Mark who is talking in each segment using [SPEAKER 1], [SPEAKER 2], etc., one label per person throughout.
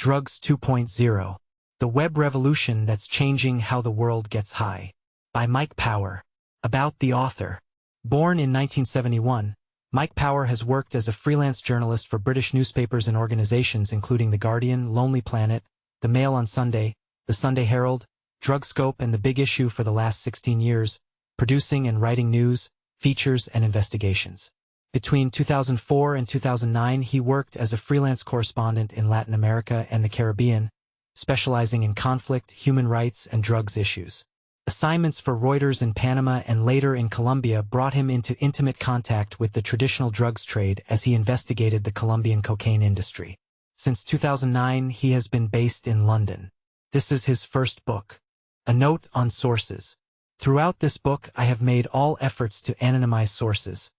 [SPEAKER 1] Drugs 2.0. The Web Revolution That's Changing How the World Gets High. By Mike Power. About the author. Born in 1971, Mike Power has worked as a freelance journalist for British newspapers and organizations including The Guardian, Lonely Planet, The Mail on Sunday, The Sunday Herald, Drugscope and The Big Issue for the last 16 years, producing and writing news, features and investigations. Between 2004 and 2009, he worked as a freelance correspondent in Latin America and the Caribbean, specializing in conflict, human rights, and drugs issues. Assignments for Reuters in Panama and later in Colombia brought him into intimate contact with the traditional drugs trade as he investigated the Colombian cocaine industry. Since 2009, he has been based in London. This is his first book. A note on sources. Throughout this book, I have made all efforts to anonymize sources,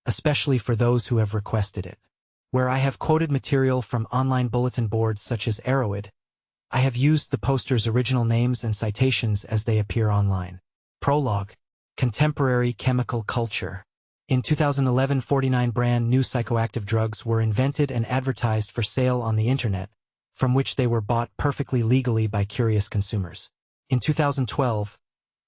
[SPEAKER 1] especially for those who have requested it. Where I have quoted material from online bulletin boards such as Arrowhead, I have used the posters' original names and citations as they appear online. Prologue. Contemporary chemical culture. In 2011, 49 brand new psychoactive drugs were invented and advertised for sale on the internet, from which they were bought perfectly legally by curious consumers. In 2012,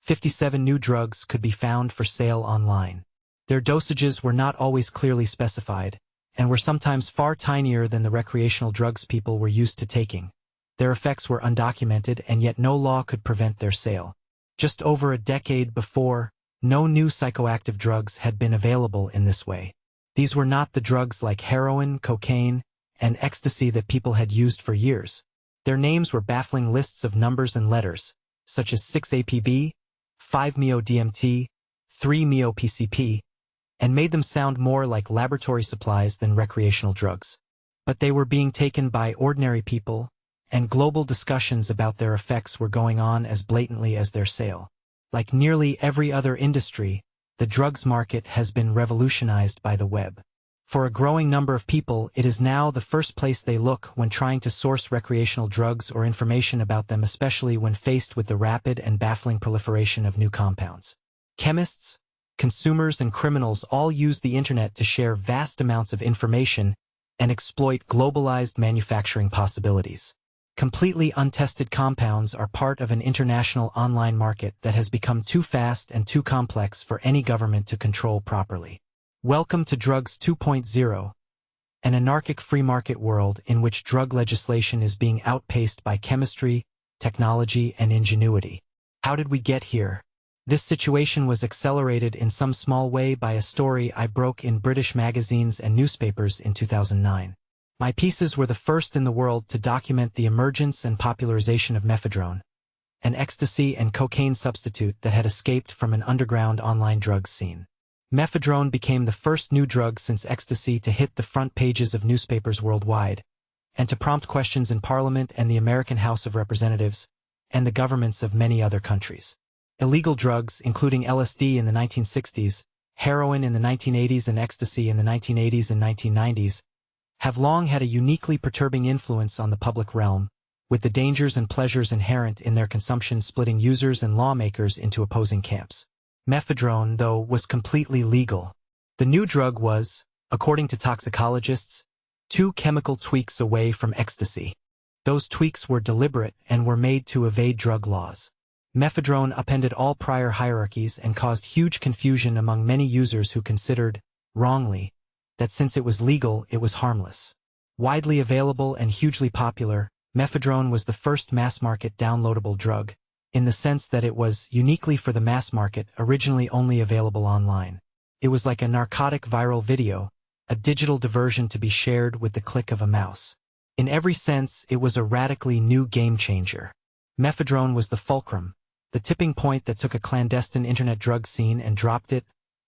[SPEAKER 1] 57 new drugs could be found for sale online. Their dosages were not always clearly specified, and were sometimes far tinier than the recreational drugs people were used to taking. Their effects were undocumented, and yet no law could prevent their sale. Just over a decade before, no new psychoactive drugs had been available in this way. These were not the drugs like heroin, cocaine, and ecstasy that people had used for years. Their names were baffling lists of numbers and letters, such as 6-APB, 5-MeO-DMT, 3-MeO-PCP, and made them sound more like laboratory supplies than recreational drugs. But they were being taken by ordinary people, and global discussions about their effects were going on as blatantly as their sale. Like nearly every other industry, the drugs market has been revolutionized by the web. For a growing number of people, it is now the first place they look when trying to source recreational drugs or information about them, especially when faced with the rapid and baffling proliferation of new compounds. Chemists, consumers, and criminals all use the internet to share vast amounts of information and exploit globalized manufacturing possibilities. Completely untested compounds are part of an international online market that has become too fast and too complex for any government to control properly. Welcome to Drugs 2.0, an anarchic free market world in which drug legislation is being outpaced by chemistry, technology, and ingenuity. How did we get here? This situation was accelerated in some small way by a story I broke in British magazines and newspapers in 2009. My pieces were the first in the world to document the emergence and popularization of mephedrone, an ecstasy and cocaine substitute that had escaped from an underground online drugs scene. Mephedrone became the first new drug since ecstasy to hit the front pages of newspapers worldwide, and to prompt questions in Parliament and the American House of Representatives, and the governments of many other countries. Illegal drugs, including LSD in the 1960s, heroin in the 1980s, and ecstasy in the 1980s and 1990s, have long had a uniquely perturbing influence on the public realm, with the dangers and pleasures inherent in their consumption splitting users and lawmakers into opposing camps. Mephedrone, though, was completely legal. The new drug was, according to toxicologists, 2 chemical tweaks away from ecstasy. Those tweaks were deliberate and were made to evade drug laws. Mephedrone upended all prior hierarchies and caused huge confusion among many users who considered, wrongly, that since it was legal, it was harmless. Widely available and hugely popular, mephedrone was the first mass-market downloadable drug, in the sense that it was, uniquely for the mass market, originally only available online. It was like a narcotic viral video, a digital diversion to be shared with the click of a mouse. In every sense, it was a radically new game-changer. Mephedrone was the fulcrum, the tipping point that took a clandestine internet drug scene and dropped it,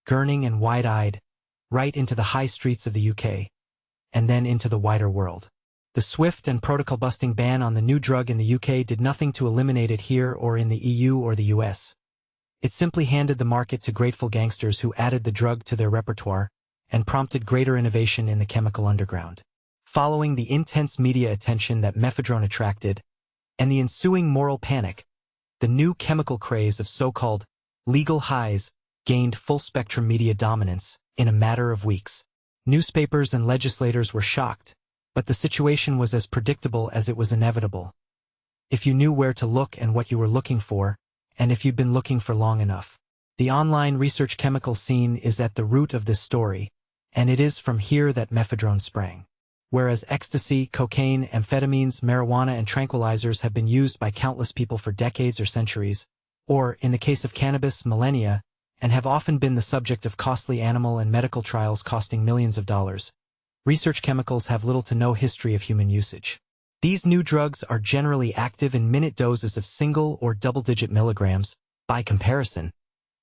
[SPEAKER 1] gurning and wide-eyed, right into the high streets of the UK, and then into the wider world. The swift and protocol-busting ban on the new drug in the UK did nothing to eliminate it here or in the EU or the US. It simply handed the market to grateful gangsters who added the drug to their repertoire and prompted greater innovation in the chemical underground. Following the intense media attention that mephedrone attracted, and the ensuing moral panic, the new chemical craze of so-called legal highs gained full-spectrum media dominance in a matter of weeks. Newspapers and legislators were shocked, But the situation was as predictable as it was inevitable. If you knew where to look and what you were looking for, and if you'd been looking for long enough. The online research chemical scene is at the root of this story, and it is from here that mephedrone sprang. Whereas ecstasy, cocaine, amphetamines, marijuana, and tranquilizers have been used by countless people for decades or centuries, or, in the case of cannabis, millennia, and have often been the subject of costly animal and medical trials costing millions of dollars, research chemicals have little to no history of human usage. These new drugs are generally active in minute doses of single or double-digit milligrams. By comparison,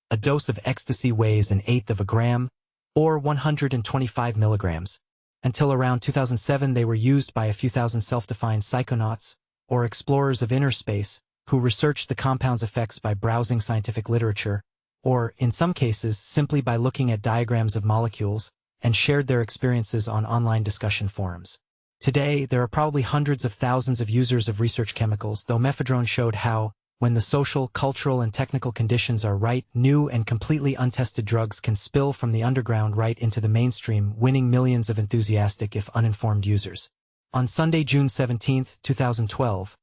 [SPEAKER 1] a dose of ecstasy weighs an eighth of a gram, or 125 milligrams. Until around 2007 they were used by a few thousand self-defined psychonauts, or explorers of inner space, who researched the compound's effects by browsing scientific literature, or, in some cases, simply by looking at diagrams of molecules, and shared their experiences on online discussion forums. Today, there are probably hundreds of thousands of users of research chemicals, though mephedrone showed how, when the social, cultural, and technical conditions are right, new and completely untested drugs can spill from the underground right into the mainstream, winning millions of enthusiastic if uninformed users. On Sunday, June 17, 2012,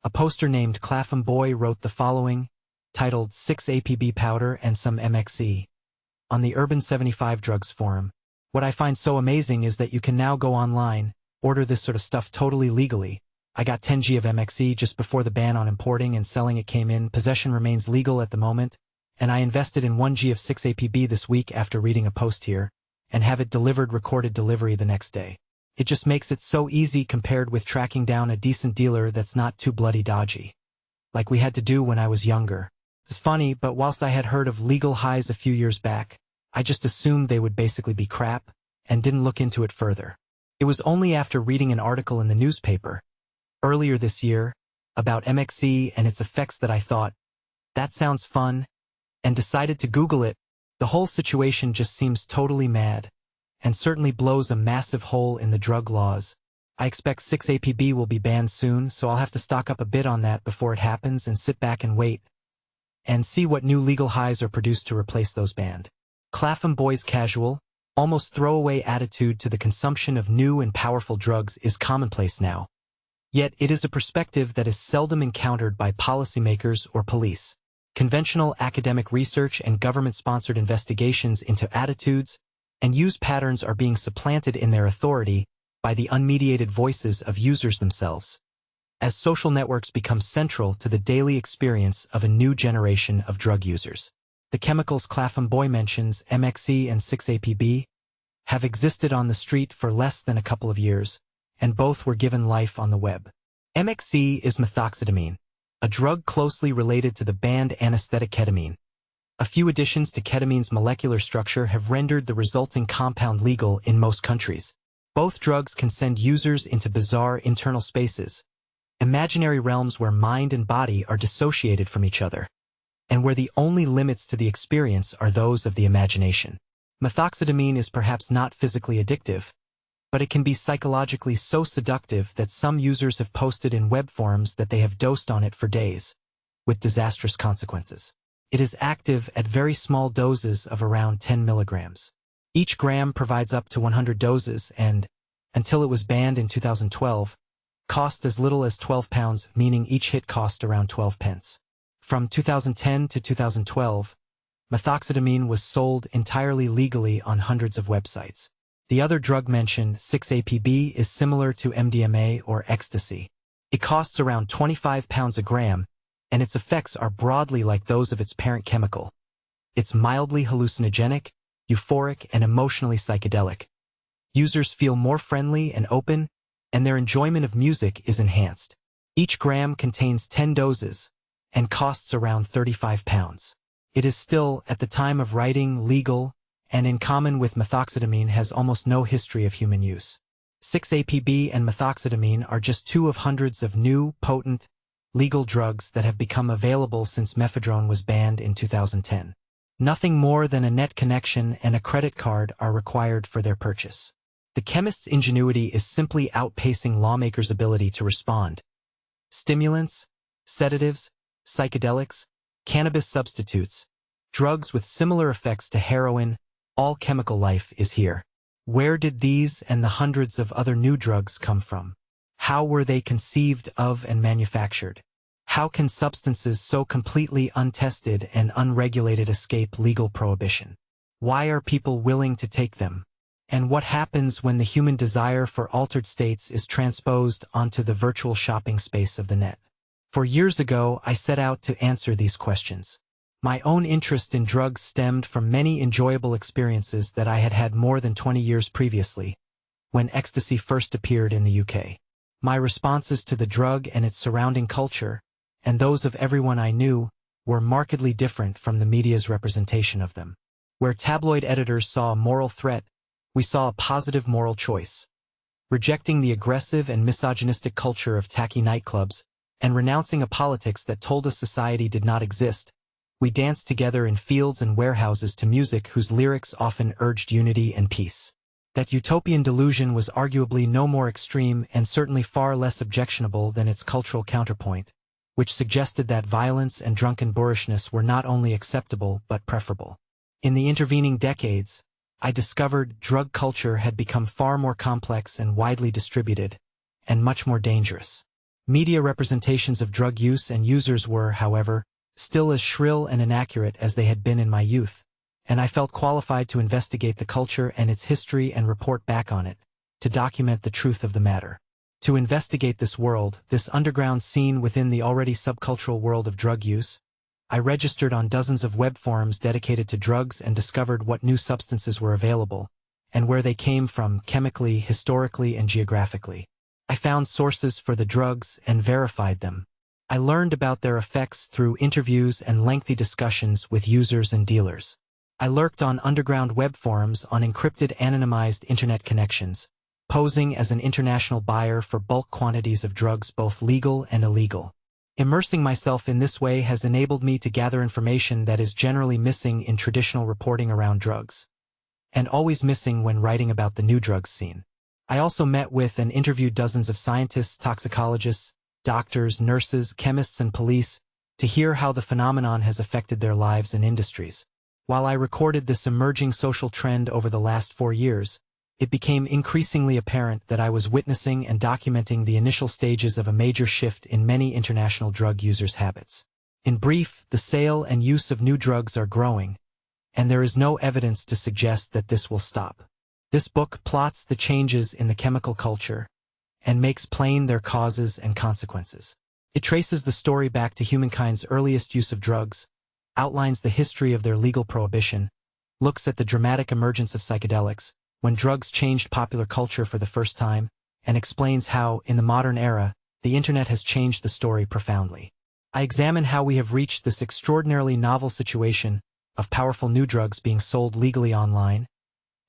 [SPEAKER 1] a poster named Clapham Boy wrote the following, titled 6 APB Powder and Some MXE. On the Urban 75 Drugs forum. What I find so amazing is that you can now go online, order this sort of stuff totally legally. I got 10 g of MXE just before the ban on importing and selling it came in. Possession remains legal at the moment, and I invested in 1 g of 6 APB this week after reading a post here, and have it delivered recorded delivery the next day. It just makes it so easy compared with tracking down a decent dealer that's not too bloody dodgy. Like we had to do when I was younger. It's funny, but whilst I had heard of legal highs a few years back, I just assumed they would basically be crap, and didn't look into it further. It was only after reading an article in the newspaper, earlier this year, about MXE and its effects that I thought, that sounds fun, and decided to Google it. The whole situation just seems totally mad, and certainly blows a massive hole in the drug laws. I expect 6 APB will be banned soon, so I'll have to stock up a bit on that before it happens and sit back and wait, and see what new legal highs are produced to replace those banned. Clapham Boy's casual, almost throwaway attitude to the consumption of new and powerful drugs is commonplace now. Yet it is a perspective that is seldom encountered by policymakers or police. Conventional academic research and government-sponsored investigations into attitudes and use patterns are being supplanted in their authority by the unmediated voices of users themselves. As social networks become central to the daily experience of a new generation of drug users. The chemicals Clapham Boy mentions, MXE and 6-APB, have existed on the street for less than a couple of years, and both were given life on the web. MXE is methoxetamine, a drug closely related to the banned anesthetic ketamine. A few additions to ketamine's molecular structure have rendered the resulting compound legal in most countries. Both drugs can send users into bizarre internal spaces, imaginary realms where mind and body are dissociated from each other, and where the only limits to the experience are those of the imagination. Methoxetamine is perhaps not physically addictive, but it can be psychologically so seductive that some users have posted in web forums that they have dosed on it for days, with disastrous consequences. It is active at very small doses of around 10 milligrams. Each gram provides up to 100 doses and, until it was banned in 2012, cost as little as £12, meaning each hit cost around 12 pence. From 2010 to 2012, methoxetamine was sold entirely legally on hundreds of websites. The other drug mentioned, 6-APB, is similar to MDMA or ecstasy. It costs around £25 a gram, and its effects are broadly like those of its parent chemical. It's mildly hallucinogenic, euphoric, and emotionally psychedelic. Users feel more friendly and open, and their enjoyment of music is enhanced. Each gram contains 10 doses, and costs around £35. It is still, at the time of writing, legal, and in common with methoxetamine has almost no history of human use. 6-APB and methoxetamine are just two of hundreds of new, potent, legal drugs that have become available since mephedrone was banned in 2010. Nothing more than a net connection and a credit card are required for their purchase. The chemist's ingenuity is simply outpacing lawmakers' ability to respond. Stimulants, sedatives, psychedelics, cannabis substitutes, drugs with similar effects to heroin, all chemical life is here. Where did these and the hundreds of other new drugs come from? How were they conceived of and manufactured? How can substances so completely untested and unregulated escape legal prohibition? Why are people willing to take them? And what happens when the human desire for altered states is transposed onto the virtual shopping space of the net? For years ago, I set out to answer these questions. My own interest in drugs stemmed from many enjoyable experiences that I had had more than 20 years previously, when ecstasy first appeared in the UK. My responses to the drug and its surrounding culture, and those of everyone I knew, were markedly different from the media's representation of them. Where tabloid editors saw a moral threat, we saw a positive moral choice. Rejecting the aggressive and misogynistic culture of tacky nightclubs, and renouncing a politics that told us society did not exist, we danced together in fields and warehouses to music whose lyrics often urged unity and peace. That utopian delusion was arguably no more extreme and certainly far less objectionable than its cultural counterpoint, which suggested that violence and drunken boorishness were not only acceptable but preferable. In the intervening decades, I discovered drug culture had become far more complex and widely distributed, and much more dangerous. Media representations of drug use and users were, however, still as shrill and inaccurate as they had been in my youth, and I felt qualified to investigate the culture and its history and report back on it, to document the truth of the matter. To investigate this world, this underground scene within the already subcultural world of drug use, I registered on dozens of web forums dedicated to drugs and discovered what new substances were available, and where they came from chemically, historically, and geographically. I found sources for the drugs and verified them. I learned about their effects through interviews and lengthy discussions with users and dealers. I lurked on underground web forums on encrypted anonymized internet connections, posing as an international buyer for bulk quantities of drugs both legal and illegal. Immersing myself in this way has enabled me to gather information that is generally missing in traditional reporting around drugs, and always missing when writing about the new drugs scene. I also met with and interviewed dozens of scientists, toxicologists, doctors, nurses, chemists, and police to hear how the phenomenon has affected their lives and industries. While I recorded this emerging social trend over the last 4 years, it became increasingly apparent that I was witnessing and documenting the initial stages of a major shift in many international drug users' habits. In brief, the sale and use of new drugs are growing, and there is no evidence to suggest that this will stop. This book plots the changes in the chemical culture and makes plain their causes and consequences. It traces the story back to humankind's earliest use of drugs, outlines the history of their legal prohibition, looks at the dramatic emergence of psychedelics, when drugs changed popular culture for the first time, and explains how, in the modern era, the internet has changed the story profoundly. I examine how we have reached this extraordinarily novel situation of powerful new drugs being sold legally online,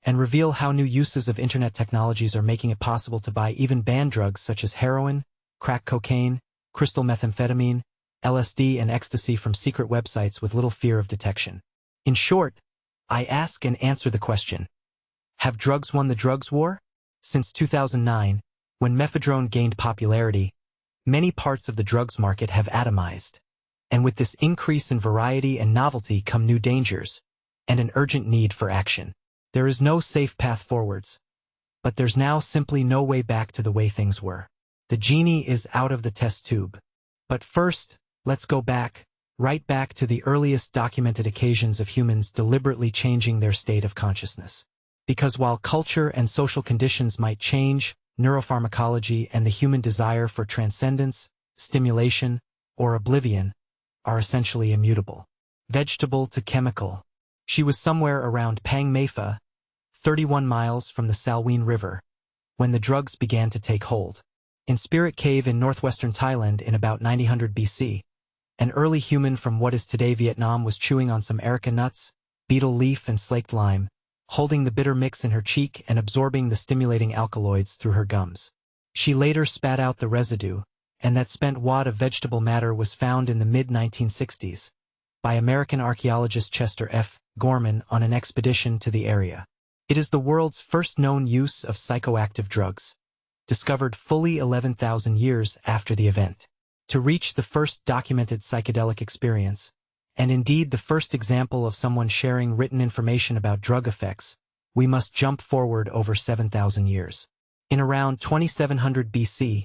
[SPEAKER 1] and reveal how new uses of internet technologies are making it possible to buy even banned drugs such as heroin, crack cocaine, crystal methamphetamine, LSD, and ecstasy from secret websites with little fear of detection. In short, I ask and answer the question: have drugs won the drugs war? Since 2009, when mephedrone gained popularity, many parts of the drugs market have atomized. And with this increase in variety and novelty come new dangers, and an urgent need for action. There is no safe path forwards, but there's now simply no way back to the way things were. The genie is out of the test tube. But first, let's go back, right back to the earliest documented occasions of humans deliberately changing their state of consciousness. Because while culture and social conditions might change, neuropharmacology and the human desire for transcendence, stimulation, or oblivion are essentially immutable. Vegetable to chemical. She was somewhere around Pang Mapha, 31 miles from the Salween River, when the drugs began to take hold. In Spirit Cave in northwestern Thailand in about 900 BC, an early human from what is today Vietnam was chewing on some areca nuts, betel leaf, and slaked lime, holding the bitter mix in her cheek and absorbing the stimulating alkaloids through her gums. She later spat out the residue, and that spent wad of vegetable matter was found in the mid-1960s by American archaeologist Chester F. Gorman on an expedition to the area. It is the world's first known use of psychoactive drugs, discovered fully 11,000 years after the event. To reach the first documented psychedelic experience, and indeed the first example of someone sharing written information about drug effects, we must jump forward over 7,000 years. In around 2700 BC,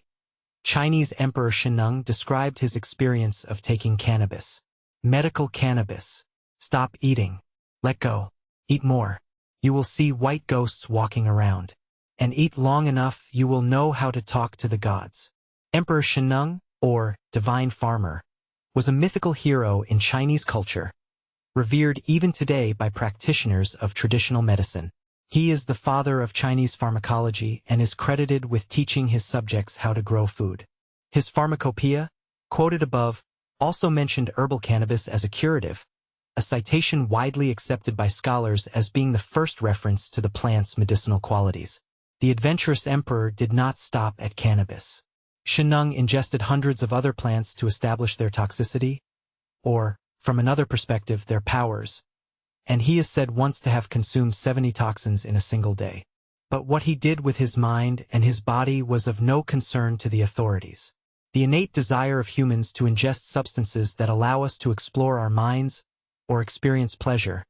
[SPEAKER 1] Chinese Emperor Shennong described his experience of taking cannabis. Medical cannabis. Stop eating. Let go. Eat more. You will see white ghosts walking around. And eat long enough you will know how to talk to the gods. Emperor Shennong, or Divine Farmer, was a mythical hero in Chinese culture, revered even today by practitioners of traditional medicine. He is the father of Chinese pharmacology and is credited with teaching his subjects how to grow food. His pharmacopoeia, quoted above, also mentioned herbal cannabis as a curative, a citation widely accepted by scholars as being the first reference to the plant's medicinal qualities. The adventurous emperor did not stop at cannabis. Shennong ingested hundreds of other plants to establish their toxicity, or, from another perspective, their powers, and he is said once to have consumed 70 toxins in a single day. But what he did with his mind and his body was of no concern to the authorities. The innate desire of humans to ingest substances that allow us to explore our minds, or experience pleasure,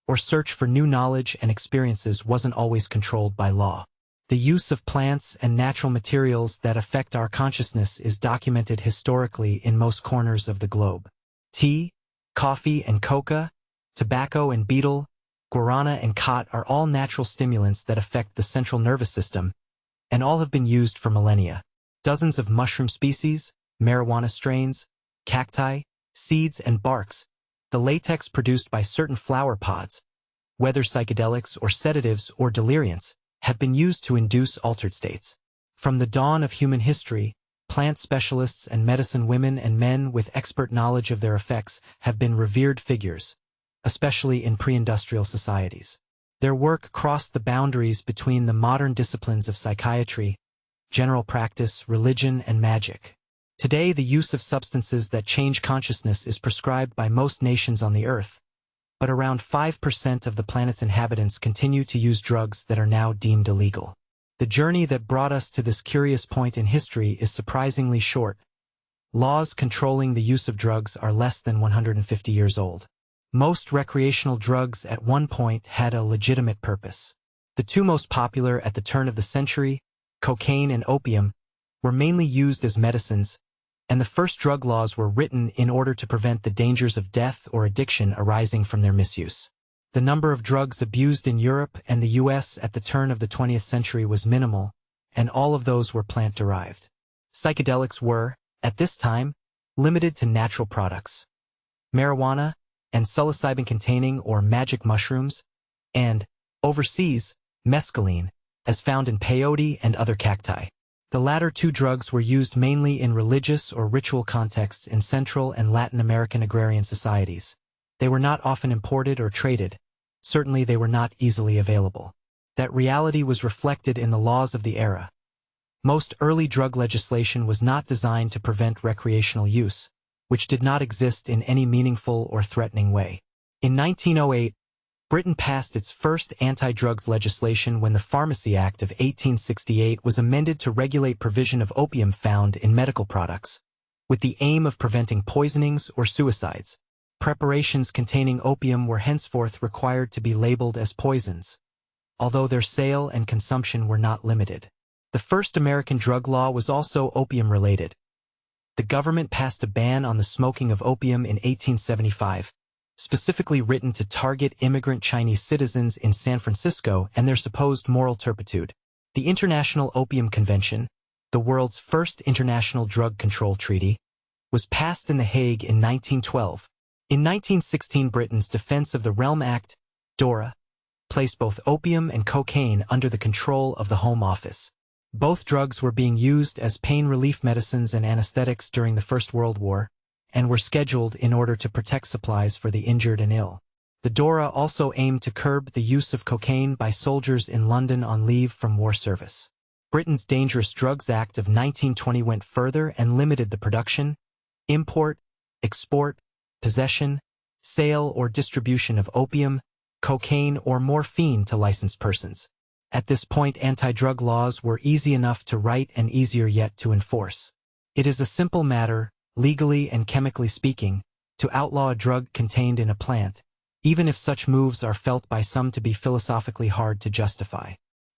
[SPEAKER 1] or search for new knowledge and experiences wasn't always controlled by law. The use of plants and natural materials that affect our consciousness is documented historically in most corners of the globe. Tea, coffee and coca, tobacco and betel, guarana and khat are all natural stimulants that affect the central nervous system, and all have been used for millennia. Dozens of mushroom species, marijuana strains, cacti, seeds and barks, the latex produced by certain flower pods, whether psychedelics or sedatives or deliriants, have been used to induce altered states. From the dawn of human history, plant specialists and medicine women and men with expert knowledge of their effects have been revered figures, especially in pre-industrial societies. Their work crossed the boundaries between the modern disciplines of psychiatry, general practice, religion, and magic. Today, the use of substances that change consciousness is prescribed by most nations on the earth, but around 5% of the planet's inhabitants continue to use drugs that are now deemed illegal. The journey that brought us to this curious point in history is surprisingly short. Laws controlling the use of drugs are less than 150 years old. Most recreational drugs at one point had a legitimate purpose. The two most popular at the turn of the century, cocaine and opium, were mainly used as medicines, and the first drug laws were written in order to prevent the dangers of death or addiction arising from their misuse. The number of drugs abused in Europe and the US at the turn of the 20th century was minimal, and all of those were plant-derived. Psychedelics were, at this time, limited to natural products. Marijuana and psilocybin-containing or magic mushrooms, and, overseas, mescaline, as found in peyote and other cacti. The latter two drugs were used mainly in religious or ritual contexts in Central and Latin American agrarian societies. They were not often imported or traded. Certainly they were not easily available. That reality was reflected in the laws of the era. Most early drug legislation was not designed to prevent recreational use, which did not exist in any meaningful or threatening way. In 1908, Britain passed its first anti-drugs legislation when the Pharmacy Act of 1868 was amended to regulate provision of opium found in medical products, with the aim of preventing poisonings or suicides. Preparations containing opium were henceforth required to be labeled as poisons, although their sale and consumption were not limited. The first American drug law was also opium-related. The government passed a ban on the smoking of opium in 1875, specifically written to target immigrant Chinese citizens in San Francisco and their supposed moral turpitude. The International Opium Convention, the world's first international drug control treaty, was passed in The Hague in 1912. In 1916, Britain's Defense of the Realm Act, DORA, placed both opium and cocaine under the control of the Home Office. Both drugs were being used as pain relief medicines and anesthetics during the First World War, and were scheduled in order to protect supplies for the injured and ill. The DORA also aimed to curb the use of cocaine by soldiers in London on leave from war service. Britain's Dangerous Drugs Act of 1920 went further and limited the production, import, export, possession, sale or distribution of opium, cocaine or morphine to licensed persons. At this point, anti-drug laws were easy enough to write and easier yet to enforce. It is a simple matter, legally and chemically speaking, to outlaw a drug contained in a plant, even if such moves are felt by some to be philosophically hard to justify.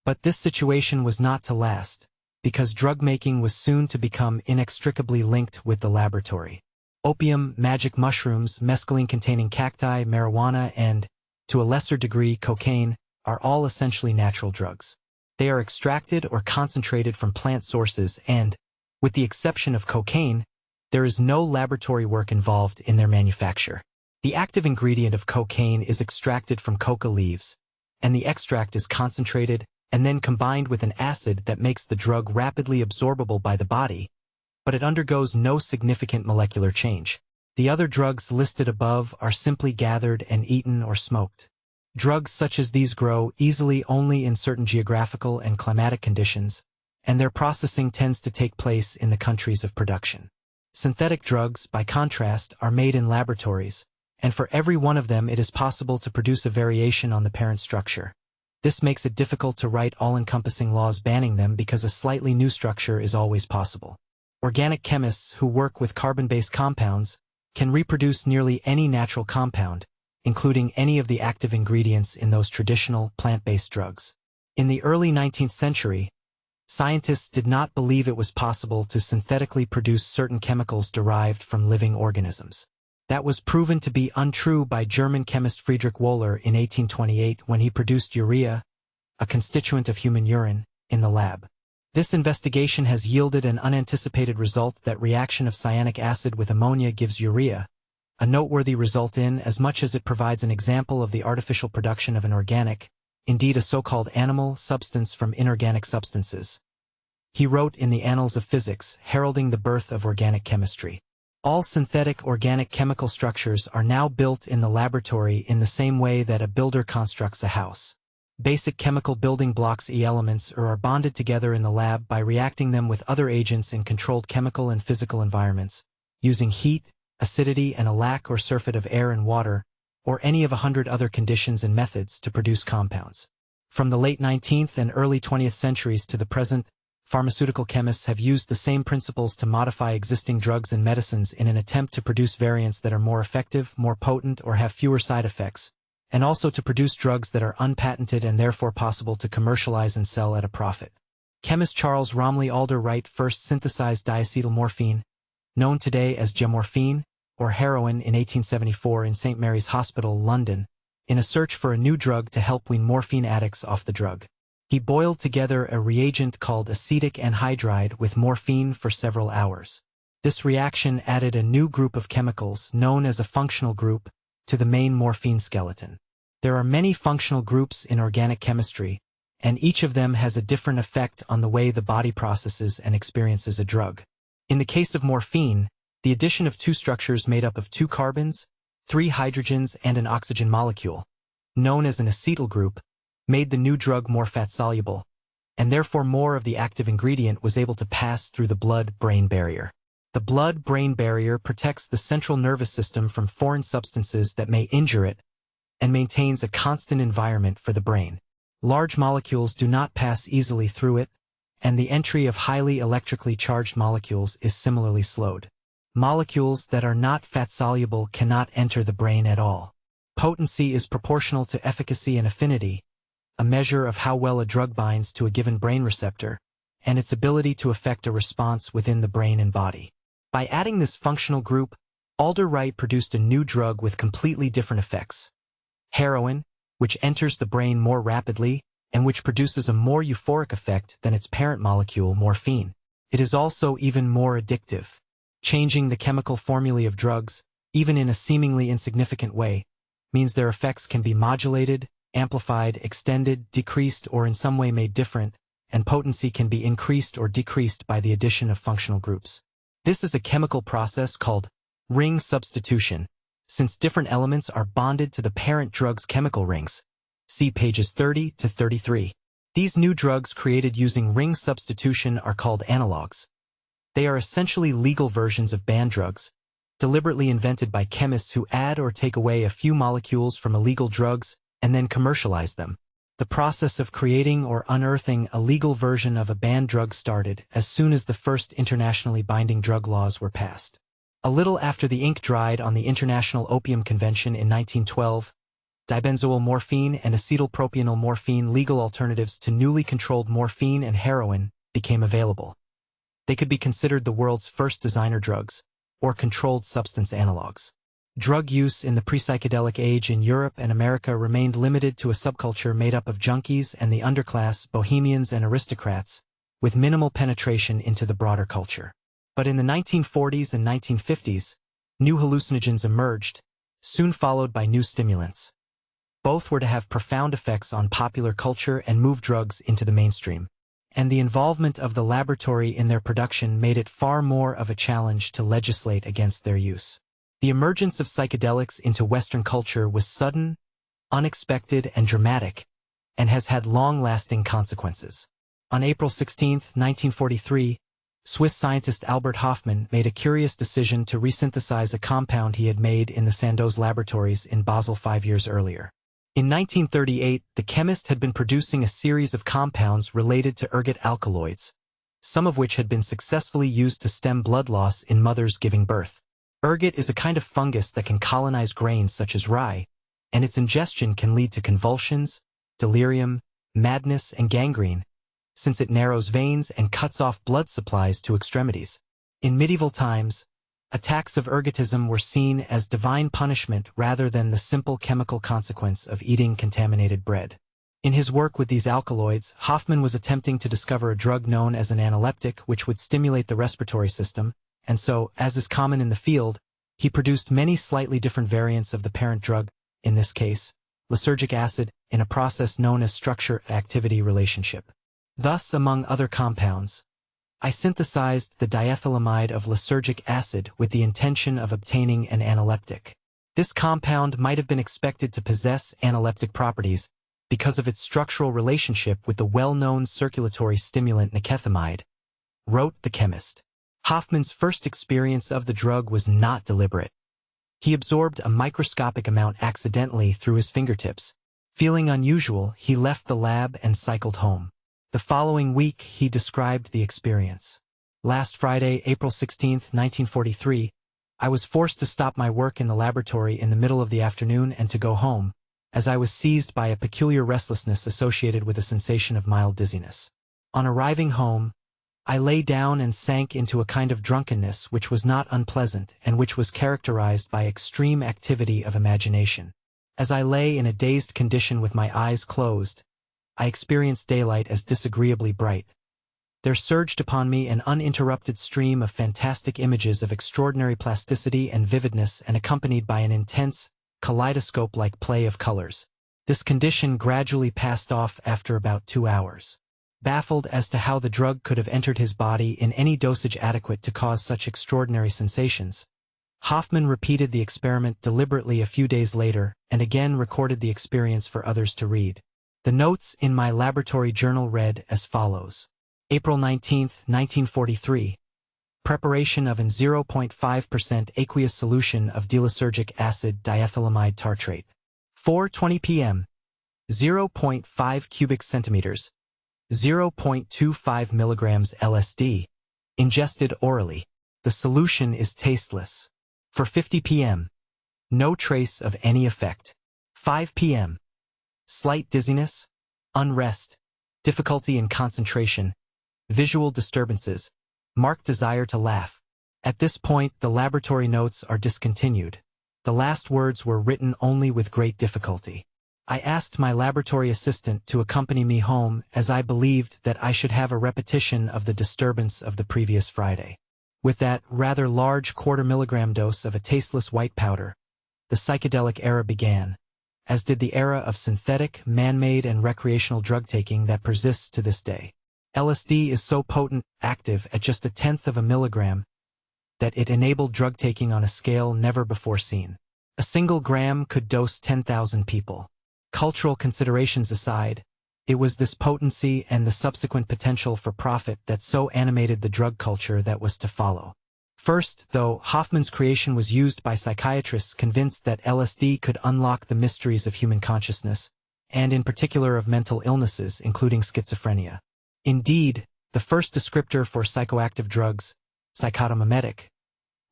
[SPEAKER 1] But this situation was not to last, because drug-making was soon to become inextricably linked with the laboratory. Opium, magic mushrooms, mescaline-containing cacti, marijuana, and, to a lesser degree, cocaine, are all essentially natural drugs. They are extracted or concentrated from plant sources and, with the exception of cocaine, there is no laboratory work involved in their manufacture. The active ingredient of cocaine is extracted from coca leaves, and the extract is concentrated and then combined with an acid that makes the drug rapidly absorbable by the body, but it undergoes no significant molecular change. The other drugs listed above are simply gathered and eaten or smoked. Drugs such as these grow easily only in certain geographical and climatic conditions, and their processing tends to take place in the countries of production. Synthetic drugs, by contrast, are made in laboratories, and for every one of them it is possible to produce a variation on the parent structure. This makes it difficult to write all-encompassing laws banning them because a slightly new structure is always possible. Organic chemists who work with carbon-based compounds can reproduce nearly any natural compound, including any of the active ingredients in those traditional plant-based drugs. In the early 19th century, scientists did not believe it was possible to synthetically produce certain chemicals derived from living organisms. That was proven to be untrue by German chemist Friedrich Wöhler in 1828 when he produced urea, a constituent of human urine, in the lab. This investigation has yielded an unanticipated result that reaction of cyanic acid with ammonia gives urea, a noteworthy result in as much as it provides an example of the artificial production of an organic, indeed a so-called animal, substance from inorganic substances. He wrote in the Annals of Physics, heralding the birth of organic chemistry. All synthetic organic chemical structures are now built in the laboratory in the same way that a builder constructs a house. Basic chemical building blocks elements are bonded together in the lab by reacting them with other agents in controlled chemical and physical environments, using heat, acidity, and a lack or surfeit of air and water, or any of 100 other conditions and methods to produce compounds. From the late 19th and early 20th centuries to the present, pharmaceutical chemists have used the same principles to modify existing drugs and medicines in an attempt to produce variants that are more effective, more potent, or have fewer side effects, and also to produce drugs that are unpatented and therefore possible to commercialize and sell at a profit. Chemist Charles Romley Alder Wright first synthesized diacetylmorphine, known today as gemorphine, or heroin, in 1874 in St. Mary's Hospital, London, in a search for a new drug to help wean morphine addicts off the drug. He boiled together a reagent called acetic anhydride with morphine for several hours. This reaction added a new group of chemicals, known as a functional group, to the main morphine skeleton. There are many functional groups in organic chemistry, and each of them has a different effect on the way the body processes and experiences a drug. In the case of morphine, the addition of two structures made up of 2 carbons, 3 hydrogens, and an oxygen molecule, known as an acetyl group, made the new drug more fat-soluble, and therefore more of the active ingredient was able to pass through the blood-brain barrier. The blood-brain barrier protects the central nervous system from foreign substances that may injure it, and maintains a constant environment for the brain. Large molecules do not pass easily through it, and the entry of highly electrically charged molecules is similarly slowed. Molecules that are not fat-soluble cannot enter the brain at all. Potency is proportional to efficacy and affinity, a measure of how well a drug binds to a given brain receptor, and its ability to effect a response within the brain and body. By adding this functional group, Alder Wright produced a new drug with completely different effects. Heroin, which enters the brain more rapidly, and which produces a more euphoric effect than its parent molecule, morphine. It is also even more addictive. Changing the chemical formulae of drugs, even in a seemingly insignificant way, means their effects can be modulated, amplified, extended, decreased, or in some way made different, and potency can be increased or decreased by the addition of functional groups. This is a chemical process called ring substitution, since different elements are bonded to the parent drug's chemical rings. See pages 30 to 33. These new drugs created using ring substitution are called analogs. They are essentially legal versions of banned drugs, deliberately invented by chemists who add or take away a few molecules from illegal drugs and then commercialize them. The process of creating or unearthing a legal version of a banned drug started as soon as the first internationally binding drug laws were passed. A little after the ink dried on the International Opium Convention in 1912, Dibenzoyl morphine and acetylpropionyl morphine, legal alternatives to newly controlled morphine and heroin, became available. They could be considered the world's first designer drugs, or controlled substance analogs. Drug use in the pre-psychedelic age in Europe and America remained limited to a subculture made up of junkies and the underclass, bohemians and aristocrats, with minimal penetration into the broader culture. But in the 1940s and 1950s, new hallucinogens emerged, soon followed by new stimulants. Both were to have profound effects on popular culture and move drugs into the mainstream. And the involvement of the laboratory in their production made it far more of a challenge to legislate against their use. The emergence of psychedelics into Western culture was sudden, unexpected, and dramatic, and has had long-lasting consequences. On April 16, 1943, Swiss scientist Albert Hofmann made a curious decision to resynthesize a compound he had made in the Sandoz laboratories in Basel 5 years earlier. In 1938, the chemist had been producing a series of compounds related to ergot alkaloids, some of which had been successfully used to stem blood loss in mothers giving birth. Ergot is a kind of fungus that can colonize grains such as rye, and its ingestion can lead to convulsions, delirium, madness, and gangrene, since it narrows veins and cuts off blood supplies to extremities. In medieval times, attacks of ergotism were seen as divine punishment rather than the simple chemical consequence of eating contaminated bread. In his work with these alkaloids, Hofmann was attempting to discover a drug known as an analeptic which would stimulate the respiratory system, and so, as is common in the field, he produced many slightly different variants of the parent drug, in this case, lysergic acid, in a process known as structure-activity relationship. Thus, among other compounds, I synthesized the diethylamide of lysergic acid with the intention of obtaining an analeptic. This compound might have been expected to possess analeptic properties because of its structural relationship with the well-known circulatory stimulant nicotinamide, wrote the chemist. Hofmann's first experience of the drug was not deliberate. He absorbed a microscopic amount accidentally through his fingertips. Feeling unusual, he left the lab and cycled home. The following week, he described the experience. Last Friday, April 16, 1943, I was forced to stop my work in the laboratory in the middle of the afternoon and to go home, as I was seized by a peculiar restlessness associated with a sensation of mild dizziness. On arriving home, I lay down and sank into a kind of drunkenness which was not unpleasant and which was characterized by extreme activity of imagination. As I lay in a dazed condition with my eyes closed, I experienced daylight as disagreeably bright. There surged upon me an uninterrupted stream of fantastic images of extraordinary plasticity and vividness and accompanied by an intense, kaleidoscope-like play of colors. This condition gradually passed off after about 2 hours. Baffled as to how the drug could have entered his body in any dosage adequate to cause such extraordinary sensations, Hofmann repeated the experiment deliberately a few days later and again recorded the experience for others to read. The notes in my laboratory journal read as follows. April 19, 1943. Preparation of an 0.5% aqueous solution of lysergic acid diethylamide tartrate. 4:20 p.m. 0.5 cubic centimeters. 0.25 milligrams LSD. Ingested orally. The solution is tasteless. 4:50 p.m. No trace of any effect. 5 p.m. Slight dizziness, unrest, difficulty in concentration, visual disturbances, marked desire to laugh. At this point, the laboratory notes are discontinued. The last words were written only with great difficulty. I asked my laboratory assistant to accompany me home as I believed that I should have a repetition of the disturbance of the previous Friday. With that rather large quarter-milligram dose of a tasteless white powder, the psychedelic era began, as did the era of synthetic, man-made, and recreational drug-taking that persists to this day. LSD is so potent, active at just 1/10 of a milligram, that it enabled drug-taking on a scale never before seen. A single gram could dose 10,000 people. Cultural considerations aside, it was this potency and the subsequent potential for profit that so animated the drug culture that was to follow. First, though, Hofmann's creation was used by psychiatrists convinced that LSD could unlock the mysteries of human consciousness, and in particular of mental illnesses, including schizophrenia. Indeed, the first descriptor for psychoactive drugs, psychotomimetic,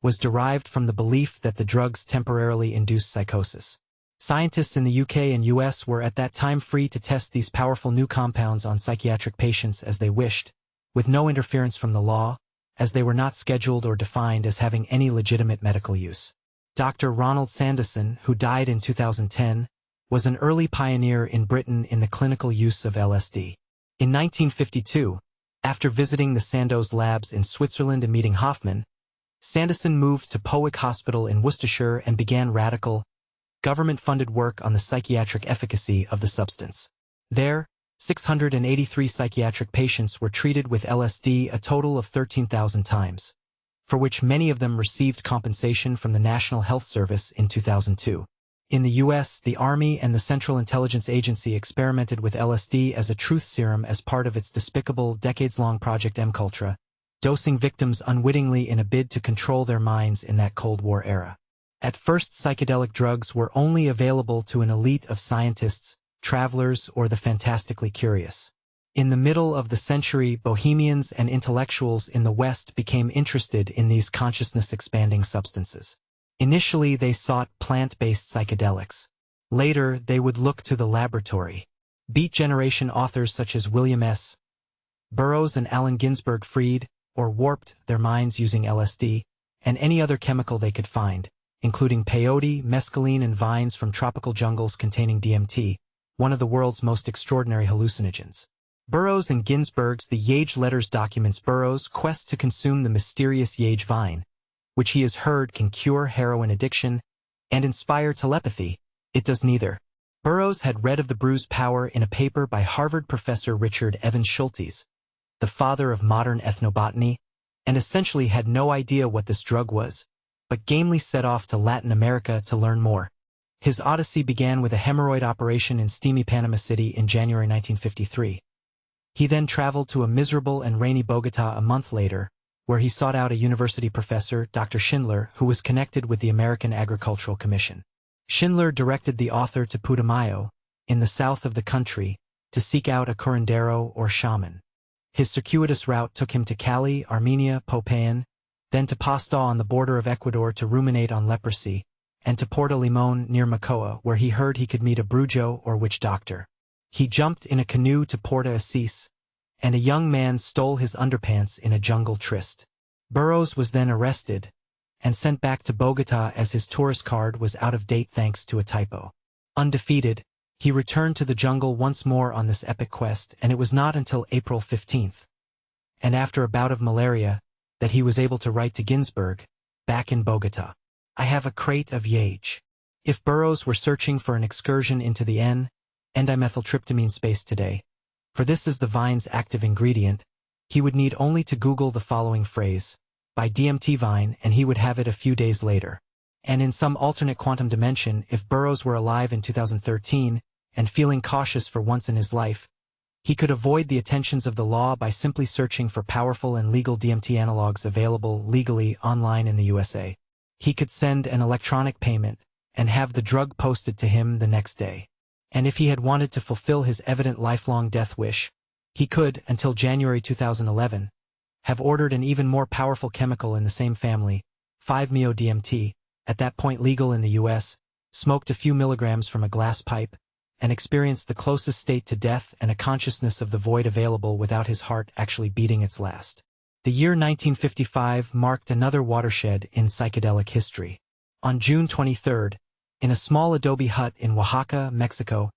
[SPEAKER 1] was derived from the belief that the drugs temporarily induce psychosis. Scientists in the UK and US were at that time free to test these powerful new compounds on psychiatric patients as they wished, with no interference from the law, as they were not scheduled or defined as having any legitimate medical use. Dr. Ronald Sanderson, who died in 2010, was an early pioneer in Britain in the clinical use of LSD. In 1952, after visiting the Sandoz labs in Switzerland and meeting Hoffman, Sanderson moved to Powick Hospital in Worcestershire and began radical, government-funded work on the psychiatric efficacy of the substance. There, 683 psychiatric patients were treated with LSD a total of 13,000 times, for which many of them received compensation from the National Health Service in 2002. In the U.S., the Army and the Central Intelligence Agency experimented with LSD as a truth serum as part of its despicable, decades-long Project MKUltra, dosing victims unwittingly in a bid to control their minds in that Cold War era. At first, psychedelic drugs were only available to an elite of scientists, travelers, or the fantastically curious. In the middle of the century, bohemians and intellectuals in the West became interested in these consciousness-expanding substances. Initially, they sought plant-based psychedelics. Later, they would look to the laboratory. Beat Generation authors such as William S. Burroughs and Allen Ginsberg freed, or warped, their minds using LSD, and any other chemical they could find, including peyote, mescaline, and vines from tropical jungles containing DMT, one of the world's most extraordinary hallucinogens. Burroughs and Ginsberg's The Yage Letters documents Burroughs' quest to consume the mysterious Yage vine, which he has heard can cure heroin addiction and inspire telepathy. It does neither. Burroughs had read of the brew's power in a paper by Harvard professor Richard Evans Schultes, the father of modern ethnobotany, and essentially had no idea what this drug was, but gamely set off to Latin America to learn more. His odyssey began with a hemorrhoid operation in steamy Panama City in January 1953. He then traveled to a miserable and rainy Bogotá a month later, where he sought out a university professor, Dr. Schindler, who was connected with the American Agricultural Commission. Schindler directed the author to Putumayo, in the south of the country, to seek out a curandero or shaman. His circuitous route took him to Cali, Armenia, Popayan, then to Pasto on the border of Ecuador to ruminate on leprosy, and to Porto Limon near Mocoa, where he heard he could meet a brujo or witch doctor. He jumped in a canoe to Porto Assis, and a young man stole his underpants in a jungle tryst. Burroughs was then arrested and sent back to Bogotá as his tourist card was out of date thanks to a typo. Undefeated, he returned to the jungle once more on this epic quest, and it was not until April 15th, and after a bout of malaria, that he was able to write to Ginsberg, back in Bogotá. I have a crate of Yage. If Burroughs were searching for an excursion into the N-dimethyltryptamine space today, for this is the vine's active ingredient, he would need only to Google the following phrase, "by DMT vine," and he would have it a few days later. And in some alternate quantum dimension, if Burroughs were alive in 2013, and feeling cautious for once in his life, he could avoid the attentions of the law by simply searching for powerful and legal DMT analogs available legally online in the USA. He could send an electronic payment and have the drug posted to him the next day. And if he had wanted to fulfill his evident lifelong death wish, he could, until January 2011, have ordered an even more powerful chemical in the same family, 5-MeO-DMT, at that point legal in the US, smoked a few milligrams from a glass pipe, and experienced the closest state to death and a consciousness of the void available without his heart actually beating its last. The year 1955 marked another watershed in psychedelic history. On June 23, in a small adobe hut in Oaxaca, Mexico,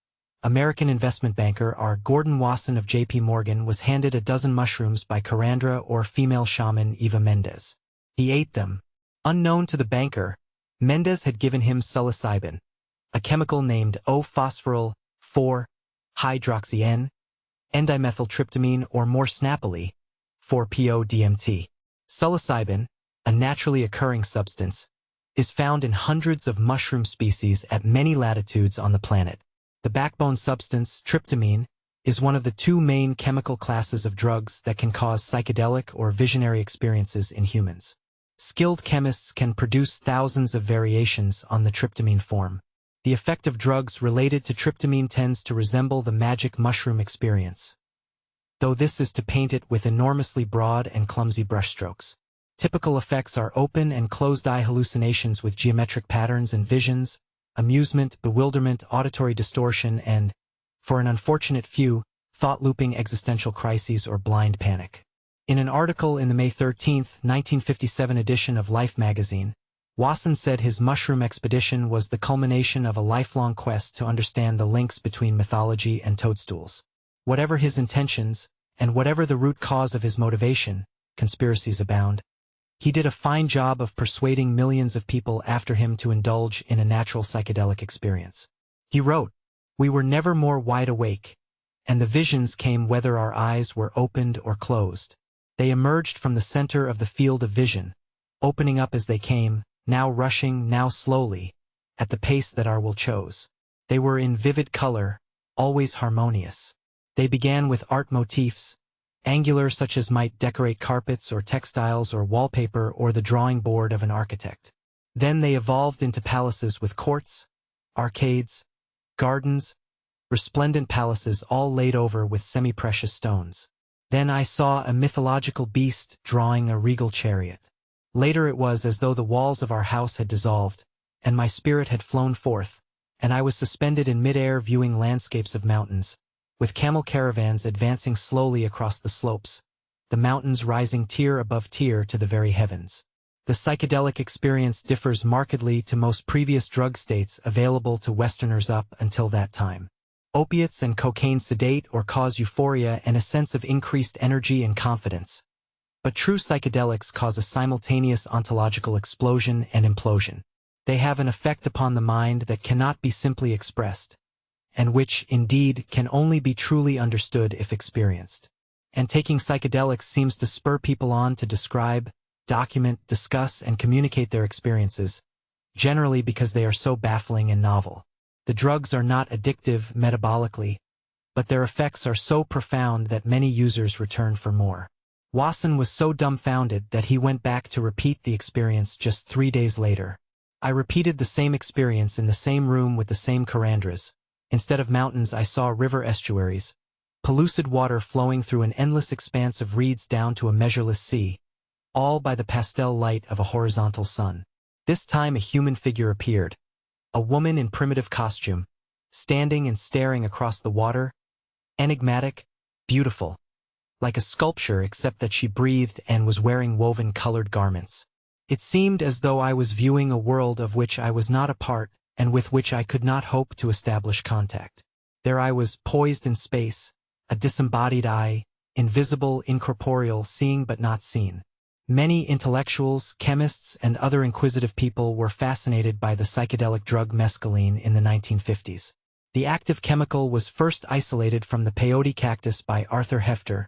[SPEAKER 1] American investment banker R. Gordon Wasson of J.P. Morgan was handed a dozen mushrooms by curandera or female shaman Eva Mendez. He ate them. Unknown to the banker, Mendez had given him psilocybin, a chemical named O-phosphoryl 4-hydroxy N-dimethyltryptamine, or more snappily, 4-PO-DMT. Psilocybin, a naturally occurring substance, is found in hundreds of mushroom species at many latitudes on the planet. The backbone substance, tryptamine, is one of the two main chemical classes of drugs that can cause psychedelic or visionary experiences in humans. Skilled chemists can produce thousands of variations on the tryptamine form. The effect of drugs related to tryptamine tends to resemble the magic mushroom experience, though this is to paint it with enormously broad and clumsy brushstrokes. Typical effects are open and closed-eye hallucinations with geometric patterns and visions, amusement, bewilderment, auditory distortion, and, for an unfortunate few, thought-looping existential crises or blind panic. In an article in the May 13, 1957 edition of Life magazine, Wasson said his mushroom expedition was the culmination of a lifelong quest to understand the links between mythology and toadstools. Whatever his intentions, and whatever the root cause of his motivation, conspiracies abound. He did a fine job of persuading millions of people after him to indulge in a natural psychedelic experience. He wrote, "We were never more wide awake, and the visions came whether our eyes were opened or closed. They emerged from the center of the field of vision, opening up as they came, now rushing, now slowly, at the pace that our will chose. They were in vivid color, always harmonious. They began with art motifs, angular such as might decorate carpets or textiles or wallpaper or the drawing board of an architect. Then they evolved into palaces with courts, arcades, gardens, resplendent palaces all laid over with semi-precious stones. Then I saw a mythological beast drawing a regal chariot. Later it was as though the walls of our house had dissolved, and my spirit had flown forth, and I was suspended in mid-air viewing landscapes of mountains, with camel caravans advancing slowly across the slopes, the mountains rising tier above tier to the very heavens. The psychedelic experience differs markedly to most previous drug states available to Westerners up until that time. Opiates and cocaine sedate or cause euphoria and a sense of increased energy and confidence. But true psychedelics cause a simultaneous ontological explosion and implosion. They have an effect upon the mind that cannot be simply expressed, and which, indeed, can only be truly understood if experienced. And taking psychedelics seems to spur people on to describe, document, discuss, and communicate their experiences, generally because they are so baffling and novel. The drugs are not addictive metabolically, but their effects are so profound that many users return for more. Wasson was so dumbfounded that he went back to repeat the experience just 3 days later. I repeated the same experience in the same room with the same corandras. Instead of mountains, I saw river estuaries, pellucid water flowing through an endless expanse of reeds down to a measureless sea, all by the pastel light of a horizontal sun. This time a human figure appeared, a woman in primitive costume, standing and staring across the water, enigmatic, beautiful, like a sculpture except that she breathed and was wearing woven colored garments. It seemed as though I was viewing a world of which I was not a part and with which I could not hope to establish contact. There I was, poised in space, a disembodied I, invisible, incorporeal, seeing but not seen. Many intellectuals, chemists, and other inquisitive people were fascinated by the psychedelic drug mescaline in the 1950s. The active chemical was first isolated from the peyote cactus by Arthur Hefter,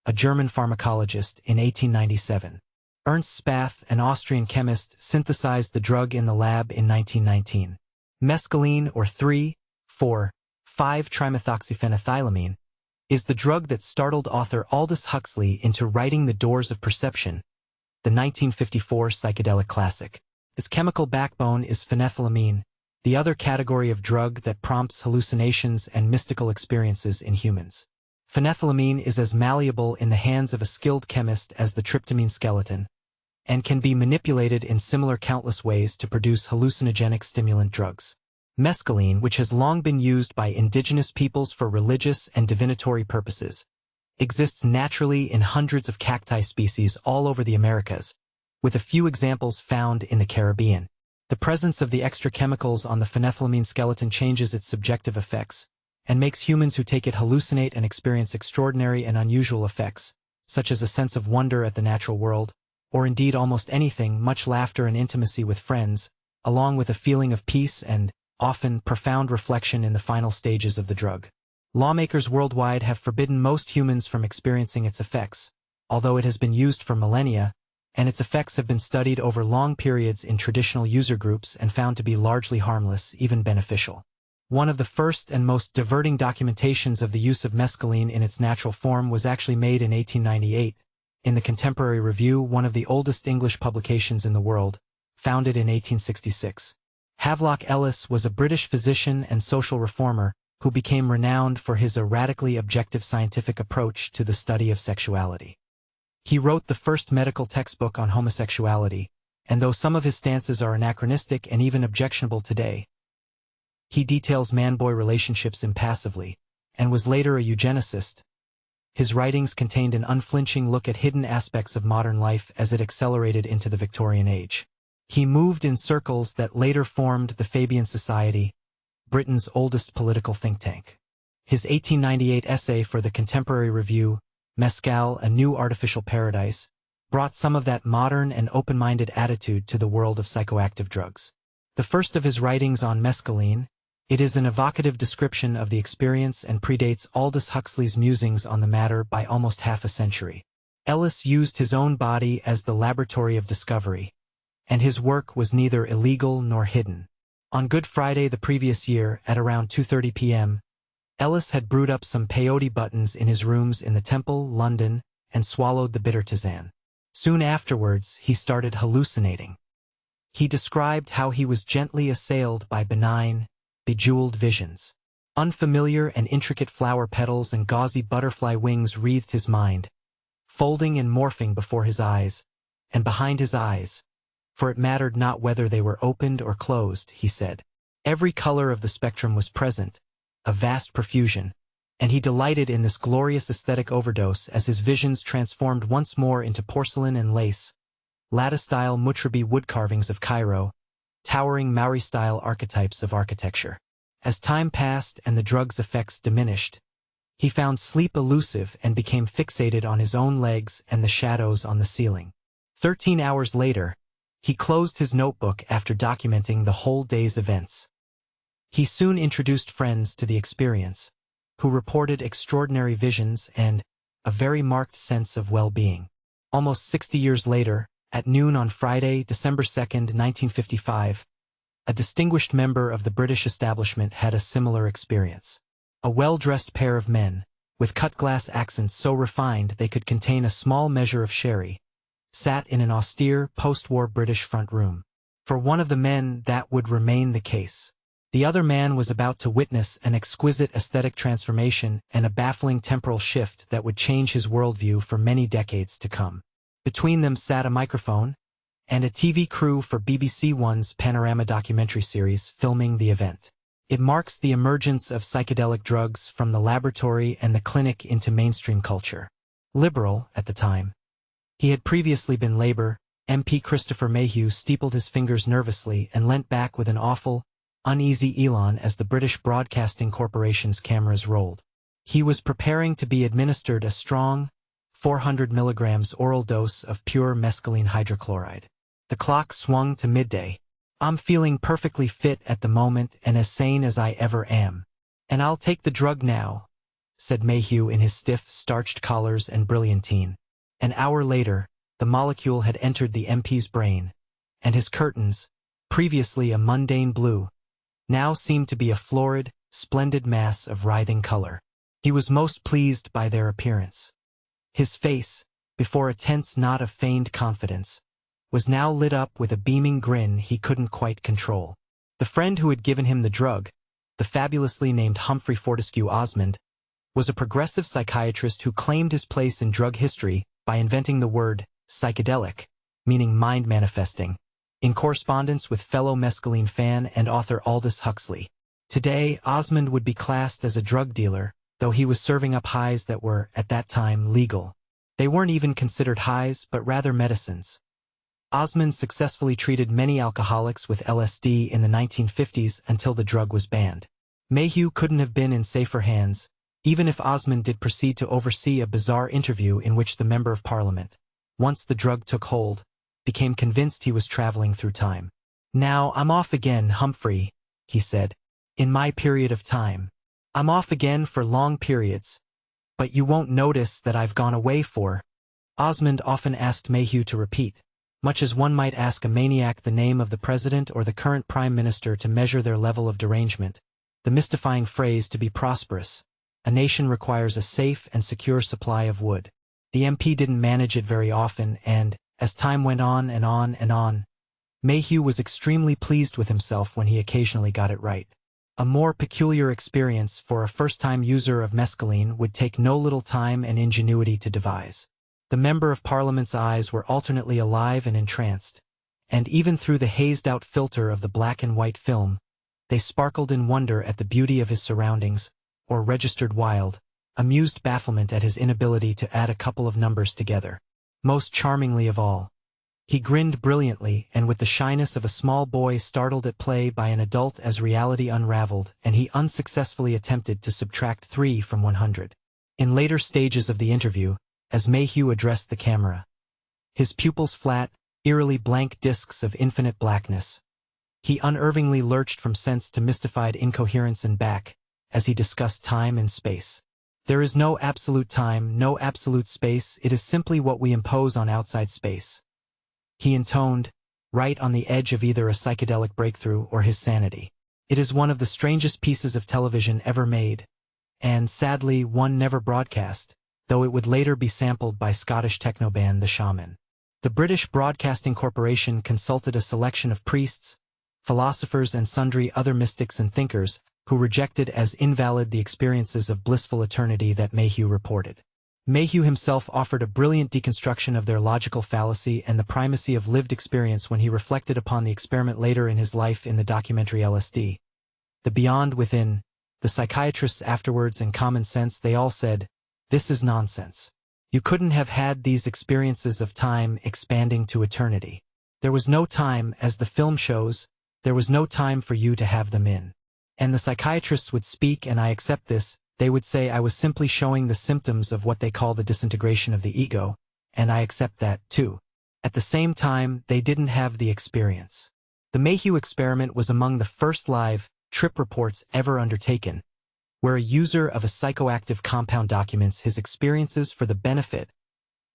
[SPEAKER 1] a German pharmacologist, in 1897. Ernst Spath, an Austrian chemist, synthesized the drug in the lab in 1919. Mescaline, or 3,4,5-trimethoxyphenethylamine, is the drug that startled author Aldous Huxley into writing The Doors of Perception, the 1954 psychedelic classic. Its chemical backbone is phenethylamine, the other category of drug that prompts hallucinations and mystical experiences in humans. Phenethylamine is as malleable in the hands of a skilled chemist as the tryptamine skeleton, and can be manipulated in similar countless ways to produce hallucinogenic stimulant drugs. Mescaline, which has long been used by indigenous peoples for religious and divinatory purposes, exists naturally in hundreds of cacti species all over the Americas, with a few examples found in the Caribbean. The presence of the extra chemicals on the phenethylamine skeleton changes its subjective effects, and makes humans who take it hallucinate and experience extraordinary and unusual effects, such as a sense of wonder at the natural world, or indeed almost anything, much laughter and intimacy with friends, along with a feeling of peace and, often, profound reflection in the final stages of the drug. Lawmakers worldwide have forbidden most humans from experiencing its effects, although it has been used for millennia, and its effects have been studied over long periods in traditional user groups and found to be largely harmless, even beneficial. One of the first and most diverting documentations of the use of mescaline in its natural form was actually made in 1898, in the Contemporary Review, one of the oldest English publications in the world, founded in 1866. Havelock Ellis was a British physician and social reformer who became renowned for his radically objective scientific approach to the study of sexuality. He wrote the first medical textbook on homosexuality, and though some of his stances are anachronistic and even objectionable today, He details man-boy relationships impassively, and was later a eugenicist. His writings contained an unflinching look at hidden aspects of modern life as it accelerated into the Victorian age. He moved in circles that later formed the Fabian Society, Britain's oldest political think tank. His 1898 essay for the Contemporary Review, Mescal, A New Artificial Paradise, brought some of that modern and open-minded attitude to the world of psychoactive drugs. The first of his writings on mescaline, it is an evocative description of the experience and predates Aldous Huxley's musings on the matter by almost half a century. Ellis used his own body as the laboratory of discovery, and his work was neither illegal nor hidden. On Good Friday the previous year, at around 2:30 p.m., Ellis had brewed up some peyote buttons in his rooms in the Temple, London, and swallowed the bitter tisane. Soon afterwards, he started hallucinating. He described how he was gently assailed by benign, bejeweled visions. Unfamiliar and intricate flower petals and gauzy butterfly wings wreathed his mind, folding and morphing before his eyes, and behind his eyes, for it mattered not whether they were opened or closed, he said. Every color of the spectrum was present, a vast profusion, and he delighted in this glorious aesthetic overdose as his visions transformed once more into porcelain and lace, lattice-style Mutrabi wood carvings of Cairo, towering Maori-style archetypes of architecture. As time passed and the drug's effects diminished, he found sleep elusive and became fixated on his own legs and the shadows on the ceiling. 13 hours later, he closed his notebook after documenting the whole day's events. He soon introduced friends to the experience, who reported extraordinary visions and a very marked sense of well-being. Almost 60 years later, at noon on Friday, December 2, 1955, a distinguished member of the British establishment had a similar experience. A well-dressed pair of men, with cut-glass accents so refined they could contain a small measure of sherry, sat in an austere, post-war British front room. For one of the men that would remain the case. The other man was about to witness an exquisite aesthetic transformation and a baffling temporal shift that would change his worldview for many decades to come. Between them sat a microphone and a TV crew for BBC One's Panorama documentary series filming the event. It marks the emergence of psychedelic drugs from the laboratory and the clinic into mainstream culture. Liberal, at the time. He had previously been Labour. MP Christopher Mayhew steepled his fingers nervously and leant back with an awful, uneasy elan as the British Broadcasting Corporation's cameras rolled. He was preparing to be administered a strong, 400 milligrams oral dose of pure mescaline hydrochloride. The clock swung to midday. I'm feeling perfectly fit at the moment and as sane as I ever am. And I'll take the drug now, said Mayhew in his stiff, starched collars and brilliantine. An hour later, the molecule had entered the MP's brain, and his curtains, previously a mundane blue, now seemed to be a florid, splendid mass of writhing color. He was most pleased by their appearance. His face, before a tense knot of feigned confidence, was now lit up with a beaming grin he couldn't quite control. The friend who had given him the drug, the fabulously named Humphrey Fortescue Osmond, was a progressive psychiatrist who claimed his place in drug history by inventing the word psychedelic, meaning mind-manifesting, in correspondence with fellow mescaline fan and author Aldous Huxley. Today, Osmond would be classed as a drug dealer, though he was serving up highs that were, at that time, legal. They weren't even considered highs, but rather medicines. Osmond successfully treated many alcoholics with LSD in the 1950s until the drug was banned. Mayhew couldn't have been in safer hands, even if Osmond did proceed to oversee a bizarre interview in which the Member of Parliament, once the drug took hold, became convinced he was traveling through time. Now I'm off again, Humphrey, he said. In my period of time. I'm off again for long periods. But you won't notice that I've gone away for. Osmond often asked Mayhew to repeat, much as one might ask a maniac the name of the president or the current prime minister to measure their level of derangement. The mystifying phrase to be prosperous. A nation requires a safe and secure supply of wood. The MP didn't manage it very often and, as time went on and on and on, Mayhew was extremely pleased with himself when he occasionally got it right. A more peculiar experience for a first-time user of mescaline would take no little time and ingenuity to devise. The Member of Parliament's eyes were alternately alive and entranced, and even through the hazed-out filter of the black-and-white film, They sparkled in wonder at the beauty of his surroundings, or registered wild, amused bafflement at his inability to add a couple of numbers together. Most charmingly of all, he grinned brilliantly and with the shyness of a small boy startled at play by an adult as reality unraveled, and he unsuccessfully attempted to subtract 3 from 100. In later stages of the interview, as Mayhew addressed the camera, his pupils flat, eerily blank discs of infinite blackness, he unervingly lurched from sense to mystified incoherence and back, as he discussed time and space. There is no absolute time, no absolute space, it is simply what we impose on outside space. He intoned, right on the edge of either a psychedelic breakthrough or his sanity. It is one of the strangest pieces of television ever made, and, sadly, one never broadcast, though it would later be sampled by Scottish techno band The Shaman. The British Broadcasting Corporation consulted a selection of priests, philosophers and sundry other mystics and thinkers, who rejected as invalid the experiences of blissful eternity that Mayhew reported. Mayhew himself offered a brilliant deconstruction of their logical fallacy and the primacy of lived experience when he reflected upon the experiment later in his life in the documentary LSD. The Beyond Within, the psychiatrists afterwards and common sense, they all said, "This is nonsense. You couldn't have had these experiences of time expanding to eternity. There was no time, as the film shows, there was no time for you to have them in." And the psychiatrists would speak, and I accept this, they would say I was simply showing the symptoms of what they call the disintegration of the ego, and I accept that, too. At the same time, they didn't have the experience. The Mayhew experiment was among the first live, trip reports ever undertaken, where a user of a psychoactive compound documents his experiences for the benefit,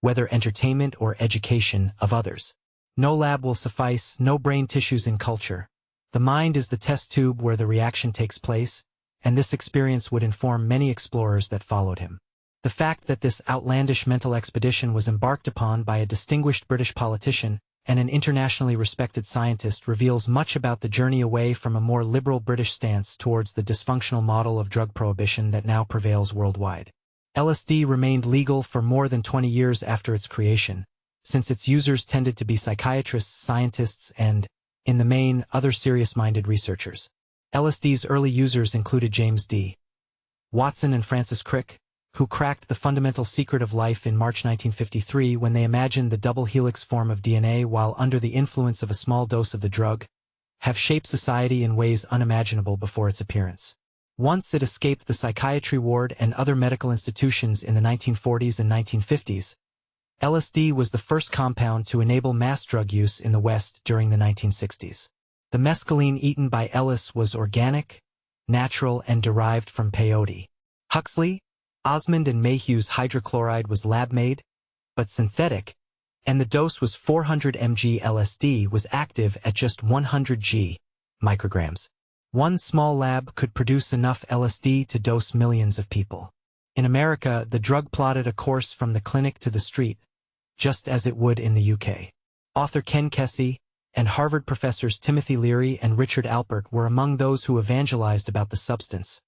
[SPEAKER 1] whether entertainment or education, of others. No lab will suffice, no brain tissues in culture. The mind is the test tube where the reaction takes place, and this experience would inform many explorers that followed him. The fact that this outlandish mental expedition was embarked upon by a distinguished British politician and an internationally respected scientist reveals much about the journey away from a more liberal British stance towards the dysfunctional model of drug prohibition that now prevails worldwide. LSD remained legal for more than 20 years after its creation, since its users tended to be psychiatrists, scientists, and, in the main, other serious-minded researchers. LSD's early users included James D. Watson and Francis Crick, who cracked the fundamental secret of life in March 1953 when they imagined the double helix form of DNA while under the influence of a small dose of the drug, have shaped society in ways unimaginable before its appearance. Once it escaped the psychiatry ward and other medical institutions in the 1940s and 1950s, LSD was the first compound to enable mass drug use in the West during the 1960s. The mescaline eaten by Ellis was organic, natural, and derived from peyote. Huxley, Osmond and Mayhew's hydrochloride was lab-made, but synthetic, and the dose was 400 mg. LSD was active at just 100 micrograms. One small lab could produce enough LSD to dose millions of people. In America, the drug plotted a course from the clinic to the street, just as it would in the UK. Author Ken Kesey and Harvard professors Timothy Leary and Richard Alpert were among those who evangelized about the substance,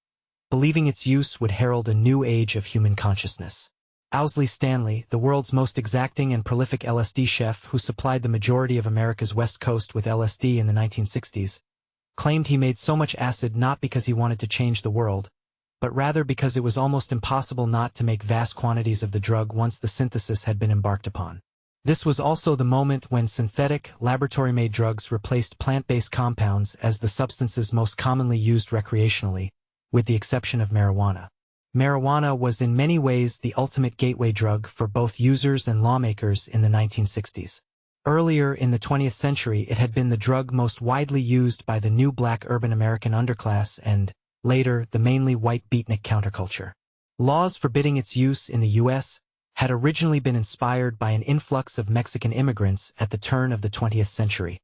[SPEAKER 1] believing its use would herald a new age of human consciousness. Owsley Stanley, the world's most exacting and prolific LSD chef who supplied the majority of America's West Coast with LSD in the 1960s, claimed he made so much acid not because he wanted to change the world, but rather because it was almost impossible not to make vast quantities of the drug once the synthesis had been embarked upon. This was also the moment when synthetic, laboratory-made drugs replaced plant-based compounds as the substances most commonly used recreationally, with the exception of marijuana. Marijuana was in many ways the ultimate gateway drug for both users and lawmakers in the 1960s. Earlier in the 20th century, it had been the drug most widely used by the new black urban American underclass and, later, the mainly white beatnik counterculture. Laws forbidding its use in the U.S. had originally been inspired by an influx of Mexican immigrants at the turn of the 20th century,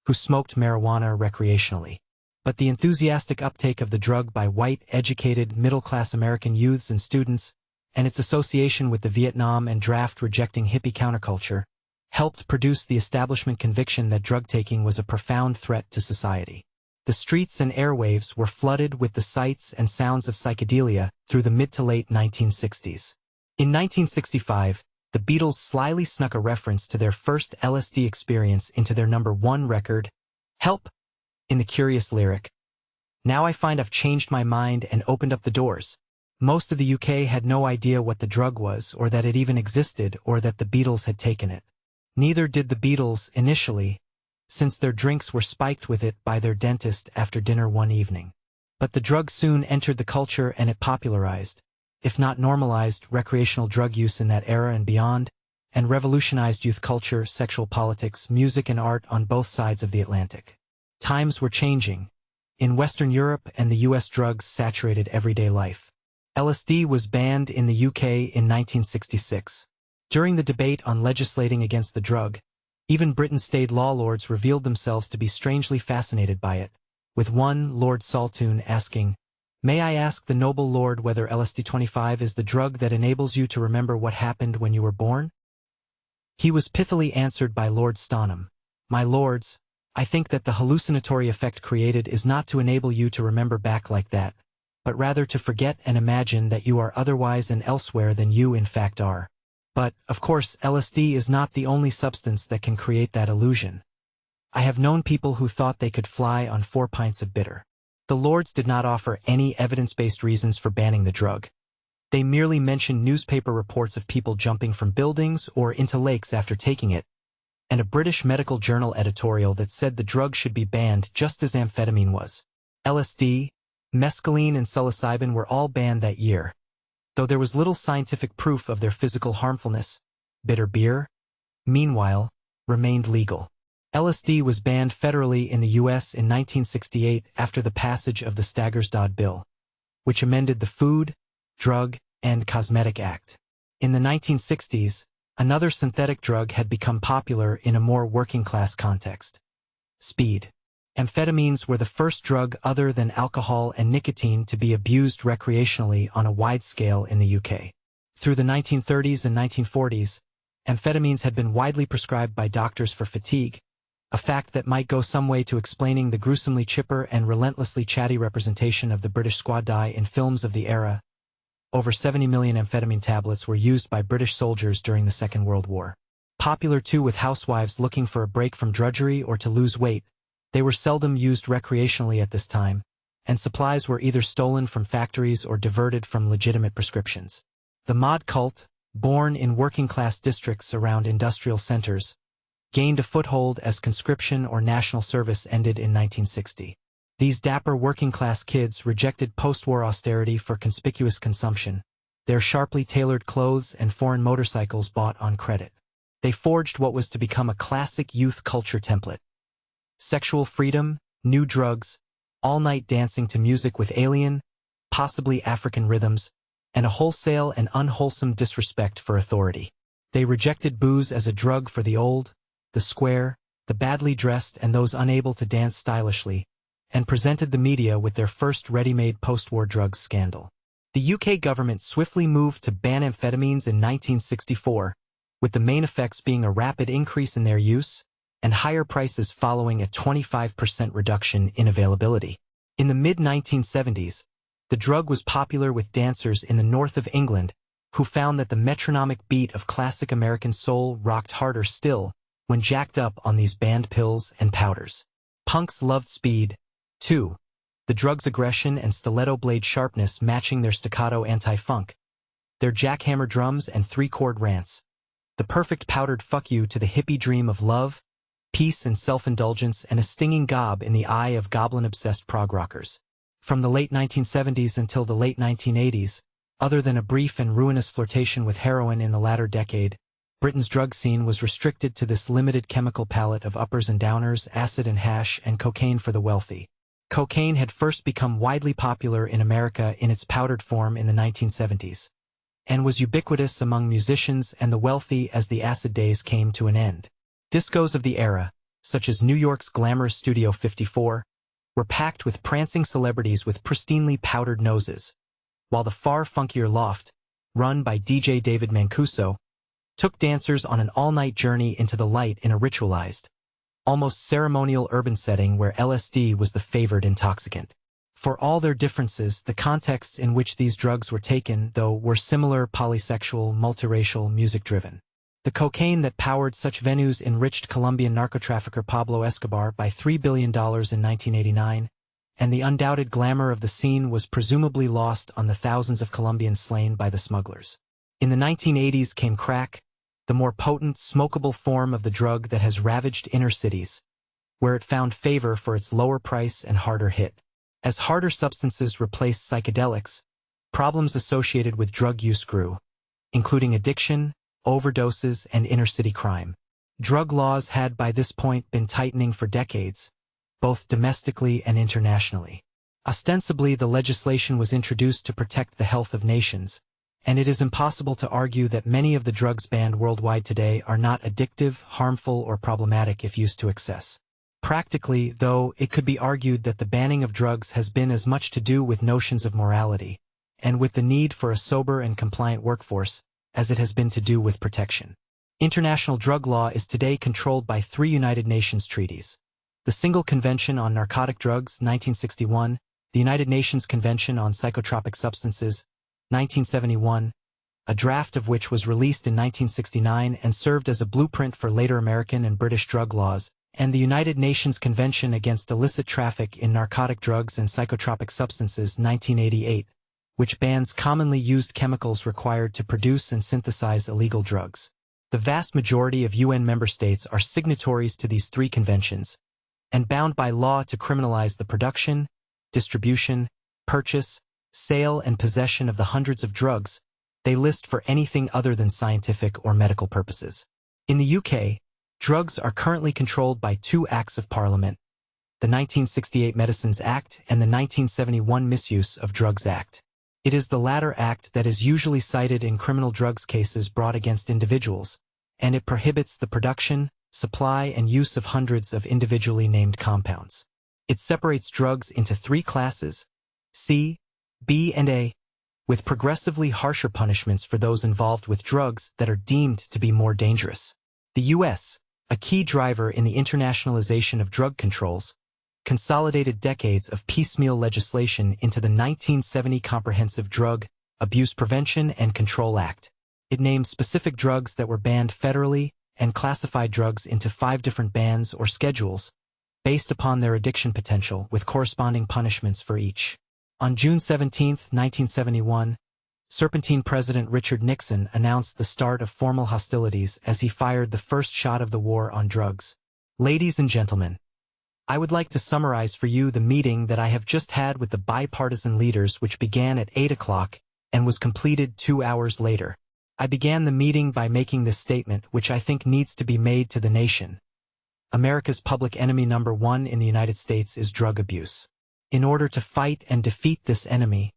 [SPEAKER 1] who smoked marijuana recreationally. But the enthusiastic uptake of the drug by white, educated, middle-class American youths and students, and its association with the Vietnam and draft-rejecting hippie counterculture, helped produce the establishment conviction that drug-taking was a profound threat to society. The streets and airwaves were flooded with the sights and sounds of psychedelia through the mid to late 1960s. In 1965, the Beatles slyly snuck a reference to their first LSD experience into their #1 record, Help, in the curious lyric, Now I find I've changed my mind and opened up the doors. Most of the UK had no idea what the drug was or that it even existed or that the Beatles had taken it. Neither did the Beatles initially, since their drinks were spiked with it by their dentist after dinner one evening. But the drug soon entered the culture and it popularized, if not normalized, recreational drug use in that era and beyond, and revolutionized youth culture, sexual politics, music and art on both sides of the Atlantic. Times were changing. In Western Europe and the US, drugs saturated everyday life. LSD was banned in the UK in 1966. During the debate on legislating against the drug, even Britain's staid law lords revealed themselves to be strangely fascinated by it, with one Lord Saltoun asking, "May I ask the noble lord whether LSD-25 is the drug that enables you to remember what happened when you were born?" He was pithily answered by Lord Stoneham, "My lords, I think that the hallucinatory effect created is not to enable you to remember back like that, but rather to forget and imagine that you are otherwise and elsewhere than you in fact are. But, of course, LSD is not the only substance that can create that illusion. I have known people who thought they could fly on 4 pints of bitter." The lords did not offer any evidence-based reasons for banning the drug. They merely mentioned newspaper reports of people jumping from buildings or into lakes after taking it, and a British medical journal editorial that said the drug should be banned just as amphetamine was. LSD, mescaline and psilocybin were all banned that year, though there was little scientific proof of their physical harmfulness. Bitter beer, meanwhile, remained legal. LSD was banned federally in the US in 1968 after the passage of the Staggers-Dodd Bill, which amended the Food, Drug, and Cosmetic Act. In the 1960s, another synthetic drug had become popular in a more working-class context: speed. Amphetamines were the first drug other than alcohol and nicotine to be abused recreationally on a wide scale in the UK. Through the 1930s and 1940s, amphetamines had been widely prescribed by doctors for fatigue, a fact that might go some way to explaining the gruesomely chipper and relentlessly chatty representation of the British squad die in films of the era. Over 70 million amphetamine tablets were used by British soldiers during the Second World War. Popular too with housewives looking for a break from drudgery or to lose weight, they were seldom used recreationally at this time, and supplies were either stolen from factories or diverted from legitimate prescriptions. The mod cult, born in working-class districts around industrial centers, gained a foothold as conscription or national service ended in 1960. These dapper working-class kids rejected post-war austerity for conspicuous consumption, their sharply tailored clothes and foreign motorcycles bought on credit. They forged what was to become a classic youth culture template: sexual freedom, new drugs, all-night dancing to music with alien, possibly African rhythms, and a wholesale and unwholesome disrespect for authority. They rejected booze as a drug for the old, the square, the badly dressed and those unable to dance stylishly, and presented the media with their first ready-made post-war drugs scandal. The UK government swiftly moved to ban amphetamines in 1964, with the main effects being a rapid increase in their use and higher prices following a 25% reduction in availability. In the mid-1970s, the drug was popular with dancers in the north of England who found that the metronomic beat of classic American soul rocked harder still when jacked up on these banned pills and powders. Punks loved speed, too, the drug's aggression and stiletto blade sharpness matching their staccato anti-funk, their jackhammer drums and three-chord rants, the perfect powdered fuck you to the hippie dream of love, peace and self-indulgence, and a stinging gob in the eye of goblin-obsessed prog rockers. From the late 1970s until the late 1980s, other than a brief and ruinous flirtation with heroin in the latter decade, Britain's drug scene was restricted to this limited chemical palette of uppers and downers, acid and hash, and cocaine for the wealthy. Cocaine had first become widely popular in America in its powdered form in the 1970s, and was ubiquitous among musicians and the wealthy as the acid days came to an end. Discos of the era, such as New York's glamorous Studio 54, were packed with prancing celebrities with pristinely powdered noses, while the far funkier Loft, run by DJ David Mancuso, took dancers on an all-night journey into the light in a ritualized, almost ceremonial urban setting where LSD was the favored intoxicant. For all their differences, the contexts in which these drugs were taken, though, were similar: polysexual, multiracial, music-driven. The cocaine that powered such venues enriched Colombian narco-trafficker Pablo Escobar by $3 billion in 1989, and the undoubted glamour of the scene was presumably lost on the thousands of Colombians slain by the smugglers. In the 1980s came crack, the more potent, smokable form of the drug that has ravaged inner cities, where it found favor for its lower price and harder hit. As harder substances replaced psychedelics, problems associated with drug use grew, including addiction, overdoses, and inner-city crime. Drug laws had by this point been tightening for decades, both domestically and internationally. Ostensibly, the legislation was introduced to protect the health of nations, and it is impossible to argue that many of the drugs banned worldwide today are not addictive, harmful, or problematic if used to excess. Practically, though, it could be argued that the banning of drugs has been as much to do with notions of morality, and with the need for a sober and compliant workforce, as it has been to do with protection. International drug law is today controlled by 3 United Nations treaties: the Single Convention on Narcotic Drugs, 1961, the United Nations Convention on Psychotropic Substances, 1971, a draft of which was released in 1969 and served as a blueprint for later American and British drug laws, and the United Nations Convention Against Illicit Traffic in Narcotic Drugs and Psychotropic Substances, 1988, which bans commonly used chemicals required to produce and synthesize illegal drugs. The vast majority of UN member states are signatories to these 3 conventions, and bound by law to criminalize the production, distribution, purchase, sale, and possession of the hundreds of drugs they list for anything other than scientific or medical purposes. In the UK, drugs are currently controlled by 2 acts of Parliament, the 1968 Medicines Act and the 1971 Misuse of Drugs Act. It is the latter act that is usually cited in criminal drugs cases brought against individuals, and it prohibits the production, supply, and use of hundreds of individually named compounds. It separates drugs into 3 classes, C, B, and A, with progressively harsher punishments for those involved with drugs that are deemed to be more dangerous. The U.S., a key driver in the internationalization of drug controls, consolidated decades of piecemeal legislation into the 1970 Comprehensive Drug Abuse Prevention and Control Act. It named specific drugs that were banned federally and classified drugs into 5 different bans or schedules, based upon their addiction potential with corresponding punishments for each. On June 17, 1971, Serpentine President Richard Nixon announced the start of formal hostilities as he fired the first shot of the war on drugs. Ladies and gentlemen, I would like to summarize for you the meeting that I have just had with the bipartisan leaders, which began at 8 o'clock and was completed 2 hours later. I began the meeting by making this statement, which I think needs to be made to the nation. America's public enemy number 1 in the United States is drug abuse. In order to fight and defeat this enemy,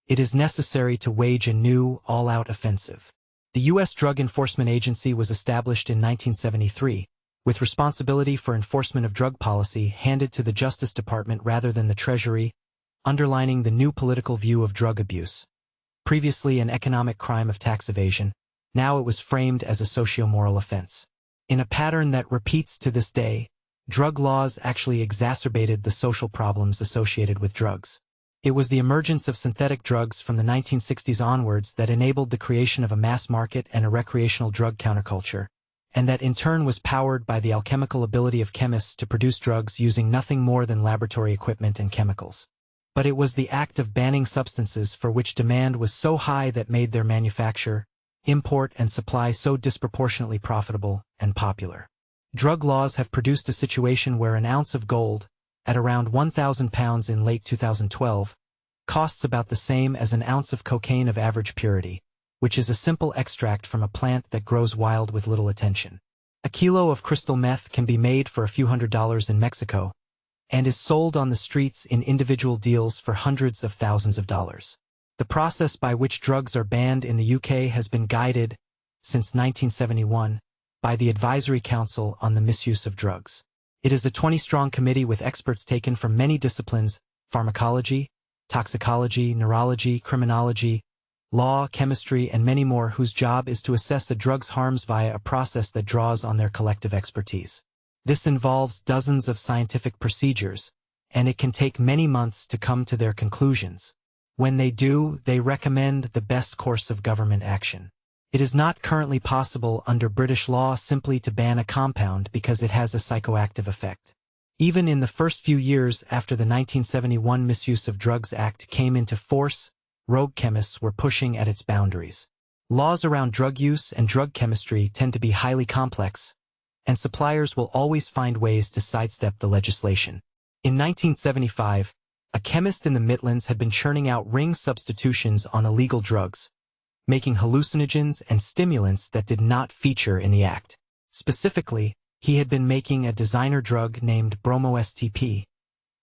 [SPEAKER 1] it is necessary to wage a new, all-out offensive. The U.S. Drug Enforcement Agency was established in 1973, with responsibility for enforcement of drug policy handed to the Justice Department rather than the Treasury, underlining the new political view of drug abuse. Previously an economic crime of tax evasion, now it was framed as a socio-moral offense. In a pattern that repeats to this day, drug laws actually exacerbated the social problems associated with drugs. It was the emergence of synthetic drugs from the 1960s onwards that enabled the creation of a mass market and a recreational drug counterculture, and that in turn was powered by the alchemical ability of chemists to produce drugs using nothing more than laboratory equipment and chemicals. But it was the act of banning substances for which demand was so high that made their manufacture, import, and supply so disproportionately profitable and popular. Drug laws have produced a situation where an ounce of gold, at around 1,000 pounds in late 2012, costs about the same as an ounce of cocaine of average purity, which is a simple extract from a plant that grows wild with little attention. A kilo of crystal meth can be made for a few $100s in Mexico, and is sold on the streets in individual deals for hundreds of thousands of dollars. The process by which drugs are banned in the UK has been guided, since 1971, by the Advisory Council on the Misuse of Drugs. It is a 20-strong committee with experts taken from many disciplines: pharmacology, toxicology, neurology, criminology, law, chemistry, and many more, whose job is to assess a drug's harms via a process that draws on their collective expertise. This involves dozens of scientific procedures, and it can take many months to come to their conclusions. When they do, they recommend the best course of government action. It is not currently possible under British law simply to ban a compound because it has a psychoactive effect. Even in the first few years after the 1971 Misuse of Drugs Act came into force, rogue chemists were pushing at its boundaries. Laws around drug use and drug chemistry tend to be highly complex, and suppliers will always find ways to sidestep the legislation. In 1975, a chemist in the Midlands had been churning out ring substitutions on illegal drugs, making hallucinogens and stimulants that did not feature in the act. Specifically, he had been making a designer drug named bromo-STP,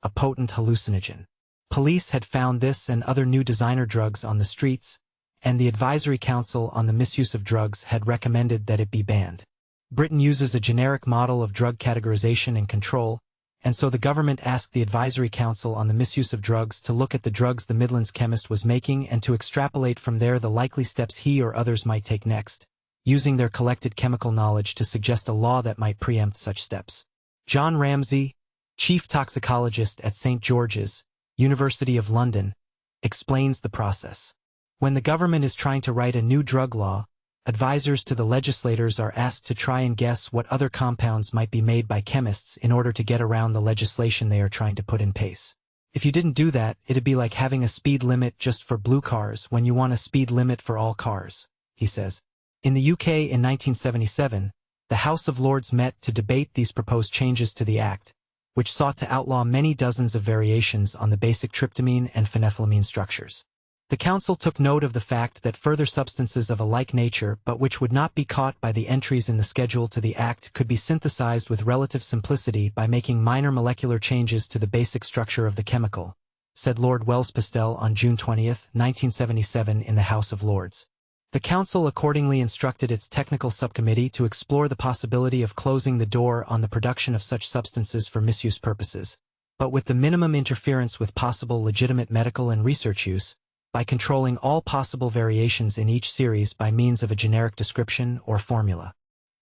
[SPEAKER 1] a potent hallucinogen. Police had found this and other new designer drugs on the streets, and the Advisory Council on the Misuse of Drugs had recommended that it be banned. Britain uses a generic model of drug categorization and control, and so the government asked the Advisory Council on the Misuse of Drugs to look at the drugs the Midlands chemist was making and to extrapolate from there the likely steps he or others might take next, using their collected chemical knowledge to suggest a law that might preempt such steps. John Ramsay, chief toxicologist at St. George's, University of London, explains the process. When the government is trying to write a new drug law, advisors to the legislators are asked to try and guess what other compounds might be made by chemists in order to get around the legislation they are trying to put in place. If you didn't do that, it'd be like having a speed limit just for blue cars when you want a speed limit for all cars, he says. In the UK in 1977, the House of Lords met to debate these proposed changes to the Act, which sought to outlaw many dozens of variations on the basic tryptamine and phenethylamine structures. The Council took note of the fact that further substances of a like nature but which would not be caught by the entries in the schedule to the Act could be synthesized with relative simplicity by making minor molecular changes to the basic structure of the chemical, said Lord Wells-Pastell on June 20, 1977 in the House of Lords. The Council accordingly instructed its technical subcommittee to explore the possibility of closing the door on the production of such substances for misuse purposes, but with the minimum interference with possible legitimate medical and research use, by controlling all possible variations in each series by means of a generic description or formula.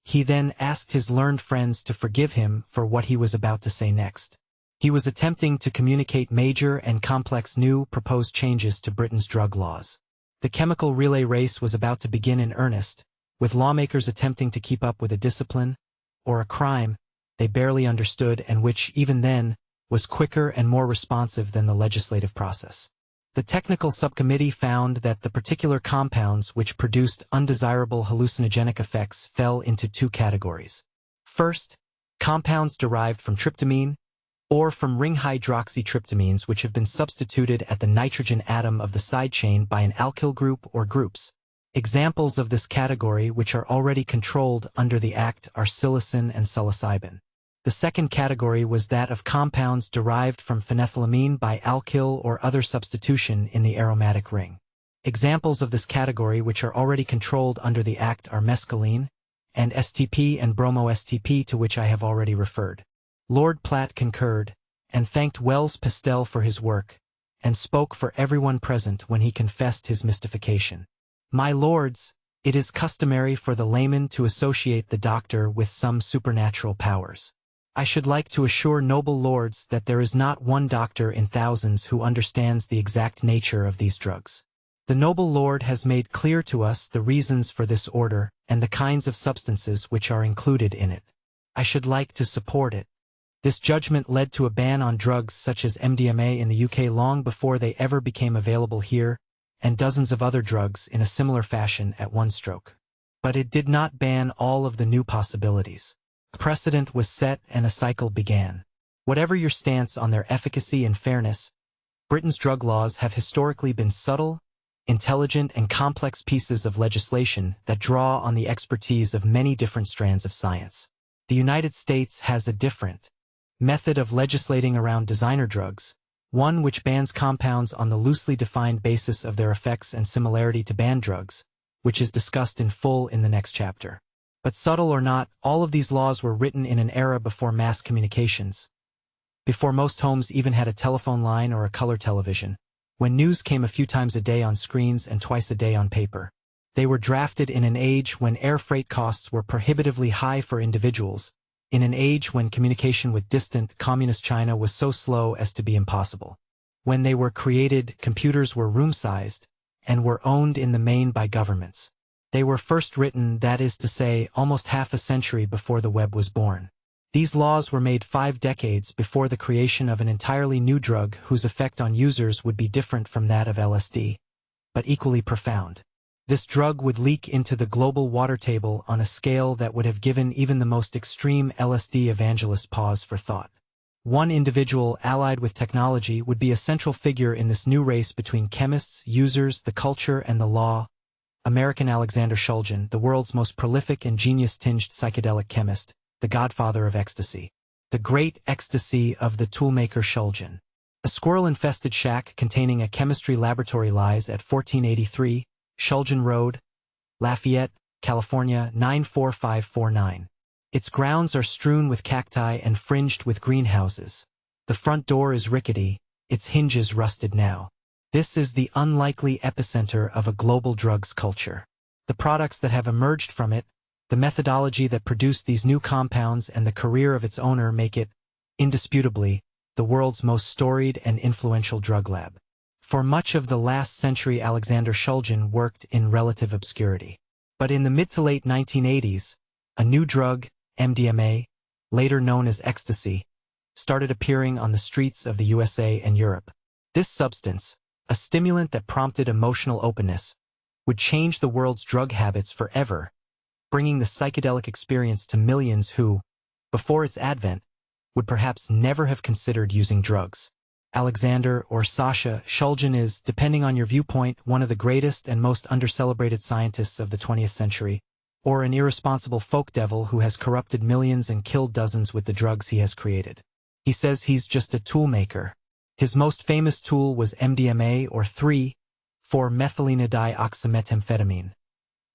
[SPEAKER 1] He then asked his learned friends to forgive him for what he was about to say next. He was attempting to communicate major and complex new proposed changes to Britain's drug laws. The chemical relay race was about to begin in earnest, with lawmakers attempting to keep up with a discipline, or a crime, they barely understood and which, even then, was quicker and more responsive than the legislative process. The technical subcommittee found that the particular compounds which produced undesirable hallucinogenic effects fell into two categories. First, compounds derived from tryptamine, or from ring hydroxytryptamines which have been substituted at the nitrogen atom of the side chain by an alkyl group or groups. Examples of this category which are already controlled under the Act are psilocin and psilocybin. The second category was that of compounds derived from phenethylamine by alkyl or other substitution in the aromatic ring. Examples of this category which are already controlled under the Act are mescaline, and STP and bromo-STP to which I have already referred. Lord Platt concurred, and thanked Wells-Pastell for his work, and spoke for everyone present when he confessed his mystification. My lords, it is customary for the layman to associate the doctor with some supernatural powers. I should like to assure noble lords that there is not one doctor in thousands who understands the exact nature of these drugs. The noble lord has made clear to us the reasons for this order and the kinds of substances which are included in it. I should like to support it. This judgment led to a ban on drugs such as MDMA in the UK long before they ever became available here, and dozens of other drugs in a similar fashion at one stroke. But it did not ban all of the new possibilities. A precedent was set and a cycle began. Whatever your stance on their efficacy and fairness, Britain's drug laws have historically been subtle, intelligent and complex pieces of legislation that draw on the expertise of many different strands of science. The United States has a different method of legislating around designer drugs, one which bans compounds on the loosely defined basis of their effects and similarity to banned drugs, which is discussed in full in the next chapter. But subtle or not, all of these laws were written in an era before mass communications, before most homes even had a telephone line or a color television, when news came a few times a day on screens and twice a day on paper. They were drafted in an age when air freight costs were prohibitively high for individuals, in an age when communication with distant communist China was so slow as to be impossible. When they were created, computers were room-sized, and were owned in the main by governments. They were first written, that is to say, almost half a century before the web was born. These laws were made 5 decades before the creation of an entirely new drug whose effect on users would be different from that of LSD, but equally profound. This drug would leak into the global water table on a scale that would have given even the most extreme LSD evangelist pause for thought. One individual allied with technology would be a central figure in this new race between chemists, users, the culture, and the law. American Alexander Shulgin, the world's most prolific and genius-tinged psychedelic chemist, the godfather of ecstasy. The great ecstasy of the toolmaker Shulgin. A squirrel-infested shack containing a chemistry laboratory lies at 1483 Shulgin Road, Lafayette, California 94549. Its grounds are strewn with cacti and fringed with greenhouses. The front door is rickety, its hinges rusted now. This is the unlikely epicenter of a global drugs culture. The products that have emerged from it, the methodology that produced these new compounds, and the career of its owner make it, indisputably, the world's most storied and influential drug lab. For much of the last century, Alexander Shulgin worked in relative obscurity. But in the mid to late 1980s, a new drug, MDMA, later known as ecstasy, started appearing on the streets of the USA and Europe. This substance, a stimulant that prompted emotional openness, would change the world's drug habits forever, bringing the psychedelic experience to millions who, before its advent, would perhaps never have considered using drugs. Alexander, or Sasha, Shulgin is, depending on your viewpoint, one of the greatest and most undercelebrated scientists of the 20th century, or an irresponsible folk devil who has corrupted millions and killed dozens with the drugs he has created. He says he's just a tool maker. His most famous tool was MDMA, or 3,4-methylenedioxymethamphetamine,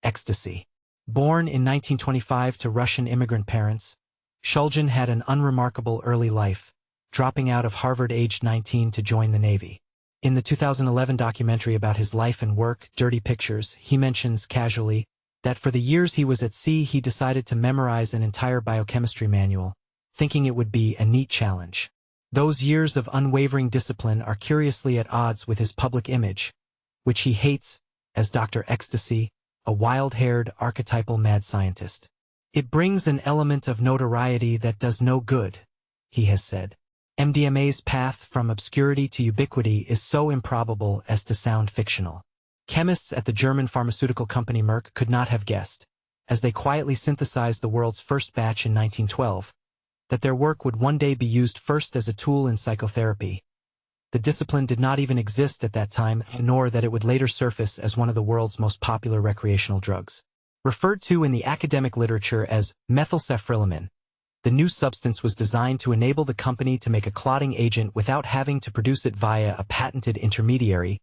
[SPEAKER 1] ecstasy. Born in 1925 to Russian immigrant parents, Shulgin had an unremarkable early life, dropping out of Harvard aged 19 to join the Navy. In the 2011 documentary about his life and work, Dirty Pictures, he mentions casually that for the years he was at sea he decided to memorize an entire biochemistry manual, thinking it would be a neat challenge. Those years of unwavering discipline are curiously at odds with his public image, which he hates as Dr. Ecstasy, a wild-haired archetypal mad scientist. It brings an element of notoriety that does no good, he has said. MDMA's path from obscurity to ubiquity is so improbable as to sound fictional. Chemists at the German pharmaceutical company Merck could not have guessed, as they quietly synthesized the world's first batch in 1912, that their work would one day be used first as a tool in psychotherapy. The discipline did not even exist at that time, nor that it would later surface as one of the world's most popular recreational drugs. Referred to in the academic literature as methylsafrilamine, the new substance was designed to enable the company to make a clotting agent without having to produce it via a patented intermediary,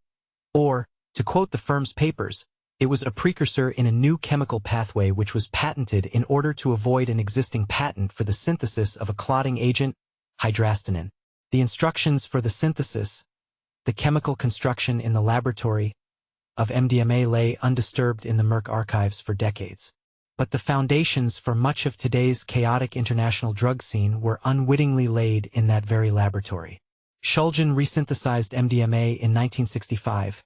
[SPEAKER 1] or, to quote the firm's papers, it was a precursor in a new chemical pathway which was patented in order to avoid an existing patent for the synthesis of a clotting agent, hydrastinine. The instructions for the synthesis, the chemical construction in the laboratory, of MDMA lay undisturbed in the Merck archives for decades. But the foundations for much of today's chaotic international drug scene were unwittingly laid in that very laboratory. Shulgin resynthesized MDMA in 1965,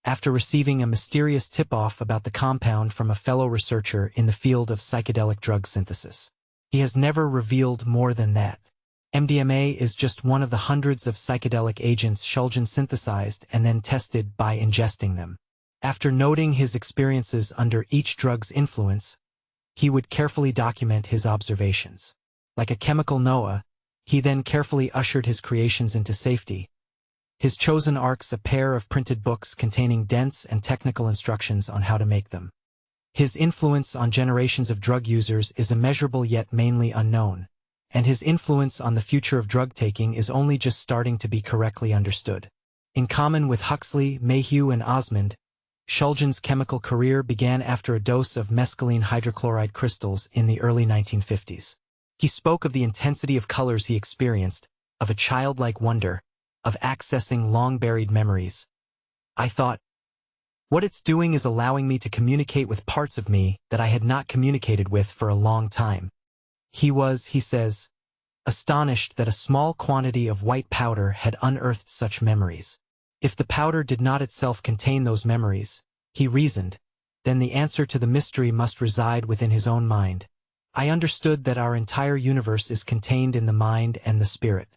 [SPEAKER 1] after receiving a mysterious tip-off about the compound from a fellow researcher in the field of psychedelic drug synthesis. He has never revealed more than that. MDMA is just one of the hundreds of psychedelic agents Shulgin synthesized and then tested by ingesting them. After noting his experiences under each drug's influence, he would carefully document his observations. Like a chemical Noah, he then carefully ushered his creations into safety. His chosen arcs a pair of printed books containing dense and technical instructions on how to make them. His influence on generations of drug users is immeasurable yet mainly unknown, and his influence on the future of drug taking is only just starting to be correctly understood. In common with Huxley, Mayhew, and Osmond, Shulgin's chemical career began after a dose of mescaline hydrochloride crystals in the early 1950s. He spoke of the intensity of colors he experienced, of a childlike wonder, of accessing long-buried memories. I thought, what it's doing is allowing me to communicate with parts of me that I had not communicated with for a long time. He was, he says, astonished that a small quantity of white powder had unearthed such memories. If the powder did not itself contain those memories, he reasoned, then the answer to the mystery must reside within his own mind, I understood that our entire universe is contained in the mind and the spirit.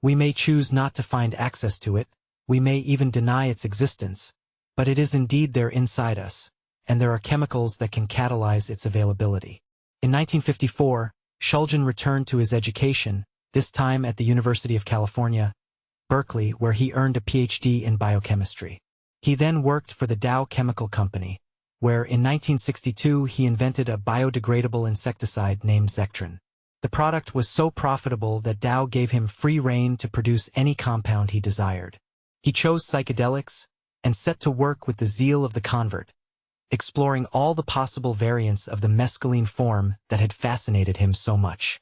[SPEAKER 1] We may choose not to find access to it, we may even deny its existence, but it is indeed there inside us, and there are chemicals that can catalyze its availability. In 1954, Shulgin returned to his education, this time at the University of California, Berkeley, where he earned a PhD in biochemistry. He then worked for the Dow Chemical Company, where in 1962 he invented a biodegradable insecticide named Zectrin. The product was so profitable that Dow gave him free rein to produce any compound he desired. He chose psychedelics and set to work with the zeal of the convert, exploring all the possible variants of the mescaline form that had fascinated him so much.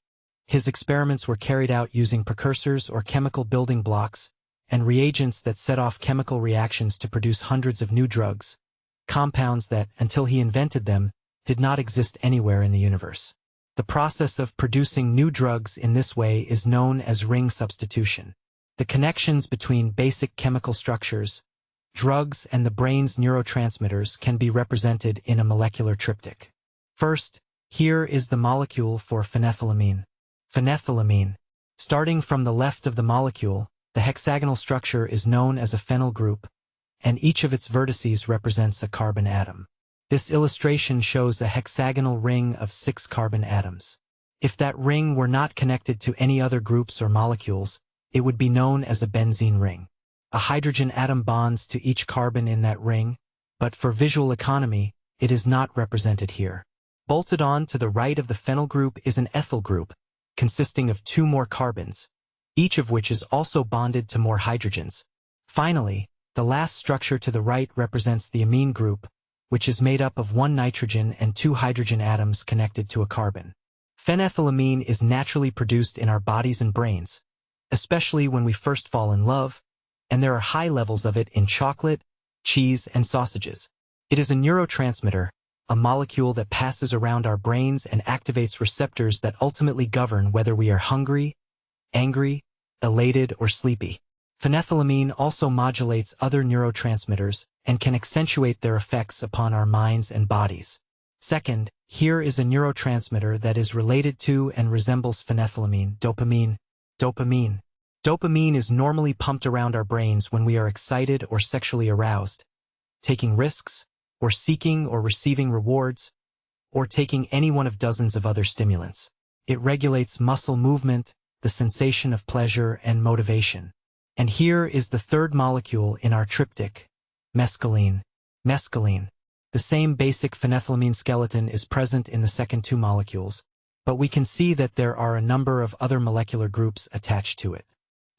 [SPEAKER 1] His experiments were carried out using precursors or chemical building blocks and reagents that set off chemical reactions to produce hundreds of new drugs, compounds that, until he invented them, did not exist anywhere in the universe. The process of producing new drugs in this way is known as ring substitution. The connections between basic chemical structures, drugs, and the brain's neurotransmitters can be represented in a molecular triptych. First, here is the molecule for phenethylamine. Phenethylamine. Starting from the left of the molecule, the hexagonal structure is known as a phenyl group, and each of its vertices represents a carbon atom. This illustration shows a hexagonal ring of 6 carbon atoms. If that ring were not connected to any other groups or molecules, it would be known as a benzene ring. A hydrogen atom bonds to each carbon in that ring, but for visual economy, it is not represented here. Bolted on to the right of the phenyl group is an ethyl group, consisting of 2 more carbons, each of which is also bonded to more hydrogens. Finally, the last structure to the right represents the amine group, which is made up of 1 nitrogen and 2 hydrogen atoms connected to a carbon. Phenethylamine is naturally produced in our bodies and brains, especially when we first fall in love, and there are high levels of it in chocolate, cheese, and sausages. It is a neurotransmitter, a molecule that passes around our brains and activates receptors that ultimately govern whether we are hungry, angry, elated, or sleepy. Phenethylamine also modulates other neurotransmitters and can accentuate their effects upon our minds and bodies. Second, here is a neurotransmitter that is related to and resembles phenethylamine, dopamine. Dopamine is normally pumped around our brains when we are excited or sexually aroused, taking risks, or seeking or receiving rewards, or taking any one of dozens of other stimulants. It regulates muscle movement, the sensation of pleasure, and motivation. And here is the third molecule in our triptych, mescaline. Mescaline. The same basic phenethylamine skeleton is present in the second 2 molecules, but we can see that there are a number of other molecular groups attached to it.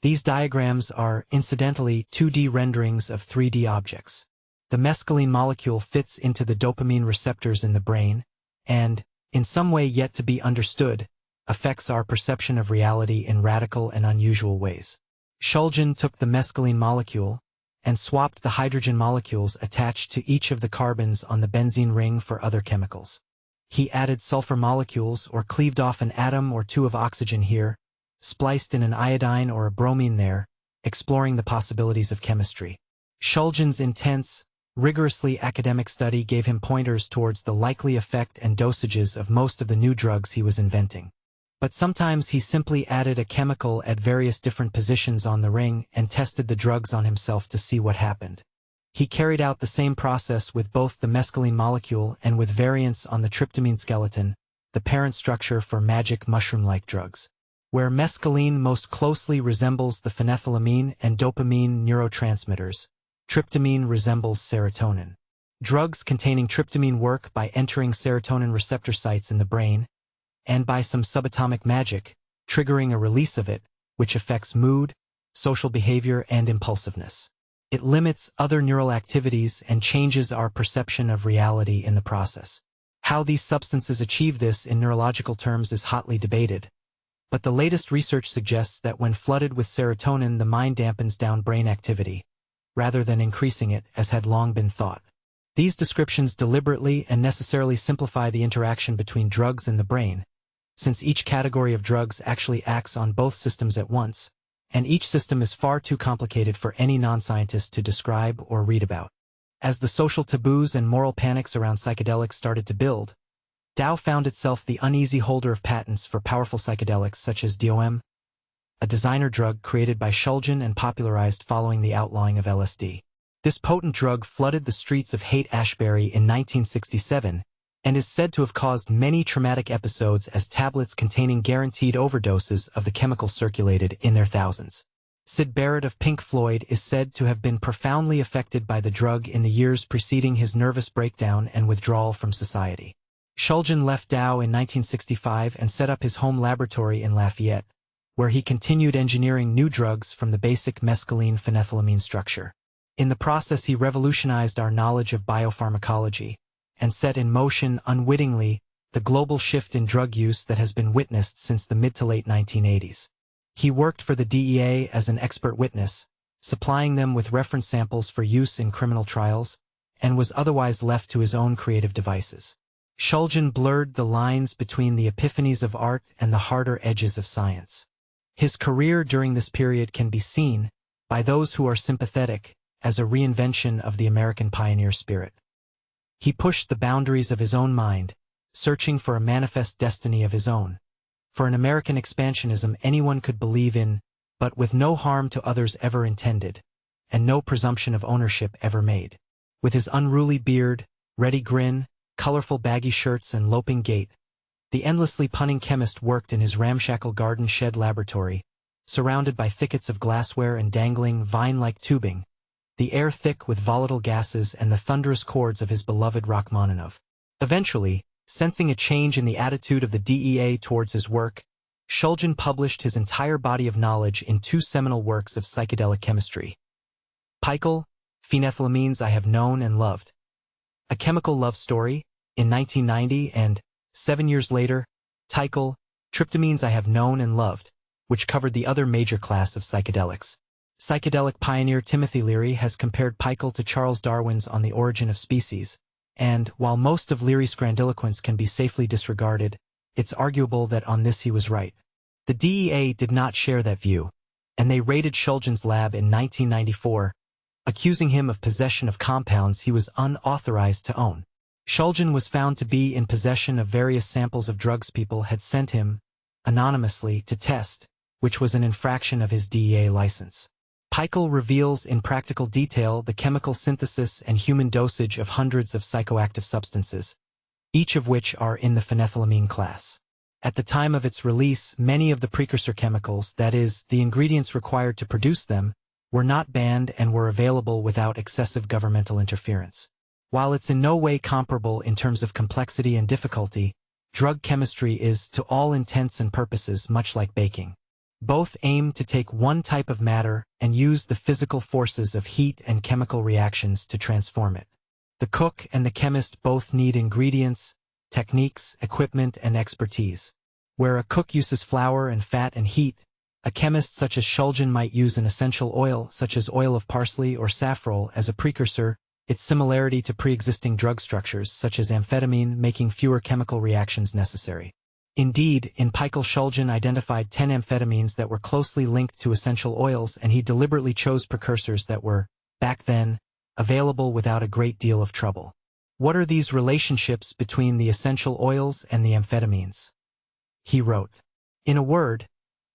[SPEAKER 1] These diagrams are, incidentally, 2D renderings of 3D objects. The mescaline molecule fits into the dopamine receptors in the brain, and, in some way yet to be understood, affects our perception of reality in radical and unusual ways. Shulgin took the mescaline molecule and swapped the hydrogen molecules attached to each of the carbons on the benzene ring for other chemicals. He added sulfur molecules or cleaved off an atom or 2 of oxygen here, spliced in an iodine or a bromine there, exploring the possibilities of chemistry. Shulgin's intense, rigorously academic study gave him pointers towards the likely effect and dosages of most of the new drugs he was inventing. But sometimes he simply added a chemical at various different positions on the ring and tested the drugs on himself to see what happened. He carried out the same process with both the mescaline molecule and with variants on the tryptamine skeleton, the parent structure for magic mushroom-like drugs. Where mescaline most closely resembles the phenethylamine and dopamine neurotransmitters, tryptamine resembles serotonin. Drugs containing tryptamine work by entering serotonin receptor sites in the brain, and by some subatomic magic, triggering a release of it, which affects mood, social behavior, and impulsiveness. It limits other neural activities and changes our perception of reality in the process. How these substances achieve this in neurological terms is hotly debated, but the latest research suggests that when flooded with serotonin, the mind dampens down brain activity, rather than increasing it as had long been thought. These descriptions deliberately and necessarily simplify the interaction between drugs and the brain, since each category of drugs actually acts on both systems at once, and each system is far too complicated for any non-scientist to describe or read about. As the social taboos and moral panics around psychedelics started to build, Dow found itself the uneasy holder of patents for powerful psychedelics such as DOM, a designer drug created by Shulgin and popularized following the outlawing of LSD. This potent drug flooded the streets of Haight-Ashbury in 1967 and is said to have caused many traumatic episodes as tablets containing guaranteed overdoses of the chemical circulated in their thousands. Syd Barrett of Pink Floyd is said to have been profoundly affected by the drug in the years preceding his nervous breakdown and withdrawal from society. Shulgin left Dow in 1965 and set up his home laboratory in Lafayette, where he continued engineering new drugs from the basic mescaline-phenethylamine structure. In the process, he revolutionized our knowledge of biopharmacology and set in motion, unwittingly, the global shift in drug use that has been witnessed since the mid to late 1980s. He worked for the DEA as an expert witness, supplying them with reference samples for use in criminal trials, and was otherwise left to his own creative devices. Shulgin blurred the lines between the epiphanies of art and the harder edges of science. His career during this period can be seen, by those who are sympathetic, as a reinvention of the American pioneer spirit. He pushed the boundaries of his own mind, searching for a manifest destiny of his own, for an American expansionism anyone could believe in, but with no harm to others ever intended, and no presumption of ownership ever made. With his unruly beard, ready grin, colorful baggy shirts and loping gait, the endlessly punning chemist worked in his ramshackle garden shed laboratory, surrounded by thickets of glassware and dangling, vine-like tubing, the air thick with volatile gases and the thunderous chords of his beloved Rachmaninoff. Eventually, sensing a change in the attitude of the DEA towards his work, Shulgin published his entire body of knowledge in two seminal works of psychedelic chemistry. Pikel, Phenethylamines I Have Known and Loved, A Chemical Love Story, in 1990, and, 7 years later, Tikel, Tryptamines I Have Known and Loved, which covered the other major class of psychedelics. Psychedelic pioneer Timothy Leary has compared Pikel to Charles Darwin's On the Origin of Species, and, while most of Leary's grandiloquence can be safely disregarded, it's arguable that on this he was right. The DEA did not share that view, and they raided Shulgin's lab in 1994, accusing him of possession of compounds he was unauthorized to own. Shulgin was found to be in possession of various samples of drugs people had sent him, anonymously, to test, which was an infraction of his DEA license. Pikel reveals in practical detail the chemical synthesis and human dosage of hundreds of psychoactive substances, each of which are in the phenethylamine class. At the time of its release, many of the precursor chemicals, that is, the ingredients required to produce them, were not banned and were available without excessive governmental interference. While it's in no way comparable in terms of complexity and difficulty, drug chemistry is, to all intents and purposes, much like baking. Both aim to take one type of matter and use the physical forces of heat and chemical reactions to transform it. The cook and the chemist both need ingredients, techniques, equipment, and expertise. Where a cook uses flour and fat and heat, a chemist such as Shulgin might use an essential oil such as oil of parsley or saffrol as a precursor, its similarity to pre-existing drug structures such as amphetamine making fewer chemical reactions necessary. Indeed, in Pikel, Shulgin identified 10 amphetamines that were closely linked to essential oils, and he deliberately chose precursors that were, back then, available without a great deal of trouble. What are these relationships between the essential oils and the amphetamines? He wrote, in a word,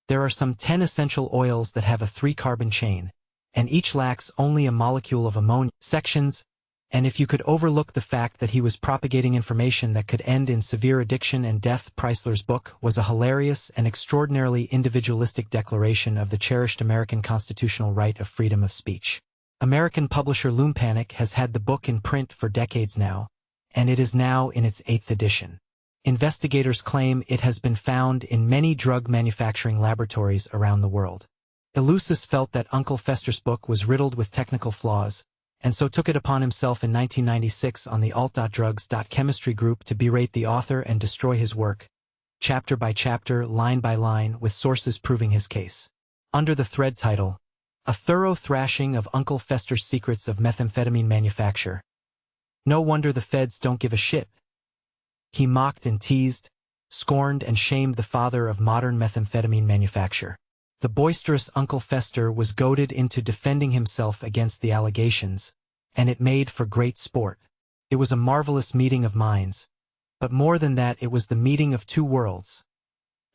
[SPEAKER 1] there are some 10 essential oils that have a 3-carbon chain, and each lacks only a molecule of ammonia sections, and if you could overlook the fact that he was propagating information that could end in severe addiction and death, Preissler's book was a hilarious and extraordinarily individualistic declaration of the cherished American constitutional right of freedom of speech. American publisher Loompanic has had the book in print for decades now, and it is now in its 8th edition. Investigators claim it has been found in many drug manufacturing laboratories around the world. Eleusis felt that Uncle Fester's book was riddled with technical flaws, and so took it upon himself in 1996 on the alt.drugs.chemistry group to berate the author and destroy his work, chapter by chapter, line by line, with sources proving his case. Under the thread title, A Thorough Thrashing of Uncle Fester's Secrets of Methamphetamine Manufacture. No wonder the feds don't give a shit. He mocked and teased, scorned and shamed the father of modern methamphetamine manufacture. The boisterous Uncle Fester was goaded into defending himself against the allegations, and it made for great sport. It was a marvelous meeting of minds, But more than that, it was the meeting of two worlds.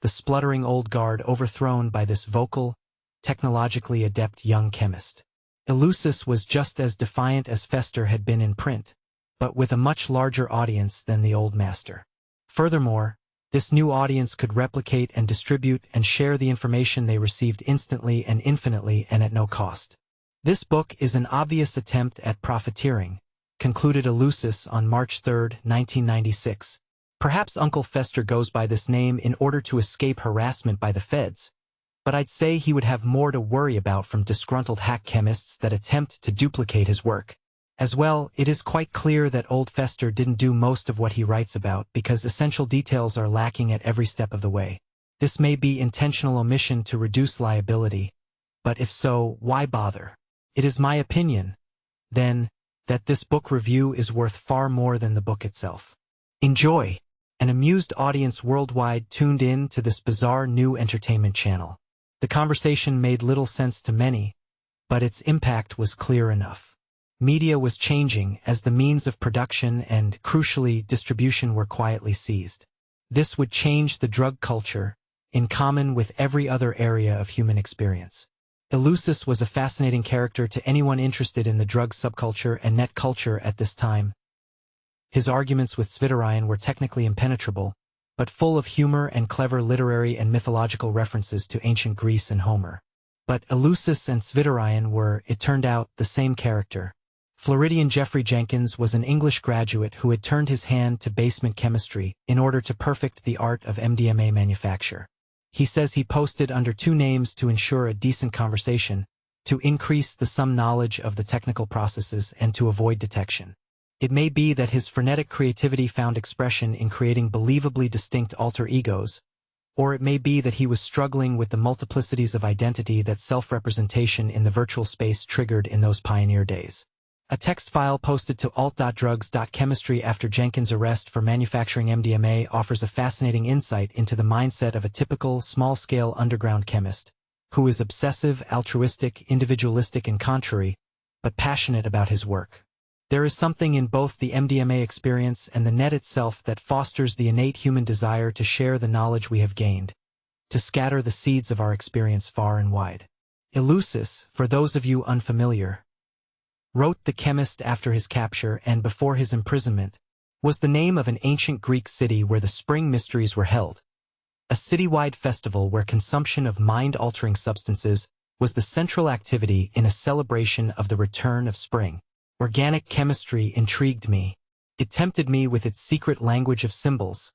[SPEAKER 1] The spluttering old guard overthrown by this vocal, technologically adept young chemist. Eleusis was just as defiant as Fester had been in print, but with a much larger audience than the old master. Furthermore, this new audience could replicate and distribute and share the information they received instantly and infinitely and at no cost. This book is an obvious attempt at profiteering, concluded Eleusis on March 3, 1996. Perhaps Uncle Fester goes by this name in order to escape harassment by the feds, but I'd say he would have more to worry about from disgruntled hack chemists that attempt to duplicate his work. As well, it is quite clear that old Fester didn't do most of what he writes about because essential details are lacking at every step of the way. This may be intentional omission to reduce liability, but if so, why bother? It is my opinion, then, that this book review is worth far more than the book itself. Enjoy! An amused audience worldwide tuned in to this bizarre new entertainment channel. The conversation made little sense to many, but its impact was clear enough. Media was changing as the means of production and, crucially, distribution were quietly seized. This would change the drug culture, in common with every other area of human experience. Eleusis was a fascinating character to anyone interested in the drug subculture and net culture at this time. His arguments with Svidarian were technically impenetrable, but full of humor and clever literary and mythological references to ancient Greece and Homer. But Eleusis and Svidarian were, it turned out, the same character. Floridian Jeffrey Jenkins was an English graduate who had turned his hand to basement chemistry in order to perfect the art of MDMA manufacture. He says he posted under two names to ensure a decent conversation, to increase the some knowledge of the technical processes and to avoid detection. It may be that his frenetic creativity found expression in creating believably distinct alter egos, or it may be that he was struggling with the multiplicities of identity that self-representation in the virtual space triggered in those pioneer days. A text file posted to alt.drugs.chemistry after Jenkins' arrest for manufacturing MDMA offers a fascinating insight into the mindset of a typical, small-scale underground chemist, who is obsessive, altruistic, individualistic and contrary, but passionate about his work. There is something in both the MDMA experience and the net itself that fosters the innate human desire to share the knowledge we have gained, to scatter the seeds of our experience far and wide. Eleusis, for those of you unfamiliar, wrote The Chemist after his capture and before his imprisonment, was the name of an ancient Greek city where the spring mysteries were held. A citywide festival where consumption of mind-altering substances was the central activity in a celebration of the return of spring. Organic chemistry intrigued me. It tempted me with its secret language of symbols,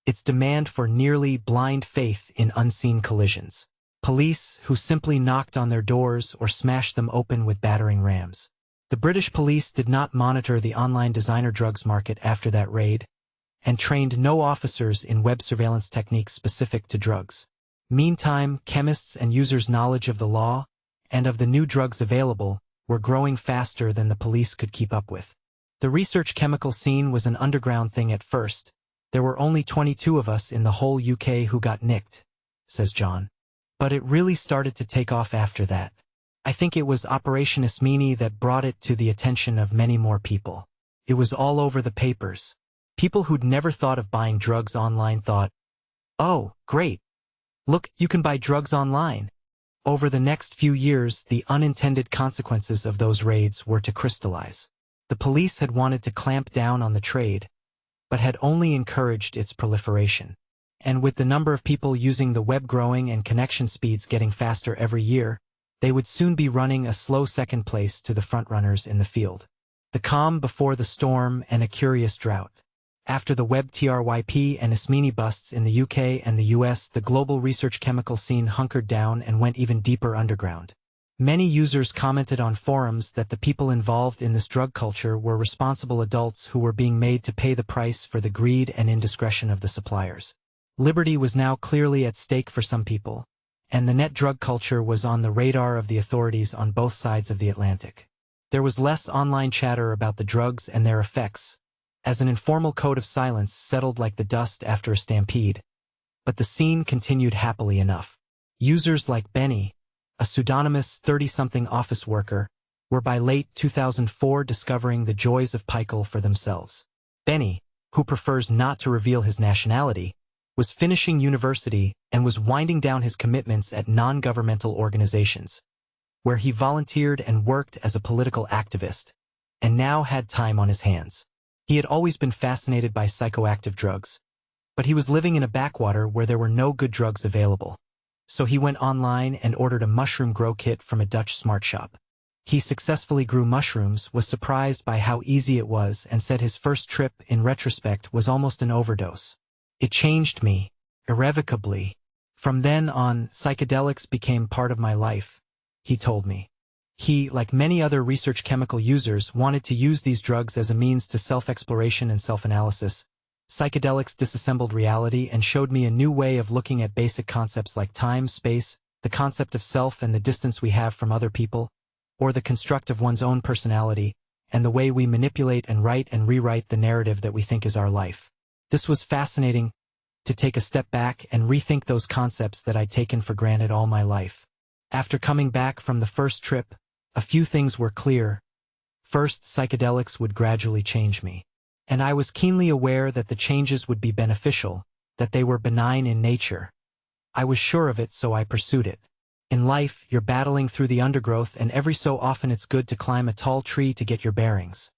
[SPEAKER 1] its demand for nearly blind faith in unseen collisions. Police who simply knocked on their doors or smashed them open with battering rams. The British police did not monitor the online designer drugs market after that raid, and trained no officers in web surveillance techniques specific to drugs. Meantime, chemists' and users' knowledge of the law, and of the new drugs available, were growing faster than the police could keep up with. The research chemical scene was an underground thing at first. There were only 22 of us in the whole UK who got nicked, says John. But it really started to take off after that. I think it was Operation Ismene that brought it to the attention of many more people. It was all over the papers. People who'd never thought of buying drugs online thought, "Oh, great. Look, you can buy drugs online." Over the next few years, the unintended consequences of those raids were to crystallize. The police had wanted to clamp down on the trade, but had only encouraged its proliferation. And with the number of people using the web growing and connection speeds getting faster every year, they would soon be running a slow second place to the frontrunners in the field. The calm before the storm and a curious drought. After the web TRYP and Ismene busts in the UK and the US, the global research chemical scene hunkered down and went even deeper underground. Many users commented on forums that the people involved in this drug culture were responsible adults who were being made to pay the price for the greed and indiscretion of the suppliers. Liberty was now clearly at stake for some people, and the net drug culture was on the radar of the authorities on both sides of the Atlantic. There was less online chatter about the drugs and their effects, as an informal code of silence settled like the dust after a stampede, but the scene continued happily enough. Users like Benny, a pseudonymous 30-something office worker, were by late 2004 discovering the joys of Pikel for themselves. Benny, who prefers not to reveal his nationality, was finishing university and was winding down his commitments at non-governmental organizations, where he volunteered and worked as a political activist, and now had time on his hands. He had always been fascinated by psychoactive drugs, but he was living in a backwater where there were no good drugs available. So he went online and ordered a mushroom grow kit from a Dutch smart shop. He successfully grew mushrooms, was surprised by how easy it was, and said his first trip, in retrospect, was almost an overdose. It changed me, irrevocably. From then on, psychedelics became part of my life, he told me. He, like many other research chemical users, wanted to use these drugs as a means to self-exploration and self-analysis. Psychedelics disassembled reality and showed me a new way of looking at basic concepts like time, space, the concept of self and the distance we have from other people, or the construct of one's own personality, and the way we manipulate and write and rewrite the narrative that we think is our life. This was fascinating, to take a step back and rethink those concepts that I'd taken for granted all my life. After coming back from the first trip, a few things were clear. First, psychedelics would gradually change me. And I was keenly aware that the changes would be beneficial, that they were benign in nature. I was sure of it, so I pursued it. In life, you're battling through the undergrowth, and every so often it's good to climb a tall tree to get your bearings.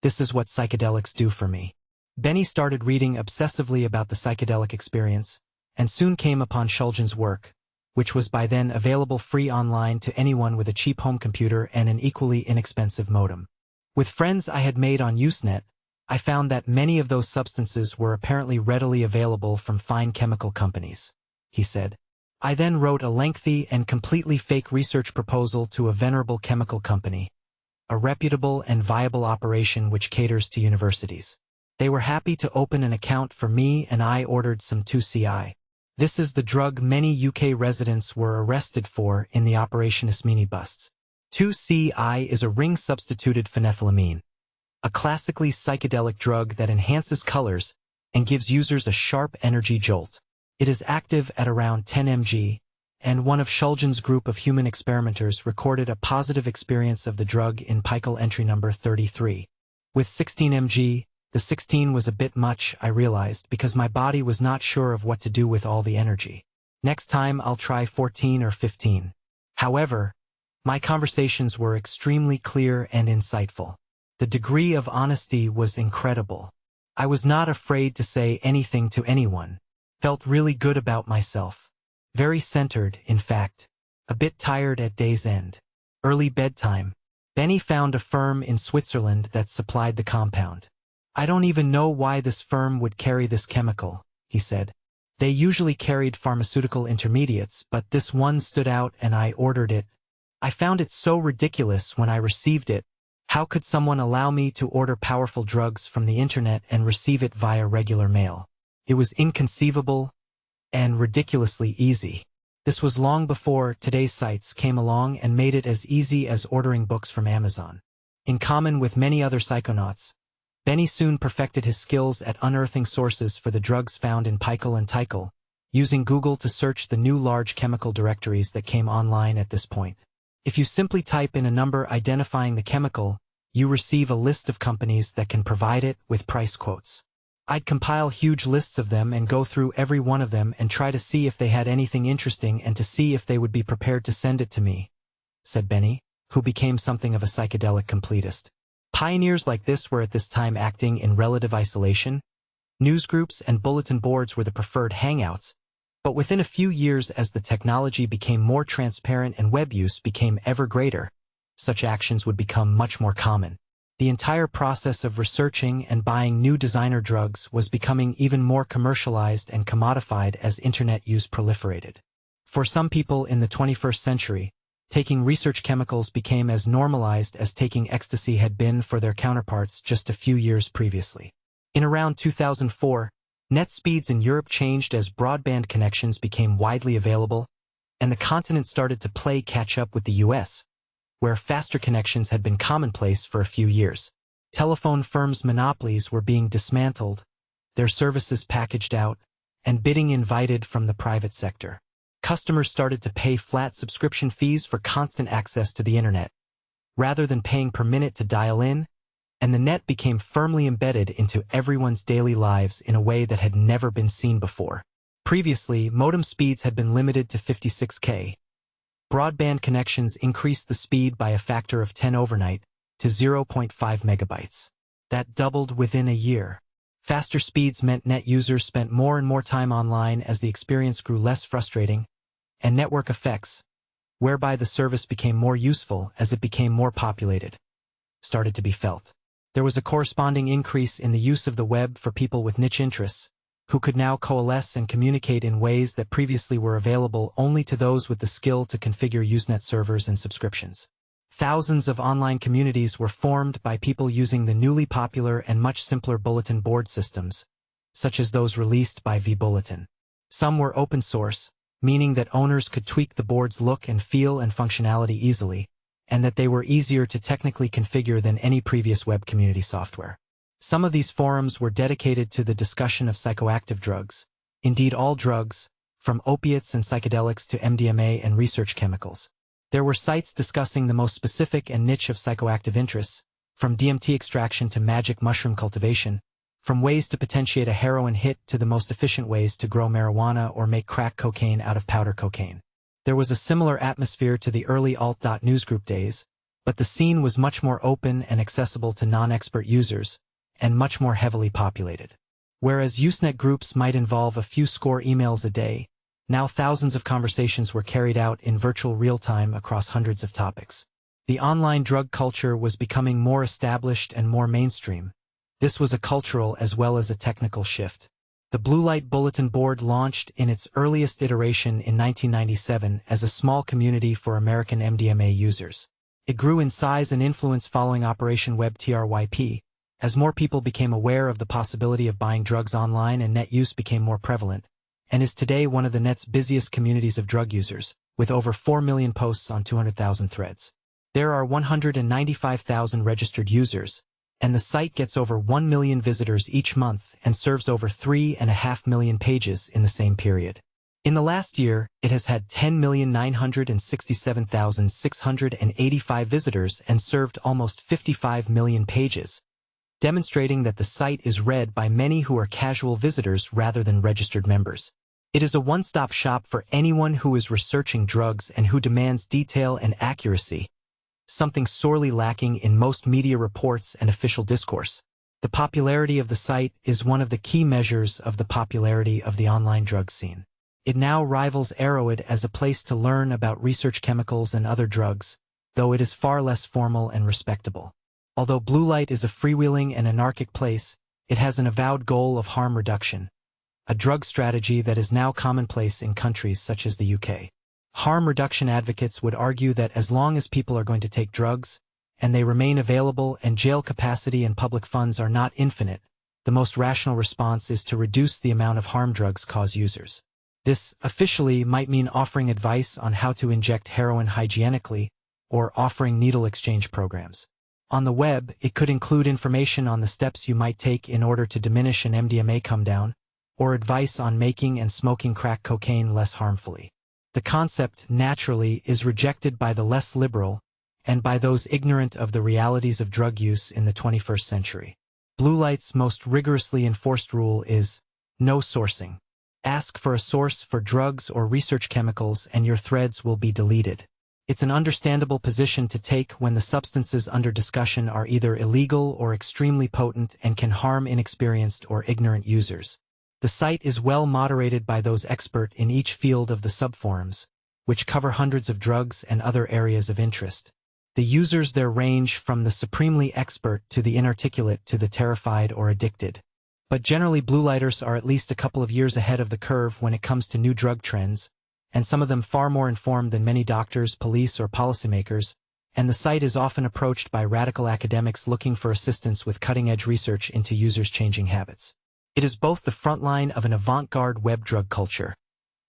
[SPEAKER 1] This is what psychedelics do for me. Benny started reading obsessively about the psychedelic experience, and soon came upon Shulgin's work, which was by then available free online to anyone with a cheap home computer and an equally inexpensive modem. With friends I had made on Usenet, I found that many of those substances were apparently readily available from fine chemical companies, he said. I then wrote a lengthy and completely fake research proposal to a venerable chemical company, a reputable and viable operation which caters to universities. They were happy to open an account for me, and I ordered some 2CI. This is the drug many UK residents were arrested for in the Operation Ismini busts. 2CI is a ring-substituted phenethylamine, a classically psychedelic drug that enhances colors and gives users a sharp energy jolt. It is active at around 10 mg, and one of Shulgin's group of human experimenters recorded a positive experience of the drug in Pikel entry number 33. With 16 mg, the 16 was a bit much, I realized, because my body was not sure of what to do with all the energy. Next time I'll try 14 or 15. However, my conversations were extremely clear and insightful. The degree of honesty was incredible. I was not afraid to say anything to anyone. Felt really good about myself. Very centered, in fact. A bit tired at day's end. Early bedtime. Benny found a firm in Switzerland that supplied the compound. I don't even know why this firm would carry this chemical, he said. They usually carried pharmaceutical intermediates, but this one stood out and I ordered it. I found it so ridiculous when I received it. How could someone allow me to order powerful drugs from the internet and receive it via regular mail? It was inconceivable and ridiculously easy. This was long before today's sites came along and made it as easy as ordering books from Amazon. In common with many other psychonauts, Benny soon perfected his skills at unearthing sources for the drugs found in Pikel and Tikel, using Google to search the new large chemical directories that came online at this point. If you simply type in a number identifying the chemical, you receive a list of companies that can provide it with price quotes. I'd compile huge lists of them and go through every one of them and try to see if they had anything interesting and to see if they would be prepared to send it to me, said Benny, who became something of a psychedelic completist. Pioneers like this were at this time acting in relative isolation. Newsgroups and bulletin boards were the preferred hangouts, but within a few years, as the technology became more transparent and web use became ever greater, such actions would become much more common. The entire process of researching and buying new designer drugs was becoming even more commercialized and commodified as internet use proliferated. For some people in the 21st century, taking research chemicals became as normalized as taking ecstasy had been for their counterparts just a few years previously. In around 2004, net speeds in Europe changed as broadband connections became widely available, and the continent started to play catch-up with the US, where faster connections had been commonplace for a few years. Telephone firms' monopolies were being dismantled, their services packaged out, and bidding invited from the private sector. Customers started to pay flat subscription fees for constant access to the internet. Rather than paying per minute to dial in, and the net became firmly embedded into everyone's daily lives in a way that had never been seen before. Previously, modem speeds had been limited to 56K. Broadband connections increased the speed by a factor of 10 overnight to 0.5 megabytes. That doubled within a year. Faster speeds meant net users spent more and more time online as the experience grew less frustrating, and network effects, whereby the service became more useful as it became more populated, started to be felt. There was a corresponding increase in the use of the web for people with niche interests, who could now coalesce and communicate in ways that previously were available only to those with the skill to configure Usenet servers and subscriptions. Thousands of online communities were formed by people using the newly popular and much simpler bulletin board systems, such as those released by vBulletin. Some were open source, meaning that owners could tweak the board's look and feel and functionality easily, and that they were easier to technically configure than any previous web community software. Some of these forums were dedicated to the discussion of psychoactive drugs, indeed all drugs, from opiates and psychedelics to MDMA and research chemicals. There were sites discussing the most specific and niche of psychoactive interests, from DMT extraction to magic mushroom cultivation, from ways to potentiate a heroin hit to the most efficient ways to grow marijuana or make crack cocaine out of powder cocaine. There was a similar atmosphere to the early alt.newsgroup days, but the scene was much more open and accessible to non-expert users, and much more heavily populated. Whereas Usenet groups might involve a few score emails a day, now thousands of conversations were carried out in virtual real-time across hundreds of topics. The online drug culture was becoming more established and more mainstream. This was a cultural as well as a technical shift. The Blue Light Bulletin Board launched in its earliest iteration in 1997 as a small community for American MDMA users. It grew in size and influence following Operation WebTRYP, as more people became aware of the possibility of buying drugs online and net use became more prevalent, and is today one of the net's busiest communities of drug users, with over 4 million posts on 200,000 threads. There are 195,000 registered users, and the site gets over 1 million visitors each month and serves over 3.5 million pages in the same period. In the last year, it has had 10,967,685 visitors and served almost 55 million pages, demonstrating that the site is read by many who are casual visitors rather than registered members. It is a one-stop shop for anyone who is researching drugs and who demands detail and accuracy, something sorely lacking in most media reports and official discourse. The popularity of the site is one of the key measures of the popularity of the online drug scene. It now rivals Arrowhead as a place to learn about research chemicals and other drugs, though it is far less formal and respectable. Although Blue Light is a freewheeling and anarchic place, it has an avowed goal of harm reduction, a drug strategy that is now commonplace in countries such as the UK. Harm reduction advocates would argue that as long as people are going to take drugs, and they remain available and jail capacity and public funds are not infinite, the most rational response is to reduce the amount of harm drugs cause users. This, officially, might mean offering advice on how to inject heroin hygienically, or offering needle exchange programs. On the web, it could include information on the steps you might take in order to diminish an MDMA come down, or advice on making and smoking crack cocaine less harmfully. The concept, naturally, is rejected by the less liberal, and by those ignorant of the realities of drug use in the 21st century. Blue Light's most rigorously enforced rule is no sourcing. Ask for a source for drugs or research chemicals and your threads will be deleted. It's an understandable position to take when the substances under discussion are either illegal or extremely potent and can harm inexperienced or ignorant users. The site is well moderated by those expert in each field of the subforums, which cover hundreds of drugs and other areas of interest. The users there range from the supremely expert to the inarticulate to the terrified or addicted. But generally Blue Lighters are at least a couple of years ahead of the curve when it comes to new drug trends, and some of them far more informed than many doctors, police, or policymakers, and the site is often approached by radical academics looking for assistance with cutting-edge research into users' changing habits. It is both the front line of an avant-garde web drug culture,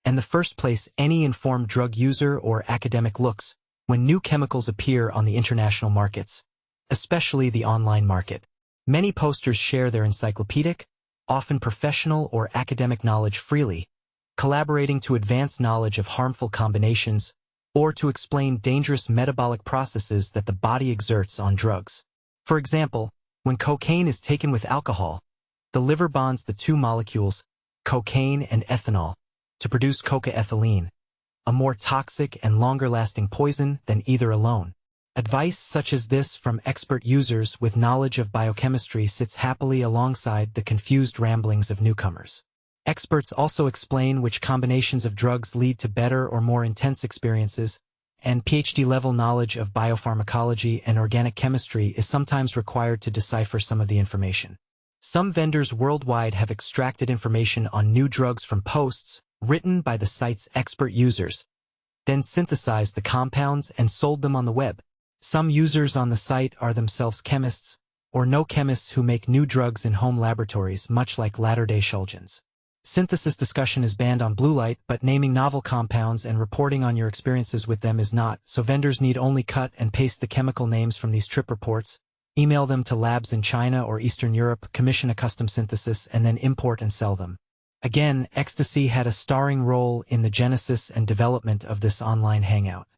[SPEAKER 1] and the first place any informed drug user or academic looks when new chemicals appear on the international markets, especially the online market. Many posters share their encyclopedic, often professional or academic knowledge freely, collaborating to advance knowledge of harmful combinations or to explain dangerous metabolic processes that the body exerts on drugs. For example, When cocaine is taken with alcohol, the liver bonds the two molecules, cocaine and ethanol, to produce coca-ethylene, a more toxic and longer-lasting poison than either alone. Advice such as this from expert users with knowledge of biochemistry sits happily alongside the confused ramblings of newcomers. Experts also explain which combinations of drugs lead to better or more intense experiences, and PhD-level knowledge of biopharmacology and organic chemistry is sometimes required to decipher some of the information. Some vendors worldwide have extracted information on new drugs from posts written by the site's expert users, then synthesized the compounds and sold them on the web. Some users on the site are themselves chemists, or no chemists who make new drugs in home laboratories, much like latter-day Shulgins. Synthesis discussion is banned on blue light, but naming novel compounds and reporting on your experiences with them is not, so vendors need only cut and paste the chemical names from these trip reports, email them to labs in China or Eastern Europe, commission a custom synthesis, and then import and sell them. Again, ecstasy had a starring role in the genesis and development of this online hangout.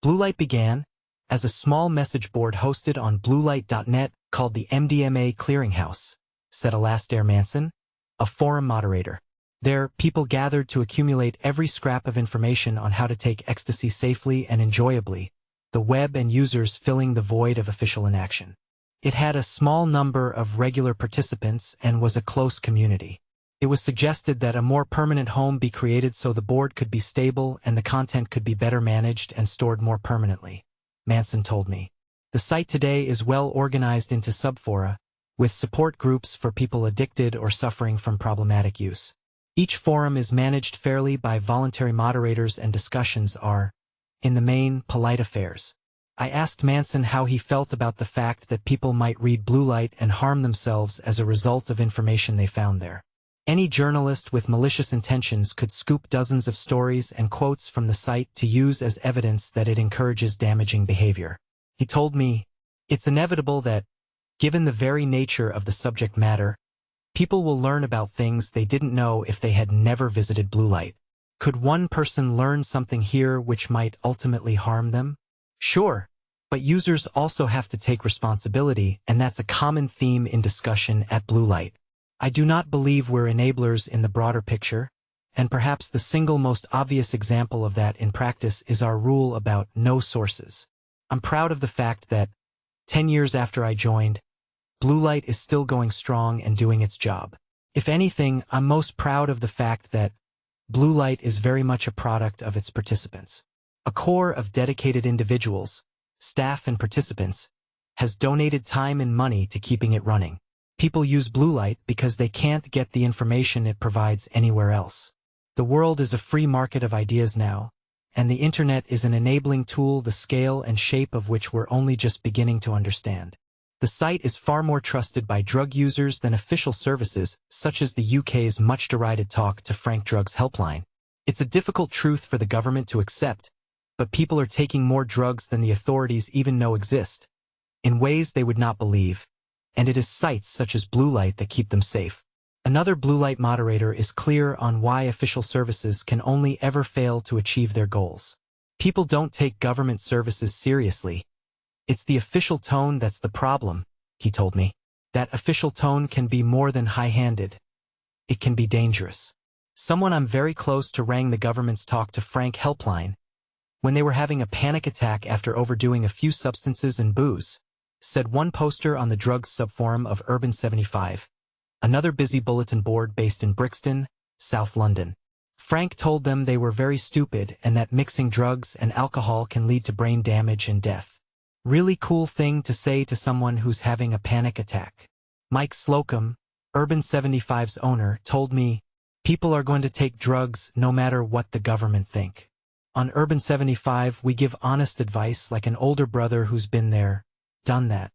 [SPEAKER 1] Blue Light began as a small message board hosted on bluelight.net called the MDMA Clearinghouse, said Alastair Manson, a forum moderator. There, people gathered to accumulate every scrap of information on how to take ecstasy safely and enjoyably, the web and users filling the void of official inaction. It had a small number of regular participants and was a close community. It was suggested that a more permanent home be created so the board could be stable and the content could be better managed and stored more permanently, Manson told me. The site today is well organized into subfora, with support groups for people addicted or suffering from problematic use. Each forum is managed fairly by voluntary moderators and discussions are, in the main, polite affairs. I asked Manson how he felt about the fact that people might read blue light and harm themselves as a result of information they found there. Any journalist with malicious intentions could scoop dozens of stories and quotes from the site to use as evidence that it encourages damaging behavior. He told me, it's inevitable that, given the very nature of the subject matter, people will learn about things they didn't know if they had never visited blue light. Could one person learn something here which might ultimately harm them? Sure, but users also have to take responsibility, and that's a common theme in discussion at blue light. I do not believe we're enablers in the broader picture, and perhaps the single most obvious example of that in practice is our rule about no sources. I'm proud of the fact that, 10 years after I joined, Blue Light is still going strong and doing its job. If anything, I'm most proud of the fact that Blue Light is very much a product of its participants. A core of dedicated individuals, staff and participants, has donated time and money to keeping it running. People use Blue Light because they can't get the information it provides anywhere else. The world is a free market of ideas now, and the internet is an enabling tool the scale and shape of which we're only just beginning to understand. The site is far more trusted by drug users than official services, such as the UK's much-derided Talk to Frank Drugs helpline. It's a difficult truth for the government to accept, but people are taking more drugs than the authorities even know exist, in ways they would not believe, and it is sites such as Blue Light that keep them safe. Another Blue Light moderator is clear on why official services can only ever fail to achieve their goals. People don't take government services seriously. It's the official tone that's the problem, he told me. That official tone can be more than high-handed. It can be dangerous. Someone I'm very close to rang the government's Talk to Frank helpline when they were having a panic attack after overdoing a few substances and booze, said one poster on the drugs subforum of Urban 75, another busy bulletin board based in Brixton, South London. Frank told them they were very stupid and that mixing drugs and alcohol can lead to brain damage and death. Really cool thing to say to someone who's having a panic attack. Mike Slocum, Urban 75's owner, told me, people are going to take drugs no matter what the government think. On Urban 75, we give honest advice like an older brother who's been there, done that.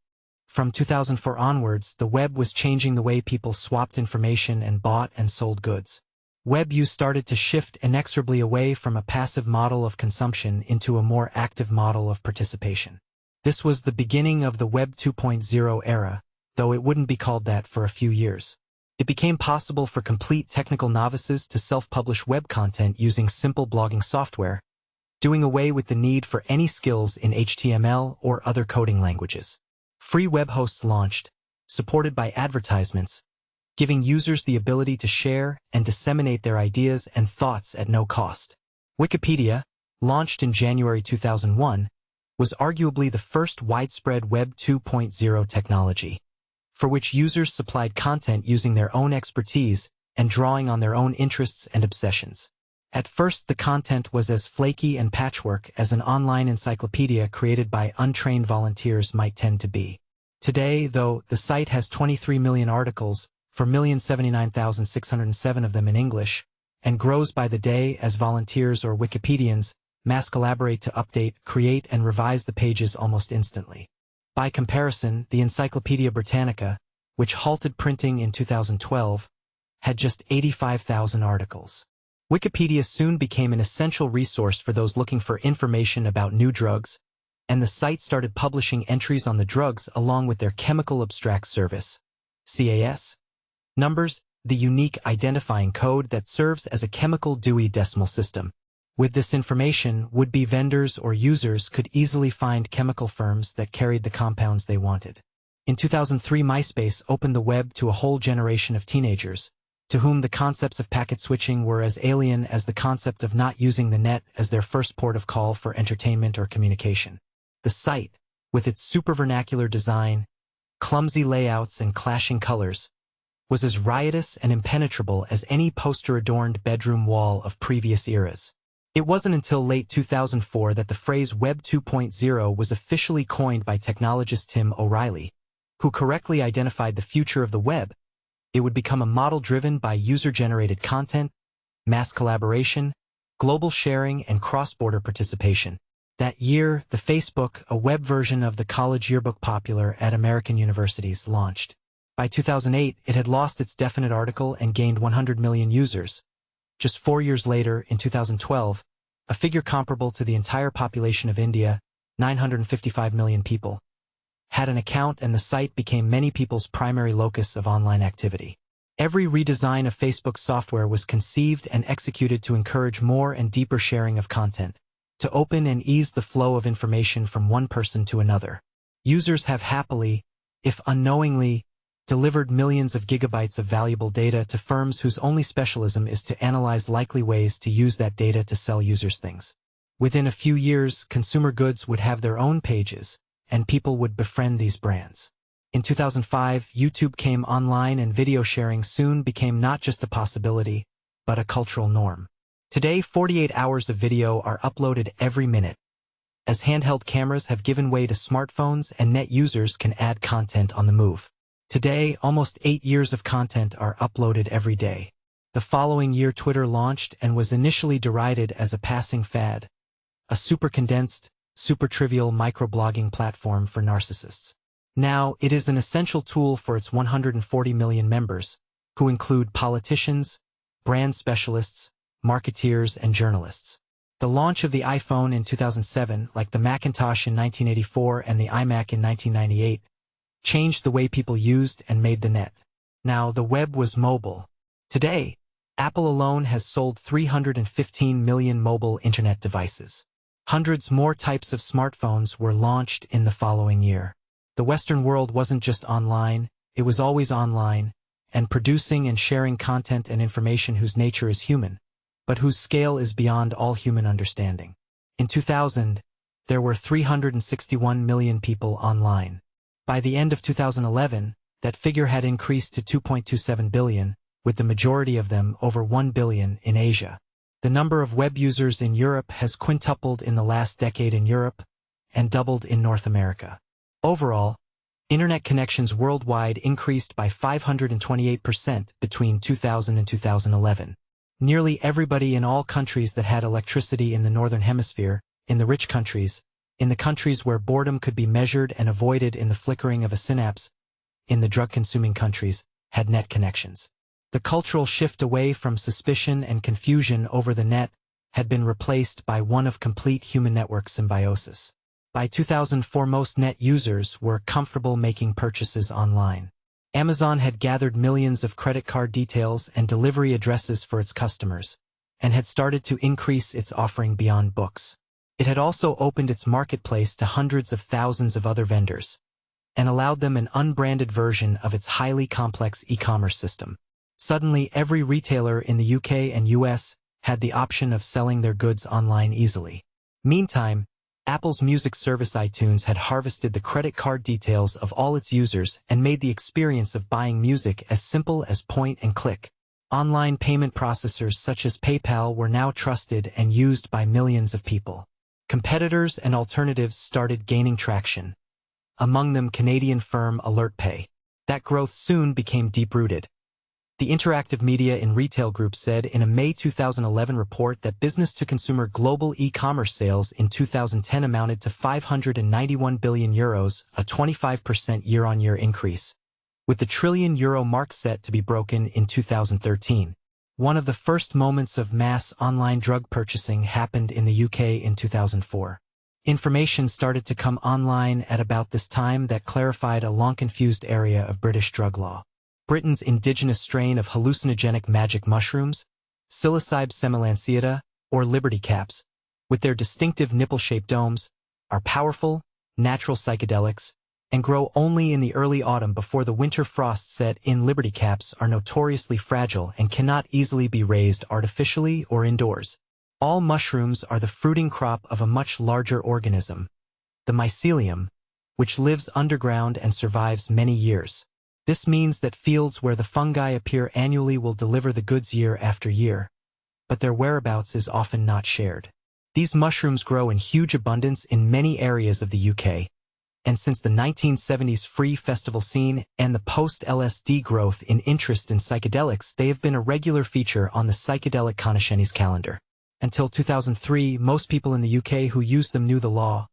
[SPEAKER 1] From 2004 onwards, the web was changing the way people swapped information and bought and sold goods. Web use started to shift inexorably away from a passive model of consumption into a more active model of participation. This was the beginning of the Web 2.0 era, though it wouldn't be called that for a few years. It became possible for complete technical novices to self-publish web content using simple blogging software, doing away with the need for any skills in HTML or other coding languages. Free web hosts launched, supported by advertisements, giving users the ability to share and disseminate their ideas and thoughts at no cost. Wikipedia, launched in January 2001, was arguably the first widespread Web 2.0 technology, for which users supplied content using their own expertise and drawing on their own interests and obsessions. At first, the content was as flaky and patchwork as an online encyclopedia created by untrained volunteers might tend to be. Today, though, the site has 23 million articles, 4,079,607 of them in English, and grows by the day as volunteers or Wikipedians mass collaborate to update, create, and revise the pages almost instantly. By comparison, the Encyclopedia Britannica, which halted printing in 2012, had just 85,000 articles. Wikipedia soon became an essential resource for those looking for information about new drugs, and the site started publishing entries on the drugs along with their Chemical Abstract Service, CAS, numbers, the unique identifying code that serves as a chemical Dewey Decimal System. With this information, would-be vendors or users could easily find chemical firms that carried the compounds they wanted. In 2003, MySpace opened the web to a whole generation of teenagers, to whom the concepts of packet switching were as alien as the concept of not using the net as their first port of call for entertainment or communication. The site, with its super vernacular design, clumsy layouts and clashing colors, was as riotous and impenetrable as any poster-adorned bedroom wall of previous eras. It wasn't until late 2004 that the phrase Web 2.0 was officially coined by technologist Tim O'Reilly, who correctly identified the future of the web. It would become a model driven by user-generated content, mass collaboration, global sharing, and cross-border participation. That year, the Facebook, a web version of the college yearbook popular at American universities, launched. By 2008, it had lost its definite article and gained 100 million users. Just 4 years later, in 2012, a figure comparable to the entire population of India, 955 million people, had an account, and the site became many people's primary locus of online activity. Every redesign of Facebook's software was conceived and executed to encourage more and deeper sharing of content, to open and ease the flow of information from one person to another. Users have happily, if unknowingly, delivered millions of gigabytes of valuable data to firms whose only specialism is to analyze likely ways to use that data to sell users things. Within a few years, consumer goods would have their own pages, and people would befriend these brands. In 2005, YouTube came online, and video sharing soon became not just a possibility, but a cultural norm. Today, 48 hours of video are uploaded every minute, as handheld cameras have given way to smartphones and net users can add content on the move. Today, almost 8 years of content are uploaded every day. The following year, Twitter launched and was initially derided as a passing fad, a super-condensed, super-trivial microblogging platform for narcissists. Now, it is an essential tool for its 140 million members, who include politicians, brand specialists, marketeers, and journalists. The launch of the iPhone in 2007, like the Macintosh in 1984 and the iMac in 1998, changed the way people used and made the net. Now, the web was mobile. Today, Apple alone has sold 315 million mobile internet devices. Hundreds more types of smartphones were launched in the following year. The Western world wasn't just online, it was always online, and producing and sharing content and information whose nature is human, but whose scale is beyond all human understanding. In 2000, there were 361 million people online. By the end of 2011, that figure had increased to 2.27 billion, with the majority of them, over 1 billion, in Asia. The number of web users in Europe has quintupled in the last decade in Europe, and doubled in North America. Overall, internet connections worldwide increased by 528% between 2000 and 2011. Nearly everybody in all countries that had electricity in the Northern Hemisphere, in the rich countries, in the countries where boredom could be measured and avoided in the flickering of a synapse, in the drug-consuming countries, had net connections. The cultural shift away from suspicion and confusion over the net had been replaced by one of complete human network symbiosis. By 2004, most net users were comfortable making purchases online. Amazon had gathered millions of credit card details and delivery addresses for its customers, and had started to increase its offering beyond books. It had also opened its marketplace to hundreds of thousands of other vendors, and allowed them an unbranded version of its highly complex e-commerce system. Suddenly, every retailer in the UK and US had the option of selling their goods online easily. Meantime, Apple's music service iTunes had harvested the credit card details of all its users and made the experience of buying music as simple as point and click. Online payment processors such as PayPal were now trusted and used by millions of people. Competitors and alternatives started gaining traction. Among them Canadian firm AlertPay. That growth soon became deep-rooted. The Interactive Media in Retail Group said in a May 2011 report that business-to-consumer global e-commerce sales in 2010 amounted to €591 billion, a 25% year-on-year increase, with the trillion-euro mark set to be broken in 2013. One of the first moments of mass online drug purchasing happened in the UK in 2004. Information started to come online at about this time that clarified a long-confused area of British drug law. Britain's indigenous strain of hallucinogenic magic mushrooms, psilocybe semilanceata, or liberty caps, with their distinctive nipple-shaped domes, are powerful, natural psychedelics, and grow only in the early autumn before the winter frosts set in. Liberty caps are notoriously fragile and cannot easily be raised artificially or indoors. All mushrooms are the fruiting crop of a much larger organism, the mycelium, which lives underground and survives many years. This means that fields where the fungi appear annually will deliver the goods year after year, but their whereabouts is often not shared. These mushrooms grow in huge abundance in many areas of the UK, and since the 1970s free festival scene and the post-LSD growth in interest in psychedelics, they have been a regular feature on the psychedelic connoisseurs calendar. Until 2003, most people in the UK who used them knew the law.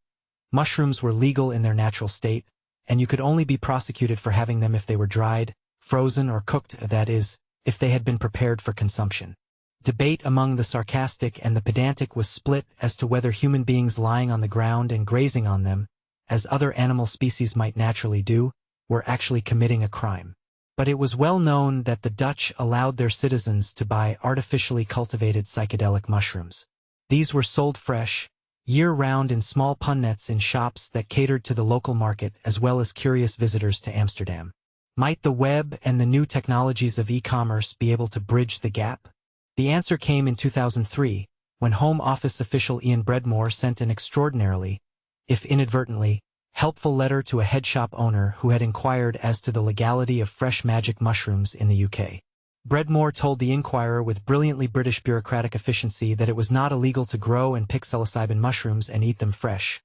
[SPEAKER 1] Mushrooms were legal in their natural state, and you could only be prosecuted for having them if they were dried, frozen, or cooked, that is, if they had been prepared for consumption. Debate among the sarcastic and the pedantic was split as to whether human beings lying on the ground and grazing on them, as other animal species might naturally do, were actually committing a crime. But it was well known that the Dutch allowed their citizens to buy artificially cultivated psychedelic mushrooms. These were sold fresh, year-round in small punnets in shops that catered to the local market as well as curious visitors to Amsterdam. Might the web and the new technologies of e-commerce be able to bridge the gap? The answer came in 2003, when Home Office official Ian Bredmore sent an extraordinarily, if inadvertently, helpful letter to a head shop owner who had inquired as to the legality of fresh magic mushrooms in the UK. Bredmore told the inquirer with brilliantly British bureaucratic efficiency that it was not illegal to grow and pick psilocybin mushrooms and eat them fresh,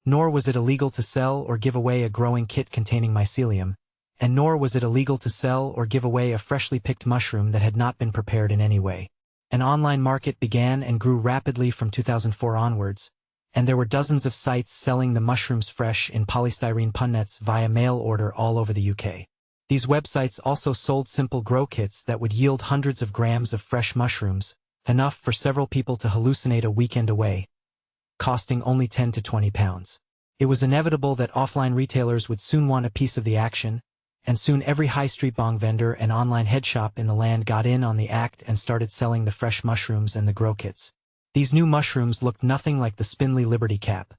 [SPEAKER 1] nor was it illegal to sell or give away a growing kit containing mycelium, and nor was it illegal to sell or give away a freshly picked mushroom that had not been prepared in any way. An online market began and grew rapidly from 2004 onwards, and there were dozens of sites selling the mushrooms fresh in polystyrene punnets via mail order all over the UK. These websites also sold simple grow kits that would yield hundreds of grams of fresh mushrooms, enough for several people to hallucinate a weekend away, costing only £10 to £20. It was inevitable that offline retailers would soon want a piece of the action, and soon every high street bong vendor and online head shop in the land got in on the act and started selling the fresh mushrooms and the grow kits. These new mushrooms looked nothing like the spindly Liberty cap.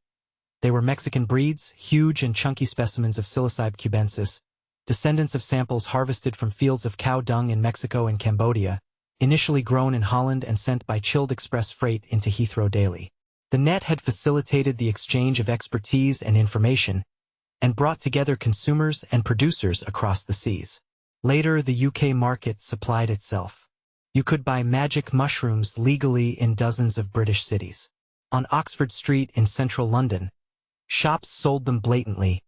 [SPEAKER 1] They were Mexican breeds, huge and chunky specimens of psilocybe cubensis, descendants of samples harvested from fields of cow dung in Mexico and Cambodia, initially grown in Holland and sent by chilled express freight into Heathrow daily. The net had facilitated the exchange of expertise and information, and brought together consumers and producers across the seas. Later, the UK market supplied itself. You could buy magic mushrooms legally in dozens of British cities. On Oxford Street in central London, shops sold them blatantly,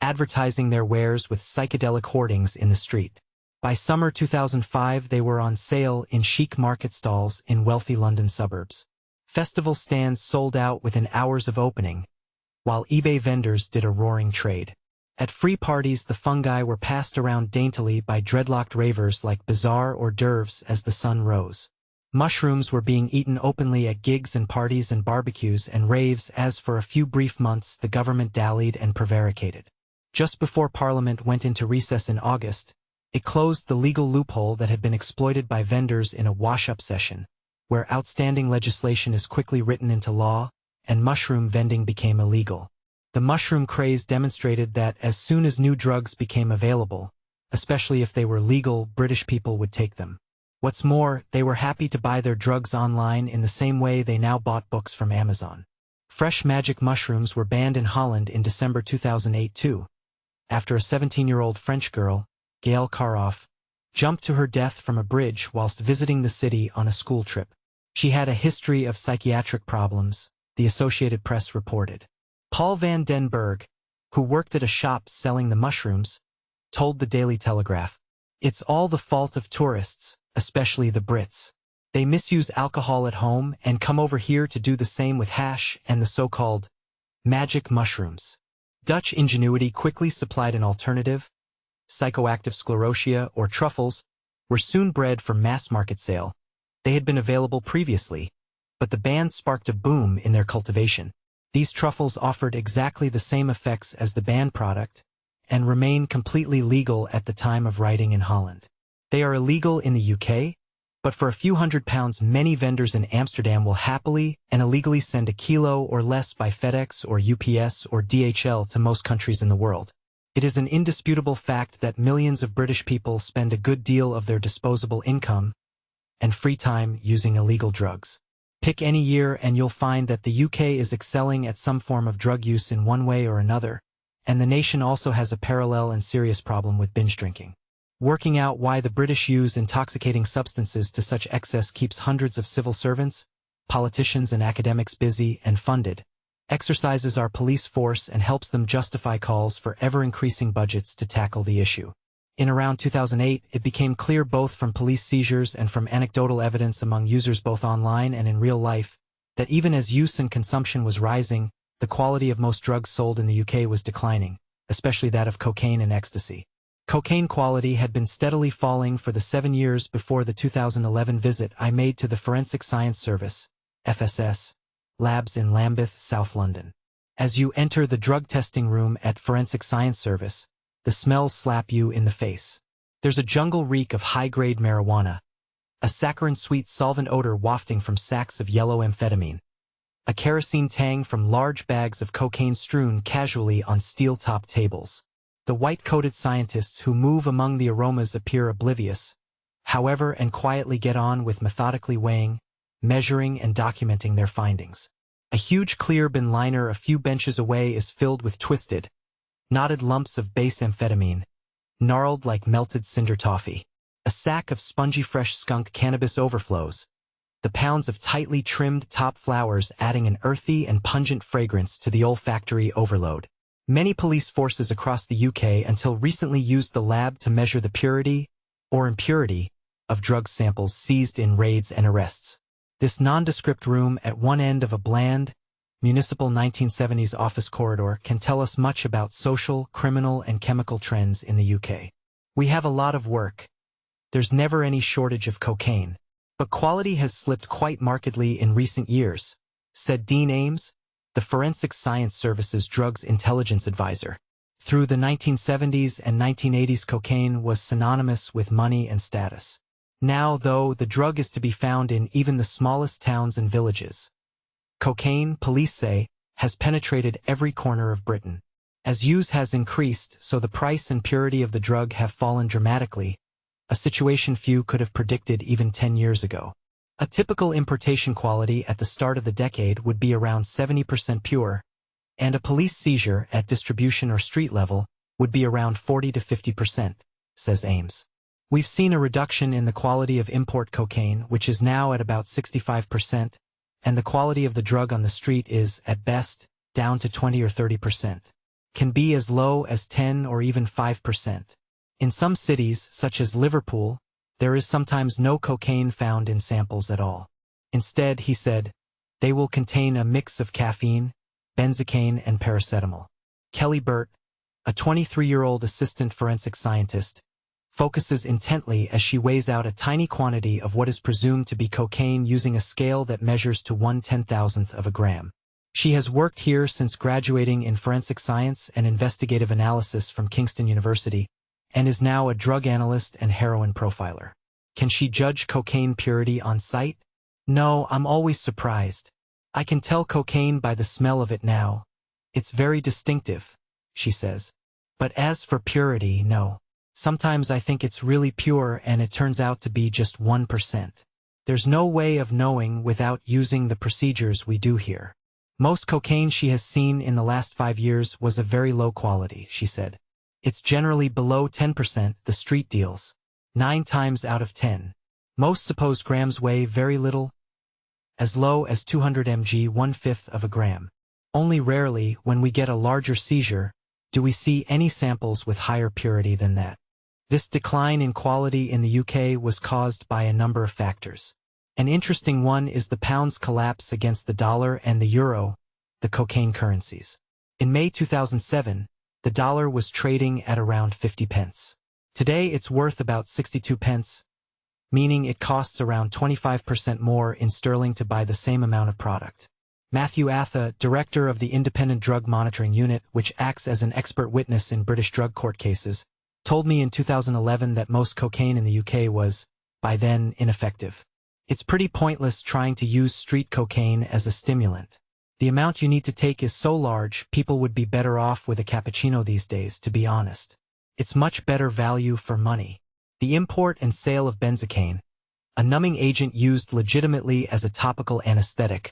[SPEAKER 1] advertising their wares with psychedelic hoardings in the street. By summer 2005, they were on sale in chic market stalls in wealthy London suburbs. Festival stands sold out within hours of opening, while eBay vendors did a roaring trade. At free parties, the fungi were passed around daintily by dreadlocked ravers like bizarre hors d'oeuvres as the sun rose. Mushrooms were being eaten openly at gigs and parties and barbecues and raves as for a few brief months the government dallied and prevaricated. Just before Parliament went into recess in August, it closed the legal loophole that had been exploited by vendors in a wash-up session, where outstanding legislation is quickly written into law, and mushroom vending became illegal. The mushroom craze demonstrated that as soon as new drugs became available, especially if they were legal, British people would take them. What's more, they were happy to buy their drugs online in the same way they now bought books from Amazon. Fresh magic mushrooms were banned in Holland in December 2008 too, after a 17-year-old French girl, Gail Karoff, jumped to her death from a bridge whilst visiting the city on a school trip. She had a history of psychiatric problems, the Associated Press reported. Paul van den Berg, who worked at a shop selling the mushrooms, told the Daily Telegraph, "It's all the fault of tourists, especially the Brits. They misuse alcohol at home and come over here to do the same with hash and the so-called magic mushrooms." Dutch ingenuity quickly supplied an alternative. Psychoactive sclerotia, or truffles, were soon bred for mass-market sale. They had been available previously, but the ban sparked a boom in their cultivation. These truffles offered exactly the same effects as the banned product, and remain completely legal at the time of writing in Holland. They are illegal in the UK, but for a few £100s many vendors in Amsterdam will happily and illegally send a kilo or less by FedEx or UPS or DHL to most countries in the world. It is an indisputable fact that millions of British people spend a good deal of their disposable income and free time using illegal drugs. Pick any year and you'll find that the UK is excelling at some form of drug use in one way or another, and the nation also has a parallel and serious problem with binge drinking. Working out why the British use intoxicating substances to such excess keeps hundreds of civil servants, politicians and academics busy and funded, exercises our police force and helps them justify calls for ever-increasing budgets to tackle the issue. In around 2008, it became clear both from police seizures and from anecdotal evidence among users both online and in real life, that even as use and consumption was rising, the quality of most drugs sold in the UK was declining, especially that of cocaine and ecstasy. Cocaine quality had been steadily falling for the 7 years before the 2011 visit I made to the Forensic Science Service, FSS, labs in Lambeth, South London. As you enter the drug testing room at Forensic Science Service, the smells slap you in the face. There's a jungle reek of high-grade marijuana, a saccharine-sweet solvent odor wafting from sacks of yellow amphetamine, a kerosene tang from large bags of cocaine strewn casually on steel-topped tables. The white-coated scientists who move among the aromas appear oblivious, however, and quietly get on with methodically weighing, measuring, and documenting their findings. A huge clear bin liner a few benches away is filled with twisted, knotted lumps of base amphetamine, gnarled like melted cinder toffee. A sack of spongy fresh skunk cannabis overflows, the pounds of tightly trimmed top flowers adding an earthy and pungent fragrance to the olfactory overload. Many police forces across the UK until recently used the lab to measure the purity, or impurity, of drug samples seized in raids and arrests. This nondescript room at one end of a bland, municipal 1970s office corridor can tell us much about social, criminal, and chemical trends in the UK. We have a lot of work. There's never any shortage of cocaine. But quality has slipped quite markedly in recent years, said Dean Ames, the Forensic Science Service's Drugs Intelligence Advisor. Through the 1970s and 1980s, cocaine was synonymous with money and status. Now, though, the drug is to be found in even the smallest towns and villages. Cocaine, police say, has penetrated every corner of Britain. As use has increased, so the price and purity of the drug have fallen dramatically, a situation few could have predicted even 10 years ago. A typical importation quality at the start of the decade would be around 70% pure, and a police seizure at distribution or street level would be around 40 to 50%, says Ames. We've seen a reduction in the quality of import cocaine, which is now at about 65%, and the quality of the drug on the street is, at best, down to 20 or 30%. Can be as low as 10 or even 5%. In some cities, such as Liverpool, there is sometimes no cocaine found in samples at all. Instead, he said, they will contain a mix of caffeine, benzocaine, and paracetamol. Kelly Burt, a 23-year-old assistant forensic scientist, focuses intently as she weighs out a tiny quantity of what is presumed to be cocaine using a scale that measures to 1/10,000th of a gram. She has worked here since graduating in forensic science and investigative analysis from Kingston University, and is now a drug analyst and heroin profiler. Can she judge cocaine purity on site? No, I'm always surprised. I can tell cocaine by the smell of it now, It's very distinctive, she says. But as for purity, no. Sometimes I think it's really pure and it turns out to be just 1%. There's no way of knowing without using the procedures we do here. Most cocaine she has seen in the last 5 years was of very low quality, she said. It's generally below 10%, the street deals. 9 times out of 10. Most supposed grams weigh very little, as low as 200 mg, 1/5 of a gram. Only rarely, when we get a larger seizure, do we see any samples with higher purity than that. This decline in quality in the UK was caused by a number of factors. An interesting one is the pound's collapse against the dollar and the euro, the cocaine currencies. In May 2007, the dollar was trading at around 50 pence. Today it's worth about 62 pence, meaning it costs around 25% more in sterling to buy the same amount of product. Matthew Atha, director of the Independent Drug Monitoring Unit, which acts as an expert witness in British drug court cases, told me in 2011 that most cocaine in the UK was, by then, ineffective. It's pretty pointless trying to use street cocaine as a stimulant. The amount you need to take is so large, people would be better off with a cappuccino these days, to be honest. It's much better value for money. The import and sale of benzocaine, a numbing agent used legitimately as a topical anesthetic,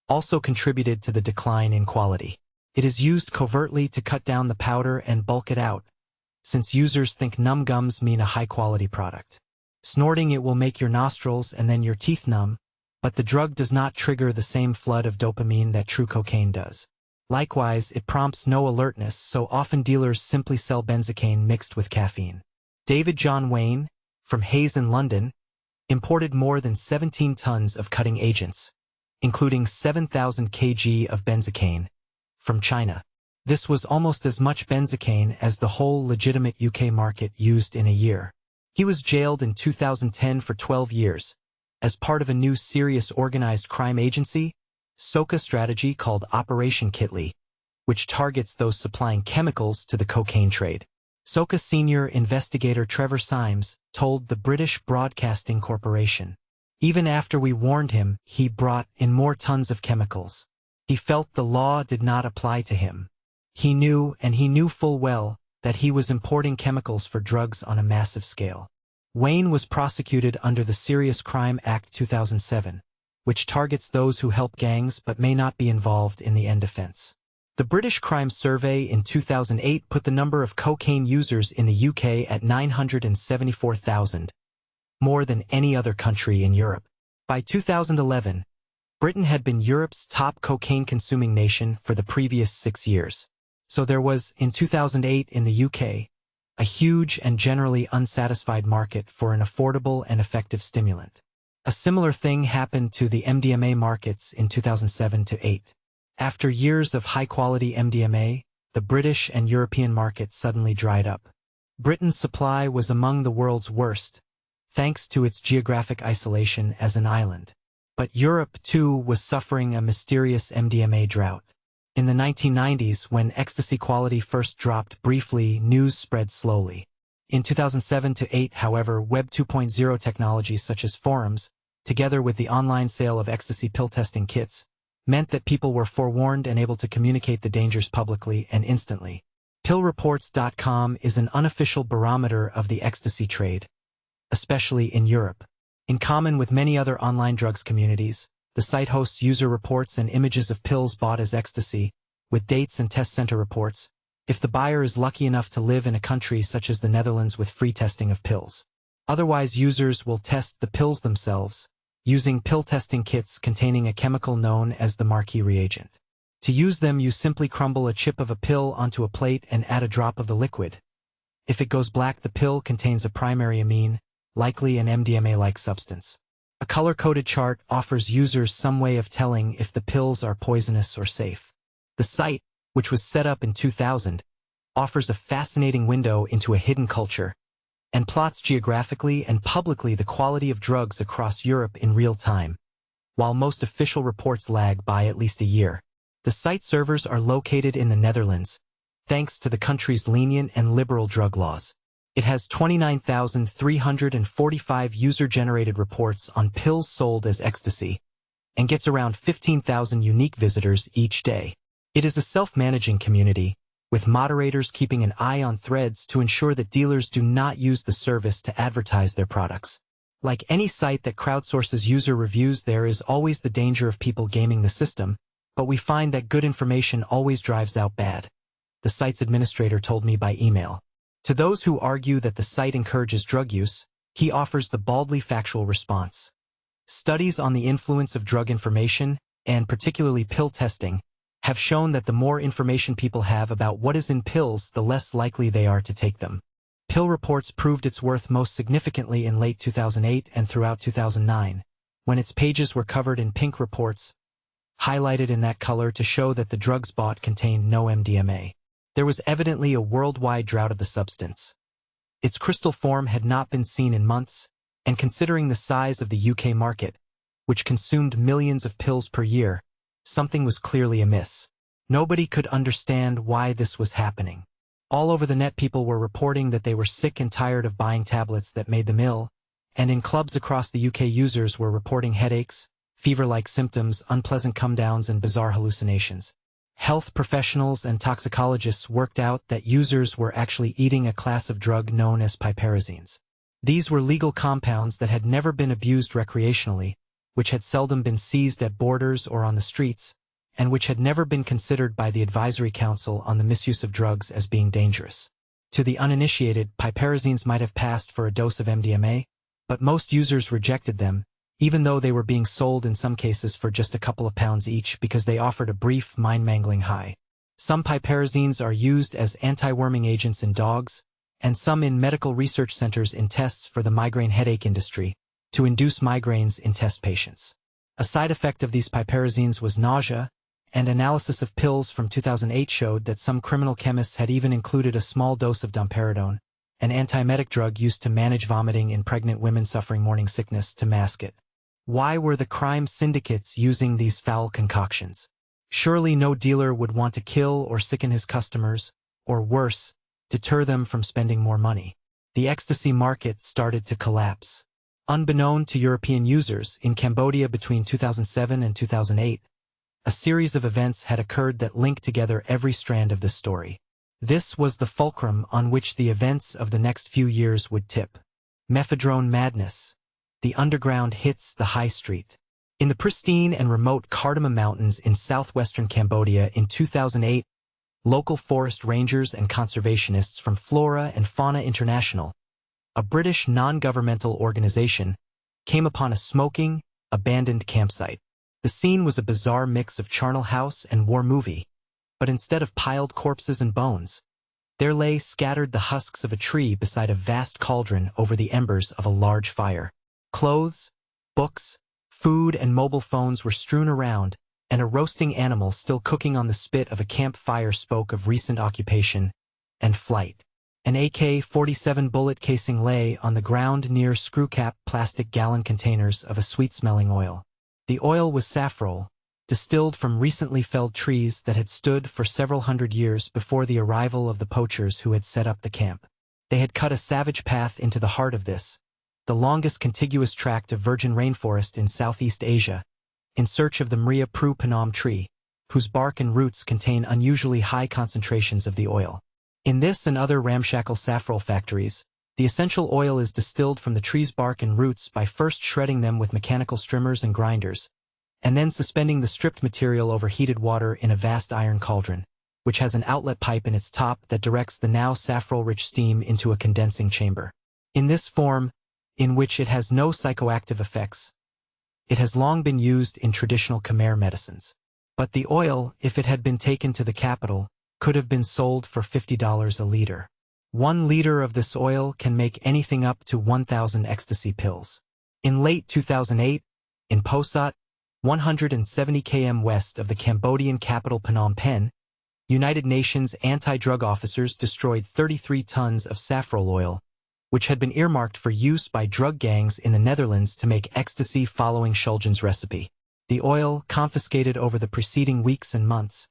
[SPEAKER 1] also contributed to the decline in quality. It is used covertly to cut down the powder and bulk it out, since users think numb gums mean a high-quality product. Snorting it will make your nostrils and then your teeth numb, but the drug does not trigger the same flood of dopamine that true cocaine does. Likewise, it prompts no alertness, so often dealers simply sell benzocaine mixed with caffeine. David John Wayne, from Hayes in London, imported more than 17 tons of cutting agents, including 7,000 kg of benzocaine, from China. This was almost as much benzocaine as the whole legitimate UK market used in a year. He was jailed in 2010 for 12 years, as part of a new serious organized crime agency, SOCA strategy called Operation Kitley, which targets those supplying chemicals to the cocaine trade. SOCA senior investigator Trevor Symes told the British Broadcasting Corporation, "Even after we warned him, he brought in more tons of chemicals. He felt the law did not apply to him. He knew full well, that he was importing chemicals for drugs on a massive scale." Wayne was prosecuted under the Serious Crime Act 2007, which targets those who help gangs but may not be involved in the end offense. The British Crime Survey in 2008 put the number of cocaine users in the UK at 974,000, more than any other country in Europe. By 2011, Britain had been Europe's top cocaine-consuming nation for the previous 6 years. So there was, in 2008 in the UK, a huge and generally unsatisfied market for an affordable and effective stimulant. A similar thing happened to the MDMA markets in 2007 to 8. After years of high-quality MDMA, the British and European markets suddenly dried up. Britain's supply was among the world's worst, thanks to its geographic isolation as an island. But Europe, too, was suffering a mysterious MDMA drought. In the 1990s, when ecstasy quality first dropped briefly, news spread slowly. In 2007 to 8, however, Web 2.0 technologies such as forums, together with the online sale of ecstasy pill testing kits, meant that people were forewarned and able to communicate the dangers publicly and instantly. Pillreports.com is an unofficial barometer of the ecstasy trade, especially in Europe. In common with many other online drugs communities, the site hosts user reports and images of pills bought as ecstasy, with dates and test center reports, if the buyer is lucky enough to live in a country such as the Netherlands with free testing of pills. Otherwise, users will test the pills themselves, using pill testing kits containing a chemical known as the marquee reagent. To use them, you simply crumble a chip of a pill onto a plate and add a drop of the liquid. If it goes black, the pill contains a primary amine, likely an MDMA-like substance. A color-coded chart offers users some way of telling if the pills are poisonous or safe. The site, which was set up in 2000, offers a fascinating window into a hidden culture, and plots geographically and publicly the quality of drugs across Europe in real time, while most official reports lag by at least a year. The site servers are located in the Netherlands, thanks to the country's lenient and liberal drug laws. It has 29,345 user-generated reports on pills sold as ecstasy, and gets around 15,000 unique visitors each day. It is a self-managing community, with moderators keeping an eye on threads to ensure that dealers do not use the service to advertise their products. Like any site that crowdsources user reviews, there is always the danger of people gaming the system, but we find that good information always drives out bad, the site's administrator told me by email. To those who argue that the site encourages drug use, he offers the baldly factual response. Studies on the influence of drug information, and particularly pill testing, have shown that the more information people have about what is in pills, the less likely they are to take them. Pill Reports proved its worth most significantly in late 2008 and throughout 2009, when its pages were covered in pink reports, highlighted in that color to show that the drugs bought contained no MDMA. There was evidently a worldwide drought of the substance. Its crystal form had not been seen in months, and considering the size of the UK market, which consumed millions of pills per year, something was clearly amiss. Nobody could understand why this was happening. All over the net, people were reporting that they were sick and tired of buying tablets that made them ill, and in clubs across the UK, users were reporting headaches, fever-like symptoms, unpleasant come-downs, and bizarre hallucinations. Health professionals and toxicologists worked out that users were actually eating a class of drug known as piperazines. These were legal compounds that had never been abused recreationally, which had seldom been seized at borders or on the streets, and which had never been considered by the Advisory Council on the Misuse of Drugs as being dangerous. To the uninitiated, piperazines might have passed for a dose of MDMA, but most users rejected them, even though they were being sold in some cases for just a couple of pounds each because they offered a brief, mind-mangling high. Some piperazines are used as anti-worming agents in dogs, and some in medical research centers in tests for the migraine headache industry, to induce migraines in test patients. A side effect of these piperazines was nausea, and analysis of pills from 2008 showed that some criminal chemists had even included a small dose of domperidone, an antiemetic drug used to manage vomiting in pregnant women suffering morning sickness, to mask it. Why were the crime syndicates using these foul concoctions? Surely no dealer would want to kill or sicken his customers, or worse, deter them from spending more money. The ecstasy market started to collapse. Unbeknown to European users, in Cambodia between 2007 and 2008, a series of events had occurred that linked together every strand of this story. This was the fulcrum on which the events of the next few years would tip. Mephedrone madness. The underground hits the high street. In the pristine and remote Cardamom Mountains in southwestern Cambodia in 2008, local forest rangers and conservationists from Flora and Fauna International, a British non-governmental organization, came upon a smoking, abandoned campsite. The scene was a bizarre mix of charnel house and war movie, but instead of piled corpses and bones, there lay scattered the husks of a tree beside a vast cauldron over the embers of a large fire. Clothes, books, food, and mobile phones were strewn around, and a roasting animal still cooking on the spit of a campfire spoke of recent occupation and flight. An AK-47 bullet casing lay on the ground near screw-cap plastic gallon containers of a sweet-smelling oil. The oil was saffrole, distilled from recently felled trees that had stood for several hundred years before the arrival of the poachers who had set up the camp. They had cut a savage path into the heart of this, the longest contiguous tract of virgin rainforest in Southeast Asia, in search of the Mria Pru Panam tree, whose bark and roots contain unusually high concentrations of the oil. In this and other ramshackle saffrole factories, the essential oil is distilled from the tree's bark and roots by first shredding them with mechanical strimmers and grinders, and then suspending the stripped material over heated water in a vast iron cauldron, which has an outlet pipe in its top that directs the now saffrole-rich steam into a condensing chamber. In this form, in which it has no psychoactive effects, it has long been used in traditional Khmer medicines. But the oil, if it had been taken to the capital, could have been sold for $50 a liter. 1 liter of this oil can make anything up to 1,000 ecstasy pills. In late 2008, in Posat, 170 km west of the Cambodian capital Phnom Penh, United Nations anti-drug officers destroyed 33 tons of saffrole oil, which had been earmarked for use by drug gangs in the Netherlands to make ecstasy following Shulgin's recipe. The oil, confiscated over the preceding weeks and months,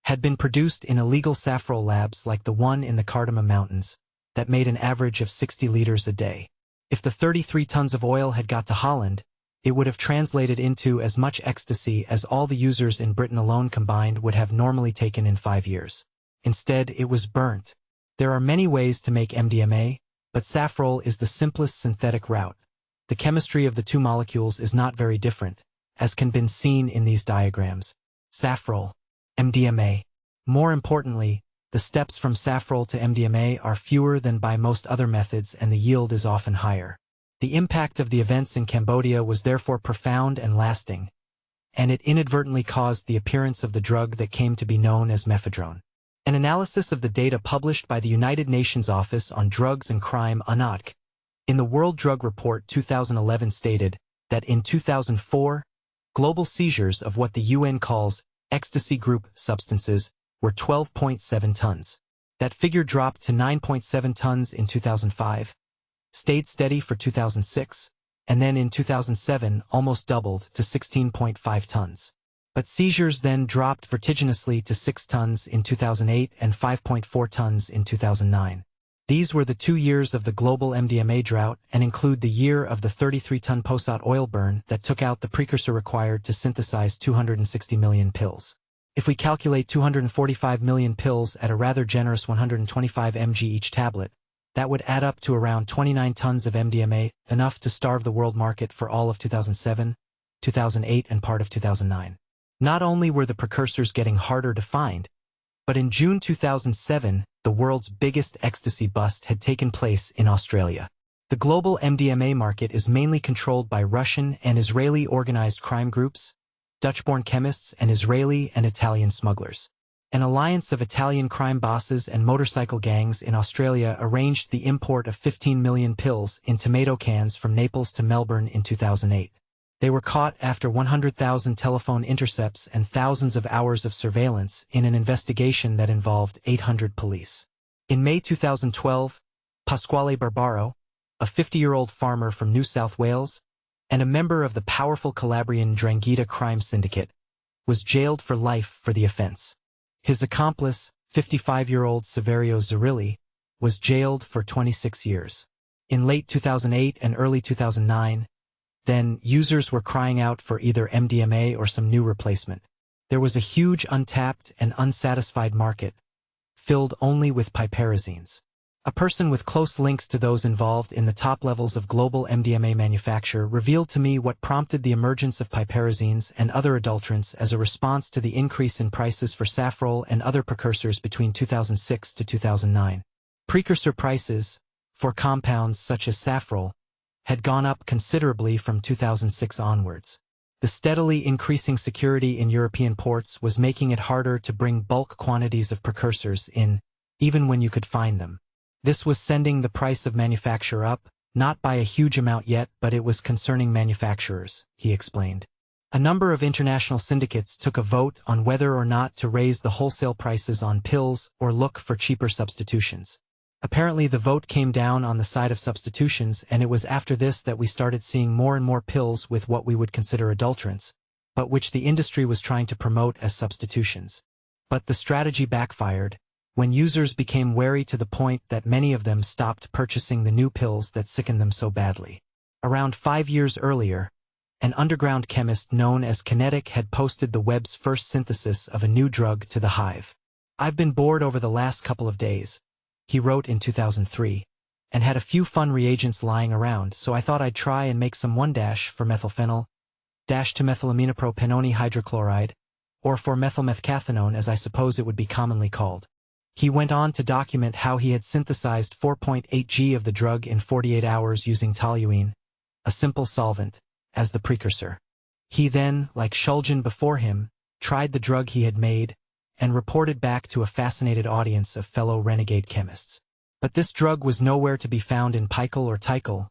[SPEAKER 1] had been produced in illegal saffrole labs like the one in the Cardamom Mountains, that made an average of 60 liters a day. If the 33 tons of oil had got to Holland, It would have translated into as much ecstasy as all the users in Britain alone combined would have normally taken in 5 years. Instead, it was burnt. There are many ways to make MDMA, but safrole is the simplest synthetic route. The chemistry of the two molecules is not very different, as can be seen in these diagrams. Safrole, MDMA. More importantly, the steps from safrole to MDMA are fewer than by most other methods and the yield is often higher. The impact of the events in Cambodia was therefore profound and lasting, and it inadvertently caused the appearance of the drug that came to be known as mephedrone. An analysis of the data published by the United Nations Office on Drugs and Crime UNODC in the World Drug Report 2011 stated that in 2004, global seizures of what the UN calls ecstasy group substances were 12.7 tons. That figure dropped to 9.7 tons in 2005, stayed steady for 2006, and then in 2007 almost doubled to 16.5 tons. But seizures then dropped vertiginously to 6 tons in 2008 and 5.4 tons in 2009. These were the 2 years of the global MDMA drought and include the year of the 33-ton Posat oil burn that took out the precursor required to synthesize 260 million pills. If we calculate 245 million pills at a rather generous 125 mg each tablet, that would add up to around 29 tons of MDMA, enough to starve the world market for all of 2007, 2008 and part of 2009. Not only were the precursors getting harder to find, but in June 2007, the world's biggest ecstasy bust had taken place in Australia. The global MDMA market is mainly controlled by Russian and Israeli organized crime groups, Dutch-born chemists and Israeli and Italian smugglers. An alliance of Italian crime bosses and motorcycle gangs in Australia arranged the import of 15 million pills in tomato cans from Naples to Melbourne in 2008. They were caught after 100,000 telephone intercepts and thousands of hours of surveillance in an investigation that involved 800 police. In May 2012, Pasquale Barbaro, a 50-year-old farmer from New South Wales, and a member of the powerful Calabrian Drangheta crime syndicate, was jailed for life for the offense. His accomplice, 55-year-old Saverio Zerilli, was jailed for 26 years. In late 2008 and early 2009, then users were crying out for either MDMA or some new replacement. There was a huge untapped and unsatisfied market, filled only with piperazines. A person with close links to those involved in the top levels of global MDMA manufacture revealed to me what prompted the emergence of piperazines and other adulterants as a response to the increase in prices for safrole and other precursors between 2006 to 2009. Precursor prices, for compounds such as safrole, had gone up considerably from 2006 onwards. The steadily increasing security in European ports was making it harder to bring bulk quantities of precursors in, even when you could find them. This was sending the price of manufacture up, not by a huge amount yet, but it was concerning manufacturers, he explained. A number of international syndicates took a vote on whether or not to raise the wholesale prices on pills or look for cheaper substitutions. Apparently the vote came down on the side of substitutions, and it was after this that we started seeing more and more pills with what we would consider adulterants, but which the industry was trying to promote as substitutions. But the strategy backfired, when users became wary to the point that many of them stopped purchasing the new pills that sickened them so badly. Around 5 years earlier, an underground chemist known as Kinetic had posted the web's first synthesis of a new drug to the hive. "I've been bored over the last couple of days," he wrote in 2003, "and had a few fun reagents lying around, so I thought I'd try and make some 1- for methylphenyl, -2-methylaminopropanone hydrochloride, or for methylmethcathinone as I suppose it would be commonly called." He went on to document how he had synthesized 4.8 g of the drug in 48 hours using toluene, a simple solvent, as the precursor. He then, like Shulgin before him, tried the drug he had made, and reported back to a fascinated audience of fellow renegade chemists. But this drug was nowhere to be found in Pikel or Tikel.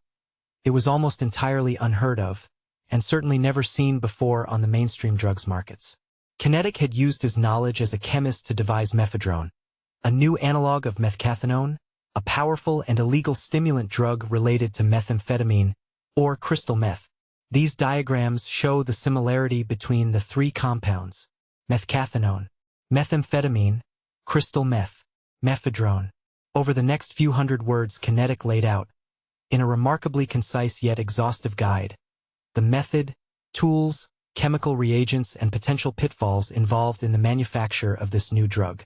[SPEAKER 1] It was almost entirely unheard of, and certainly never seen before on the mainstream drugs markets. Kinetic had used his knowledge as a chemist to devise mephedrone, a new analog of methcathinone, a powerful and illegal stimulant drug related to methamphetamine, or crystal meth. These diagrams show the similarity between the three compounds: methcathinone, methamphetamine, crystal meth, mephedrone. Over the next few hundred words Kinetic laid out, in a remarkably concise yet exhaustive guide, the method, tools, chemical reagents, and potential pitfalls involved in the manufacture of this new drug.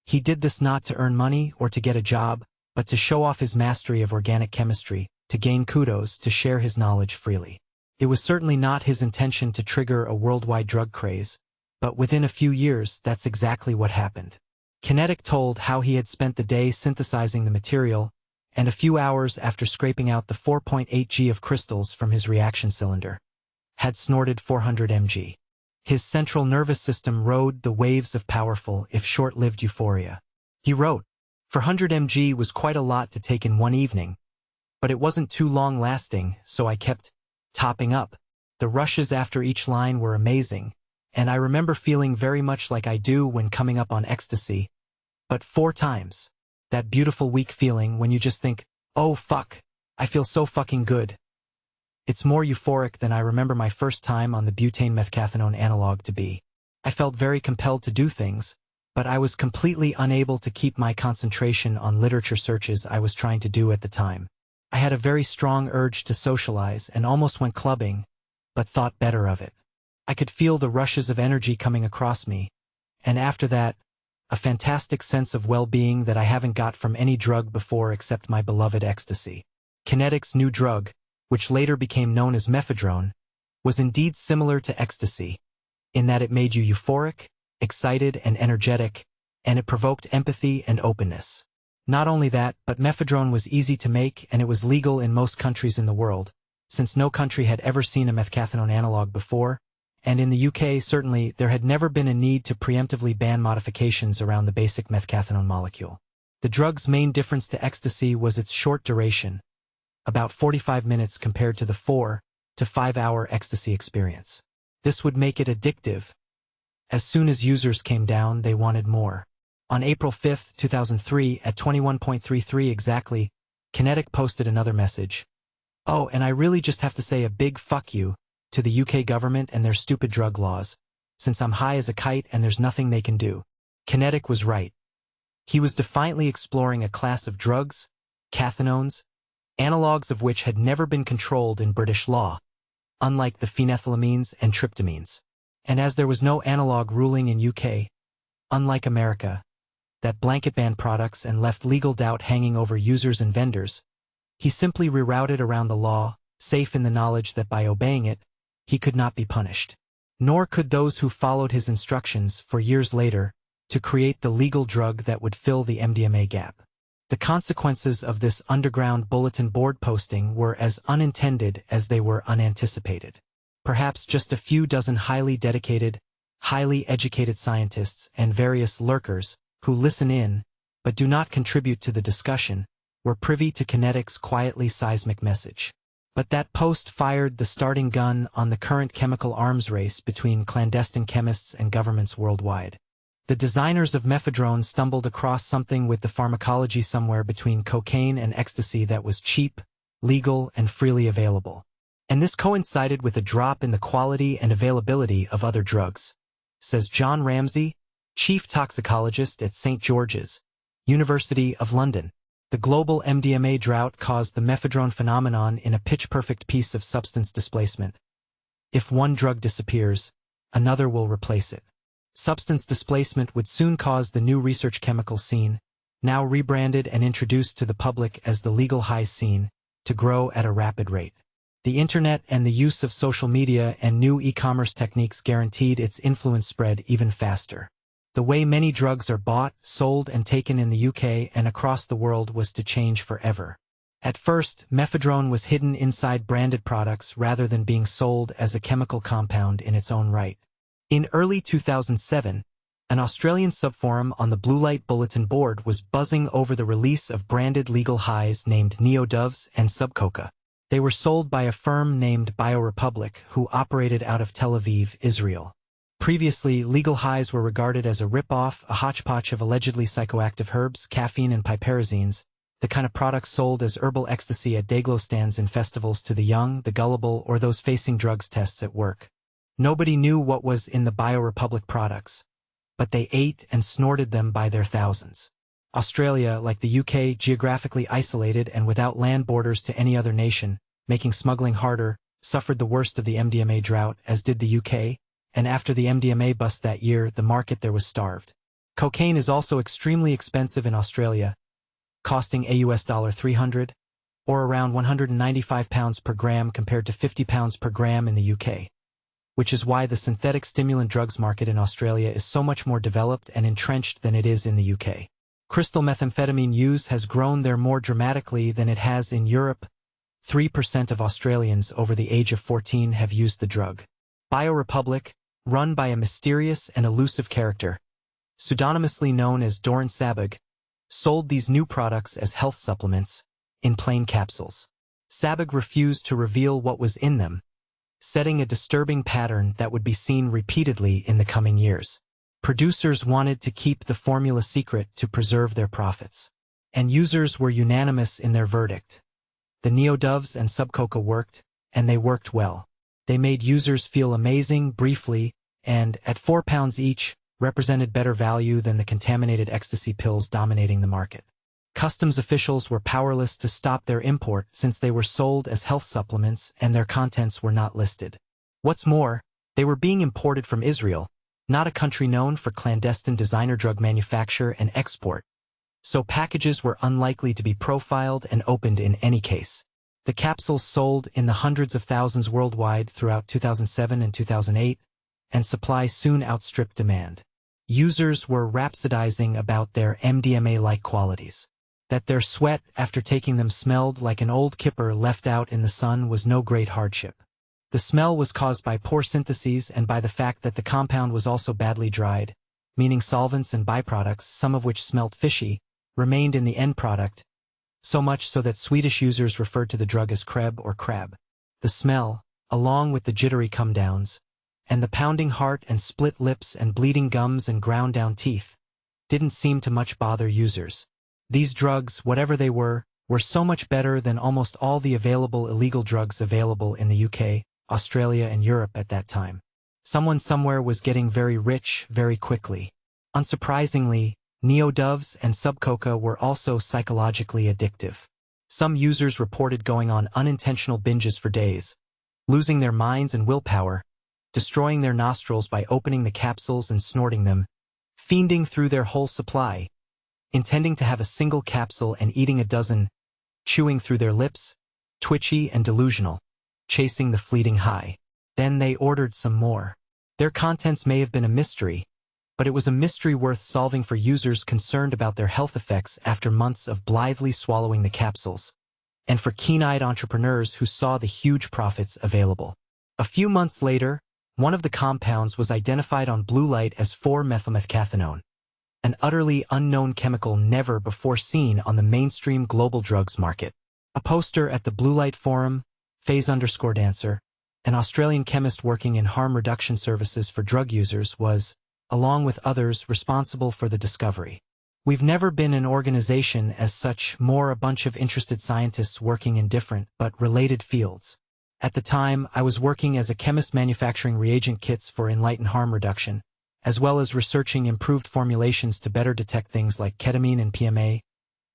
[SPEAKER 1] He did this not to earn money or to get a job, but to show off his mastery of organic chemistry, to gain kudos, to share his knowledge freely. It was certainly not his intention to trigger a worldwide drug craze, but within a few years, that's exactly what happened. Kinetic told how he had spent the day synthesizing the material, and a few hours after scraping out the 4.8 g of crystals from his reaction cylinder, had snorted 400 mg. His central nervous system rode the waves of powerful, if short-lived euphoria. He wrote, "400 mg was quite a lot to take in one evening, but it wasn't too long-lasting, so I kept topping up. The rushes after each line were amazing, and I remember feeling very much like I do when coming up on ecstasy, but 4 times. That beautiful weak feeling when you just think, oh fuck, I feel so fucking good. It's more euphoric than I remember my first time on the butane methcathinone analog to be. I felt very compelled to do things, but I was completely unable to keep my concentration on literature searches I was trying to do at the time. I had a very strong urge to socialize and almost went clubbing, but thought better of it. I could feel the rushes of energy coming across me, and after that, a fantastic sense of well-being that I haven't got from any drug before except my beloved ecstasy." Kinetic's new drug, which later became known as mephedrone, was indeed similar to ecstasy, in that it made you euphoric, excited, and energetic, and it provoked empathy and openness. Not only that, but mephedrone was easy to make and it was legal in most countries in the world, since no country had ever seen a methcathinone analog before, and in the UK certainly there had never been a need to preemptively ban modifications around the basic methcathinone molecule. The drug's main difference to ecstasy was its short duration, about 45 minutes compared to the 4 to 5 hour ecstasy experience. This would make it addictive. As soon as users came down, they wanted more. On April 5, 2003, at 21:33 exactly, Kinetic posted another message. "Oh, and I really just have to say a big fuck you to the UK government and their stupid drug laws, since I'm high as a kite and there's nothing they can do." Kinetic was right. He was defiantly exploring a class of drugs, cathinones, analogues of which had never been controlled in British law, unlike the phenethylamines and tryptamines. And as there was no analog ruling in UK, unlike America, that blanket banned products and left legal doubt hanging over users and vendors, he simply rerouted around the law, safe in the knowledge that by obeying it, he could not be punished. Nor could those who followed his instructions for years later to create the legal drug that would fill the MDMA gap. The consequences of this underground bulletin board posting were as unintended as they were unanticipated. Perhaps just a few dozen highly dedicated, highly educated scientists and various lurkers who listen in, but do not contribute to the discussion, were privy to Kinetic's quietly seismic message. But that post fired the starting gun on the current chemical arms race between clandestine chemists and governments worldwide. The designers of mephedrone stumbled across something with the pharmacology somewhere between cocaine and ecstasy that was cheap, legal, and freely available. And this coincided with a drop in the quality and availability of other drugs, says John Ramsey, chief toxicologist at St. George's, University of London. The global MDMA drought caused the mephedrone phenomenon in a pitch-perfect piece of substance displacement. If one drug disappears, another will replace it. Substance displacement would soon cause the new research chemical scene, now rebranded and introduced to the public as the legal highs scene, to grow at a rapid rate. The internet and the use of social media and new e-commerce techniques guaranteed its influence spread even faster. The way many drugs are bought, sold, and taken in the UK and across the world was to change forever. At first, mephedrone was hidden inside branded products rather than being sold as a chemical compound in its own right. In early 2007, an Australian subforum on the Blue Light Bulletin Board was buzzing over the release of branded legal highs named Neodoves and Subcoca. They were sold by a firm named BioRepublic, who operated out of Tel Aviv, Israel. Previously, legal highs were regarded as a rip-off, a hodgepodge of allegedly psychoactive herbs, caffeine, and piperazines, the kind of products sold as herbal ecstasy at Dayglow stands in festivals to the young, the gullible, or those facing drugs tests at work. Nobody knew what was in the BioRepublic products, but they ate and snorted them by their thousands. Australia, like the UK, geographically isolated and without land borders to any other nation, making smuggling harder, suffered the worst of the MDMA drought, as did the UK, and after the MDMA bust that year, the market there was starved. Cocaine is also extremely expensive in Australia, costing US $300, or around £195 per gram compared to £50 per gram in the UK, which is why the synthetic stimulant drugs market in Australia is so much more developed and entrenched than it is in the UK. Crystal methamphetamine use has grown there more dramatically than it has in Europe. 3% of Australians over the age of 14 have used the drug. BioRepublic, run by a mysterious and elusive character, pseudonymously known as Doran Sabag, sold these new products as health supplements, in plain capsules. Sabag refused to reveal what was in them, setting a disturbing pattern that would be seen repeatedly in the coming years. Producers wanted to keep the formula secret to preserve their profits, and users were unanimous in their verdict. The Neodoves and Subculture worked, and they worked well. They made users feel amazing briefly, and, at £4 each, represented better value than the contaminated ecstasy pills dominating the market. Customs officials were powerless to stop their import since they were sold as health supplements and their contents were not listed. What's more, they were being imported from Israel, not a country known for clandestine designer drug manufacture and export, so packages were unlikely to be profiled and opened in any case. The capsules sold in the hundreds of thousands worldwide throughout 2007 and 2008, and supply soon outstripped demand. Users were rhapsodizing about their MDMA-like qualities. That their sweat after taking them smelled like an old kipper left out in the sun was no great hardship. The smell was caused by poor syntheses and by the fact that the compound was also badly dried, meaning solvents and byproducts, some of which smelt fishy, remained in the end product, so much so that Swedish users referred to the drug as kreb or crab. The smell, along with the jittery come-downs, and the pounding heart and split lips and bleeding gums and ground-down teeth, didn't seem to much bother users. These drugs, whatever they were so much better than almost all the available illegal drugs available in the UK, Australia and Europe at that time. Someone somewhere was getting very rich very quickly. Unsurprisingly, Neodoves and Subculture were also psychologically addictive. Some users reported going on unintentional binges for days, losing their minds and willpower, destroying their nostrils by opening the capsules and snorting them, fiending through their whole supply, intending to have a single capsule and eating a dozen, chewing through their lips, twitchy and delusional, chasing the fleeting high. Then they ordered some more. Their contents may have been a mystery, but it was a mystery worth solving for users concerned about their health effects after months of blithely swallowing the capsules, and for keen-eyed entrepreneurs who saw the huge profits available. A few months later, one of the compounds was identified on blue light as 4-methylmethcathinone, an utterly unknown chemical never before seen on the mainstream global drugs market. A poster at the Blue Light Forum, Phase_Dancer, an Australian chemist working in harm reduction services for drug users, was, along with others, responsible for the discovery. We've never been an organization as such, more a bunch of interested scientists working in different but related fields. At the time, I was working as a chemist manufacturing reagent kits for enlightened harm reduction, as well as researching improved formulations to better detect things like ketamine and PMA,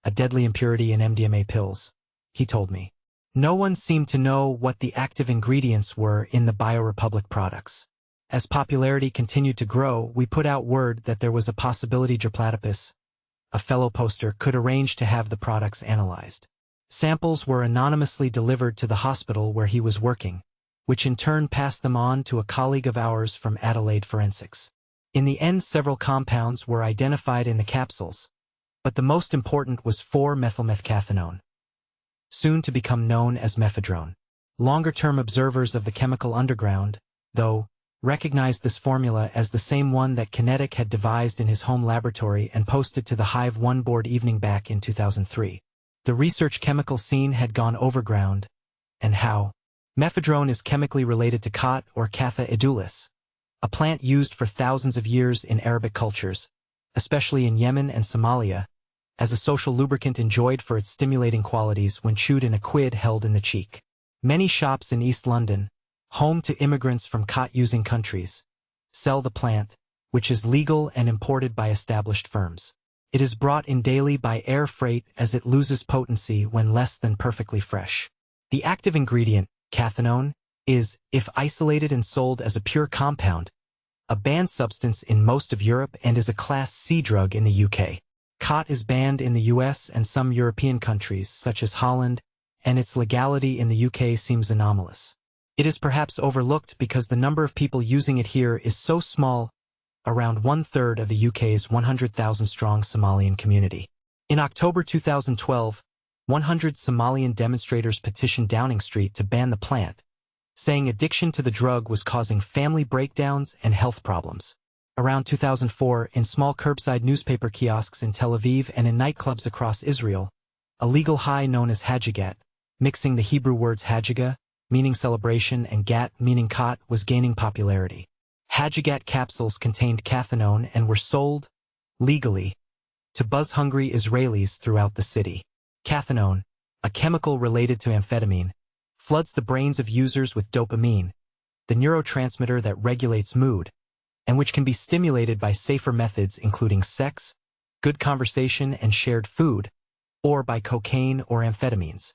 [SPEAKER 1] a deadly impurity in MDMA pills, he told me. No one seemed to know what the active ingredients were in the BioRepublic products. As popularity continued to grow, we put out word that there was a possibility Platypus, a fellow poster, could arrange to have the products analyzed. Samples were anonymously delivered to the hospital where he was working, which in turn passed them on to a colleague of ours from Adelaide Forensics. In the end, several compounds were identified in the capsules, but the most important was 4-methylmethcathinone, soon to become known as mephedrone. Longer-term observers of the chemical underground, though, recognized this formula as the same one that Kinetic had devised in his home laboratory and posted to the Hive One board evening back in 2003. The research chemical scene had gone overground, and how? Mephedrone is chemically related to khat or Catha edulis, a plant used for thousands of years in Arabic cultures, especially in Yemen and Somalia, as a social lubricant enjoyed for its stimulating qualities when chewed in a quid held in the cheek. Many shops in East London, home to immigrants from khat-using countries, sell the plant, which is legal and imported by established firms. It is brought in daily by air freight as it loses potency when less than perfectly fresh. The active ingredient, cathinone, is, if isolated and sold as a pure compound, a banned substance in most of Europe and is a Class C drug in the UK. Khat is banned in the US and some European countries, such as Holland, and its legality in the UK seems anomalous. It is perhaps overlooked because the number of people using it here is so small, around 1/3 of the UK's 100,000-strong Somalian community. In October 2012, 100 Somalian demonstrators petitioned Downing Street to ban the plant, saying addiction to the drug was causing family breakdowns and health problems. Around 2004, in small curbside newspaper kiosks in Tel Aviv and in nightclubs across Israel, a legal high known as hajagat, mixing the Hebrew words hajaga, meaning celebration, and gat, meaning khat, was gaining popularity. Hajagat capsules contained cathinone and were sold, legally, to buzz-hungry Israelis throughout the city. Cathinone, a chemical related to amphetamine, floods the brains of users with dopamine, the neurotransmitter that regulates mood, and which can be stimulated by safer methods including sex, good conversation, and shared food, or by cocaine or amphetamines.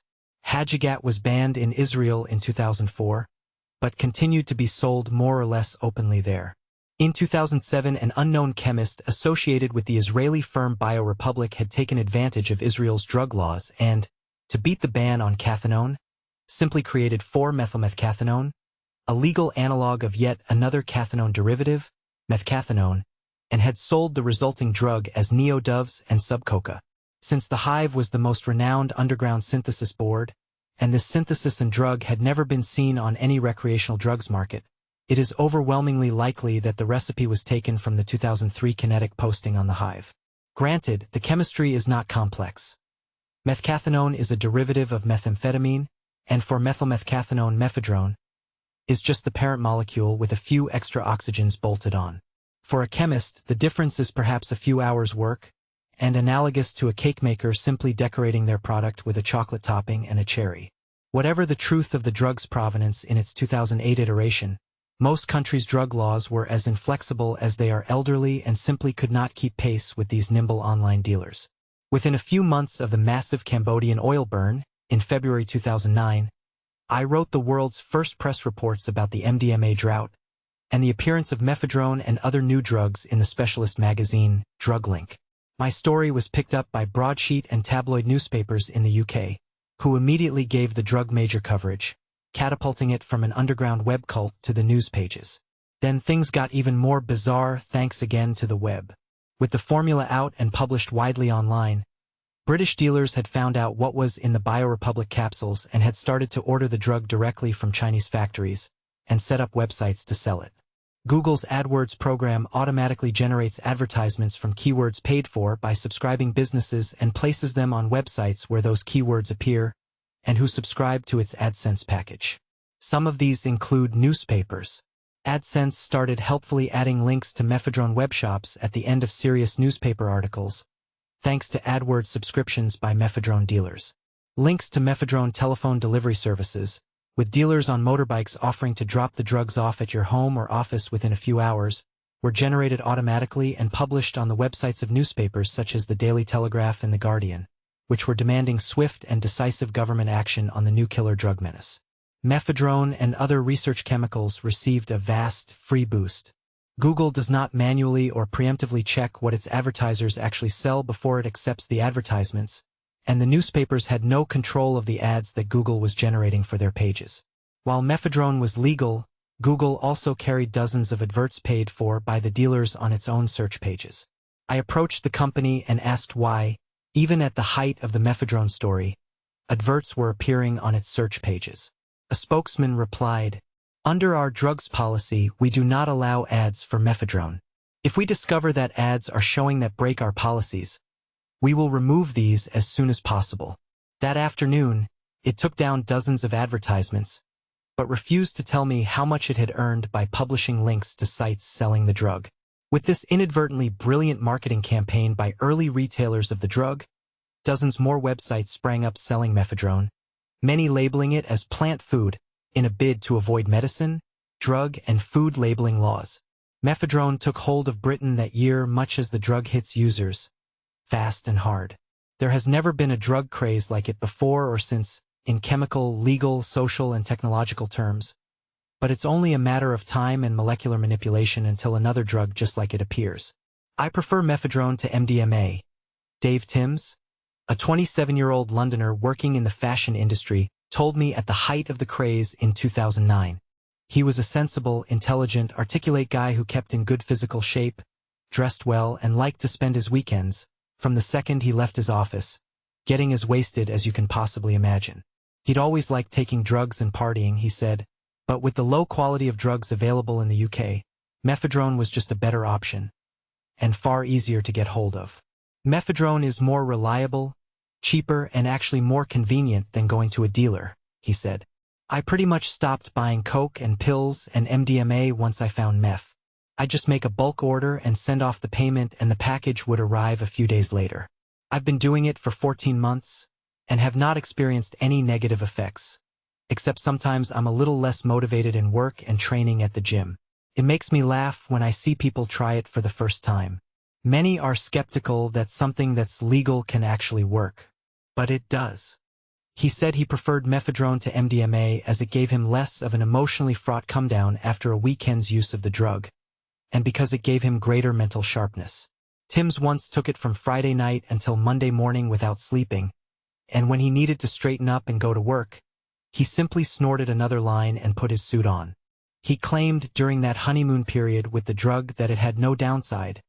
[SPEAKER 1] Hajagat was banned in Israel in 2004, but continued to be sold more or less openly there. In 2007, an unknown chemist associated with the Israeli firm BioRepublic had taken advantage of Israel's drug laws and, to beat the ban on cathinone, simply created 4-methylmethcathinone, a legal analog of yet another cathinone derivative, methcathinone, and had sold the resulting drug as neodoves and subcoca. Since the Hive was the most renowned underground synthesis board, and this synthesis and drug had never been seen on any recreational drugs market, it is overwhelmingly likely that the recipe was taken from the 2003 Kinetic posting on the Hive. Granted, the chemistry is not complex. Methcathinone is a derivative of methamphetamine, and 4-methylmethcathinone mephedrone is just the parent molecule with a few extra oxygens bolted on. For a chemist, the difference is perhaps a few hours' work, and analogous to a cake maker simply decorating their product with a chocolate topping and a cherry. Whatever the truth of the drug's provenance in its 2008 iteration, most countries' drug laws were as inflexible as they are elderly and simply could not keep pace with these nimble online dealers. Within a few months of the massive Cambodian oil burn, in February 2009, I wrote the world's first press reports about the MDMA drought and the appearance of mephedrone and other new drugs in the specialist magazine, Drug Link. My story was picked up by broadsheet and tabloid newspapers in the UK, who immediately gave the drug major coverage, catapulting it from an underground web cult to the news pages. Then things got even more bizarre thanks again to the web. With the formula out and published widely online, British dealers had found out what was in the BioRepublic capsules and had started to order the drug directly from Chinese factories and set up websites to sell it. Google's AdWords program automatically generates advertisements from keywords paid for by subscribing businesses and places them on websites where those keywords appear and who subscribe to its AdSense package. Some of these include newspapers. AdSense started helpfully adding links to mephedrone webshops at the end of serious newspaper articles, thanks to AdWords subscriptions by mephedrone dealers. Links to mephedrone telephone delivery services, with dealers on motorbikes offering to drop the drugs off at your home or office within a few hours, were generated automatically and published on the websites of newspapers such as the Daily Telegraph and The Guardian, which were demanding swift and decisive government action on the new killer drug menace. Mephedrone and other research chemicals received a vast, free boost. Google does not manually or preemptively check what its advertisers actually sell before it accepts the advertisements, and the newspapers had no control of the ads that Google was generating for their pages. While mephedrone was legal, Google also carried dozens of adverts paid for by the dealers on its own search pages. I approached the company and asked why, even at the height of the mephedrone story, adverts were appearing on its search pages. A spokesman replied, "Under our drugs policy, we do not allow ads for mephedrone. If we discover that ads are showing that break our policies, we will remove these as soon as possible." That afternoon, it took down dozens of advertisements, but refused to tell me how much it had earned by publishing links to sites selling the drug. With this inadvertently brilliant marketing campaign by early retailers of the drug, dozens more websites sprang up selling mephedrone, many labeling it as plant food, in a bid to avoid medicine, drug, and food labeling laws. Mephedrone took hold of Britain that year much as the drug hits users, fast and hard. There has never been a drug craze like it before or since, in chemical, legal, social, and technological terms. but it's only a matter of time and molecular manipulation until another drug just like it appears. I prefer mephedrone to MDMA. Dave Timms, a 27-year-old Londoner working in the fashion industry, told me at the height of the craze in 2009. He was a sensible, intelligent, articulate guy who kept in good physical shape, dressed well, and liked to spend his weekends, from the second he left his office, getting as wasted as you can possibly imagine. He'd always liked taking drugs and partying, he said, but with the low quality of drugs available in the UK, mephedrone was just a better option, and far easier to get hold of. Mephedrone is more reliable, cheaper, and actually more convenient than going to a dealer, he said. I pretty much stopped buying coke and pills and MDMA once I found meth. I'd just make a bulk order and send off the payment and the package would arrive a few days later. I've been doing it for 14 months and have not experienced any negative effects, except sometimes I'm a little less motivated in work and training at the gym. It makes me laugh when I see people try it for the first time. Many are skeptical that something that's legal can actually work, but it does. He said he preferred mephedrone to MDMA as it gave him less of an emotionally fraught come-down after a weekend's use of the drug, and because it gave him greater mental sharpness. Timms once took it from Friday night until Monday morning without sleeping, and when he needed to straighten up and go to work, he simply snorted another line and put his suit on. He claimed during that honeymoon period with the drug that it had no downside,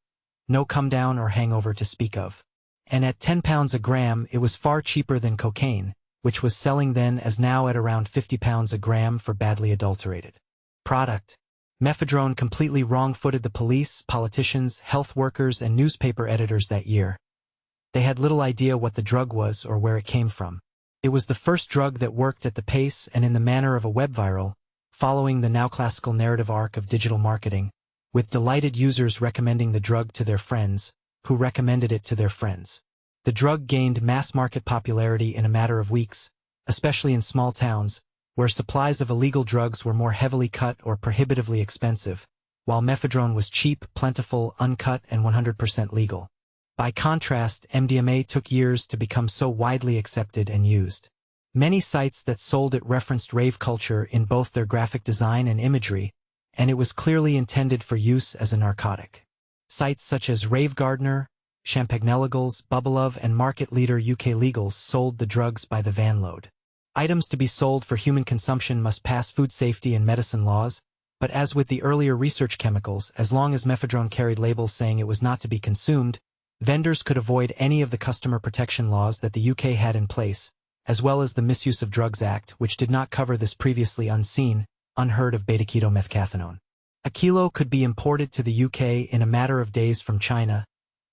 [SPEAKER 1] no come-down or hangover to speak of. And at £10 a gram it was far cheaper than cocaine, which was selling then as now at around £50 a gram for badly adulterated product. Mephedrone completely wrong-footed the police, politicians, health workers, and newspaper editors that year. They had little idea what the drug was or where it came from. It was the first drug that worked at the pace and in the manner of a web viral, following the now classical narrative arc of digital marketing, with delighted users recommending the drug to their friends, who recommended it to their friends. The drug gained mass-market popularity in a matter of weeks, especially in small towns, where supplies of illegal drugs were more heavily cut or prohibitively expensive, while mephedrone was cheap, plentiful, uncut, and 100% legal. By contrast, MDMA took years to become so widely accepted and used. Many sites that sold it referenced rave culture in both their graphic design and imagery, and it was clearly intended for use as a narcotic. Sites such as Rave Gardener, Champagnelegals, Bubblelove, and market leader UK Legals sold the drugs by the vanload. Items to be sold for human consumption must pass food safety and medicine laws, but as with the earlier research chemicals, as long as mephedrone carried labels saying it was not to be consumed, vendors could avoid any of the customer protection laws that the UK had in place, as well as the Misuse of Drugs Act, which did not cover this previously unseen, unheard of beta-ketomethcathinone. A kilo could be imported to the UK in a matter of days from China,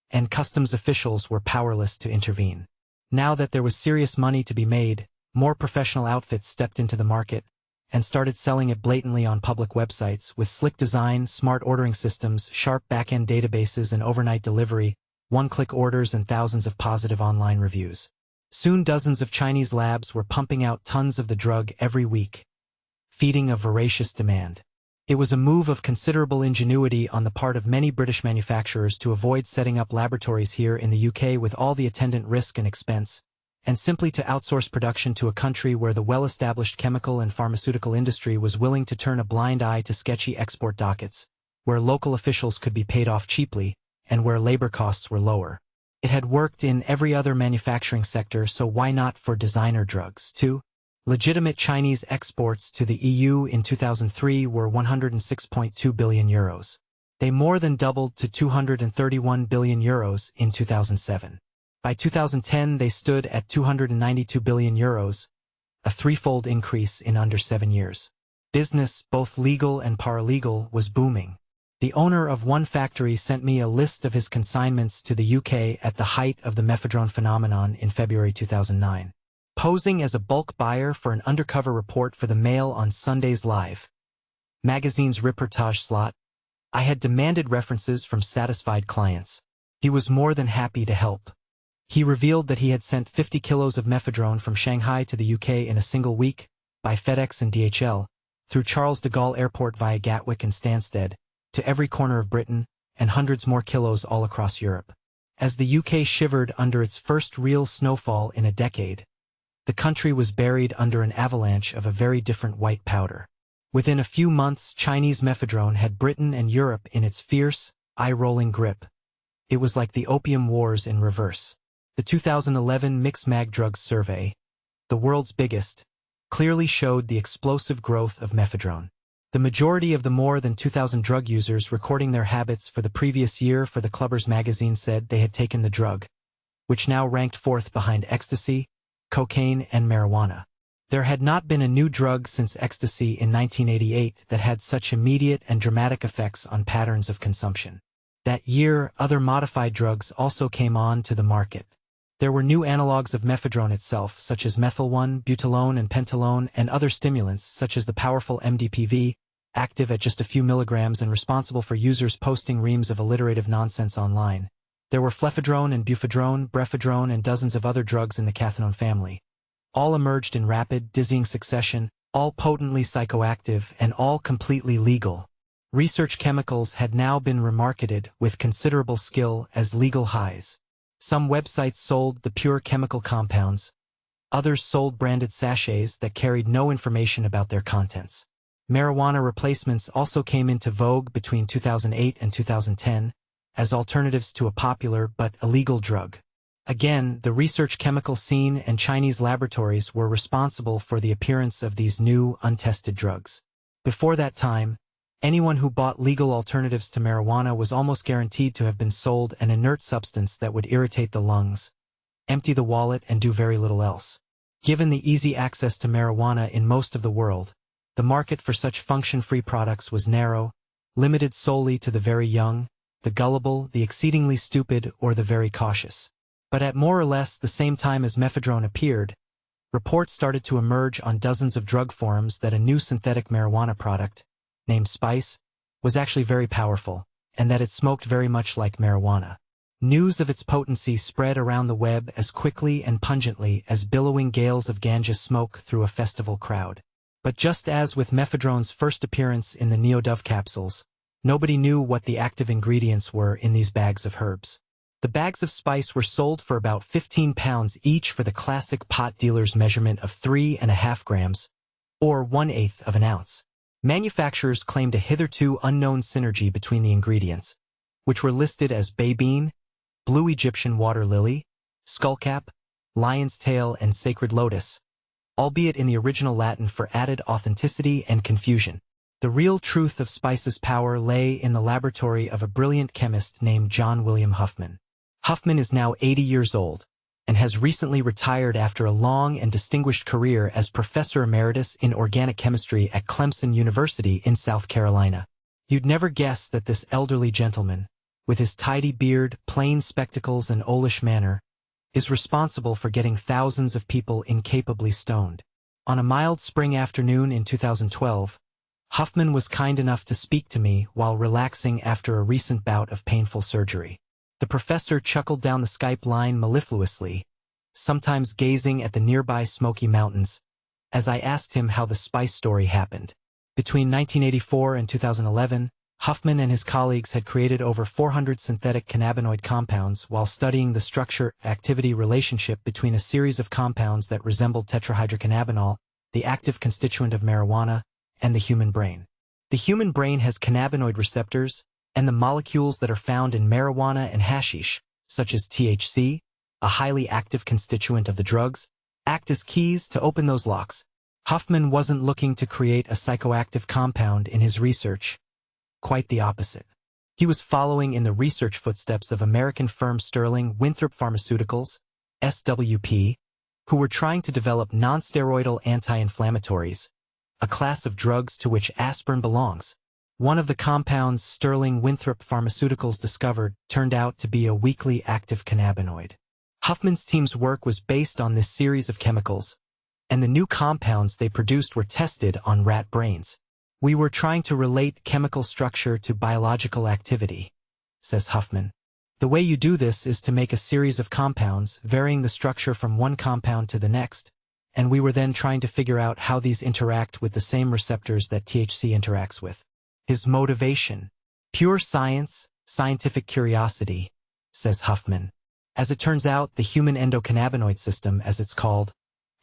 [SPEAKER 1] and customs officials were powerless to intervene. Now that there was serious money to be made, more professional outfits stepped into the market and started selling it blatantly on public websites with slick design, smart ordering systems, sharp back-end databases, and overnight delivery, one-click orders, and thousands of positive online reviews. Soon dozens of Chinese labs were pumping out tons of the drug every week, feeding a voracious demand. It was a move of considerable ingenuity on the part of many British manufacturers to avoid setting up laboratories here in the UK with all the attendant risk and expense, and simply to outsource production to a country where the well-established chemical and pharmaceutical industry was willing to turn a blind eye to sketchy export dockets, where local officials could be paid off cheaply, and where labor costs were lower. It had worked in every other manufacturing sector, so why not for designer drugs, too? Legitimate Chinese exports to the EU in 2003 were €106.2 billion. They more than doubled to €231 billion in 2007. By 2010 they stood at €292 billion, a threefold increase in under 7 years. Business, both legal and paralegal, was booming. The owner of one factory sent me a list of his consignments to the UK at the height of the mephedrone phenomenon in February 2009. Posing as a bulk buyer for an undercover report for the Mail on Sundays Live magazine's reportage slot, I had demanded references from satisfied clients. He was more than happy to help. He revealed that he had sent 50 kilos of mephedrone from Shanghai to the UK in a single week, by FedEx and DHL, through Charles de Gaulle Airport via Gatwick and Stansted, to every corner of Britain, and hundreds more kilos all across Europe. As the UK shivered under its first real snowfall in a decade, the country was buried under an avalanche of a very different white powder. Within a few months, Chinese mephedrone had Britain and Europe in its fierce, eye-rolling grip. It was like the Opium Wars in reverse. The 2011 Mixed Mag Drugs Survey, the world's biggest, clearly showed the explosive growth of mephedrone. The majority of the more than 2,000 drug users recording their habits for the previous year for the Clubbers magazine said they had taken the drug, which now ranked fourth behind ecstasy, cocaine, and marijuana. There had not been a new drug since ecstasy in 1988 that had such immediate and dramatic effects on patterns of consumption. That year, other modified drugs also came on to the market. There were new analogues of mephedrone itself, such as methyl-1, butylone, and pentylone, and other stimulants, such as the powerful MDPV, active at just a few milligrams and responsible for users posting reams of alliterative nonsense online. There were flephedrone and bufedrone, brefedrone, and dozens of other drugs in the cathinone family. All emerged in rapid, dizzying succession, all potently psychoactive, and all completely legal. Research chemicals had now been remarketed with considerable skill as legal highs. Some websites sold the pure chemical compounds. Others sold branded sachets that carried no information about their contents. Marijuana replacements also came into vogue between 2008 and 2010 as alternatives to a popular but illegal drug. Again, the research chemical scene and Chinese laboratories were responsible for the appearance of these new, untested drugs. Before that time, anyone who bought legal alternatives to marijuana was almost guaranteed to have been sold an inert substance that would irritate the lungs, empty the wallet, and do very little else. Given the easy access to marijuana in most of the world, the market for such function-free products was narrow, limited solely to the very young, the gullible, the exceedingly stupid, or the very cautious. But at more or less the same time as mephedrone appeared, reports started to emerge on dozens of drug forums that a new synthetic marijuana product, named Spice, was actually very powerful, and that it smoked very much like marijuana. News of its potency spread around the web as quickly and pungently as billowing gales of ganja smoke through a festival crowd. But just as with mephedrone's first appearance in the Neo-Dove capsules, nobody knew what the active ingredients were in these bags of herbs. The bags of Spice were sold for about 15 pounds each for the classic pot dealer's measurement of 3.5 grams, or 1/8 of an ounce. Manufacturers claimed a hitherto unknown synergy between the ingredients, which were listed as bay bean, blue Egyptian water lily, skullcap, lion's tail, and sacred lotus, albeit in the original Latin for added authenticity and confusion. The real truth of Spice's power lay in the laboratory of a brilliant chemist named John William Huffman. Huffman is now 80 years old, and has recently retired after a long and distinguished career as Professor Emeritus in Organic Chemistry at Clemson University in South Carolina. You'd never guess that this elderly gentleman, with his tidy beard, plain spectacles, and owlish manner, is responsible for getting thousands of people incapably stoned. On a mild spring afternoon in 2012, Huffman was kind enough to speak to me while relaxing after a recent bout of painful surgery. The professor chuckled down the Skype line mellifluously, sometimes gazing at the nearby Smoky Mountains, as I asked him how the Spice story happened. Between 1984 and 2011, Huffman and his colleagues had created over 400 synthetic cannabinoid compounds while studying the structure-activity relationship between a series of compounds that resembled tetrahydrocannabinol, the active constituent of marijuana, and the human brain. The human brain has cannabinoid receptors, and the molecules that are found in marijuana and hashish, such as THC, a highly active constituent of the drugs, act as keys to open those locks. Huffman wasn't looking to create a psychoactive compound in his research. Quite the opposite. He was following in the research footsteps of American firm Sterling Winthrop Pharmaceuticals, SWP, who were trying to develop non-steroidal anti-inflammatories, a class of drugs to which aspirin belongs. One of the compounds Sterling Winthrop Pharmaceuticals discovered turned out to be a weakly active cannabinoid. Huffman's team's work was based on this series of chemicals, and the new compounds they produced were tested on rat brains. We were trying to relate chemical structure to biological activity, says Huffman. The way you do this is to make a series of compounds, varying the structure from one compound to the next, and we were then trying to figure out how these interact with the same receptors that THC interacts with. His motivation, pure science, scientific curiosity, says Huffman. As it turns out, the human endocannabinoid system, as it's called,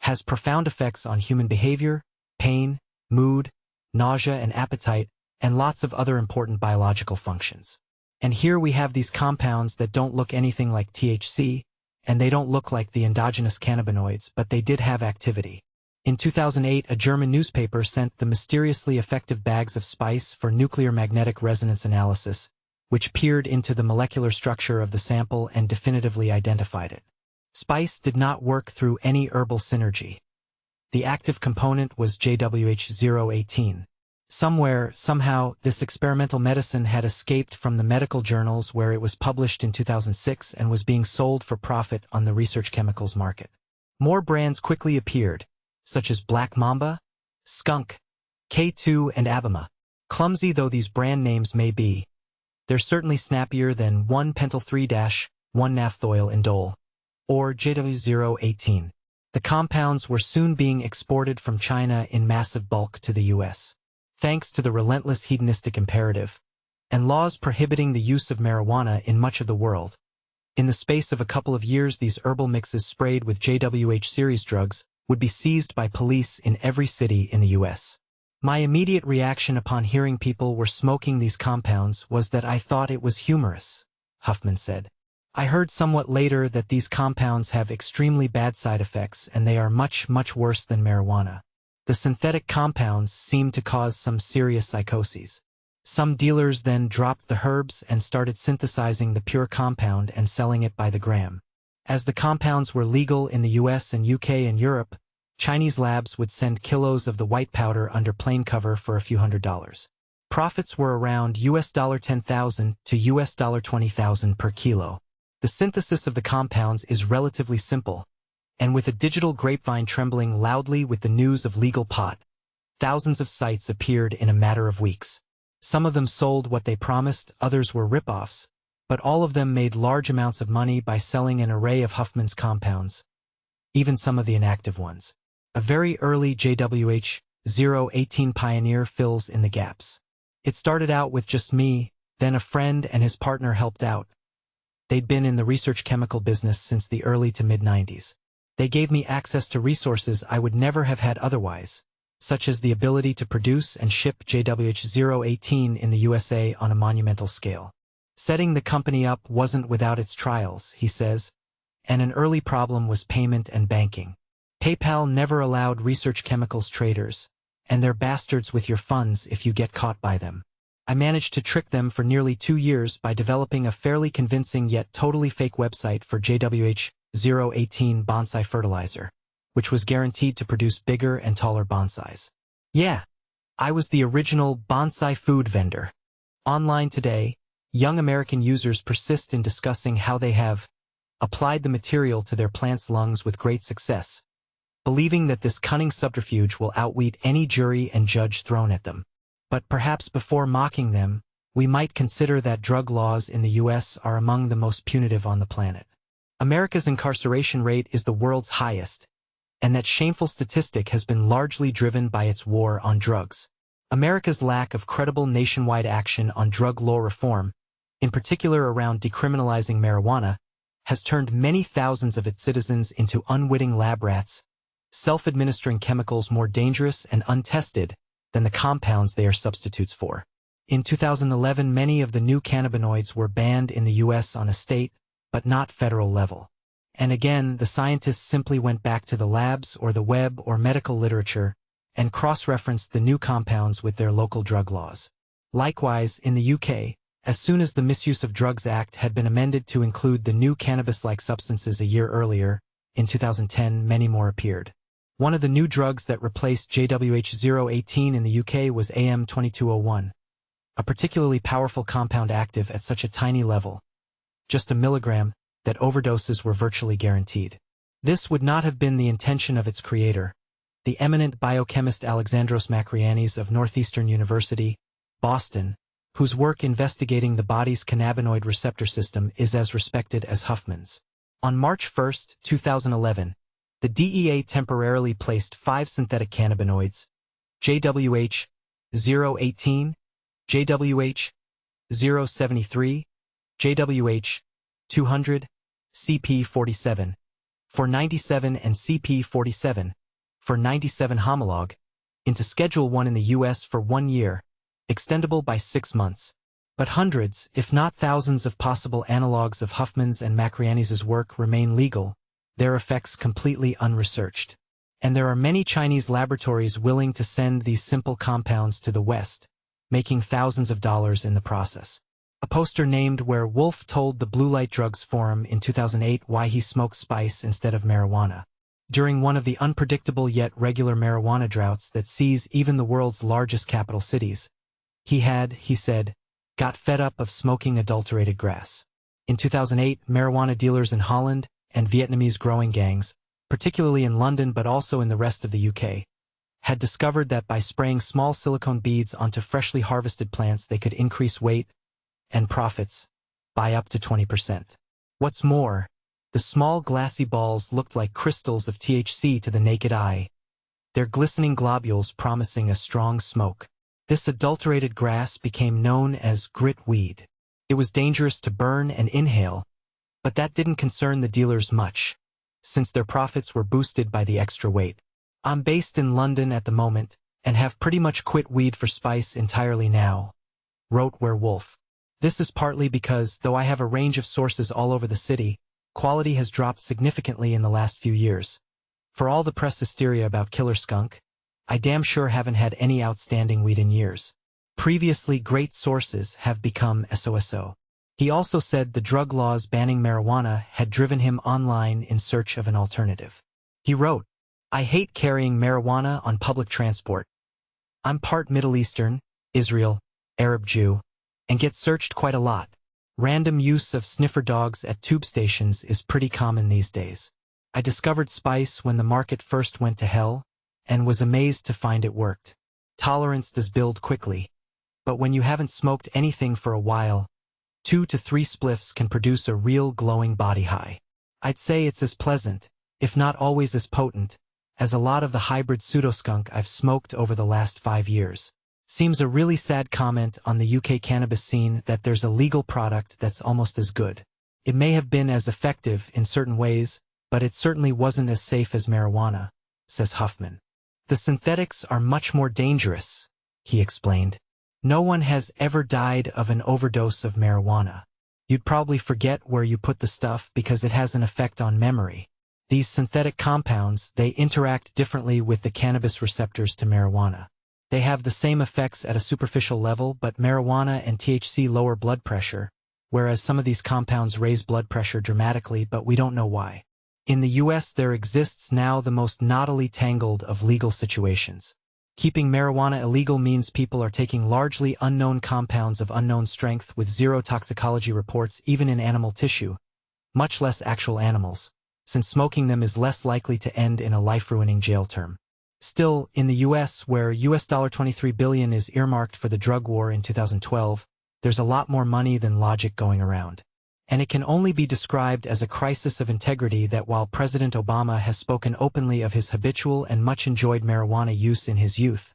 [SPEAKER 1] has profound effects on human behavior, pain, mood, nausea and appetite, and lots of other important biological functions. And here we have these compounds that don't look anything like THC, and they don't look like the endogenous cannabinoids, but they did have activity. In 2008, a German newspaper sent the mysteriously effective bags of spice for nuclear magnetic resonance analysis, which peered into the molecular structure of the sample and definitively identified it. Spice did not work through any herbal synergy. The active component was JWH018. Somewhere, somehow, this experimental medicine had escaped from the medical journals where it was published in 2006 and was being sold for profit on the research chemicals market. More brands quickly appeared, such as Black Mamba, Skunk, K2 and Abema. Clumsy though these brand names may be, they're certainly snappier than 1-pentyl-3-1-naphthoyl-indole, or JW018. The compounds were soon being exported from China in massive bulk to the US. Thanks to the relentless hedonistic imperative, and laws prohibiting the use of marijuana in much of the world. In the space of a couple of years, these herbal mixes sprayed with JWH series drugs would be seized by police in every city in the US. My immediate reaction upon hearing people were smoking these compounds was that I thought it was humorous, Huffman said. I heard somewhat later that these compounds have extremely bad side effects and they are much, much worse than marijuana. The synthetic compounds seemed to cause some serious psychoses. Some dealers then dropped the herbs and started synthesizing the pure compound and selling it by the gram. As the compounds were legal in the US and UK and Europe, Chinese labs would send kilos of the white powder under plain cover for a few $100s. Profits were around $10,000 to $20,000 per kilo. The synthesis of the compounds is relatively simple, and with a digital grapevine trembling loudly with the news of legal pot, thousands of sites appeared in a matter of weeks. Some of them sold what they promised, others were rip-offs, but all of them made large amounts of money by selling an array of Huffman's compounds, even some of the inactive ones. A very early JWH018 pioneer fills in the gaps. It started out with just me, then a friend and his partner helped out. They'd been in the research chemical business since the early to mid-90s. They gave me access to resources I would never have had otherwise, such as the ability to produce and ship JWH018 in the USA on a monumental scale. Setting the company up wasn't without its trials, he says, and an early problem was payment and banking. PayPal never allowed research chemicals traders, and they're bastards with your funds if you get caught by them. I managed to trick them for nearly 2 years by developing a fairly convincing yet totally fake website for JWH018 bonsai fertilizer, which was guaranteed to produce bigger and taller bonsais. Yeah, I was the original bonsai food vendor. Online today, young American users persist in discussing how they have applied the material to their plants' lungs with great success, believing that this cunning subterfuge will outwit any jury and judge thrown at them. But perhaps before mocking them, we might consider that drug laws in the US are among the most punitive on the planet. America's incarceration rate is the world's highest, and that shameful statistic has been largely driven by its war on drugs. America's lack of credible nationwide action on drug law reform, in particular around decriminalizing marijuana, has turned many thousands of its citizens into unwitting lab rats, self-administering chemicals more dangerous and untested than the compounds they are substitutes for. In 2011, many of the new cannabinoids were banned in the US on a state, but not federal level. And again, the scientists simply went back to the labs or the web or medical literature and cross-referenced the new compounds with their local drug laws. Likewise, in the UK, as soon as the Misuse of Drugs Act had been amended to include the new cannabis-like substances a year earlier, in 2010, many more appeared. One of the new drugs that replaced JWH018 in the UK was AM2201, a particularly powerful compound active at such a tiny level, just a milligram, that overdoses were virtually guaranteed. This would not have been the intention of its creator, the eminent biochemist Alexandros Makrianis of Northeastern University, Boston, whose work investigating the body's cannabinoid receptor system is as respected as Huffman's. On March 1, 2011, the DEA temporarily placed 5 synthetic cannabinoids, JWH018, JWH073, JWH200, CP47, for 97 and CP47, for 97 homolog, into Schedule 1 in the US for 1 year, extendable by 6 months. But hundreds, if not thousands of possible analogues of Huffman's and Macriani's work remain legal, their effects completely unresearched. And there are many Chinese laboratories willing to send these simple compounds to the West, making thousands of dollars in the process. A poster named Where Wolf told the Blue Light Drugs Forum in 2008 why he smoked spice instead of marijuana. During one of the unpredictable yet regular marijuana droughts that sees even the world's largest capital cities, he said, got fed up of smoking adulterated grass. In 2008, marijuana dealers in Holland and Vietnamese growing gangs, particularly in London but also in the rest of the UK, had discovered that by spraying small silicone beads onto freshly harvested plants they could increase weight and profits by up to 20%. What's more, the small glassy balls looked like crystals of THC to the naked eye, their glistening globules promising a strong smoke. This adulterated grass became known as grit weed. It was dangerous to burn and inhale, but that didn't concern the dealers much, since their profits were boosted by the extra weight. I'm based in London at the moment, and have pretty much quit weed for spice entirely now, wrote Where Wolf. This is partly because, though I have a range of sources all over the city, quality has dropped significantly in the last few years. For all the press hysteria about killer skunk, I damn sure haven't had any outstanding weed in years. Previously great sources have become SOSO. He also said the drug laws banning marijuana had driven him online in search of an alternative. He wrote, I hate carrying marijuana on public transport. I'm part Middle Eastern, Israel, Arab Jew, and get searched quite a lot. Random use of sniffer dogs at tube stations is pretty common these days. I discovered spice when the market first went to hell, and was amazed to find it worked. Tolerance does build quickly, but when you haven't smoked anything for a while, 2 to 3 spliffs can produce a real glowing body high. I'd say it's as pleasant, if not always as potent, as a lot of the hybrid pseudoskunk I've smoked over the last 5 years. Seems a really sad comment on the UK cannabis scene that there's a legal product that's almost as good. It may have been as effective in certain ways, but it certainly wasn't as safe as marijuana, says Huffman. The synthetics are much more dangerous, he explained. No one has ever died of an overdose of marijuana. You'd probably forget where you put the stuff because it has an effect on memory. These synthetic compounds, they interact differently with the cannabis receptors to marijuana. They have the same effects at a superficial level, but marijuana and THC lower blood pressure, whereas some of these compounds raise blood pressure dramatically, but we don't know why. In the US there exists now the most knottily tangled of legal situations. Keeping marijuana illegal means people are taking largely unknown compounds of unknown strength with zero toxicology reports even in animal tissue, much less actual animals, since smoking them is less likely to end in a life-ruining jail term. Still, in the US, where $23 billion is earmarked for the drug war in 2012, there's a lot more money than logic going around. And it can only be described as a crisis of integrity that while President Obama has spoken openly of his habitual and much-enjoyed marijuana use in his youth,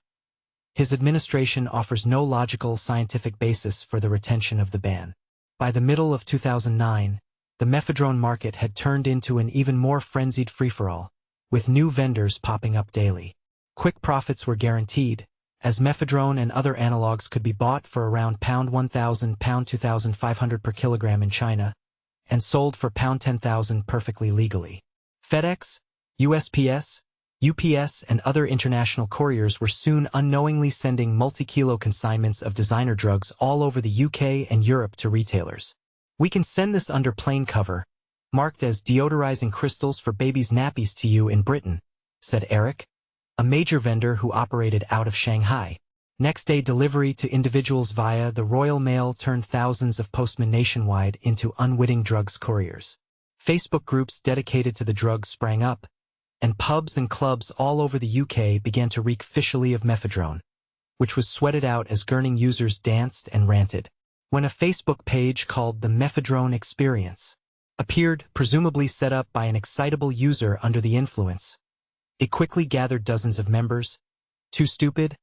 [SPEAKER 1] his administration offers no logical scientific basis for the retention of the ban. By the middle of 2009, the mephedrone market had turned into an even more frenzied free-for-all, with new vendors popping up daily. Quick profits were guaranteed, as mephedrone and other analogs could be bought for around £1,000, £2,500 per kilogram in China, and sold for £10,000 perfectly legally. FedEx, USPS, UPS and other international couriers were soon unknowingly sending multi-kilo consignments of designer drugs all over the UK and Europe to retailers. We can send this under plain cover, marked as deodorizing crystals for babies' nappies to you in Britain, said Eric, a major vendor who operated out of Shanghai. Next-day delivery to individuals via the Royal Mail turned thousands of postmen nationwide into unwitting drugs couriers. Facebook groups dedicated to the drugs sprang up, and pubs and clubs all over the UK began to reek fishily of mephedrone, which was sweated out as gurning users danced and ranted. When a Facebook page called the Mephedrone Experience appeared, presumably set up by an excitable user under the influence, it quickly gathered dozens of members, too stupid,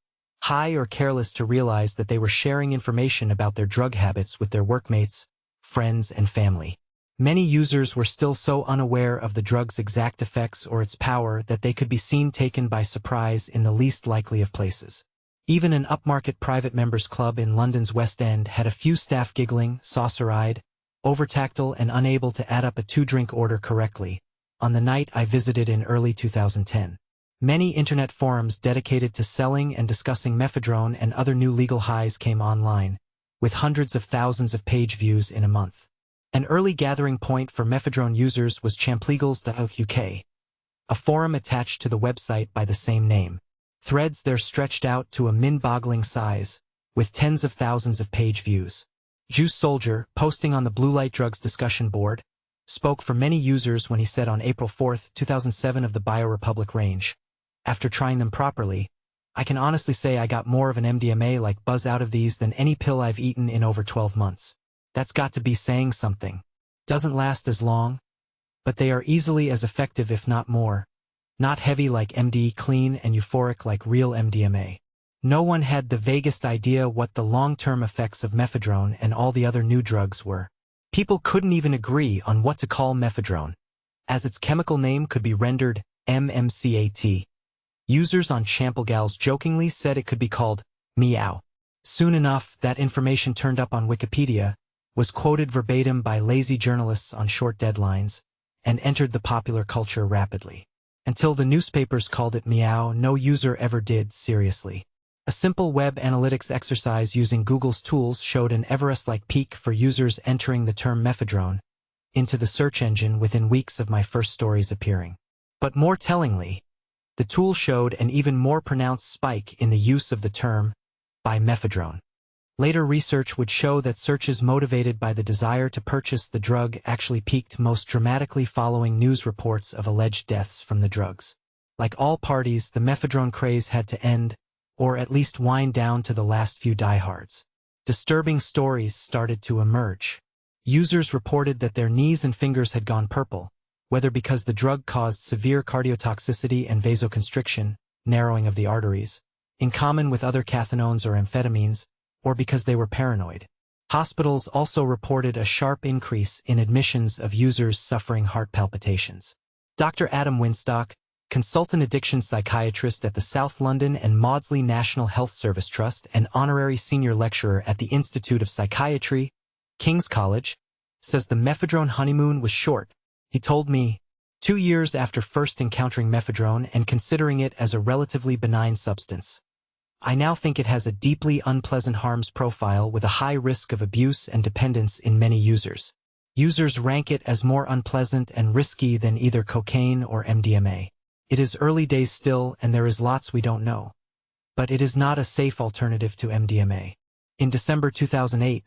[SPEAKER 1] high or careless to realize that they were sharing information about their drug habits with their workmates, friends, and family. Many users were still so unaware of the drug's exact effects or its power that they could be seen taken by surprise in the least likely of places. Even an upmarket private members club in London's West End had a few staff giggling, saucer-eyed, overtactile and unable to add up a 2-drink order correctly, on the night I visited in early 2010. Many internet forums dedicated to selling and discussing mephedrone and other new legal highs came online, with hundreds of thousands of page views in a month. An early gathering point for mephedrone users was champlegals.uk, a forum attached to the website by the same name. Threads there stretched out to a mind-boggling size, with tens of thousands of page views. Juice Soldier, posting on the Blue Light Drugs discussion board, spoke for many users when he said on April 4, 2007 of the BioRepublic range, "After trying them properly, I can honestly say I got more of an MDMA-like buzz out of these than any pill I've eaten in over 12 months. That's got to be saying something. Doesn't last as long, but they are easily as effective if not more. Not heavy like MD, clean and euphoric like real MDMA." No one had the vaguest idea what the long-term effects of mephedrone and all the other new drugs were. People couldn't even agree on what to call mephedrone, as its chemical name could be rendered MMCAT. Users on Champlegals jokingly said it could be called meow. Soon enough, that information turned up on Wikipedia, was quoted verbatim by lazy journalists on short deadlines, and entered the popular culture rapidly. Until the newspapers called it meow, no user ever did seriously. A simple web analytics exercise using Google's tools showed an Everest-like peak for users entering the term mephedrone into the search engine within weeks of my first stories appearing. But more tellingly, the tool showed an even more pronounced spike in the use of the term by mephedrone. Later research would show that searches motivated by the desire to purchase the drug actually peaked most dramatically following news reports of alleged deaths from the drugs. Like all parties, the mephedrone craze had to end, or at least wind down to the last few diehards. Disturbing stories started to emerge. Users reported that their knees and fingers had gone purple, whether because the drug caused severe cardiotoxicity and vasoconstriction, narrowing of the arteries, in common with other cathinones or amphetamines, or because they were paranoid. Hospitals also reported a sharp increase in admissions of users suffering heart palpitations. Dr. Adam Winstock, consultant addiction psychiatrist at the South London and Maudsley National Health Service Trust and honorary senior lecturer at the Institute of Psychiatry, King's College, says the mephedrone honeymoon was short. He told me, 2 years after first encountering mephedrone and considering it as a relatively benign substance, I now think it has a deeply unpleasant harms profile with a high risk of abuse and dependence in many users. Users rank it as more unpleasant and risky than either cocaine or MDMA. It is early days still and there is lots we don't know. But it is not a safe alternative to MDMA. In December 2008,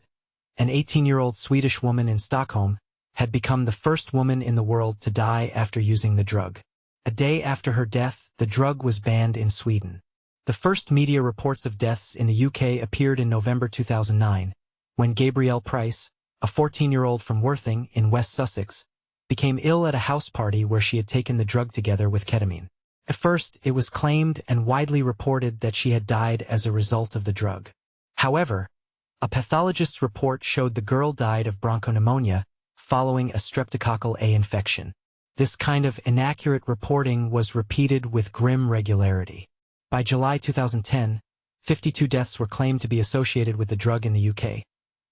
[SPEAKER 1] an 18-year-old Swedish woman in Stockholm had become the first woman in the world to die after using the drug. A day after her death, the drug was banned in Sweden. The first media reports of deaths in the UK appeared in November 2009, when Gabrielle Price, a 14-year-old from Worthing in West Sussex, became ill at a house party where she had taken the drug together with ketamine. At first, it was claimed and widely reported that she had died as a result of the drug. However, a pathologist's report showed the girl died of bronchopneumonia following a streptococcal A infection. This kind of inaccurate reporting was repeated with grim regularity. By July 2010, 52 deaths were claimed to be associated with the drug in the UK.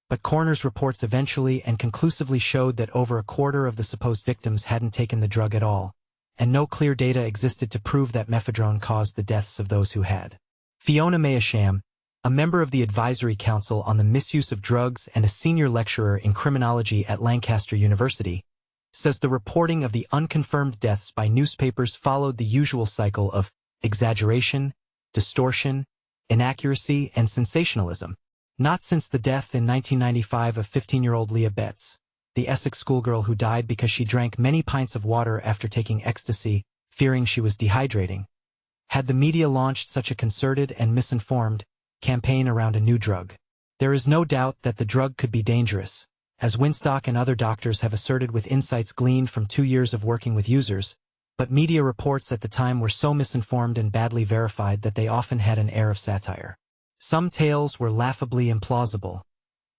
[SPEAKER 1] But coroner's reports eventually and conclusively showed that over a quarter of the supposed victims hadn't taken the drug at all, and no clear data existed to prove that mephedrone caused the deaths of those who had. Fiona Mayasham, a member of the Advisory Council on the Misuse of Drugs and a senior lecturer in criminology at Lancaster University, says the reporting of the unconfirmed deaths by newspapers followed the usual cycle of exaggeration, distortion, inaccuracy, and sensationalism. Not since the death in 1995 of 15-year-old Leah Betts, the Essex schoolgirl who died because she drank many pints of water after taking ecstasy, fearing she was dehydrating, had the media launched such a concerted and misinformed campaign around a new drug. There is no doubt that the drug could be dangerous, as Winstock and other doctors have asserted with insights gleaned from 2 years of working with users, but media reports at the time were so misinformed and badly verified that they often had an air of satire. Some tales were laughably implausible,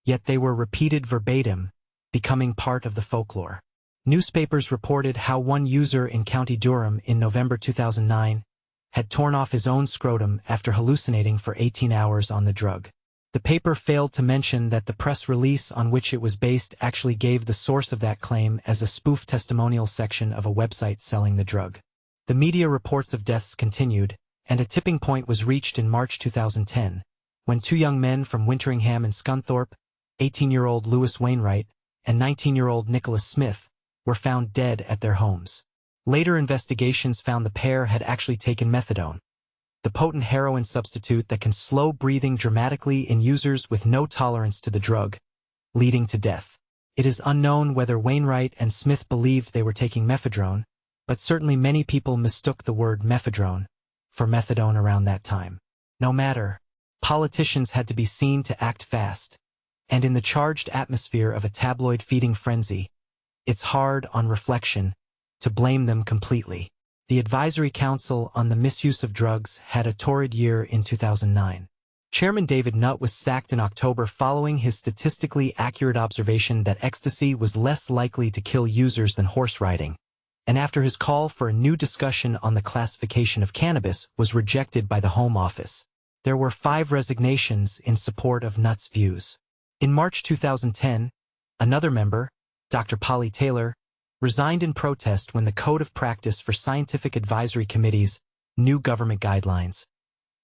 [SPEAKER 1] yet they were repeated verbatim, becoming part of the folklore. Newspapers reported how one user in County Durham in November 2009 had torn off his own scrotum after hallucinating for 18 hours on the drug. The paper failed to mention that the press release on which it was based actually gave the source of that claim as a spoof testimonial section of a website selling the drug. The media reports of deaths continued, and a tipping point was reached in March 2010, when two young men from Winteringham and Scunthorpe, 18-year-old Lewis Wainwright and 19-year-old Nicholas Smith, were found dead at their homes. Later investigations found the pair had actually taken methadone, the potent heroin substitute that can slow breathing dramatically in users with no tolerance to the drug, leading to death. It is unknown whether Wainwright and Smith believed they were taking mephedrone, but certainly many people mistook the word mephedrone for methadone around that time. No matter, politicians had to be seen to act fast, and in the charged atmosphere of a tabloid-feeding frenzy, it's hard, on reflection, to blame them completely. The Advisory Council on the Misuse of Drugs had a torrid year in 2009. Chairman David Nutt was sacked in October following his statistically accurate observation that ecstasy was less likely to kill users than horse riding, and after his call for a new discussion on the classification of cannabis was rejected by the Home Office. There were 5 resignations in support of Nutt's views. In March 2010, another member, Dr. Polly Taylor, resigned in protest when the Code of Practice for Scientific Advisory Committees, new government guidelines,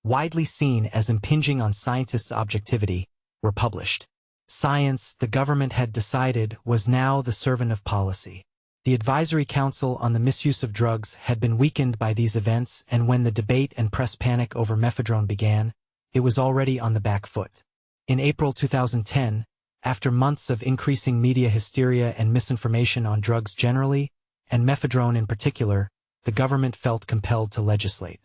[SPEAKER 1] widely seen as impinging on scientists' objectivity, were published. Science, the government had decided, was now the servant of policy. The Advisory Council on the Misuse of Drugs had been weakened by these events, and when the debate and press panic over mephedrone began, it was already on the back foot. In April 2010, after months of increasing media hysteria and misinformation on drugs generally, and mephedrone in particular, the government felt compelled to legislate.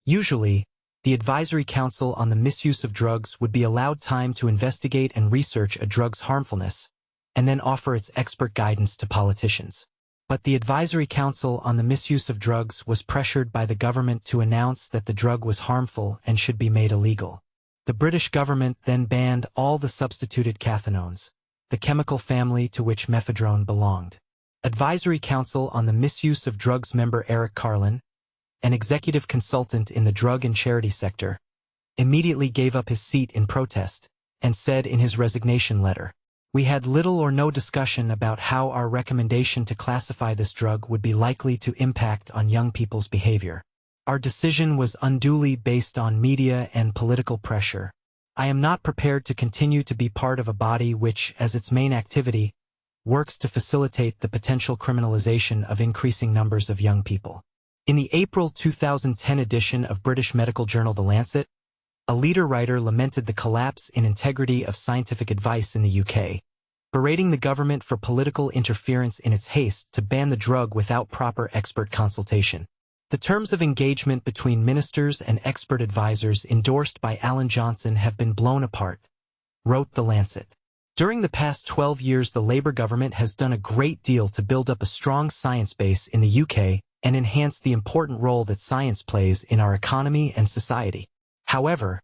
[SPEAKER 1] Usually, the Advisory Council on the Misuse of Drugs would be allowed time to investigate and research a drug's harmfulness, and then offer its expert guidance to politicians. But the Advisory Council on the Misuse of Drugs was pressured by the government to announce that the drug was harmful and should be made illegal. The British government then banned all the substituted cathinones, the chemical family to which mephedrone belonged. Advisory Council on the Misuse of Drugs member Eric Carlin, an executive consultant in the drug and charity sector, immediately gave up his seat in protest and said in his resignation letter, "We had little or no discussion about how our recommendation to classify this drug would be likely to impact on young people's behavior. Our decision was unduly based on media and political pressure. I am not prepared to continue to be part of a body which, as its main activity, works to facilitate the potential criminalization of increasing numbers of young people." In the April 2010 edition of British medical journal The Lancet, a leader writer lamented the collapse in integrity of scientific advice in the UK, berating the government for political interference in its haste to ban the drug without proper expert consultation. The terms of engagement between ministers and expert advisors endorsed by Alan Johnson have been blown apart, wrote The Lancet. During the past 12 years, the Labour government has done a great deal to build up a strong science base in the UK and enhance the important role that science plays in our economy and society. However,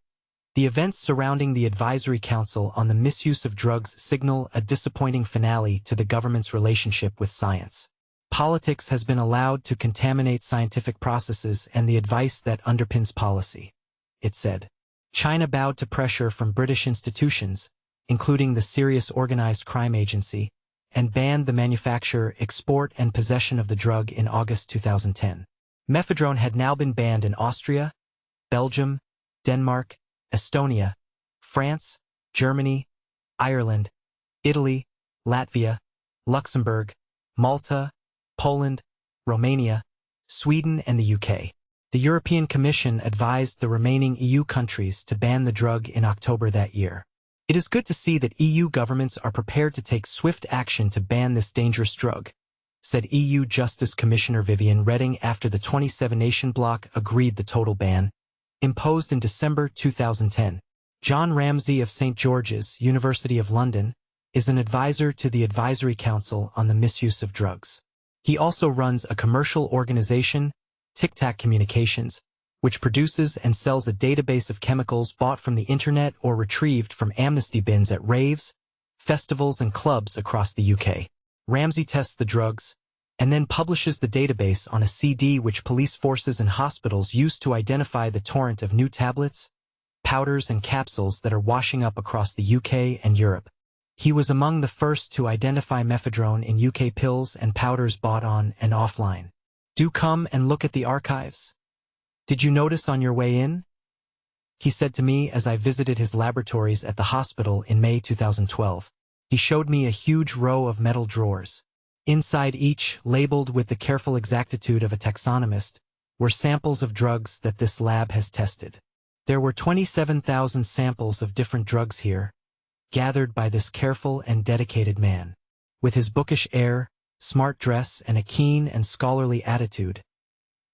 [SPEAKER 1] the events surrounding the Advisory Council on the Misuse of Drugs signal a disappointing finale to the government's relationship with science. Politics has been allowed to contaminate scientific processes and the advice that underpins policy, it said. China bowed to pressure from British institutions, including the Serious Organized Crime Agency, and banned the manufacture, export, and possession of the drug in August 2010. Mephedrone had now been banned in Austria, Belgium, Denmark, Estonia, France, Germany, Ireland, Italy, Latvia, Luxembourg, Malta, Poland, Romania, Sweden, and the UK. The European Commission advised the remaining EU countries to ban the drug in October that year. It is good to see that EU governments are prepared to take swift action to ban this dangerous drug, said EU Justice Commissioner Viviane Reding after the 27-nation bloc agreed the total ban, imposed in December 2010. John Ramsay of St. George's, University of London, is an advisor to the Advisory Council on the Misuse of Drugs. He also runs a commercial organization, Tic Tac Communications, which produces and sells a database of chemicals bought from the internet or retrieved from amnesty bins at raves, festivals and clubs across the UK. Ramsey tests the drugs, and then publishes the database on a CD which police forces and hospitals use to identify the torrent of new tablets, powders and capsules that are washing up across the UK and Europe. He was among the first to identify mephedrone in UK pills and powders bought on and offline. Do come and look at the archives. Did you notice on your way in? He said to me as I visited his laboratories at the hospital in May 2012. He showed me a huge row of metal drawers. Inside each, labeled with the careful exactitude of a taxonomist, were samples of drugs that this lab has tested. There were 27,000 samples of different drugs here, gathered by this careful and dedicated man. With his bookish air, smart dress, and a keen and scholarly attitude,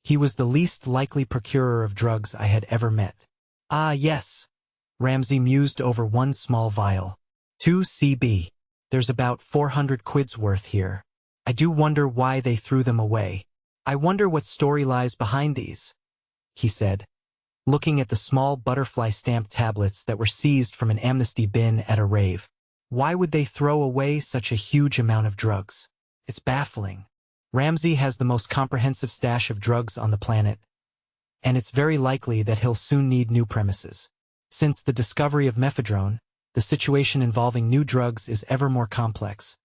[SPEAKER 1] he was the least likely procurer of drugs I had ever met. Ah, yes, Ramsey mused over one small vial. 2 CB. There's about 400 quid's worth here. I do wonder why they threw them away. I wonder what story lies behind these, he said, looking at the small butterfly-stamped tablets that were seized from an amnesty bin at a rave. Why would they throw away such a huge amount of drugs? It's baffling. Ramsey has the most comprehensive stash of drugs on the planet, and it's very likely that he'll soon need new premises. Since the discovery of mephedrone, the situation involving new drugs is ever more complex,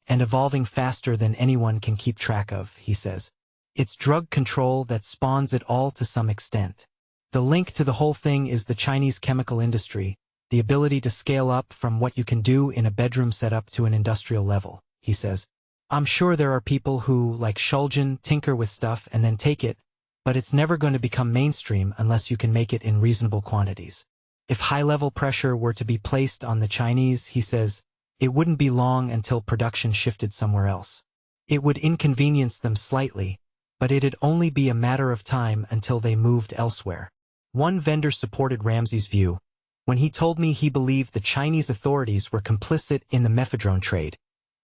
[SPEAKER 1] and evolving faster than anyone can keep track of, he says. It's drug control that spawns it all to some extent. The link to the whole thing is the Chinese chemical industry, the ability to scale up from what you can do in a bedroom setup to an industrial level, he says. I'm sure there are people who, like Shulgin, tinker with stuff and then take it, but it's never going to become mainstream unless you can make it in reasonable quantities. If high-level pressure were to be placed on the Chinese, he says, it wouldn't be long until production shifted somewhere else. It would inconvenience them slightly, but it'd only be a matter of time until they moved elsewhere. One vendor supported Ramsey's view when he told me he believed the Chinese authorities were complicit in the mephedrone trade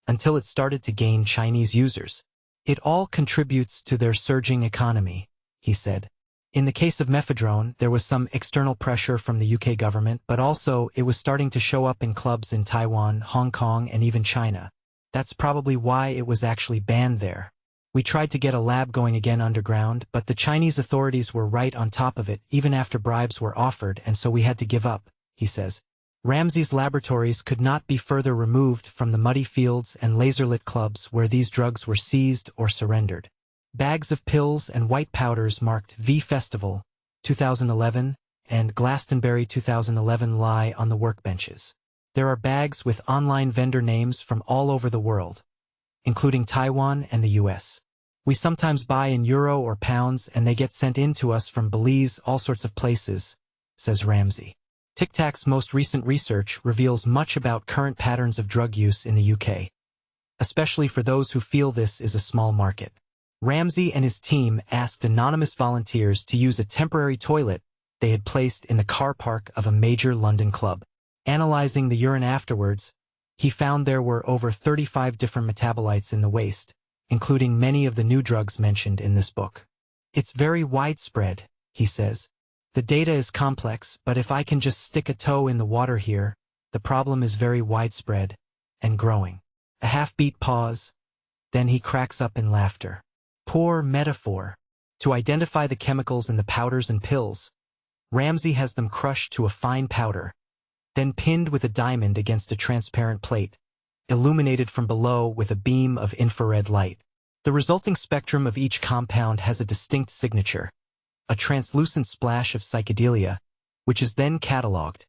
[SPEAKER 1] until it started to gain Chinese users. It all contributes to their surging economy, he said. In the case of mephedrone, there was some external pressure from the UK government, but also it was starting to show up in clubs in Taiwan, Hong Kong, and even China. That's probably why it was actually banned there. We tried to get a lab going again underground, but the Chinese authorities were right on top of it even after bribes were offered, and so we had to give up, he says. Ramsey's laboratories could not be further removed from the muddy fields and laser-lit clubs where these drugs were seized or surrendered. Bags of pills and white powders marked V Festival 2011 and Glastonbury 2011 lie on the workbenches. There are bags with online vendor names from all over the world, including Taiwan and the US. We sometimes buy in euro or pounds and they get sent in to us from Belize, all sorts of places, says Ramsey. Tic Tac's most recent research reveals much about current patterns of drug use in the UK, especially for those who feel this is a small market. Ramsey and his team asked anonymous volunteers to use a temporary toilet they had placed in the car park of a major London club. Analyzing the urine afterwards, he found there were over 35 different metabolites in the waste, including many of the new drugs mentioned in this book. It's very widespread, he says. The data is complex, but if I can just stick a toe in the water here, the problem is very widespread and growing. A half-beat pause, then he cracks up in laughter. Poor metaphor. To identify the chemicals in the powders and pills, Ramsey has them crushed to a fine powder, then pinned with a diamond against a transparent plate, illuminated from below with a beam of infrared light. The resulting spectrum of each compound has a distinct signature, a translucent splash of psychedelia, which is then catalogued.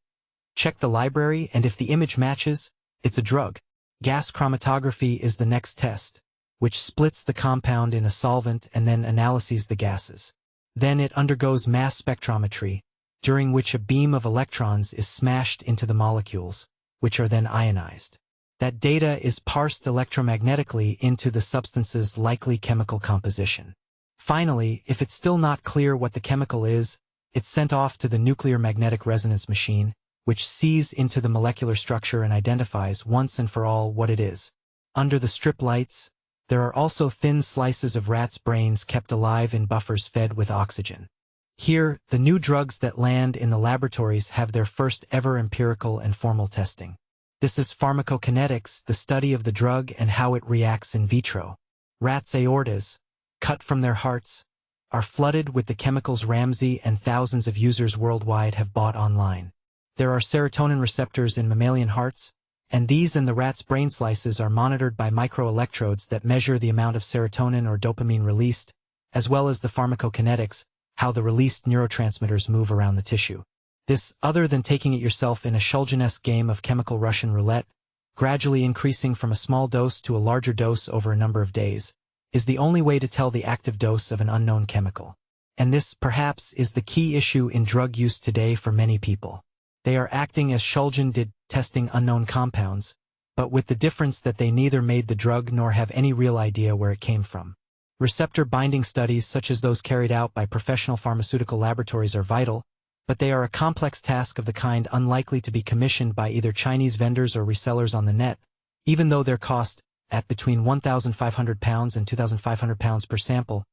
[SPEAKER 1] Check the library, and if the image matches, it's a drug. Gas chromatography is the next test, which splits the compound in a solvent and then analyzes the gases. Then it undergoes mass spectrometry, during which a beam of electrons is smashed into the molecules, which are then ionized. That data is parsed electromagnetically into the substance's likely chemical composition. Finally, if it's still not clear what the chemical is, it's sent off to the nuclear magnetic resonance machine, which sees into the molecular structure and identifies once and for all what it is. Under the strip lights, there are also thin slices of rats' brains kept alive in buffers fed with oxygen. Here, the new drugs that land in the laboratories have their first ever empirical and formal testing. This is pharmacokinetics, the study of the drug and how it reacts in vitro. Rats' aortas, cut from their hearts, are flooded with the chemicals Ramsey and thousands of users worldwide have bought online. There are serotonin receptors in mammalian hearts, and these in the rat's brain slices are monitored by microelectrodes that measure the amount of serotonin or dopamine released, as well as the pharmacokinetics, how the released neurotransmitters move around the tissue. This, other than taking it yourself in a Shulgin-esque game of chemical Russian roulette, gradually increasing from a small dose to a larger dose over a number of days, is the only way to tell the active dose of an unknown chemical. And this, perhaps, is the key issue in drug use today for many people. They are acting as Shulgin did, testing unknown compounds, but with the difference that they neither made the drug nor have any real idea where it came from. Receptor binding studies such as those carried out by professional pharmaceutical laboratories are vital, but they are a complex task of the kind unlikely to be commissioned by either Chinese vendors or resellers on the net, even though their cost, at between £1,500 and £2,500 per sample,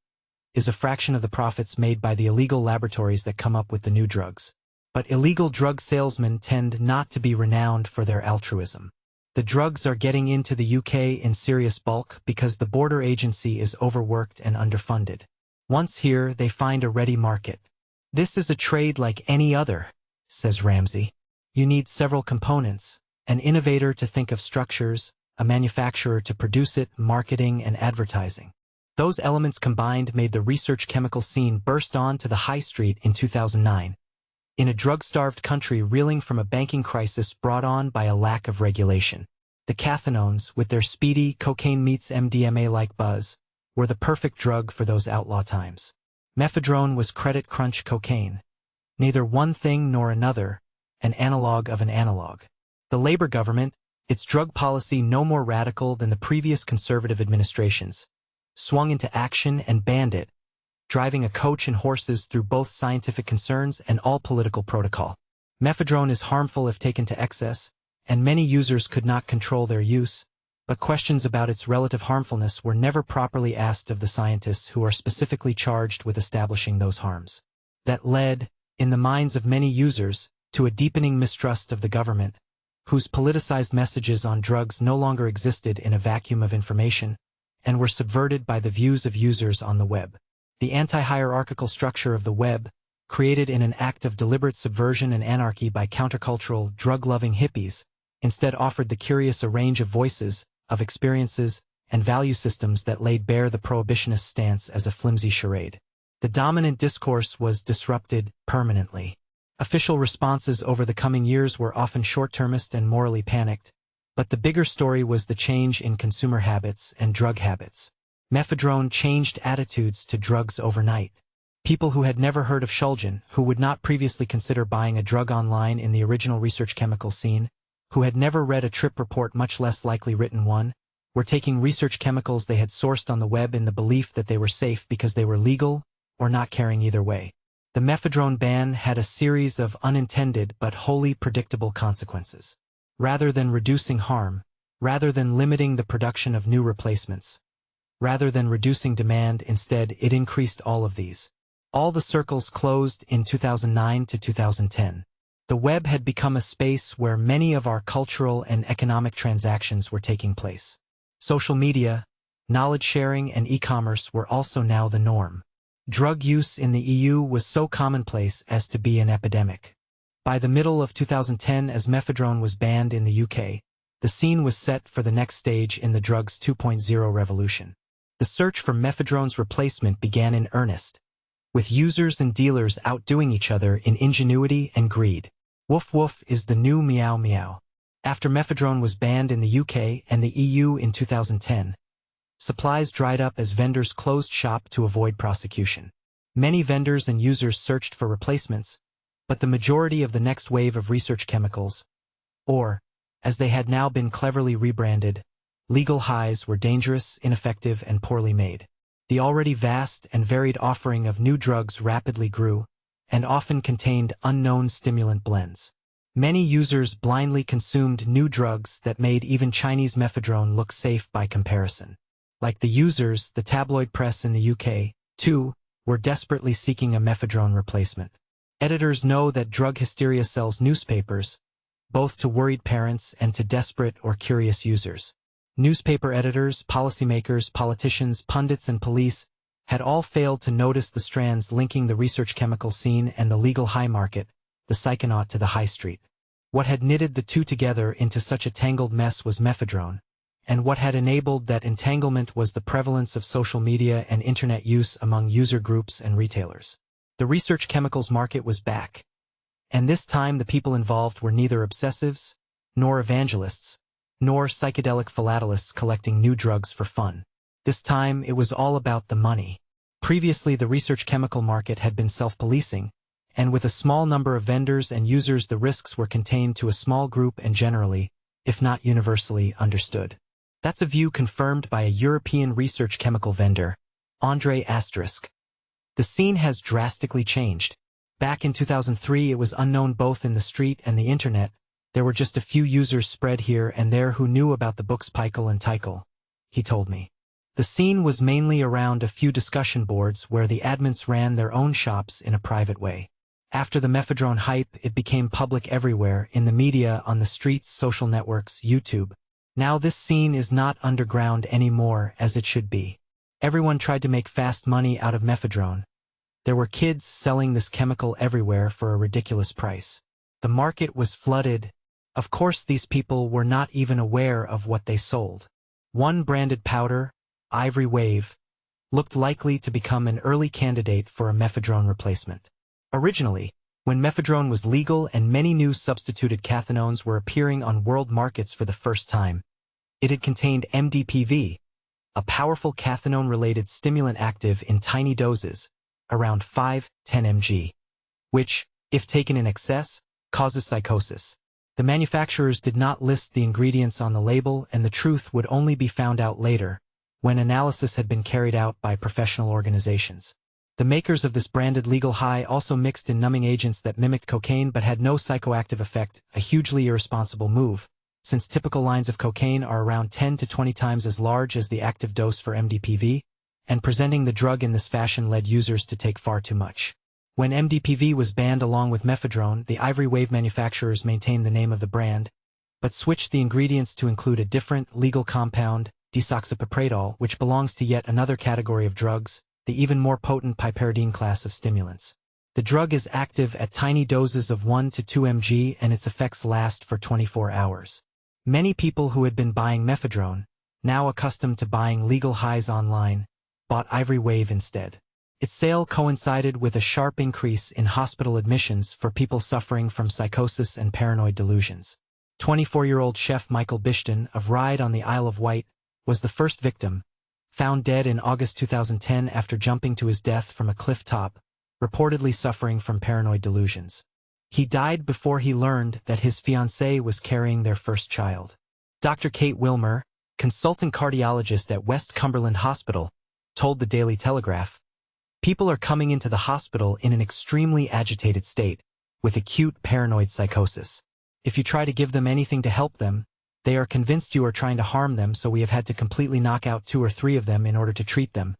[SPEAKER 1] is a fraction of the profits made by the illegal laboratories that come up with the new drugs. But illegal drug salesmen tend not to be renowned for their altruism. The drugs are getting into the UK in serious bulk because the border agency is overworked and underfunded. Once here, they find a ready market. This is a trade like any other, says Ramsey. You need several components, an innovator to think of structures, a manufacturer to produce it, marketing and advertising. Those elements combined made the research chemical scene burst onto the high street in 2009. In a drug-starved country reeling from a banking crisis brought on by a lack of regulation. The cathinones, with their speedy cocaine meets MDMA-like buzz, were the perfect drug for those outlaw times. Mephedrone was credit crunch cocaine. Neither one thing nor another, an analog of an analog. The Labor government, its drug policy no more radical than the previous conservative administrations, swung into action and banned it, driving a coach and horses through both scientific concerns and all political protocol. Mephedrone is harmful if taken to excess, and many users could not control their use, but questions about its relative harmfulness were never properly asked of the scientists who are specifically charged with establishing those harms. That led, in the minds of many users, to a deepening mistrust of the government, whose politicized messages on drugs no longer existed in a vacuum of information, and were subverted by the views of users on the web. The anti-hierarchical structure of the web, created in an act of deliberate subversion and anarchy by countercultural, drug-loving hippies, instead offered the curious a range of voices, of experiences, and value systems that laid bare the prohibitionist stance as a flimsy charade. The dominant discourse was disrupted permanently. Official responses over the coming years were often short-termist and morally panicked, but the bigger story was the change in consumer habits and drug habits. Mephedrone changed attitudes to drugs overnight. People who had never heard of Shulgin, who would not previously consider buying a drug online in the original research chemical scene, who had never read a trip report, much less likely written one, were taking research chemicals they had sourced on the web in the belief that they were safe because they were legal, or not caring either way. The mephedrone ban had a series of unintended but wholly predictable consequences. Rather than reducing harm, rather than limiting the production of new replacements, rather than reducing demand, instead it increased all of these. All the circles closed in 2009 to 2010. The web had become a space where many of our cultural and economic transactions were taking place. Social media, knowledge sharing, and e-commerce were also now the norm. Drug use in the EU was so commonplace as to be an epidemic. By the middle of 2010, as mephedrone was banned in the UK, the scene was set for the next stage in the drugs 2.0 revolution. The search for mephedrone's replacement began in earnest, with users and dealers outdoing each other in ingenuity and greed. Woof woof is the new meow meow. After mephedrone was banned in the UK and the EU in 2010, supplies dried up as vendors closed shop to avoid prosecution. Many vendors and users searched for replacements, but the majority of the next wave of research chemicals, or, as they had now been cleverly rebranded, legal highs, were dangerous, ineffective, and poorly made. The already vast and varied offering of new drugs rapidly grew, and often contained unknown stimulant blends. Many users blindly consumed new drugs that made even Chinese mephedrone look safe by comparison. Like the users, the tabloid press in the UK, too, were desperately seeking a mephedrone replacement. Editors know that drug hysteria sells newspapers, both to worried parents and to desperate or curious users. Newspaper editors, policymakers, politicians, pundits, and police had all failed to notice the strands linking the research chemical scene and the legal high market, the psychonaut to the high street. What had knitted the two together into such a tangled mess was mephedrone, and what had enabled that entanglement was the prevalence of social media and internet use among user groups and retailers. The research chemicals market was back, and this time the people involved were neither obsessives, nor evangelists, nor psychedelic philatelists collecting new drugs for fun. This time it was all about the money. Previously the research chemical market had been self-policing, and with a small number of vendors and users the risks were contained to a small group and generally, if not universally, understood. That's a view confirmed by a European research chemical vendor, Andre Asterisk. The scene has drastically changed. Back in 2003 it was unknown both in the street and the internet. There were just a few users spread here and there who knew about the books Pikel and Tikel, he told me. The scene was mainly around a few discussion boards where the admins ran their own shops in a private way. After the mephedrone hype, it became public everywhere, in the media, on the streets, social networks, YouTube. Now this scene is not underground anymore, as it should be. Everyone tried to make fast money out of mephedrone. There were kids selling this chemical everywhere for a ridiculous price. The market was flooded. Of course these people were not even aware of what they sold. One branded powder, Ivory Wave, looked likely to become an early candidate for a mephedrone replacement. Originally, when mephedrone was legal and many new substituted cathinones were appearing on world markets for the first time, it had contained MDPV, a powerful cathinone-related stimulant active in tiny doses, around 5–10 mg, which, if taken in excess, causes psychosis. The manufacturers did not list the ingredients on the label, and the truth would only be found out later, when analysis had been carried out by professional organizations. The makers of this branded legal high also mixed in numbing agents that mimicked cocaine but had no psychoactive effect, a hugely irresponsible move, since typical lines of cocaine are around 10 to 20 times as large as the active dose for MDPV, and presenting the drug in this fashion led users to take far too much. When MDPV was banned along with mephedrone, the Ivory Wave manufacturers maintained the name of the brand, but switched the ingredients to include a different legal compound, desoxypiprazole, which belongs to yet another category of drugs, the even more potent piperidine class of stimulants. The drug is active at tiny doses of 1 to 2 mg and its effects last for 24 hours. Many people who had been buying mephedrone, now accustomed to buying legal highs online, bought Ivory Wave instead. Its sale coincided with a sharp increase in hospital admissions for people suffering from psychosis and paranoid delusions. 24-year-old chef Michael Bishton of Ryde on the Isle of Wight was the first victim, found dead in August 2010 after jumping to his death from a cliff top, reportedly suffering from paranoid delusions. He died before he learned that his fiancée was carrying their first child. Dr. Kate Wilmer, consultant cardiologist at West Cumberland Hospital, told the Daily Telegraph, "People are coming into the hospital in an extremely agitated state, with acute paranoid psychosis. If you try to give them anything to help them, they are convinced you are trying to harm them, so we have had to completely knock out 2 or 3 of them in order to treat them.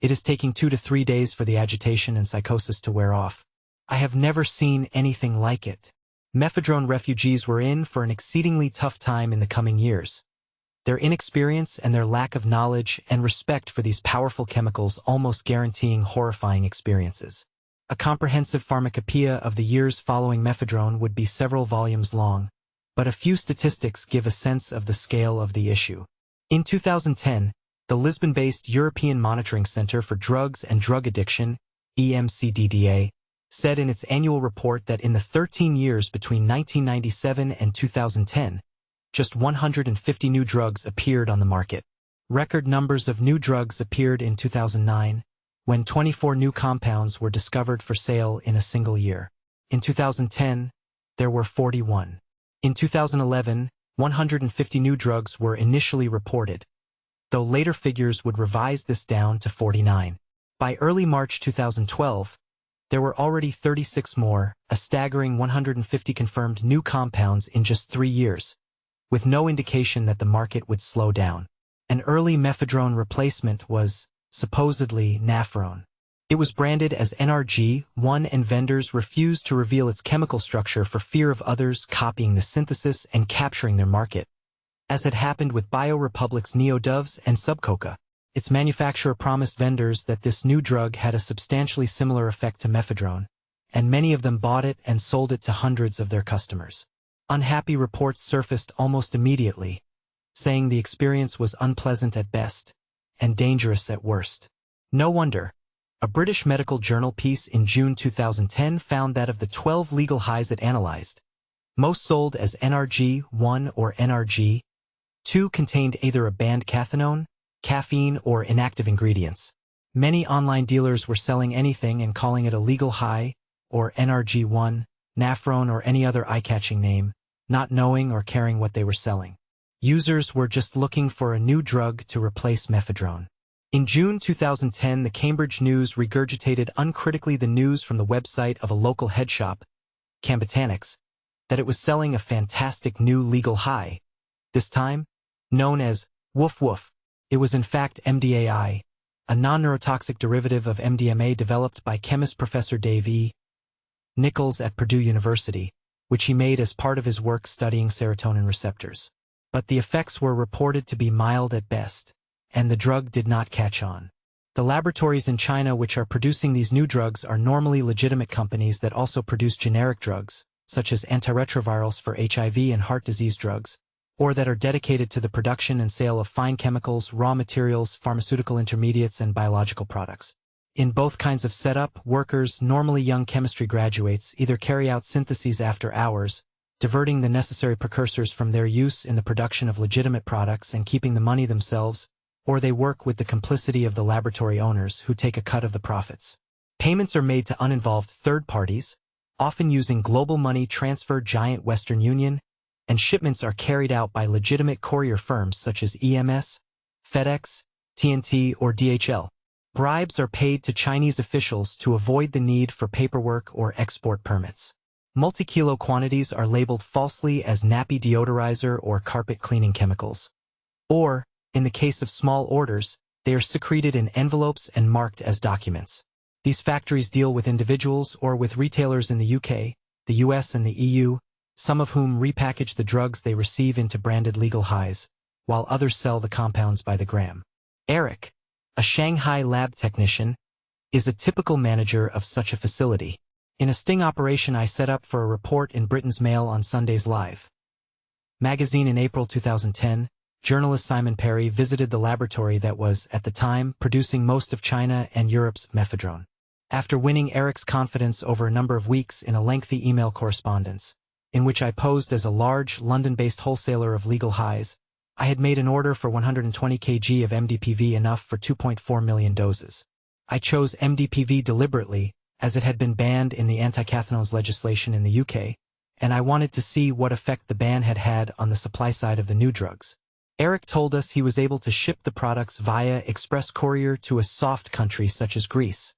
[SPEAKER 1] It is taking 2 to 3 days for the agitation and psychosis to wear off. I have never seen anything like it." Mephedrone refugees were in for an exceedingly tough time in the coming years. Their inexperience and their lack of knowledge and respect for these powerful chemicals almost guaranteeing horrifying experiences. A comprehensive pharmacopoeia of the years following mephedrone would be several volumes long, but a few statistics give a sense of the scale of the issue. In 2010, the Lisbon-based European Monitoring Center for Drugs and Drug Addiction, EMCDDA, said in its annual report that in the 13 years between 1997 and 2010, just 150 new drugs appeared on the market. Record numbers of new drugs appeared in 2009, when 24 new compounds were discovered for sale in a single year. In 2010, there were 41. In 2011, 150 new drugs were initially reported, though later figures would revise this down to 49. By early March 2012, there were already 36 more, a staggering 150 confirmed new compounds in just 3 years, with no indication that the market would slow down. An early mephedrone replacement was, supposedly, nafrone. It was branded as NRG-1 and vendors refused to reveal its chemical structure for fear of others copying the synthesis and capturing their market. As had happened with BioRepublic's Neodoves and Subcoca, its manufacturer promised vendors that this new drug had a substantially similar effect to mephedrone, and many of them bought it and sold it to hundreds of their customers. Unhappy reports surfaced almost immediately, saying the experience was unpleasant at best and dangerous at worst. No wonder. A British medical journal piece in June 2010 found that of the 12 legal highs it analyzed, most sold as NRG-1 or NRG-2 contained either a banned cathinone, caffeine, or inactive ingredients. Many online dealers were selling anything and calling it a legal high, or NRG-1, Nafrone, or any other eye-catching name, not knowing or caring what they were selling. Users were just looking for a new drug to replace mephedrone. In June 2010, the Cambridge News regurgitated uncritically the news from the website of a local head shop, Cambotanics, that it was selling a fantastic new legal high, this time known as Woof Woof. It was in fact MDAI, a non-neurotoxic derivative of MDMA developed by chemist Professor Dave E. Nichols at Purdue University, which he made as part of his work studying serotonin receptors. But the effects were reported to be mild at best, and the drug did not catch on. The laboratories in China which are producing these new drugs are normally legitimate companies that also produce generic drugs, such as antiretrovirals for HIV and heart disease drugs, or that are dedicated to the production and sale of fine chemicals, raw materials, pharmaceutical intermediates, and biological products. In both kinds of setup, workers, normally young chemistry graduates, either carry out syntheses after hours, diverting the necessary precursors from their use in the production of legitimate products and keeping the money themselves, or they work with the complicity of the laboratory owners who take a cut of the profits. Payments are made to uninvolved third parties, often using global money transfer giant Western Union, and shipments are carried out by legitimate courier firms such as EMS, FedEx, TNT, or DHL. Bribes are paid to Chinese officials to avoid the need for paperwork or export permits. Multi-kilo quantities are labeled falsely as nappy deodorizer or carpet cleaning chemicals. Or, in the case of small orders, they are secreted in envelopes and marked as documents. These factories deal with individuals or with retailers in the UK, the US, and the EU, some of whom repackage the drugs they receive into branded legal highs, while others sell the compounds by the gram. Eric, a Shanghai lab technician, is a typical manager of such a facility. In a sting operation I set up for a report in Britain's Mail on Sunday's Live magazine in April 2010, journalist Simon Perry visited the laboratory that was, at the time, producing most of China and Europe's mephedrone. After winning Eric's confidence over a number of weeks in a lengthy email correspondence, in which I posed as a large, London-based wholesaler of legal highs, I had made an order for 120 kg of MDPV, enough for 2.4 million doses. I chose MDPV deliberately, as it had been banned in the anti-cathinones legislation in the UK, and I wanted to see what effect the ban had had on the supply side of the new drugs. Eric told us he was able to ship the products via express courier to a soft country such as Greece,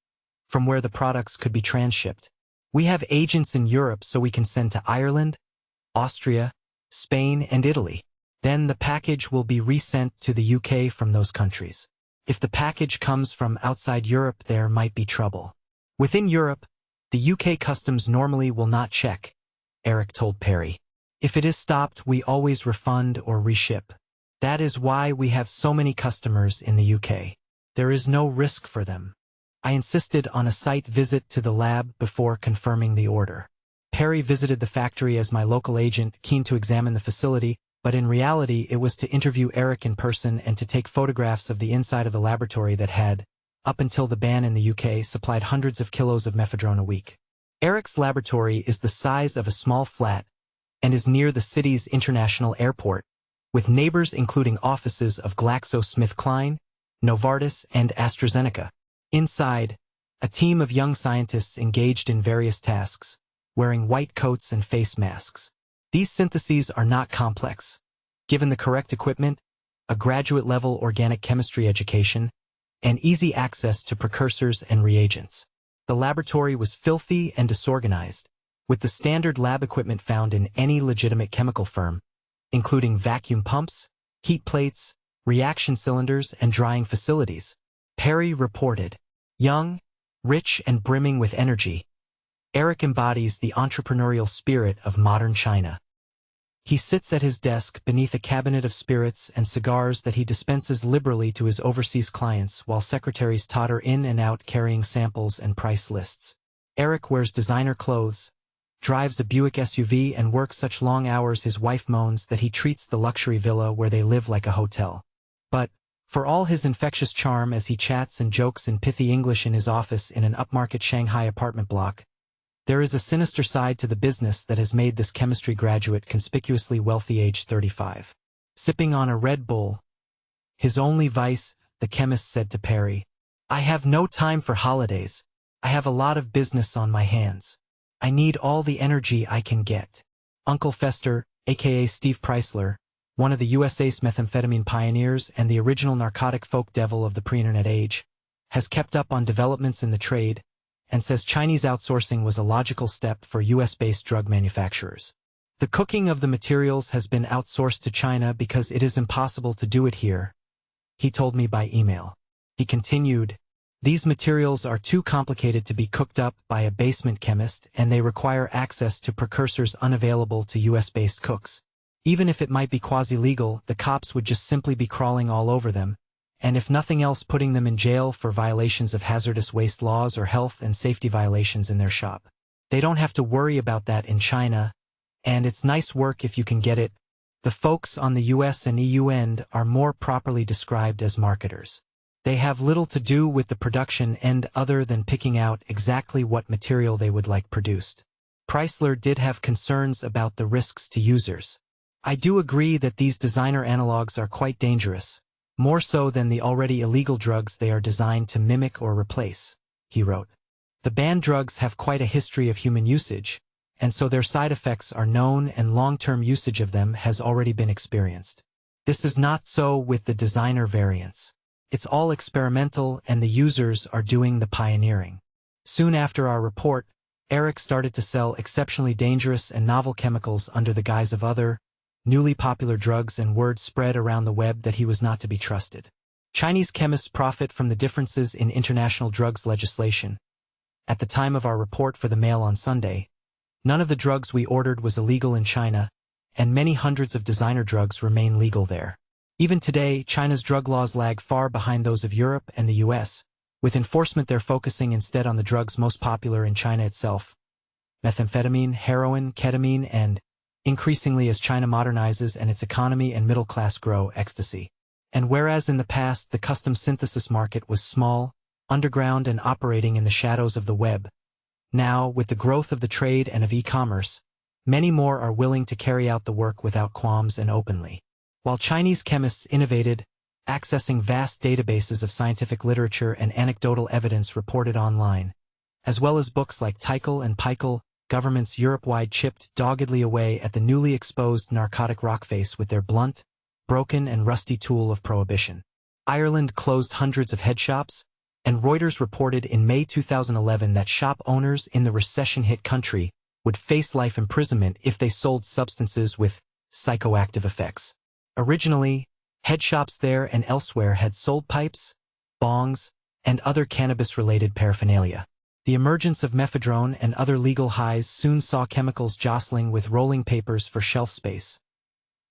[SPEAKER 1] from where the products could be transshipped. We have agents in Europe, so we can send to Ireland, Austria, Spain, and Italy. Then the package will be resent to the UK from those countries. If the package comes from outside Europe, there might be trouble. Within Europe, the UK customs normally will not check, Eric told Perry. If it is stopped, we always refund or reship. That is why we have so many customers in the UK. There is no risk for them. I insisted on a site visit to the lab before confirming the order. Perry visited the factory as my local agent, keen to examine the facility, but in reality it was to interview Eric in person and to take photographs of the inside of the laboratory that had, up until the ban in the UK, supplied hundreds of kilos of mephedrone a week. Eric's laboratory is the size of a small flat and is near the city's international airport, with neighbors including offices of GlaxoSmithKline, Novartis, and AstraZeneca. Inside, a team of young scientists engaged in various tasks, wearing white coats and face masks. These syntheses are not complex. Given the correct equipment, a graduate-level organic chemistry education, and easy access to precursors and reagents. The laboratory was filthy and disorganized, with the standard lab equipment found in any legitimate chemical firm, including vacuum pumps, heat plates, reaction cylinders, and drying facilities. Perry reported. Young, Rich and brimming with energy, Eric embodies the entrepreneurial spirit of modern China. He sits at his desk beneath a cabinet of spirits and cigars that he dispenses liberally to his overseas clients while secretaries totter in and out carrying samples and price lists. Eric wears designer clothes, drives a Buick SUV and works such long hours his wife moans that he treats the luxury villa where they live like a hotel. But, for all his infectious charm as he chats and jokes in pithy English in his office in an upmarket Shanghai apartment block, there is a sinister side to the business that has made this chemistry graduate conspicuously wealthy age 35. Sipping on a Red Bull, his only vice, the chemist said to Perry, "I have no time for holidays. I have a lot of business on my hands. I need all the energy I can get." Uncle Fester, aka Steve Preisler, one of the USA's methamphetamine pioneers and the original narcotic folk devil of the pre-internet age, has kept up on developments in the trade, and says Chinese outsourcing was a logical step for US-based drug manufacturers. The cooking of the materials has been outsourced to China because it is impossible to do it here, he told me by email. He continued, "These materials are too complicated to be cooked up by a basement chemist and they require access to precursors unavailable to US-based cooks. Even if it might be quasi-legal, the cops would just simply be crawling all over them, and if nothing else putting them in jail for violations of hazardous waste laws or health and safety violations in their shop. They don't have to worry about that in China, and it's nice work if you can get it." The folks on the US and EU end are more properly described as marketers. They have little to do with the production end other than picking out exactly what material they would like produced. Preisler did have concerns about the risks to users. "I do agree that these designer analogs are quite dangerous, more so than the already illegal drugs they are designed to mimic or replace," he wrote. "The banned drugs have quite a history of human usage, and so their side effects are known and long-term usage of them has already been experienced. This is not so with the designer variants. It's all experimental and the users are doing the pioneering." Soon after our report, Eric started to sell exceptionally dangerous and novel chemicals under the guise of other, newly popular drugs, and word spread around the web that he was not to be trusted. Chinese chemists profit from the differences in international drugs legislation. At the time of our report for the Mail on Sunday, none of the drugs we ordered was illegal in China, and many hundreds of designer drugs remain legal there. Even today, China's drug laws lag far behind those of Europe and the US, with enforcement there focusing instead on the drugs most popular in China itself: methamphetamine, heroin, ketamine, and, increasingly as China modernizes and its economy and middle class grow, ecstasy. And whereas in the past the custom synthesis market was small, underground and operating in the shadows of the web, now, with the growth of the trade and of e-commerce, many more are willing to carry out the work without qualms and openly. While Chinese chemists innovated, accessing vast databases of scientific literature and anecdotal evidence reported online, as well as books like Tycho and Peichel, governments Europe-wide chipped doggedly away at the newly exposed narcotic rockface with their blunt, broken and rusty tool of prohibition. Ireland closed hundreds of head shops, and Reuters reported in May 2011 that shop owners in the recession-hit country would face life imprisonment if they sold substances with psychoactive effects. Originally, head shops there and elsewhere had sold pipes, bongs, and other cannabis-related paraphernalia. The emergence of mephedrone and other legal highs soon saw chemicals jostling with rolling papers for shelf space,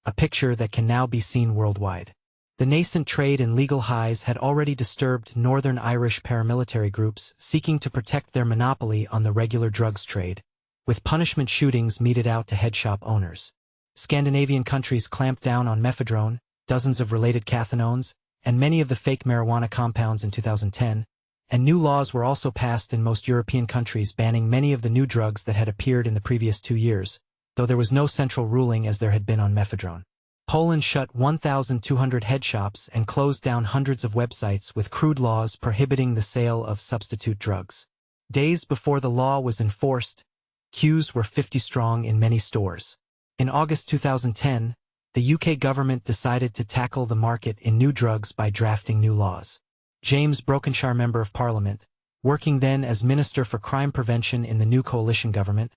[SPEAKER 1] a picture that can now be seen worldwide. The nascent trade in legal highs had already disturbed Northern Irish paramilitary groups seeking to protect their monopoly on the regular drugs trade, with punishment shootings meted out to head shop owners. Scandinavian countries clamped down on mephedrone, dozens of related cathinones, and many of the fake marijuana compounds in 2010, and new laws were also passed in most European countries banning many of the new drugs that had appeared in the previous 2 years, though there was no central ruling as there had been on mephedrone. Poland shut 1,200 head shops and closed down hundreds of websites with crude laws prohibiting the sale of substitute drugs. Days before the law was enforced, queues were 50 strong in many stores. In August 2010, the UK government decided to tackle the market in new drugs by drafting new laws. James Brokenshire, Member of Parliament, working then as Minister for Crime Prevention in the new coalition government,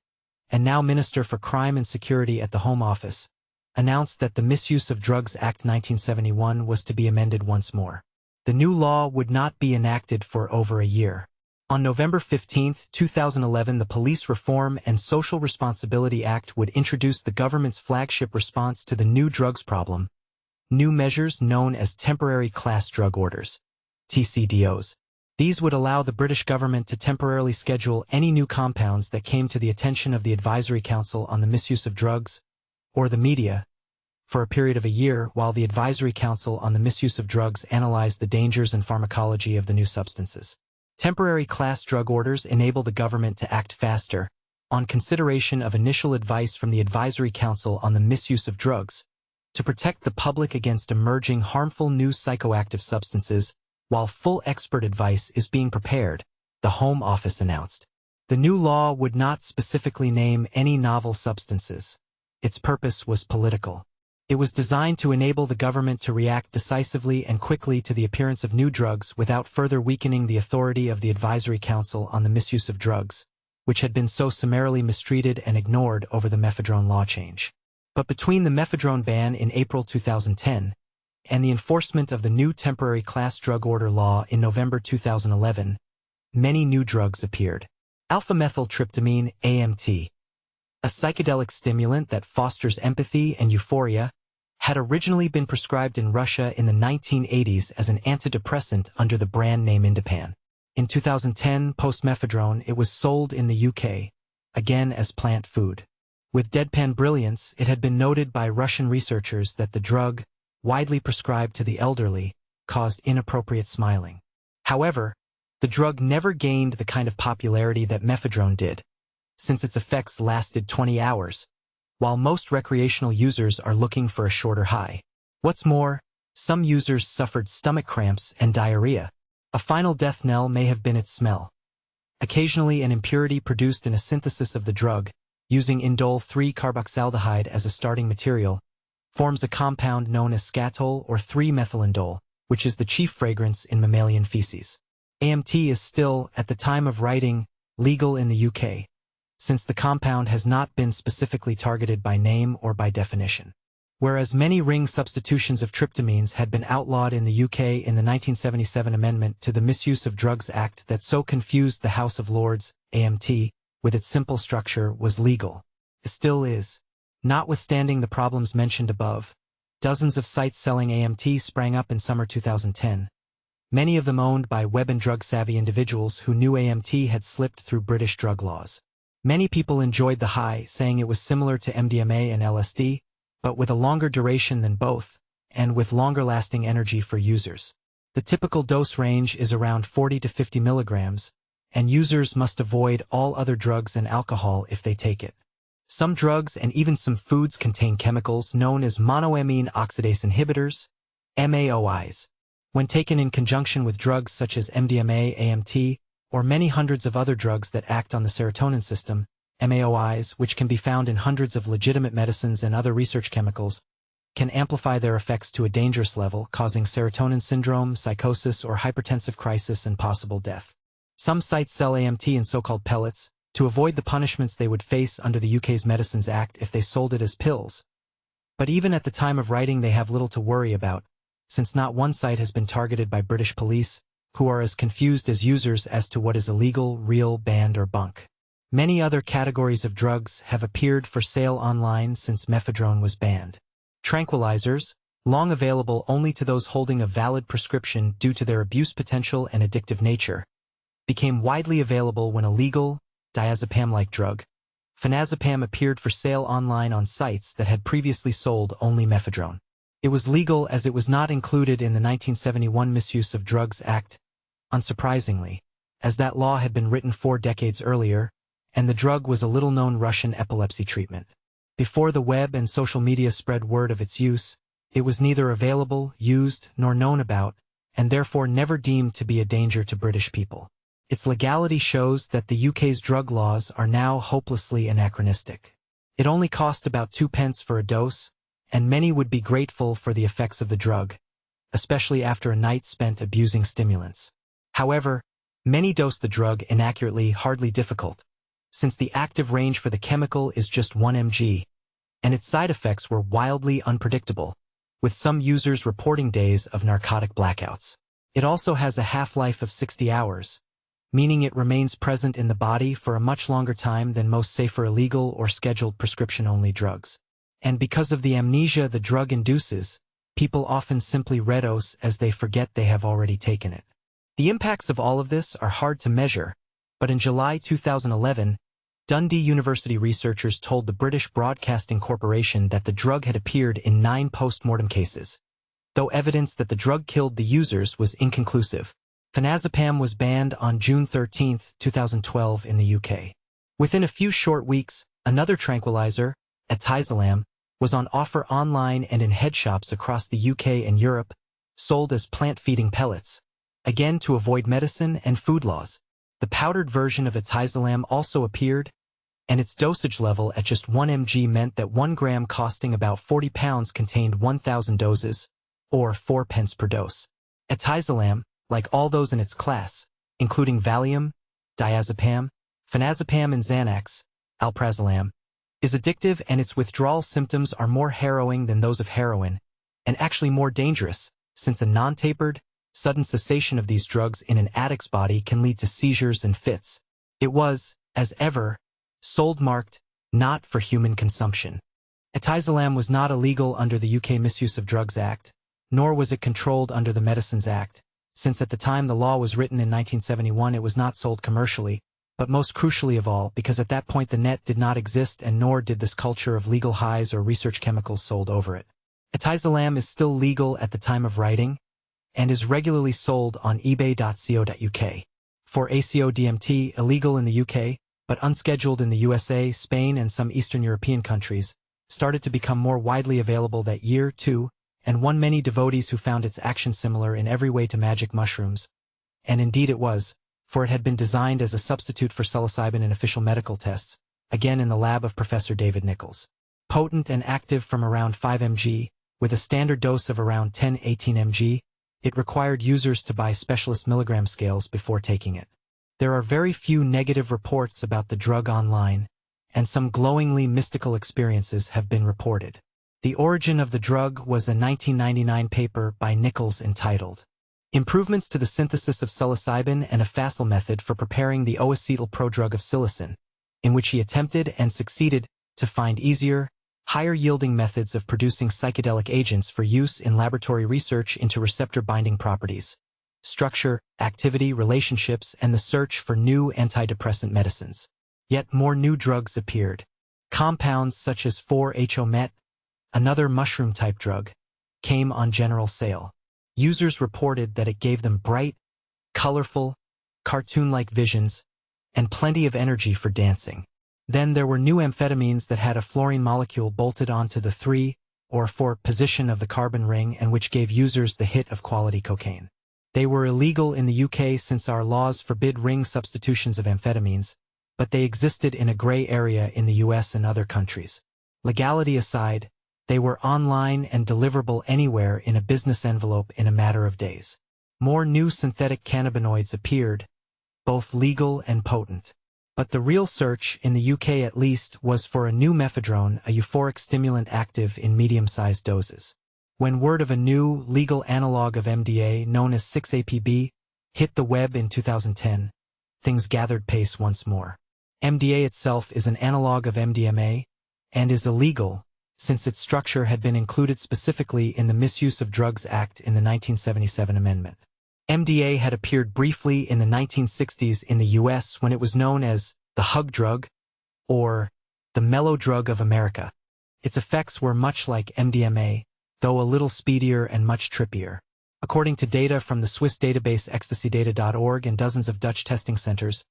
[SPEAKER 1] and now Minister for Crime and Security at the Home Office, announced that the Misuse of Drugs Act 1971 was to be amended once more. The new law would not be enacted for over a year. On November 15, 2011, the Police Reform and Social Responsibility Act would introduce the government's flagship response to the new drugs problem, new measures known as Temporary Class Drug Orders, TCDOs. These would allow the British government to temporarily schedule any new compounds that came to the attention of the Advisory Council on the Misuse of Drugs, or the media, for a period of a year while the Advisory Council on the Misuse of Drugs analyzed the dangers and pharmacology of the new substances. Temporary class drug orders enable the government to act faster, on consideration of initial advice from the Advisory Council on the Misuse of Drugs, to protect the public against emerging harmful new psychoactive substances, while full expert advice is being prepared, the Home Office announced. The new law would not specifically name any novel substances. Its purpose was political. It was designed to enable the government to react decisively and quickly to the appearance of new drugs without further weakening the authority of the Advisory Council on the Misuse of Drugs, which had been so summarily mistreated and ignored over the mephedrone law change. But between the mephedrone ban in April 2010 and the enforcement of the new temporary class drug order law in November 2011, many new drugs appeared. Alpha-methyltryptamine, AMT, a psychedelic stimulant that fosters empathy and euphoria, had originally been prescribed in Russia in the 1980s as an antidepressant under the brand name Indepan. In 2010, post-mephedrone, it was sold in the UK, again as plant food. With deadpan brilliance, it had been noted by Russian researchers that the drug, widely prescribed to the elderly, caused inappropriate smiling. However, the drug never gained the kind of popularity that mephedrone did, since its effects lasted 20 hours, while most recreational users are looking for a shorter high. What's more, some users suffered stomach cramps and diarrhea. A final death knell may have been its smell. Occasionally, an impurity produced in a synthesis of the drug, using indole 3-carboxaldehyde as a starting material, forms a compound known as scatol or 3-methylindole, which is the chief fragrance in mammalian feces. AMT is still, at the time of writing, legal in the UK, since the compound has not been specifically targeted by name or by definition. Whereas many ring substitutions of tryptamines had been outlawed in the UK in the 1977 amendment to the Misuse of Drugs Act that so confused the House of Lords, AMT, with its simple structure, was legal. It still is. Notwithstanding the problems mentioned above, dozens of sites selling AMT sprang up in summer 2010, many of them owned by web and drug-savvy individuals who knew AMT had slipped through British drug laws. Many people enjoyed the high, saying it was similar to MDMA and LSD, but with a longer duration than both, and with longer-lasting energy for users. The typical dose range is around 40 to 50 milligrams, and users must avoid all other drugs and alcohol if they take it. Some drugs and even some foods contain chemicals known as monoamine oxidase inhibitors, MAOIs. When taken in conjunction with drugs such as MDMA, AMT, or many hundreds of other drugs that act on the serotonin system, MAOIs, which can be found in hundreds of legitimate medicines and other research chemicals, can amplify their effects to a dangerous level, causing serotonin syndrome, psychosis, or hypertensive crisis and possible death. Some sites sell AMT in so-called pellets, to avoid the punishments they would face under the UK's Medicines Act if they sold it as pills. But even at the time of writing, they have little to worry about, since not one site has been targeted by British police, who are as confused as users as to what is illegal, real, banned, or bunk. Many other categories of drugs have appeared for sale online since mephedrone was banned. Tranquilizers, long available only to those holding a valid prescription due to their abuse potential and addictive nature, became widely available when a legal, diazepam-like drug, phenazepam, appeared for sale online on sites that had previously sold only mephedrone. It was legal as it was not included in the 1971 Misuse of Drugs Act, unsurprisingly, as that law had been written 4 decades earlier, and the drug was a little-known Russian epilepsy treatment. Before the web and social media spread word of its use, it was neither available, used, nor known about, and therefore never deemed to be a danger to British people. Its legality shows that the UK's drug laws are now hopelessly anachronistic. It only cost about 2 pence for a dose, and many would be grateful for the effects of the drug, especially after a night spent abusing stimulants. However, many dose the drug inaccurately, hardly difficult, since the active range for the chemical is just 1 mg, and its side effects were wildly unpredictable, with some users reporting days of narcotic blackouts. It also has a half-life of 60 hours, meaning it remains present in the body for a much longer time than most safer illegal or scheduled prescription-only drugs. And because of the amnesia the drug induces, people often simply redose as they forget they have already taken it. The impacts of all of this are hard to measure, but in July 2011, Dundee University researchers told the British Broadcasting Corporation that the drug had appeared in 9 post-mortem cases, though evidence that the drug killed the users was inconclusive. Phenazepam was banned on June 13, 2012 in the UK. Within a few short weeks, another tranquilizer, atizolam, was on offer online and in head shops across the UK and Europe, sold as plant-feeding pellets, again to avoid medicine and food laws. The powdered version of atizolam also appeared, and its dosage level at just 1 mg meant that 1 gram costing about £40 contained 1,000 doses, or 4 pence per dose. Atizolam, like all those in its class, including Valium, diazepam, phenazepam and Xanax, alprazolam, is addictive, and its withdrawal symptoms are more harrowing than those of heroin, and actually more dangerous, since a non-tapered, sudden cessation of these drugs in an addict's body can lead to seizures and fits. It was, as ever, sold marked, not for human consumption. Atizolam was not illegal under the UK Misuse of Drugs Act, nor was it controlled under the Medicines Act, since at the time the law was written in 1971 it was not sold commercially, but most crucially of all, because at that point the net did not exist and nor did this culture of legal highs or research chemicals sold over it. Atizolam is still legal at the time of writing, and is regularly sold on ebay.co.uk. For ACO-DMT, illegal in the UK, but unscheduled in the USA, Spain and some Eastern European countries, started to become more widely available that year too, and won many devotees who found its action similar in every way to magic mushrooms. And indeed it was, for it had been designed as a substitute for psilocybin in official medical tests, again in the lab of Professor David Nichols. Potent and active from around 5 mg, with a standard dose of around 10-18 mg, it required users to buy specialist milligram scales before taking it. There are very few negative reports about the drug online, and some glowingly mystical experiences have been reported. The origin of the drug was a 1999 paper by Nichols entitled Improvements to the Synthesis of Psilocybin and a Facile Method for Preparing the O-Acetyl Prodrug of Psilocin, in which he attempted and succeeded to find easier, higher-yielding methods of producing psychedelic agents for use in laboratory research into receptor-binding properties, structure, activity, relationships, and the search for new antidepressant medicines. Yet more new drugs appeared. Compounds such as 4-HO-MET, another mushroom-type drug, came on general sale. Users reported that it gave them bright, colorful, cartoon-like visions, and plenty of energy for dancing. Then there were new amphetamines that had a fluorine molecule bolted onto the 3 or 4 position of the carbon ring and which gave users the hit of quality cocaine. They were illegal in the UK since our laws forbid ring substitutions of amphetamines, but they existed in a gray area in the US and other countries. Legality aside, they were online and deliverable anywhere in a business envelope in a matter of days. More new synthetic cannabinoids appeared, both legal and potent. But the real search, in the UK at least, was for a new mephedrone, a euphoric stimulant active in medium-sized doses. When word of a new, legal analog of MDA known as 6-APB hit the web in 2010, things gathered pace once more. MDA itself is an analog of MDMA, and is illegal, since its structure had been included specifically in the Misuse of Drugs Act in the 1977 amendment. MDA had appeared briefly in the 1960s in the US when it was known as the hug drug, or the mellow drug of America. Its effects were much like MDMA, though a little speedier and much trippier. According to data from the Swiss database ecstasydata.org and dozens of Dutch testing centers,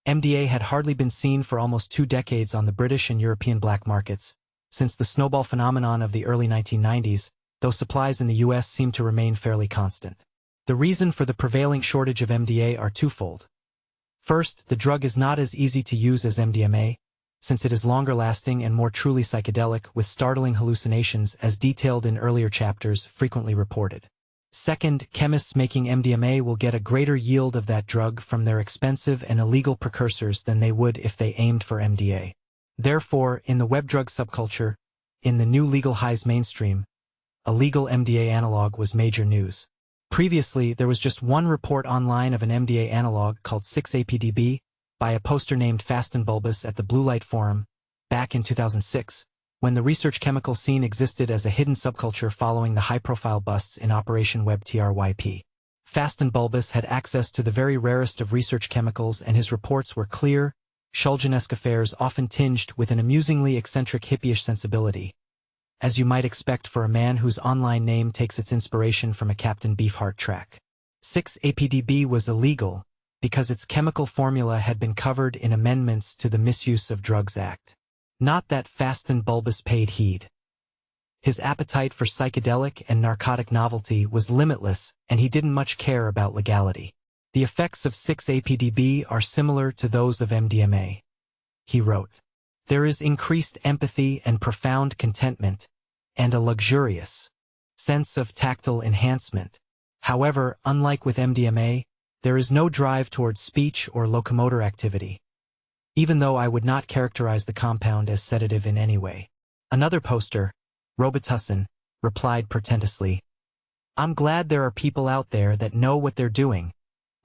[SPEAKER 1] MDA had hardly been seen for almost 2 decades on the British and European black markets, since the snowball phenomenon of the early 1990s, though supplies in the US seem to remain fairly constant. The reason for the prevailing shortage of MDA are twofold. First, the drug is not as easy to use as MDMA, since it is longer-lasting and more truly psychedelic with startling hallucinations as detailed in earlier chapters frequently reported. Second, chemists making MDMA will get a greater yield of that drug from their expensive and illegal precursors than they would if they aimed for MDA. Therefore, in the web drug subculture, in the new legal highs mainstream, a legal MDA analog was major news. Previously, there was just one report online of an MDA analog called 6-APDB by a poster named Fast and Bulbous at the Blue Light Forum back in 2006, when the research chemical scene existed as a hidden subculture following the high-profile busts in Operation Web TRYP. Fast and Bulbous had access to the very rarest of research chemicals, and his reports were clear, Shulgin-esque affairs often tinged with an amusingly eccentric hippie-ish sensibility, as you might expect for a man whose online name takes its inspiration from a Captain Beefheart track. 6-APDB was illegal because its chemical formula had been covered in amendments to the Misuse of Drugs Act. Not that Fast and Bulbous paid heed. His appetite for psychedelic and narcotic novelty was limitless, and he didn't much care about legality. The effects of 6-APDB are similar to those of MDMA. He wrote, "There is increased empathy and profound contentment, and a luxurious sense of tactile enhancement. However, unlike with MDMA, there is no drive towards speech or locomotor activity, even though I would not characterize the compound as sedative in any way." Another poster, Robitussin, replied portentously, "I'm glad there are people out there that know what they're doing,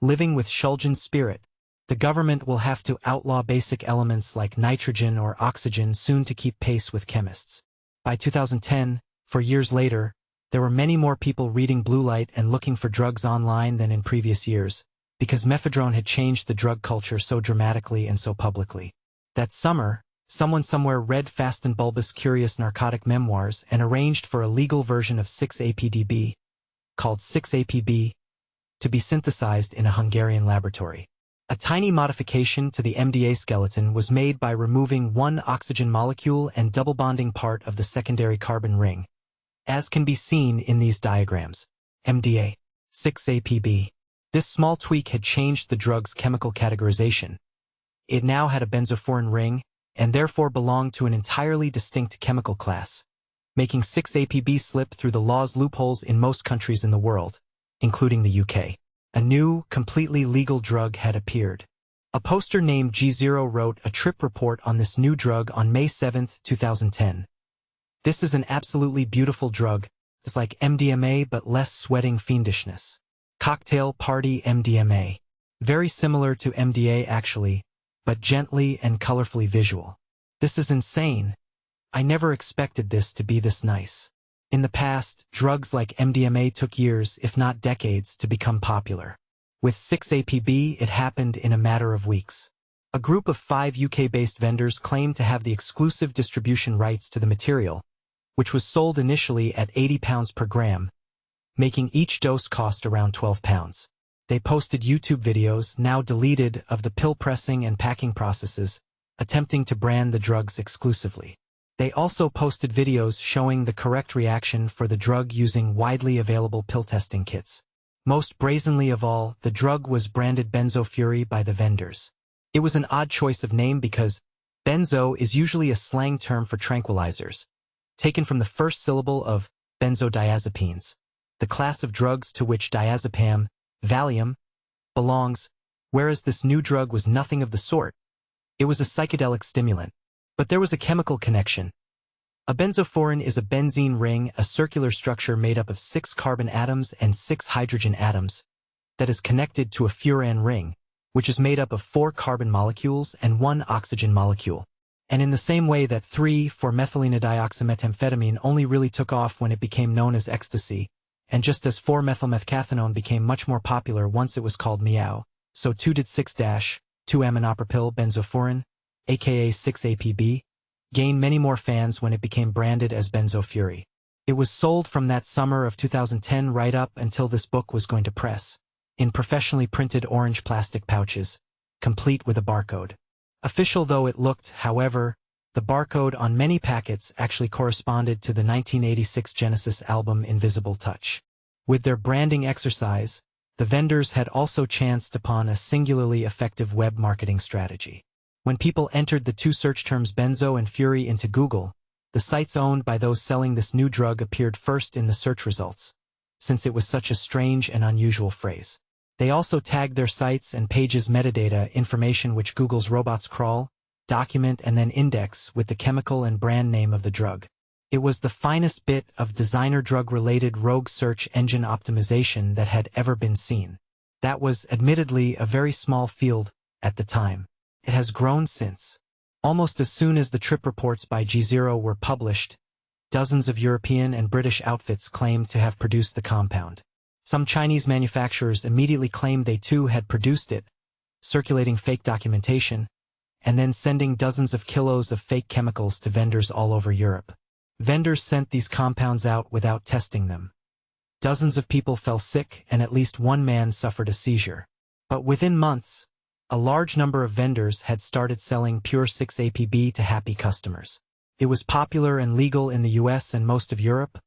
[SPEAKER 1] living with Shulgin's spirit. The government will have to outlaw basic elements like nitrogen or oxygen soon to keep pace with chemists." By 2010, 4 years later, there were many more people reading Blue Light and looking for drugs online than in previous years, because mephedrone had changed the drug culture so dramatically and so publicly. That summer, someone somewhere read Fast and Bulbous' curious narcotic memoirs and arranged for a legal version of 6-APDB, called 6-APB, to be synthesized in a Hungarian laboratory. A tiny modification to the MDA skeleton was made by removing one oxygen molecule and double bonding part of the secondary carbon ring, as can be seen in these diagrams. MDA, 6-APB. This small tweak had changed the drug's chemical categorization. It now had a benzoforin ring, and therefore belonged to an entirely distinct chemical class, making 6-APB slip through the law's loopholes in most countries in the world, including the UK. A new, completely legal drug had appeared. A poster named G0 wrote a trip report on this new drug on May 7, 2010. "This is an absolutely beautiful drug. It's like MDMA but less sweating fiendishness. Cocktail party MDMA. Very similar to MDA actually, but gently and colorfully visual. This is insane. I never expected this to be this nice." In the past, drugs like MDMA took years, if not decades, to become popular. With 6-APB, it happened in a matter of weeks. A group of 5 UK-based vendors claimed to have the exclusive distribution rights to the material, which was sold initially at £80 per gram, making each dose cost around £12. They posted YouTube videos, now deleted, of the pill pressing and packing processes, attempting to brand the drugs exclusively. They also posted videos showing the correct reaction for the drug using widely available pill testing kits. Most brazenly of all, the drug was branded Benzo Fury by the vendors. It was an odd choice of name because benzo is usually a slang term for tranquilizers, taken from the first syllable of benzodiazepines, the class of drugs to which diazepam, Valium, belongs, whereas this new drug was nothing of the sort. It was a psychedelic stimulant. But there was a chemical connection. A benzoforin is a benzene ring, a circular structure made up of 6 carbon atoms and 6 hydrogen atoms, that is connected to a furan ring, which is made up of 4 carbon molecules and 1 oxygen molecule. And in the same way that 3,4-methylenedioxymethamphetamine only really took off when it became known as ecstasy, and just as 4-methylmethcathinone became much more popular once it was called meow, so too did 6-2-aminopropyl benzoforin, aka 6-APB, gained many more fans when it became branded as Benzo Fury. It was sold from that summer of 2010 right up until this book was going to press, in professionally printed orange plastic pouches, complete with a barcode. Official though it looked, however, the barcode on many packets actually corresponded to the 1986 Genesis album Invisible Touch. With their branding exercise, the vendors had also chanced upon a singularly effective web marketing strategy. When people entered the 2 search terms benzo and fury into Google, the sites owned by those selling this new drug appeared first in the search results, since it was such a strange and unusual phrase. They also tagged their sites and pages' metadata information which Google's robots crawl, document and then index with the chemical and brand name of the drug. It was the finest bit of designer drug-related rogue search engine optimization that had ever been seen. That was, admittedly, a very small field at the time. It has grown since. Almost as soon as the trip reports by G0 were published, dozens of European and British outfits claimed to have produced the compound. Some Chinese manufacturers immediately claimed they too had produced it, circulating fake documentation, and then sending dozens of kilos of fake chemicals to vendors all over Europe. Vendors sent these compounds out without testing them. Dozens of people fell sick and at least one man suffered a seizure. But within months, a large number of vendors had started selling pure 6-APB to happy customers. It was popular and legal in the US and most of Europe,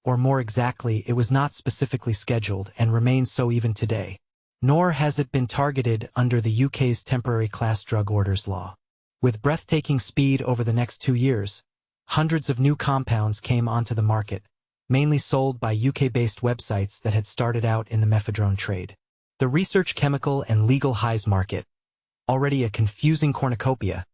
[SPEAKER 1] or more exactly, it was not specifically scheduled and remains so even today. Nor has it been targeted under the UK's temporary class drug orders law. With breathtaking speed over the next 2 years, hundreds of new compounds came onto the market, mainly sold by UK-based websites that had started out in the mephedrone trade. The research chemical and legal highs market, already a confusing cornucopia,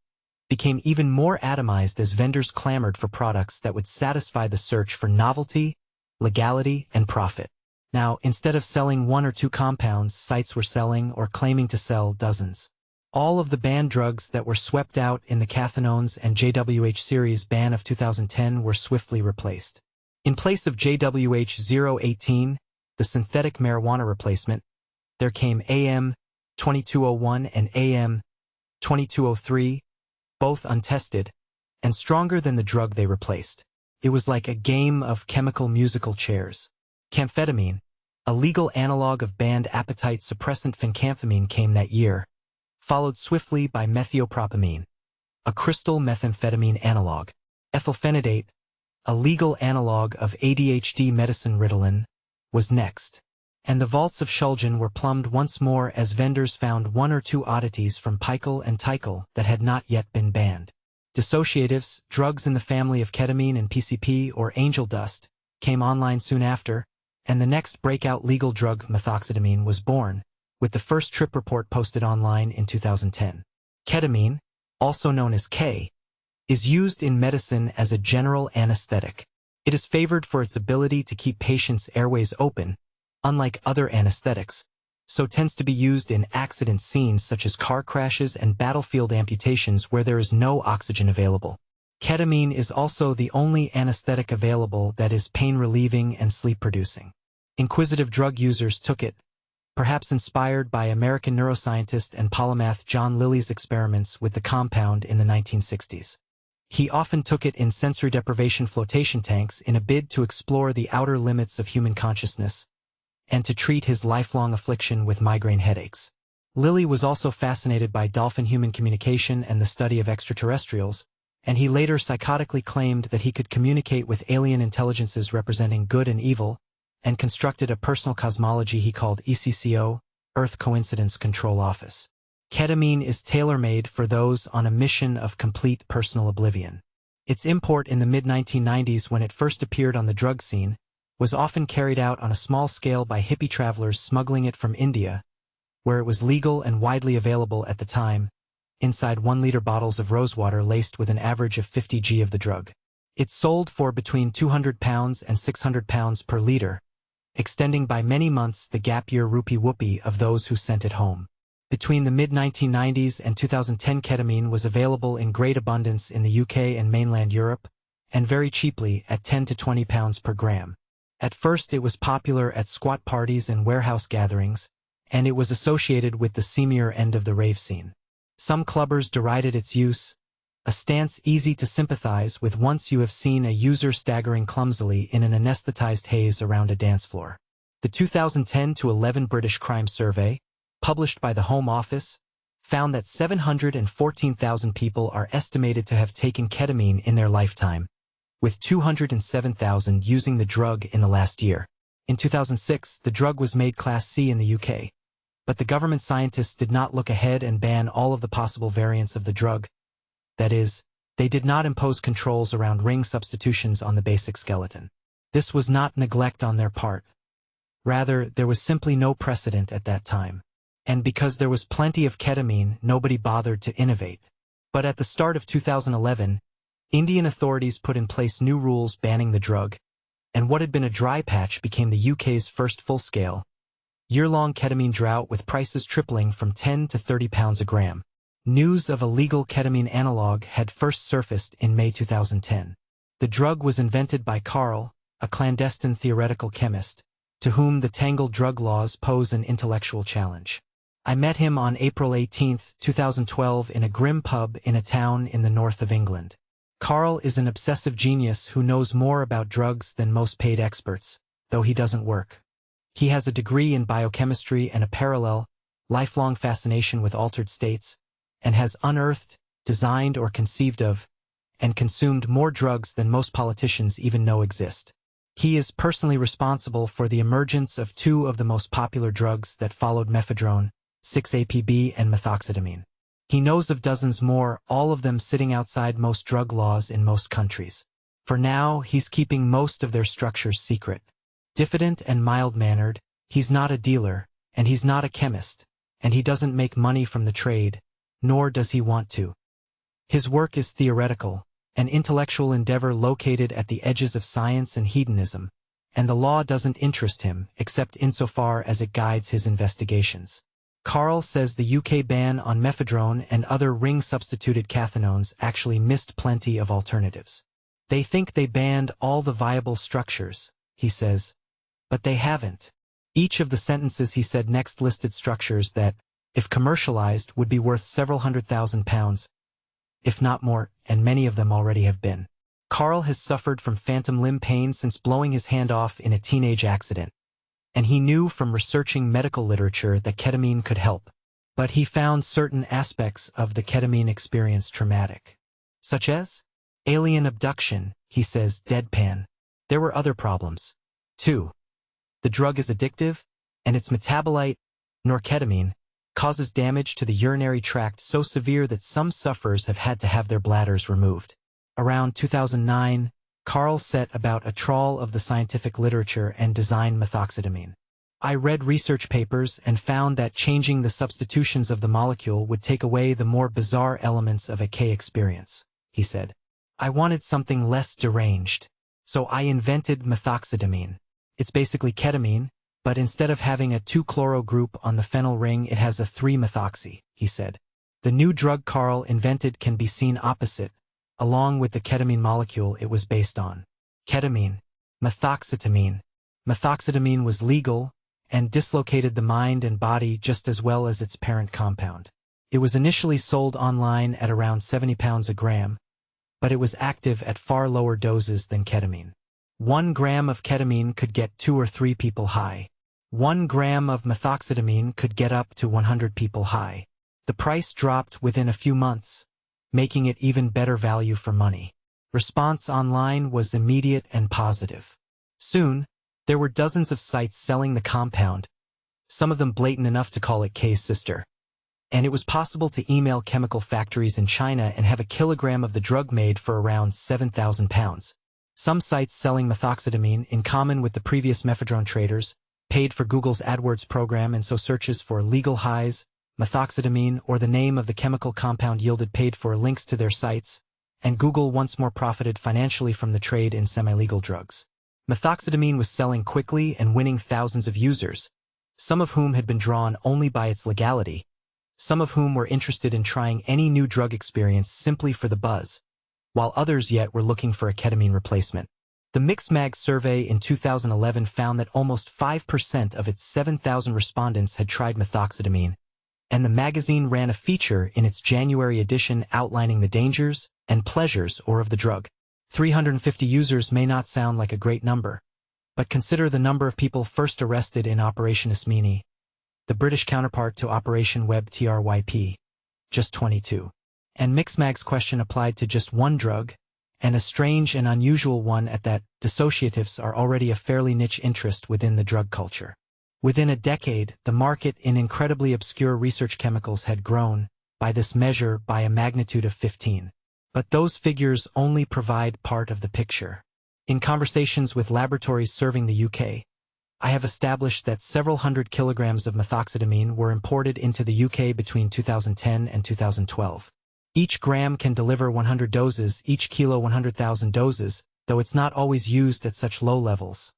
[SPEAKER 1] became even more atomized as vendors clamored for products that would satisfy the search for novelty, legality, and profit. Now, instead of selling 1 or 2 compounds, sites were selling or claiming to sell dozens. All of the banned drugs that were swept out in the cathinones and JWH series ban of 2010 were swiftly replaced. In place of JWH 018, the synthetic marijuana replacement, there came AM 2201 and AM 2203, both untested, and stronger than the drug they replaced. It was like a game of chemical musical chairs. Camphetamine, a legal analog of banned appetite suppressant phencamphetamine, came that year, followed swiftly by methiopropamine, a crystal methamphetamine analog. Ethylphenidate, a legal analog of ADHD medicine Ritalin, was next. And the vaults of Shulgin were plumbed once more as vendors found 1 or 2 oddities from Pikel and Tikel that had not yet been banned. Dissociatives, drugs in the family of ketamine and PCP or angel dust, came online soon after, and the next breakout legal drug methoxetamine was born, with the first trip report posted online in 2010. Ketamine, also known as K, is used in medicine as a general anesthetic. It is favored for its ability to keep patients' airways open, unlike other anesthetics, so tends to be used in accident scenes such as car crashes and battlefield amputations where there is no oxygen available. Ketamine is also the only anesthetic available that is pain-relieving and sleep-producing. Inquisitive drug users took it, perhaps inspired by American neuroscientist and polymath John Lilly's experiments with the compound in the 1960s. He often took it in sensory deprivation flotation tanks in a bid to explore the outer limits of human consciousness, and to treat his lifelong affliction with migraine headaches. Lilly was also fascinated by dolphin-human communication and the study of extraterrestrials, and he later psychotically claimed that he could communicate with alien intelligences representing good and evil, and constructed a personal cosmology he called ECCO, Earth Coincidence Control Office. Ketamine is tailor-made for those on a mission of complete personal oblivion. Its import in the mid-1990s, when it first appeared on the drug scene, was often carried out on a small scale by hippie travelers smuggling it from India, where it was legal and widely available at the time, inside 1-liter bottles of rosewater laced with an average of 50 g of the drug. It sold for between £200 and £600 per liter, extending by many months the gap-year rupee whoopee of those who sent it home. Between the mid-1990s and 2010, ketamine was available in great abundance in the UK and mainland Europe, and very cheaply at £10 to £20 per gram. At first it was popular at squat parties and warehouse gatherings, and it was associated with the seamier end of the rave scene. Some clubbers derided its use, a stance easy to sympathize with once you have seen a user staggering clumsily in an anesthetized haze around a dance floor. The 2010 to 11 British Crime Survey, published by the Home Office, found that 714,000 people are estimated to have taken ketamine in their lifetime, with 207,000 using the drug in the last year. In 2006, the drug was made Class C in the UK, but the government scientists did not look ahead and ban all of the possible variants of the drug. That is, they did not impose controls around ring substitutions on the basic skeleton. This was not neglect on their part. Rather, there was simply no precedent at that time. And because there was plenty of ketamine, nobody bothered to innovate. But at the start of 2011, Indian authorities put in place new rules banning the drug, and what had been a dry patch became the UK's first full-scale, year-long ketamine drought with prices tripling from £10 to £30 a gram. News of a legal ketamine analog had first surfaced in May 2010. The drug was invented by Carl, a clandestine theoretical chemist, to whom the tangled drug laws pose an intellectual challenge. I met him on April 18, 2012 in a grim pub in a town in the north of England. Carl is an obsessive genius who knows more about drugs than most paid experts, though he doesn't work. He has a degree in biochemistry and a parallel, lifelong fascination with altered states, and has unearthed, designed or conceived of, and consumed more drugs than most politicians even know exist. He is personally responsible for the emergence of two of the most popular drugs that followed mephedrone, 6-APB and methoxetamine. He knows of dozens more, all of them sitting outside most drug laws in most countries. For now, he's keeping most of their structures secret. Diffident and mild-mannered, he's not a dealer, and he's not a chemist, and he doesn't make money from the trade, nor does he want to. His work is theoretical, an intellectual endeavor located at the edges of science and hedonism, and the law doesn't interest him except insofar as it guides his investigations. Carl says the UK ban on mephedrone and other ring-substituted cathinones actually missed plenty of alternatives. They think they banned all the viable structures, he says, but they haven't. Each of the sentences he said next listed structures that, if commercialized, would be worth several £100,000, if not more, and many of them already have been. Carl has suffered from phantom limb pain since blowing his hand off in a teenage accident, and he knew from researching medical literature that ketamine could help, but he found certain aspects of the ketamine experience traumatic. Such as alien abduction, he says deadpan. There were other problems, too. The drug is addictive, and its metabolite, norketamine, causes damage to the urinary tract so severe that some sufferers have had to have their bladders removed. Around 2009, Carl set about a trawl of the scientific literature and designed methoxetamine. I read research papers and found that changing the substitutions of the molecule would take away the more bizarre elements of a K experience, he said. I wanted something less deranged, so I invented methoxetamine. It's basically ketamine, but instead of having a 2-chloro group on the phenyl ring it has a 3-methoxy, he said. The new drug Carl invented can be seen opposite, along with the ketamine molecule it was based on. Ketamine, methoxetamine. Methoxetamine was legal and dislocated the mind and body just as well as its parent compound. It was initially sold online at around £70 a gram, but it was active at far lower doses than ketamine. 1 gram of ketamine could get 2 or 3 people high. 1 gram of methoxetamine could get up to 100 people high. The price dropped within a few months, making it even better value for money. Response online was immediate and positive. Soon, there were dozens of sites selling the compound, some of them blatant enough to call it K's sister. And it was possible to email chemical factories in China and have a kilogram of the drug made for around £7,000. Some sites selling methoxetamine, in common with the previous mephedrone traders, paid for Google's AdWords program, and so searches for legal highs, methoxetamine, or the name of the chemical compound yielded paid for links to their sites, and Google once more profited financially from the trade in semi-legal drugs. Methoxetamine was selling quickly and winning thousands of users, some of whom had been drawn only by its legality, some of whom were interested in trying any new drug experience simply for the buzz, while others yet were looking for a ketamine replacement. The Mixmag survey in 2011 found that almost 5% of its 7,000 respondents had tried methoxetamine, and the magazine ran a feature in its January edition outlining the dangers and pleasures of the drug. 350 users may not sound like a great number, but consider the number of people first arrested in Operation Ismini, the British counterpart to Operation Web TRYP, just 22. And Mixmag's question applied to just one drug, and a strange and unusual one at that. Dissociatives are already a fairly niche interest within the drug culture. Within a decade, the market in incredibly obscure research chemicals had grown, by this measure, by a magnitude of 15. But those figures only provide part of the picture. In conversations with laboratories serving the UK, I have established that several hundred kilograms of methoxetamine were imported into the UK between 2010 and 2012. Each gram can deliver 100 doses, each kilo 100,000 doses, though it's not always used at such low levels.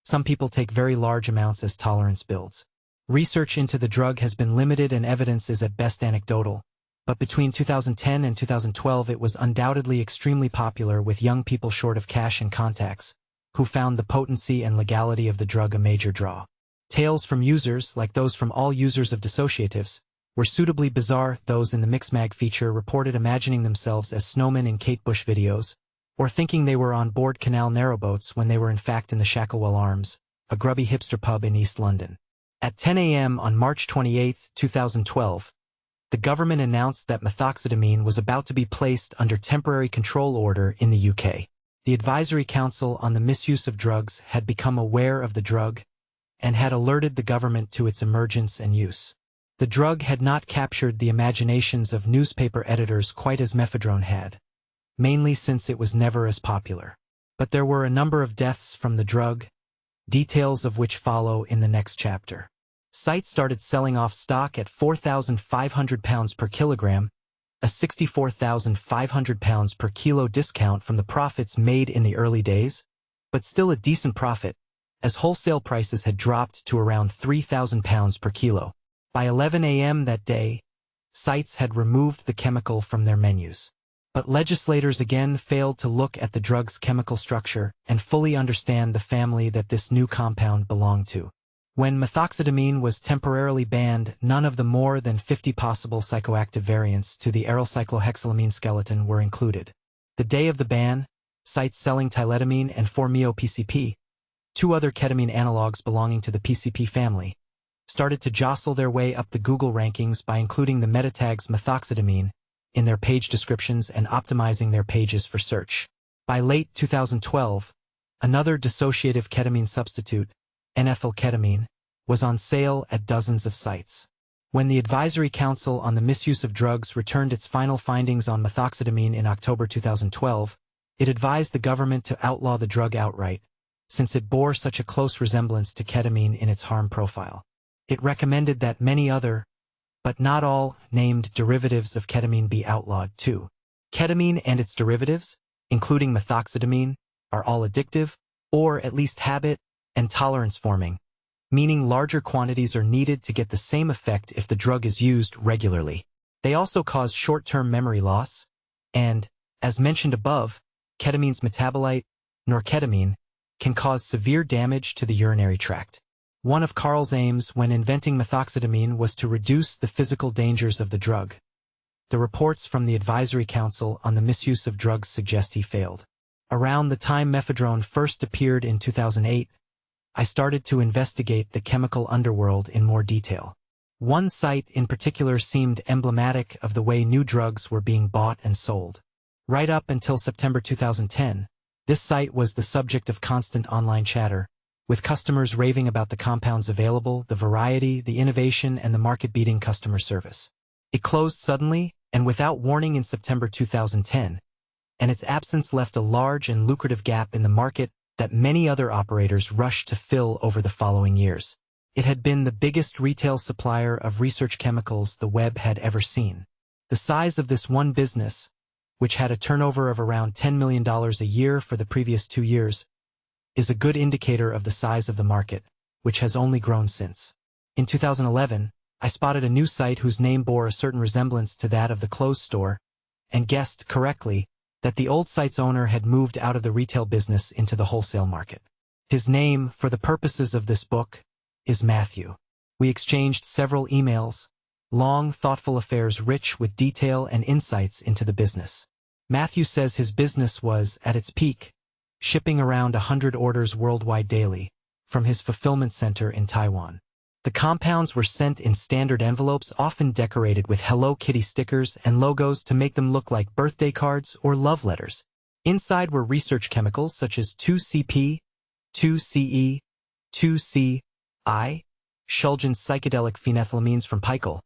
[SPEAKER 1] Some people take very large amounts as tolerance builds. Research into the drug has been limited and evidence is at best anecdotal, but between 2010 and 2012 it was undoubtedly extremely popular with young people short of cash and contacts, who found the potency and legality of the drug a major draw. Tales from users, like those from all users of dissociatives, were suitably bizarre. Those in the Mixmag feature reported imagining themselves as snowmen in Kate Bush videos, or thinking they were on board canal narrowboats when they were in fact in the Shacklewell Arms, a grubby hipster pub in East London. At 10 a.m. on March 28, 2012, the government announced that methoxetamine was about to be placed under temporary control order in the UK. The Advisory Council on the Misuse of Drugs had become aware of the drug and had alerted the government to its emergence and use. The drug had not captured the imaginations of newspaper editors quite as mephedrone had, mainly since it was never as popular. But there were a number of deaths from the drug, details of which follow in the next chapter. Sites started selling off stock at £4,500 per kilogram, a £64,500 per kilo discount from the profits made in the early days, but still a decent profit, as wholesale prices had dropped to around £3,000 per kilo. By 11 a.m. that day, sites had removed the chemical from their menus. But legislators again failed to look at the drug's chemical structure and fully understand the family that this new compound belonged to. When methoxetamine was temporarily banned, none of the more than 50 possible psychoactive variants to the aryl cyclohexylamine skeleton were included. The day of the ban, sites selling tyletamine and 4-MeO-PCP, two other ketamine analogs belonging to the PCP family, started to jostle their way up the Google rankings by including the meta tags methoxetamine in their page descriptions and optimizing their pages for search. By late 2012, another dissociative ketamine substitute, N-ethylketamine, was on sale at dozens of sites. When the Advisory Council on the Misuse of Drugs returned its final findings on methoxetamine in October 2012, it advised the government to outlaw the drug outright, since it bore such a close resemblance to ketamine in its harm profile. It recommended that many other, but not all, named derivatives of ketamine be outlawed too. Ketamine and its derivatives, including methoxetamine, are all addictive, or at least habit and tolerance-forming, meaning larger quantities are needed to get the same effect if the drug is used regularly. They also cause short-term memory loss, and, as mentioned above, ketamine's metabolite, norketamine, can cause severe damage to the urinary tract. One of Carl's aims when inventing methoxetamine was to reduce the physical dangers of the drug. The reports from the Advisory Council on the Misuse of Drugs suggest he failed. Around the time mephedrone first appeared in 2008, I started to investigate the chemical underworld in more detail. One site in particular seemed emblematic of the way new drugs were being bought and sold. Right up until September 2010, this site was the subject of constant online chatter, with customers raving about the compounds available, the variety, the innovation, and the market-beating customer service. It closed suddenly and without warning in September 2010, and its absence left a large and lucrative gap in the market that many other operators rushed to fill over the following years. It had been the biggest retail supplier of research chemicals the web had ever seen. The size of this one business, which had a turnover of around $10 million a year for the previous 2 years, is a good indicator of the size of the market, which has only grown since. In 2011, I spotted a new site whose name bore a certain resemblance to that of the clothes store, and guessed correctly that the old site's owner had moved out of the retail business into the wholesale market. His name, for the purposes of this book, is Matthew. We exchanged several emails, long, thoughtful affairs rich with detail and insights into the business. Matthew says his business was, at its peak, shipping around 100 orders worldwide daily, from his fulfillment center in Taiwan. The compounds were sent in standard envelopes often decorated with Hello Kitty stickers and logos to make them look like birthday cards or love letters. Inside were research chemicals such as 2-CP, 2-CE, 2-CI, Shulgin's psychedelic phenethylamines from Pikel,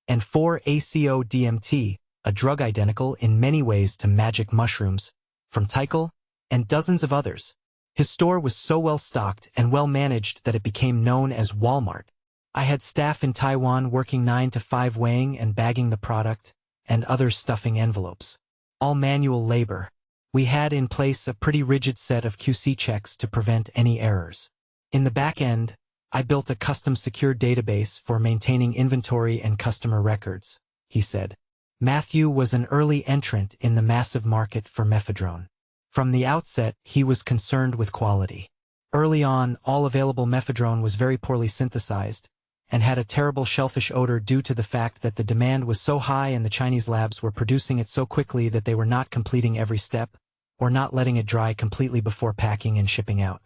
[SPEAKER 1] and 4-ACO-DMT, a drug identical in many ways to magic mushrooms, from Tikel, and dozens of others. His store was so well stocked and well managed that it became known as Walmart. I had staff in Taiwan working 9 to 5 weighing and bagging the product, and others stuffing envelopes. All manual labor. We had in place a pretty rigid set of QC checks to prevent any errors. In the back end, I built a custom secure database for maintaining inventory and customer records, he said. Matthew was an early entrant in the massive market for mephedrone. From the outset, he was concerned with quality. Early on, all available mephedrone was very poorly synthesized and had a terrible shellfish odor due to the fact that the demand was so high and the Chinese labs were producing it so quickly that they were not completing every step or not letting it dry completely before packing and shipping out.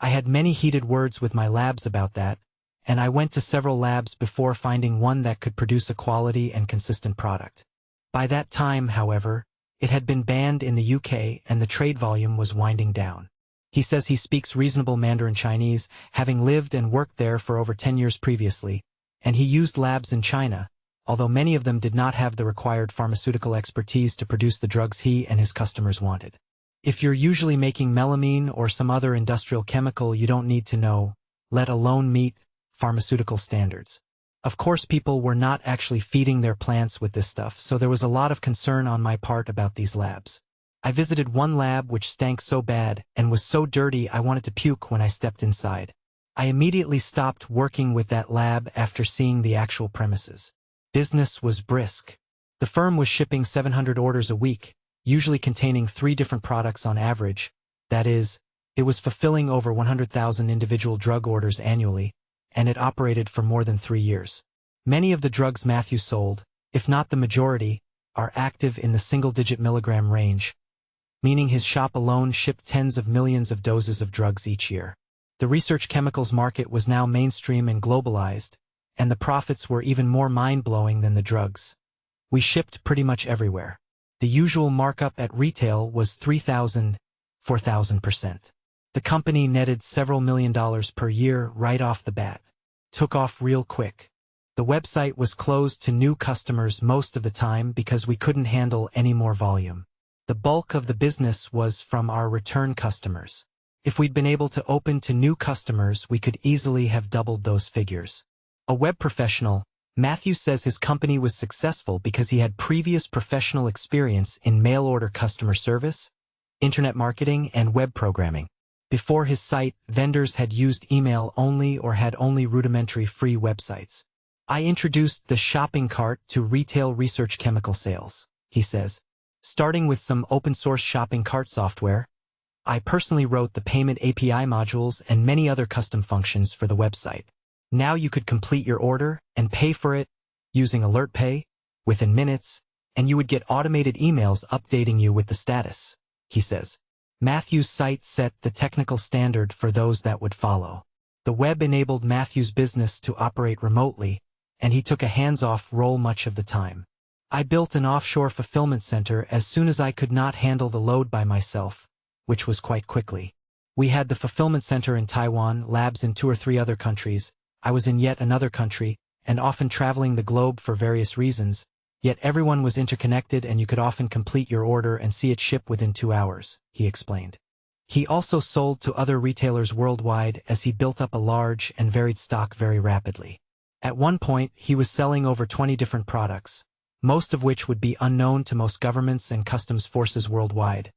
[SPEAKER 1] I had many heated words with my labs about that, and I went to several labs before finding one that could produce a quality and consistent product. By that time, however, it had been banned in the UK and the trade volume was winding down. He says he speaks reasonable Mandarin Chinese, having lived and worked there for over 10 years previously, and he used labs in China, although many of them did not have the required pharmaceutical expertise to produce the drugs he and his customers wanted. If you're usually making melamine or some other industrial chemical, you don't need to know, let alone meet, pharmaceutical standards. Of course, people were not actually feeding their plants with this stuff, so there was a lot of concern on my part about these labs. I visited one lab which stank so bad and was so dirty I wanted to puke when I stepped inside. I immediately stopped working with that lab after seeing the actual premises. Business was brisk. The firm was shipping 700 orders a week, usually containing 3 different products on average. That is, it was fulfilling over 100,000 individual drug orders annually, and it operated for more than 3 years. Many of the drugs Matthew sold, if not the majority, are active in the single-digit milligram range, meaning his shop alone shipped tens of millions of doses of drugs each year. The research chemicals market was now mainstream and globalized, and the profits were even more mind-blowing than the drugs. We shipped pretty much everywhere. The usual markup at retail was 3,000, 4,000%. The company netted several $1,000,000 per year right off the bat. Took off real quick. The website was closed to new customers most of the time because we couldn't handle any more volume. The bulk of the business was from our return customers. If we'd been able to open to new customers, we could easily have doubled those figures. A web professional, Matthew says his company was successful because he had previous professional experience in mail-order customer service, internet marketing, and web programming. Before his site, vendors had used email only or had only rudimentary free websites. I introduced the shopping cart to retail research chemical sales, he says. Starting with some open-source shopping cart software, I personally wrote the payment API modules and many other custom functions for the website. Now you could complete your order and pay for it using Alert Pay within minutes, and you would get automated emails updating you with the status, he says. Matthew's site set the technical standard for those that would follow. The web enabled Matthew's business to operate remotely, and he took a hands-off role much of the time. I built an offshore fulfillment center as soon as I could not handle the load by myself, which was quite quickly. We had the fulfillment center in Taiwan, labs in 2 or 3 other countries. I was in yet another country, and often traveling the globe for various reasons, yet everyone was interconnected and you could often complete your order and see it ship within 2 hours, he explained. He also sold to other retailers worldwide as he built up a large and varied stock very rapidly. At one point, he was selling over 20 different products, most of which would be unknown to most governments and customs forces worldwide,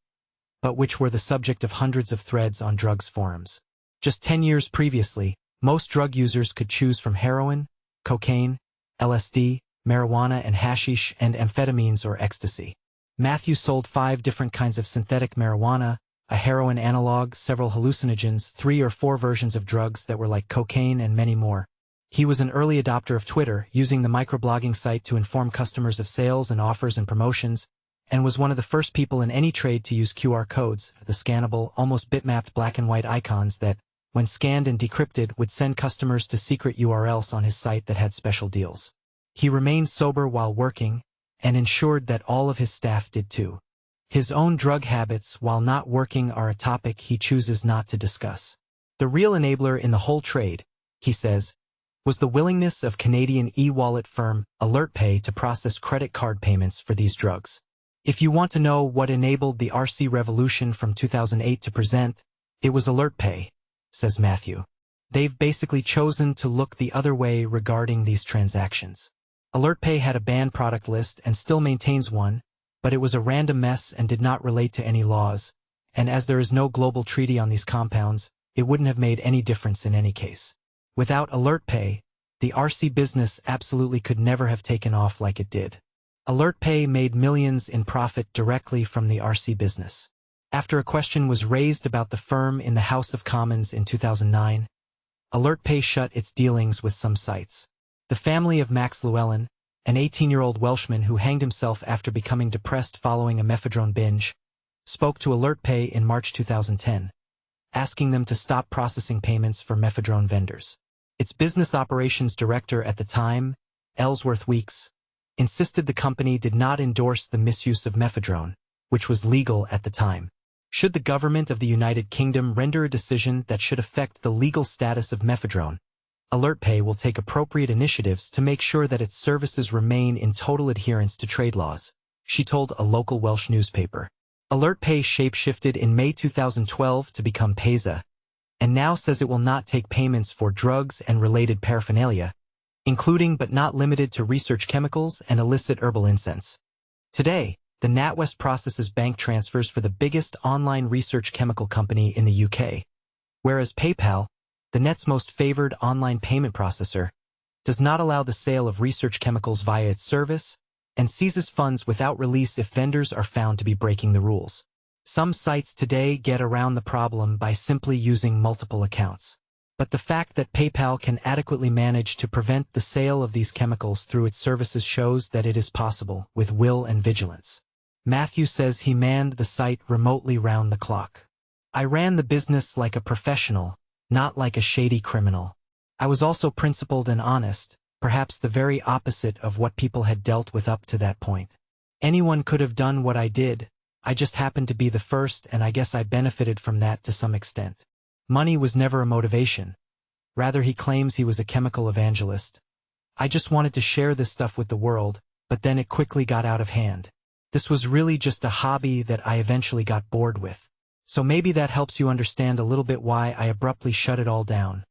[SPEAKER 1] but which were the subject of hundreds of threads on drugs forums. Just 10 years previously, most drug users could choose from heroin, cocaine, LSD, marijuana and hashish and amphetamines or ecstasy. Matthew sold 5 different kinds of synthetic marijuana, a heroin analog, several hallucinogens, 3 or 4 versions of drugs that were like cocaine and many more. He was an early adopter of Twitter, using the microblogging site to inform customers of sales and offers and promotions, and was one of the first people in any trade to use QR codes, the scannable, almost bitmapped black and white icons that, when scanned and decrypted, would send customers to secret URLs on his site that had special deals. He remained sober while working, and ensured that all of his staff did too. His own drug habits while not working are a topic he chooses not to discuss. The real enabler in the whole trade, he says, was the willingness of Canadian e-wallet firm Alert Pay to process credit card payments for these drugs. If you want to know what enabled the RC revolution from 2008 to present, it was Alert Pay, says Matthew. They've basically chosen to look the other way regarding these transactions. AlertPay had a banned product list and still maintains one, but it was a random mess and did not relate to any laws, and as there is no global treaty on these compounds, it wouldn't have made any difference in any case. Without AlertPay, the RC business absolutely could never have taken off like it did. AlertPay made millions in profit directly from the RC business. After a question was raised about the firm in the House of Commons in 2009, AlertPay shut its dealings with some sites. The family of Max Llewellyn, an 18-year-old Welshman who hanged himself after becoming depressed following a mephedrone binge, spoke to AlertPay in March 2010, asking them to stop processing payments for mephedrone vendors. Its business operations director at the time, Ellsworth Weeks, insisted the company did not endorse the misuse of mephedrone, which was legal at the time. Should the government of the United Kingdom render a decision that should affect the legal status of mephedrone, AlertPay will take appropriate initiatives to make sure that its services remain in total adherence to trade laws, she told a local Welsh newspaper. AlertPay shape-shifted in May 2012 to become Payza, and now says it will not take payments for drugs and related paraphernalia, including but not limited to research chemicals and illicit herbal incense. Today, the NatWest processes bank transfers for the biggest online research chemical company in the UK, whereas PayPal, the net's most favored online payment processor, does not allow the sale of research chemicals via its service and seizes funds without release if vendors are found to be breaking the rules. Some sites today get around the problem by simply using multiple accounts. But the fact that PayPal can adequately manage to prevent the sale of these chemicals through its services shows that it is possible with will and vigilance. Matthew says he manned the site remotely round the clock. I ran the business like a professional, not like a shady criminal. I was also principled and honest, perhaps the very opposite of what people had dealt with up to that point. Anyone could have done what I did. I just happened to be the first, and I guess I benefited from that to some extent. Money was never a motivation. Rather, he claims he was a chemical evangelist. I just wanted to share this stuff with the world, but then it quickly got out of hand. This was really just a hobby that I eventually got bored with. So maybe that helps you understand a little bit why I abruptly shut it all down,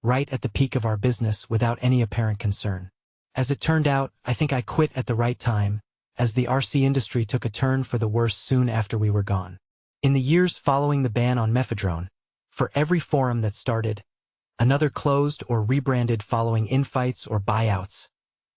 [SPEAKER 1] right at the peak of our business without any apparent concern. As it turned out, I think I quit at the right time, as the RC industry took a turn for the worse soon after we were gone. In the years following the ban on mephedrone, for every forum that started, another closed or rebranded following infights or buyouts,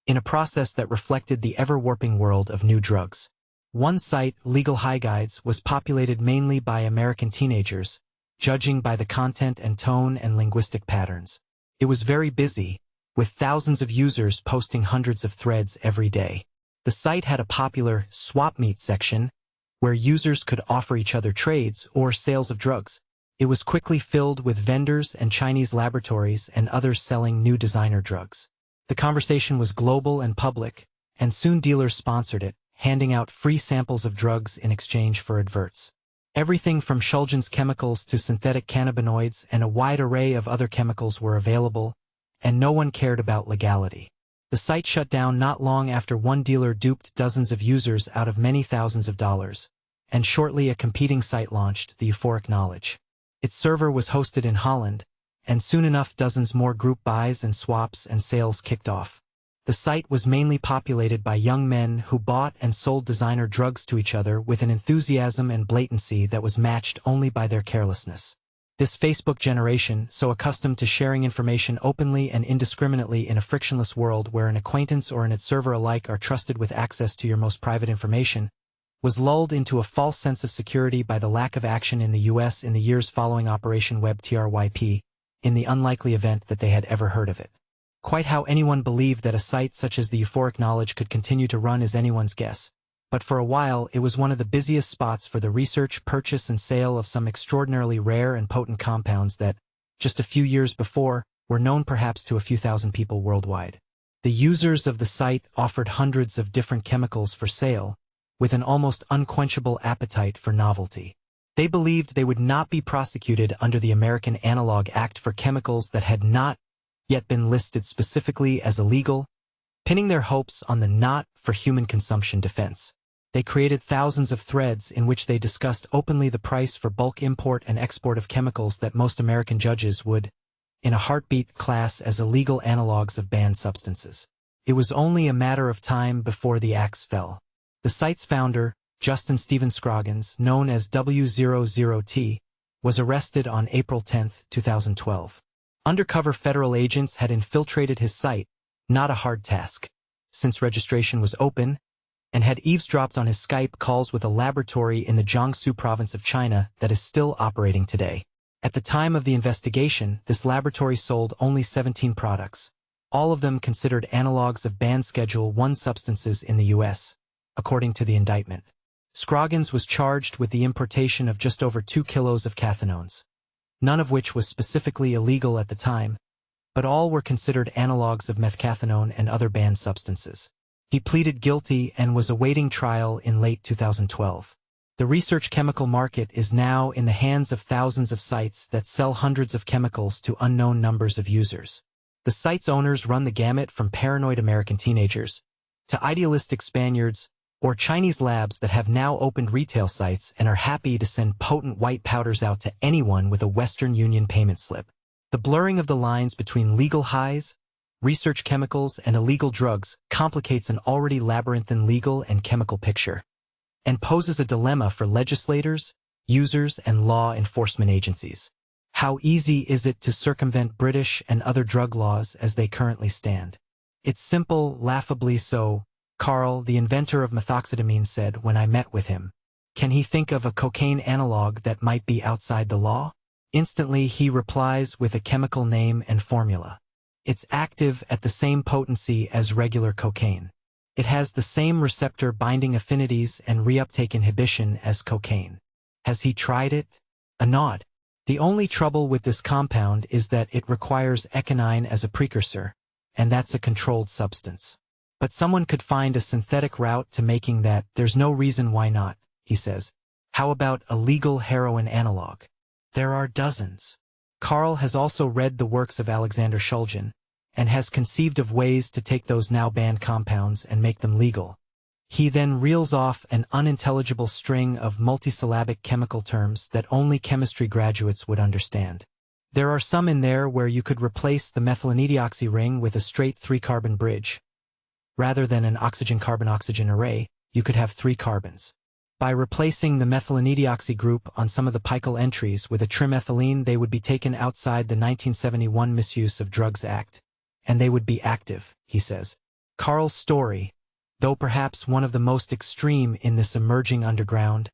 [SPEAKER 1] in a process that reflected the ever-warping world of new drugs. One site, Legal High Guides, was populated mainly by American teenagers, judging by the content and tone and linguistic patterns. It was very busy, with thousands of users posting hundreds of threads every day. The site had a popular swap meet section, where users could offer each other trades or sales of drugs. It was quickly filled with vendors and Chinese laboratories and others selling new designer drugs. The conversation was global and public, and soon dealers sponsored it, handing out free samples of drugs in exchange for adverts. Everything from Shulgin's chemicals to synthetic cannabinoids and a wide array of other chemicals were available, and no one cared about legality. The site shut down not long after one dealer duped dozens of users out of many thousands of dollars, and shortly a competing site launched, the Euphoric Knowledge. Its server was hosted in Holland, and soon enough dozens more group buys and swaps and sales kicked off. The site was mainly populated by young men who bought and sold designer drugs to each other with an enthusiasm and blatancy that was matched only by their carelessness. This Facebook generation, so accustomed to sharing information openly and indiscriminately in a frictionless world where an acquaintance or an ad server alike are trusted with access to your most private information, was lulled into a false sense of security by the lack of action in the U.S. in the years following Operation WebTRYP, in the unlikely event that they had ever heard of it. Quite how anyone believed that a site such as the Euphoric Knowledge could continue to run is anyone's guess, but for a while it was one of the busiest spots for the research, purchase, and sale of some extraordinarily rare and potent compounds that, just a few years before, were known perhaps to a few thousand people worldwide. The users of the site offered hundreds of different chemicals for sale, with an almost unquenchable appetite for novelty. They believed they would not be prosecuted under the American Analog Act for chemicals that had not yet been listed specifically as illegal, pinning their hopes on the not for human consumption defense. They created thousands of threads in which they discussed openly the price for bulk import and export of chemicals that most American judges would, in a heartbeat, class as illegal analogs of banned substances. It was only a matter of time before the axe fell. The site's founder, Justin Stephen Scroggins, known as W00T, was arrested on April 10, 2012. Undercover federal agents had infiltrated his site, not a hard task, since registration was open, and had eavesdropped on his Skype calls with a laboratory in the Jiangsu province of China that is still operating today. At the time of the investigation, this laboratory sold only 17 products, all of them considered analogs of banned Schedule I substances in the U.S., according to the indictment. Scroggins was charged with the importation of just over 2 kilos of cathinones, none of which was specifically illegal at the time, but all were considered analogs of methcathinone and other banned substances. He pleaded guilty and was awaiting trial in late 2012. The research chemical market is now in the hands of thousands of sites that sell hundreds of chemicals to unknown numbers of users. The site's owners run the gamut from paranoid American teenagers to idealistic Spaniards or Chinese labs that have now opened retail sites and are happy to send potent white powders out to anyone with a Western Union payment slip. The blurring of the lines between legal highs, research chemicals, and illegal drugs complicates an already labyrinthine legal and chemical picture, and poses a dilemma for legislators, users, and law enforcement agencies. How easy is it to circumvent British and other drug laws as they currently stand? It's simple, laughably so, Carl, the inventor of methoxetamine, said when I met with him. Can he think of a cocaine analog that might be outside the law? Instantly he replies with a chemical name and formula. It's active at the same potency as regular cocaine. It has the same receptor binding affinities and reuptake inhibition as cocaine. Has he tried it? A nod. The only trouble with this compound is that it requires echinine as a precursor, and that's a controlled substance. But someone could find a synthetic route to making that. There's no reason why not, he says. How about a legal heroin analog? There are dozens. Carl has also read the works of Alexander Shulgin, and has conceived of ways to take those now banned compounds and make them legal. He then reels off an unintelligible string of multisyllabic chemical terms that only chemistry graduates would understand. There are some in there where you could replace the methylenedioxy ring with a straight 3-carbon bridge. Rather than an oxygen-carbon-oxygen array, you could have 3 carbons. By replacing the methylenedioxy group on some of the picyl entries with a trimethylene, they would be taken outside the 1971 Misuse of Drugs Act, and they would be active, he says. Carl's story, though perhaps one of the most extreme in this emerging underground,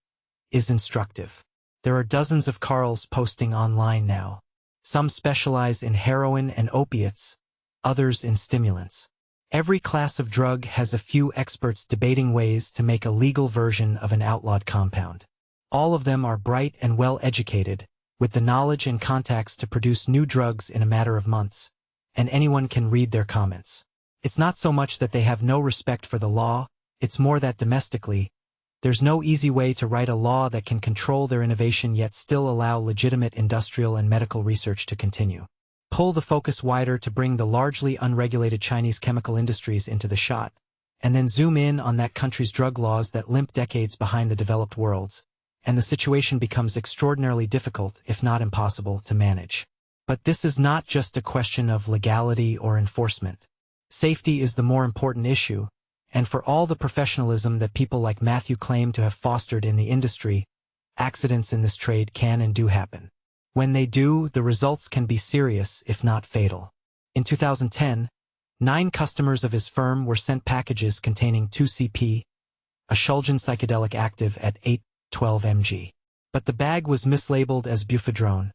[SPEAKER 1] is instructive. There are dozens of Carls posting online now. Some specialize in heroin and opiates, others in stimulants. Every class of drug has a few experts debating ways to make a legal version of an outlawed compound. All of them are bright and well-educated, with the knowledge and contacts to produce new drugs in a matter of months, and anyone can read their comments. It's not so much that they have no respect for the law, it's more that domestically, there's no easy way to write a law that can control their innovation yet still allow legitimate industrial and medical research to continue. Pull the focus wider to bring the largely unregulated Chinese chemical industries into the shot, and then zoom in on that country's drug laws that limp decades behind the developed world's, and the situation becomes extraordinarily difficult, if not impossible, to manage. But this is not just a question of legality or enforcement. Safety is the more important issue, and for all the professionalism that people like Matthew claim to have fostered in the industry, accidents in this trade can and do happen. When they do, the results can be serious, if not fatal. In 2010, 9 customers of his firm were sent packages containing 2-CP, a Shulgin psychedelic active at 812 mg. But the bag was mislabeled as mephedrone,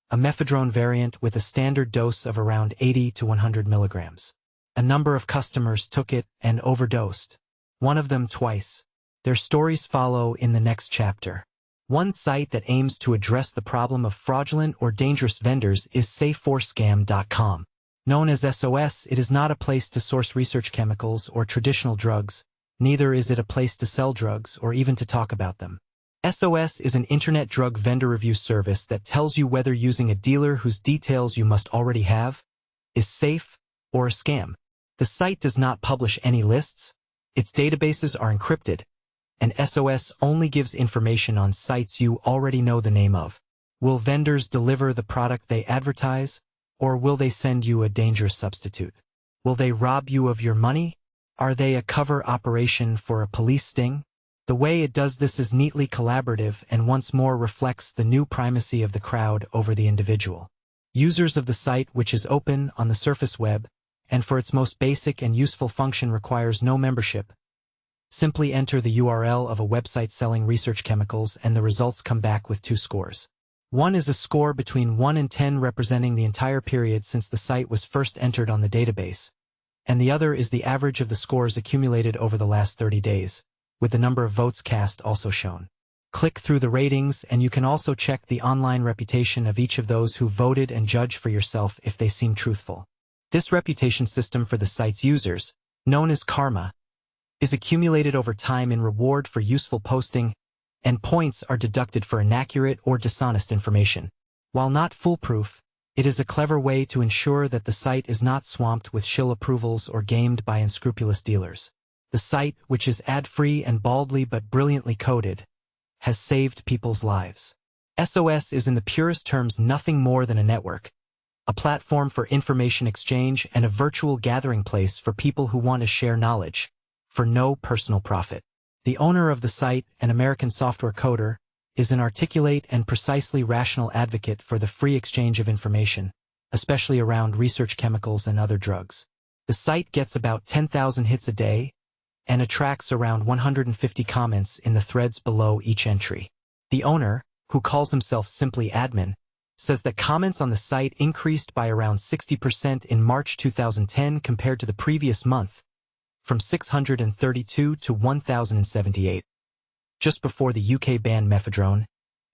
[SPEAKER 1] a mephedrone variant with a standard dose of around 80 to 100 milligrams. A number of customers took it and overdosed, one of them twice. Their stories follow in the next chapter. One site that aims to address the problem of fraudulent or dangerous vendors is safe4scam.com. Known as SOS, it is not a place to source research chemicals or traditional drugs, neither is it a place to sell drugs or even to talk about them. SOS is an internet drug vendor review service that tells you whether using a dealer whose details you must already have is safe or a scam. The site does not publish any lists, its databases are encrypted, and SOS only gives information on sites you already know the name of. Will vendors deliver the product they advertise, or will they send you a dangerous substitute? Will they rob you of your money? Are they a cover operation for a police sting? The way it does this is neatly collaborative and once more reflects the new primacy of the crowd over the individual. Users of the site, which is open on the surface web, and for its most basic and useful function requires no membership, simply enter the URL of a website selling research chemicals and the results come back with 2 scores. 1 is a score between 1 and 10 representing the entire period since the site was first entered on the database, and the other is the average of the scores accumulated over the last 30 days, with the number of votes cast also shown. Click through the ratings and you can also check the online reputation of each of those who voted and judge for yourself if they seem truthful. This reputation system for the site's users, known as karma, is accumulated over time in reward for useful posting, and points are deducted for inaccurate or dishonest information. While not foolproof, it is a clever way to ensure that the site is not swamped with shill approvals or gamed by unscrupulous dealers. The site, which is ad-free and baldly but brilliantly coded, has saved people's lives. SOS is in the purest terms nothing more than a network, a platform for information exchange and a virtual gathering place for people who want to share knowledge, for no personal profit. The owner of the site, an American software coder, is an articulate and precisely rational advocate for the free exchange of information, especially around research chemicals and other drugs. The site gets about 10,000 hits a day and attracts around 150 comments in the threads below each entry. The owner, who calls himself simply admin, says that comments on the site increased by around 60% in March 2010 compared to the previous month, from 632 to 1,078, just before the UK banned mephedrone,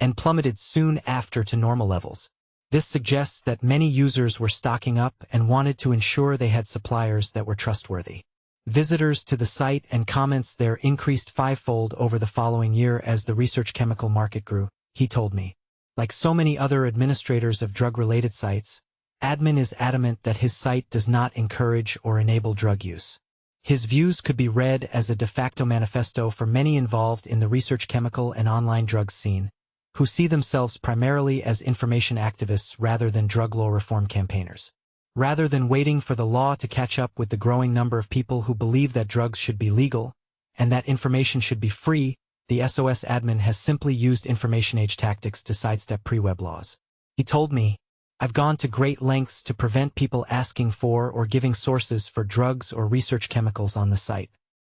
[SPEAKER 1] and plummeted soon after to normal levels. This suggests that many users were stocking up and wanted to ensure they had suppliers that were trustworthy. Visitors to the site and comments there increased 5-fold over the following year as the research chemical market grew, he told me. Like so many other administrators of drug-related sites, admin is adamant that his site does not encourage or enable drug use. His views could be read as a de facto manifesto for many involved in the research chemical and online drugs scene, who see themselves primarily as information activists rather than drug law reform campaigners. Rather than waiting for the law to catch up with the growing number of people who believe that drugs should be legal and that information should be free, the SOS admin has simply used information age tactics to sidestep pre-web laws. He told me, "I've gone to great lengths to prevent people asking for or giving sources for drugs or research chemicals on the site.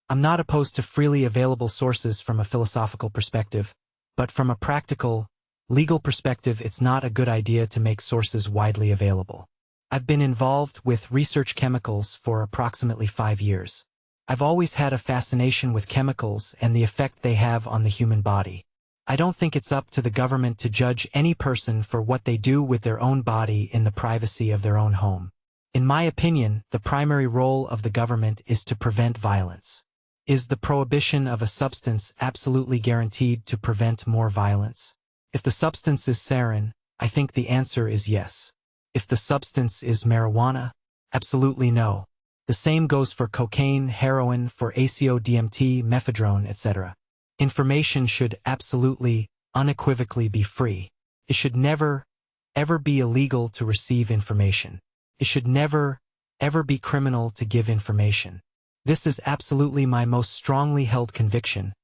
[SPEAKER 1] I'm not opposed to freely available sources from a philosophical perspective, but from a practical, legal perspective it's not a good idea to make sources widely available. I've been involved with research chemicals for approximately 5 years. I've always had a fascination with chemicals and the effect they have on the human body. I don't think it's up to the government to judge any person for what they do with their own body in the privacy of their own home. In my opinion, the primary role of the government is to prevent violence. Is the prohibition of a substance absolutely guaranteed to prevent more violence? If the substance is sarin, I think the answer is yes. If the substance is marijuana, absolutely no. The same goes for cocaine, heroin, for ACO, DMT, mephedrone, etc. Information should absolutely, unequivocally be free. It should never, ever be illegal to receive information. It should never, ever be criminal to give information. This is absolutely my most strongly held conviction,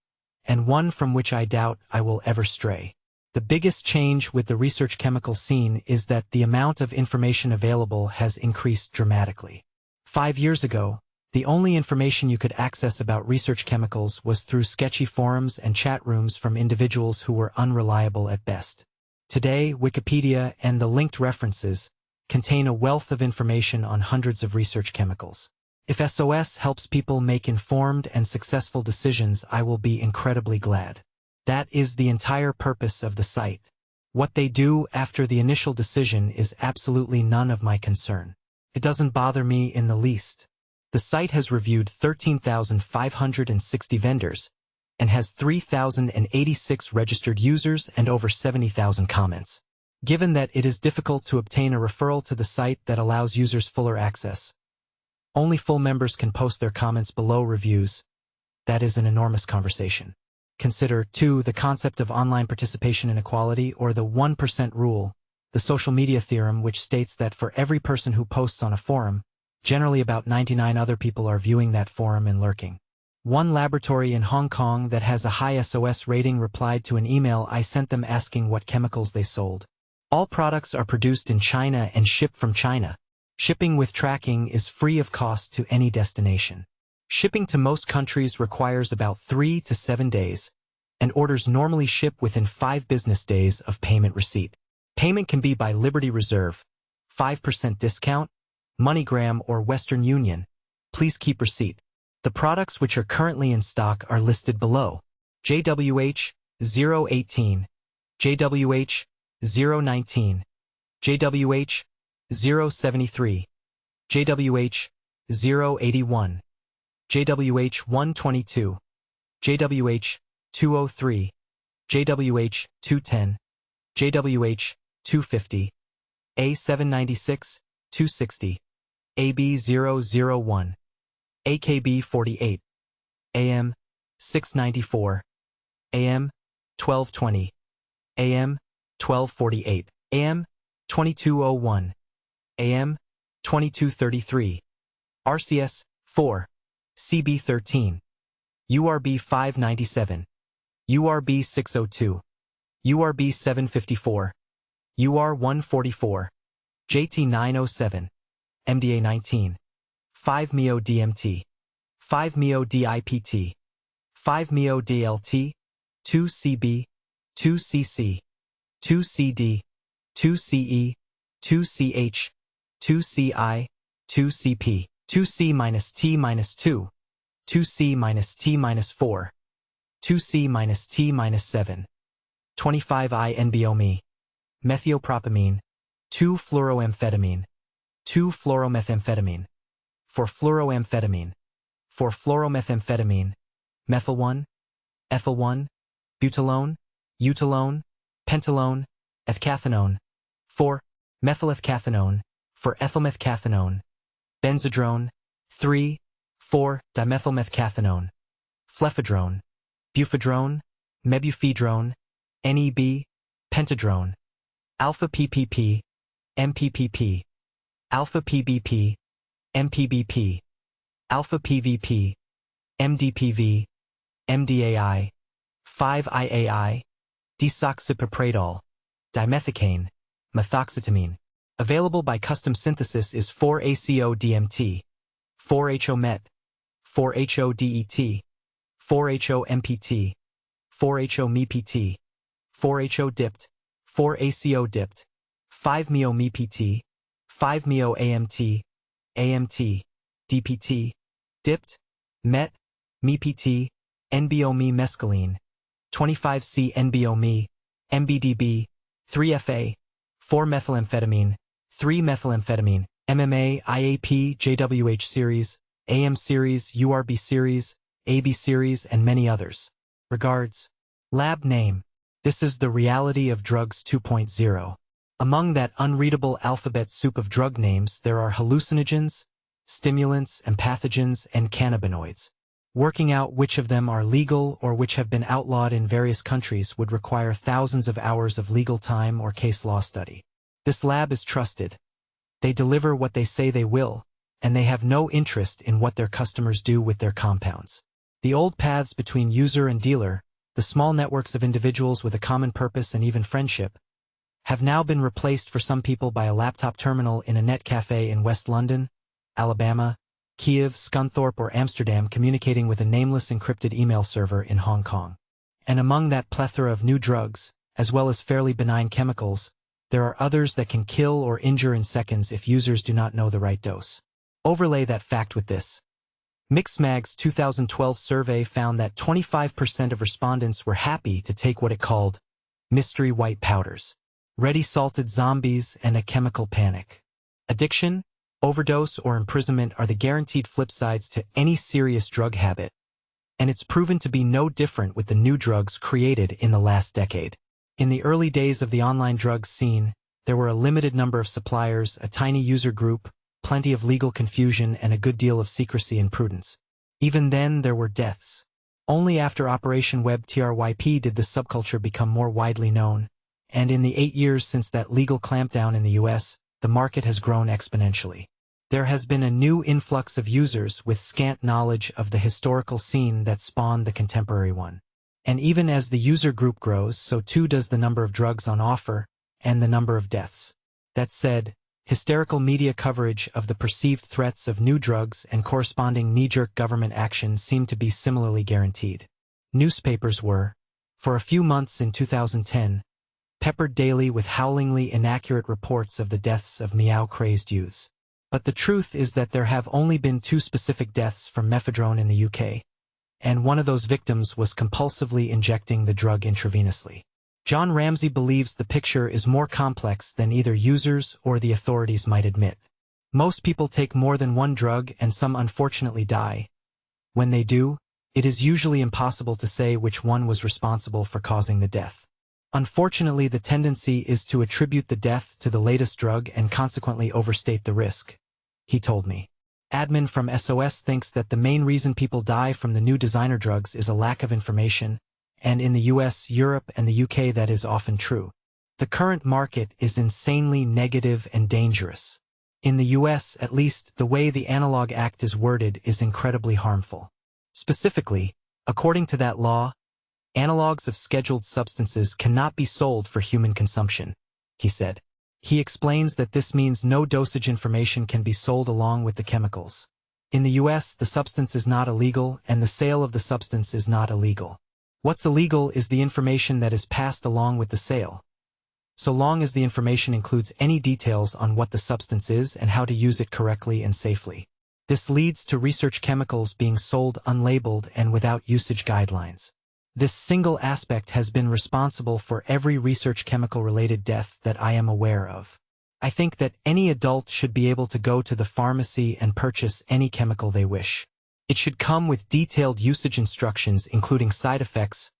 [SPEAKER 1] and one from which I doubt I will ever stray. The biggest change with the research chemical scene is that the amount of information available has increased dramatically. 5 years ago, the only information you could access about research chemicals was through sketchy forums and chat rooms from individuals who were unreliable at best. Today, Wikipedia and the linked references contain a wealth of information on hundreds of research chemicals. If SOS helps people make informed and successful decisions, I will be incredibly glad. That is the entire purpose of the site. What they do after the initial decision is absolutely none of my concern. It doesn't bother me in the least. The site has reviewed 13,560 vendors and has 3,086 registered users and over 70,000 comments. Given that it is difficult to obtain a referral to the site that allows users fuller access, only full members can post their comments below reviews. That is an enormous conversation. Consider, too, the concept of online participation inequality or the 1% rule, the social media theorem which states that for every person who posts on a forum, Generally about 99 other people are viewing that forum and lurking. One laboratory in Hong Kong that has a high SOS rating replied to an email I sent them asking what chemicals they sold. All products are produced in China and shipped from China. Shipping with tracking is free of cost to any destination. Shipping to most countries requires about 3 to 7 days, and orders normally ship within 5 business days of payment receipt. Payment can be by Liberty Reserve, 5% discount, MoneyGram or Western Union. Please keep receipt. The products which are currently in stock are listed below. JWH 018, JWH 019, JWH 073, JWH 081, JWH 122, JWH 203, JWH 210, JWH 250, A796, 260, AB001, AKB 48, AM 694, AM 1220, AM 1248, AM 2201, AM 2233, RCS 4, CB 13, URB 597, URB 602, URB 754, UR 144, JT 907, MDA 19, 5-MeO DMT, 5-MeO DIPT, 5-MeO DLT, 2CB, 2CC, 2CD, 2CE, 2CH, 2CI, 2CP, 2C-T-2, 2C-T-4, 2C-T-7, 25I-NBOMe, methiopropamine, 2-fluoroamphetamine, 2-fluoromethamphetamine, 4-fluoroamphetamine, 4-fluoromethamphetamine, methyl-1, ethyl-1, butylone, utylone, pentalone, ethcathinone, 4-methylethcathinone, 4-ethylmethcathinone, benzodrone, 3,4-dimethylmethcathinone, mephedrone, bufedrone, mebuphedrone, NEB, pentadrone, alpha-PPP, MPPP, alpha-PBP, MPBP, alpha-PVP, MDPV, MDAI, 5-IAI, desoxypiprazole, dimethicaine, methoxytamine. Available by custom synthesis is 4-ACO-DMT, 4-HO-MET, 4-HO-DET, 4-HO-MPT, 4-HO-MEPT, 4-HO-DIPT, 4-ACO-DIPT, 5-MeO-MEPT, 5-MeO-AMT, AMT, DPT, DIPT, MET, MEPT, NBOMe mescaline, 25C NBOMe, MBDB, 3FA, 4-methylamphetamine, 3-methylamphetamine, MMA, IAP, JWH series, AM series, URB series, AB series, and many others. Regards. Lab name. This is the reality of drugs 2.0. Among that unreadable alphabet soup of drug names, there are hallucinogens, stimulants, and pathogens, and cannabinoids. Working out which of them are legal or which have been outlawed in various countries would require thousands of hours of legal time or case law study. This lab is trusted. They deliver what they say they will, and they have no interest in what their customers do with their compounds. The old paths between user and dealer, the small networks of individuals with a common purpose and even friendship, have now been replaced for some people by a laptop terminal in a net cafe in West London, Alabama, Kiev, Scunthorpe, or Amsterdam, communicating with a nameless encrypted email server in Hong Kong. And among that plethora of new drugs, as well as fairly benign chemicals, there are others that can kill or injure in seconds if users do not know the right dose. Overlay that fact with this. Mixmag's 2012 survey found that 25% of respondents were happy to take what it called mystery white powders, ready salted zombies, and a chemical panic. Addiction, overdose, or imprisonment are the guaranteed flip sides to any serious drug habit, and it's proven to be no different with the new drugs created in the last decade. In the early days of the online drugs scene, there were a limited number of suppliers, a tiny user group, plenty of legal confusion, and a good deal of secrecy and prudence. Even then, there were deaths. Only after Operation Web TRYP did the subculture become more widely known, and in the 8 years since that legal clampdown in the US, the market has grown exponentially. There has been a new influx of users with scant knowledge of the historical scene that spawned the contemporary one. And even as the user group grows, so too does the number of drugs on offer and the number of deaths. That said, hysterical media coverage of the perceived threats of new drugs and corresponding knee-jerk government action seem to be similarly guaranteed. Newspapers were, for a few months in 2010, peppered daily with howlingly inaccurate reports of the deaths of meow-crazed youths. But the truth is that there have only been 2 specific deaths from mephedrone in the UK, and one of those victims was compulsively injecting the drug intravenously. John Ramsey believes the picture is more complex than either users or the authorities might admit. Most people take more than one drug and some unfortunately die. When they do, it is usually impossible to say which one was responsible for causing the death. Unfortunately, the tendency is to attribute the death to the latest drug and consequently overstate the risk, he told me. Admin from SOS thinks that the main reason people die from the new designer drugs is a lack of information, and in the US, Europe, and the UK that is often true. The current market is insanely negative and dangerous. In the US, at least, the way the Analog Act is worded is incredibly harmful. Specifically, according to that law, analogs of scheduled substances cannot be sold for human consumption, he said. He explains that this means no dosage information can be sold along with the chemicals. In the US, the substance is not illegal, and the sale of the substance is not illegal. What's illegal is the information that is passed along with the sale, so long as the information includes any details on what the substance is and how to use it correctly and safely. This leads to research chemicals being sold unlabeled and without usage guidelines. This single aspect has been responsible for every research chemical-related death that I am aware of. I think that any adult should be able to go to the pharmacy and purchase any chemical they wish. It should come with detailed usage instructions including side effects,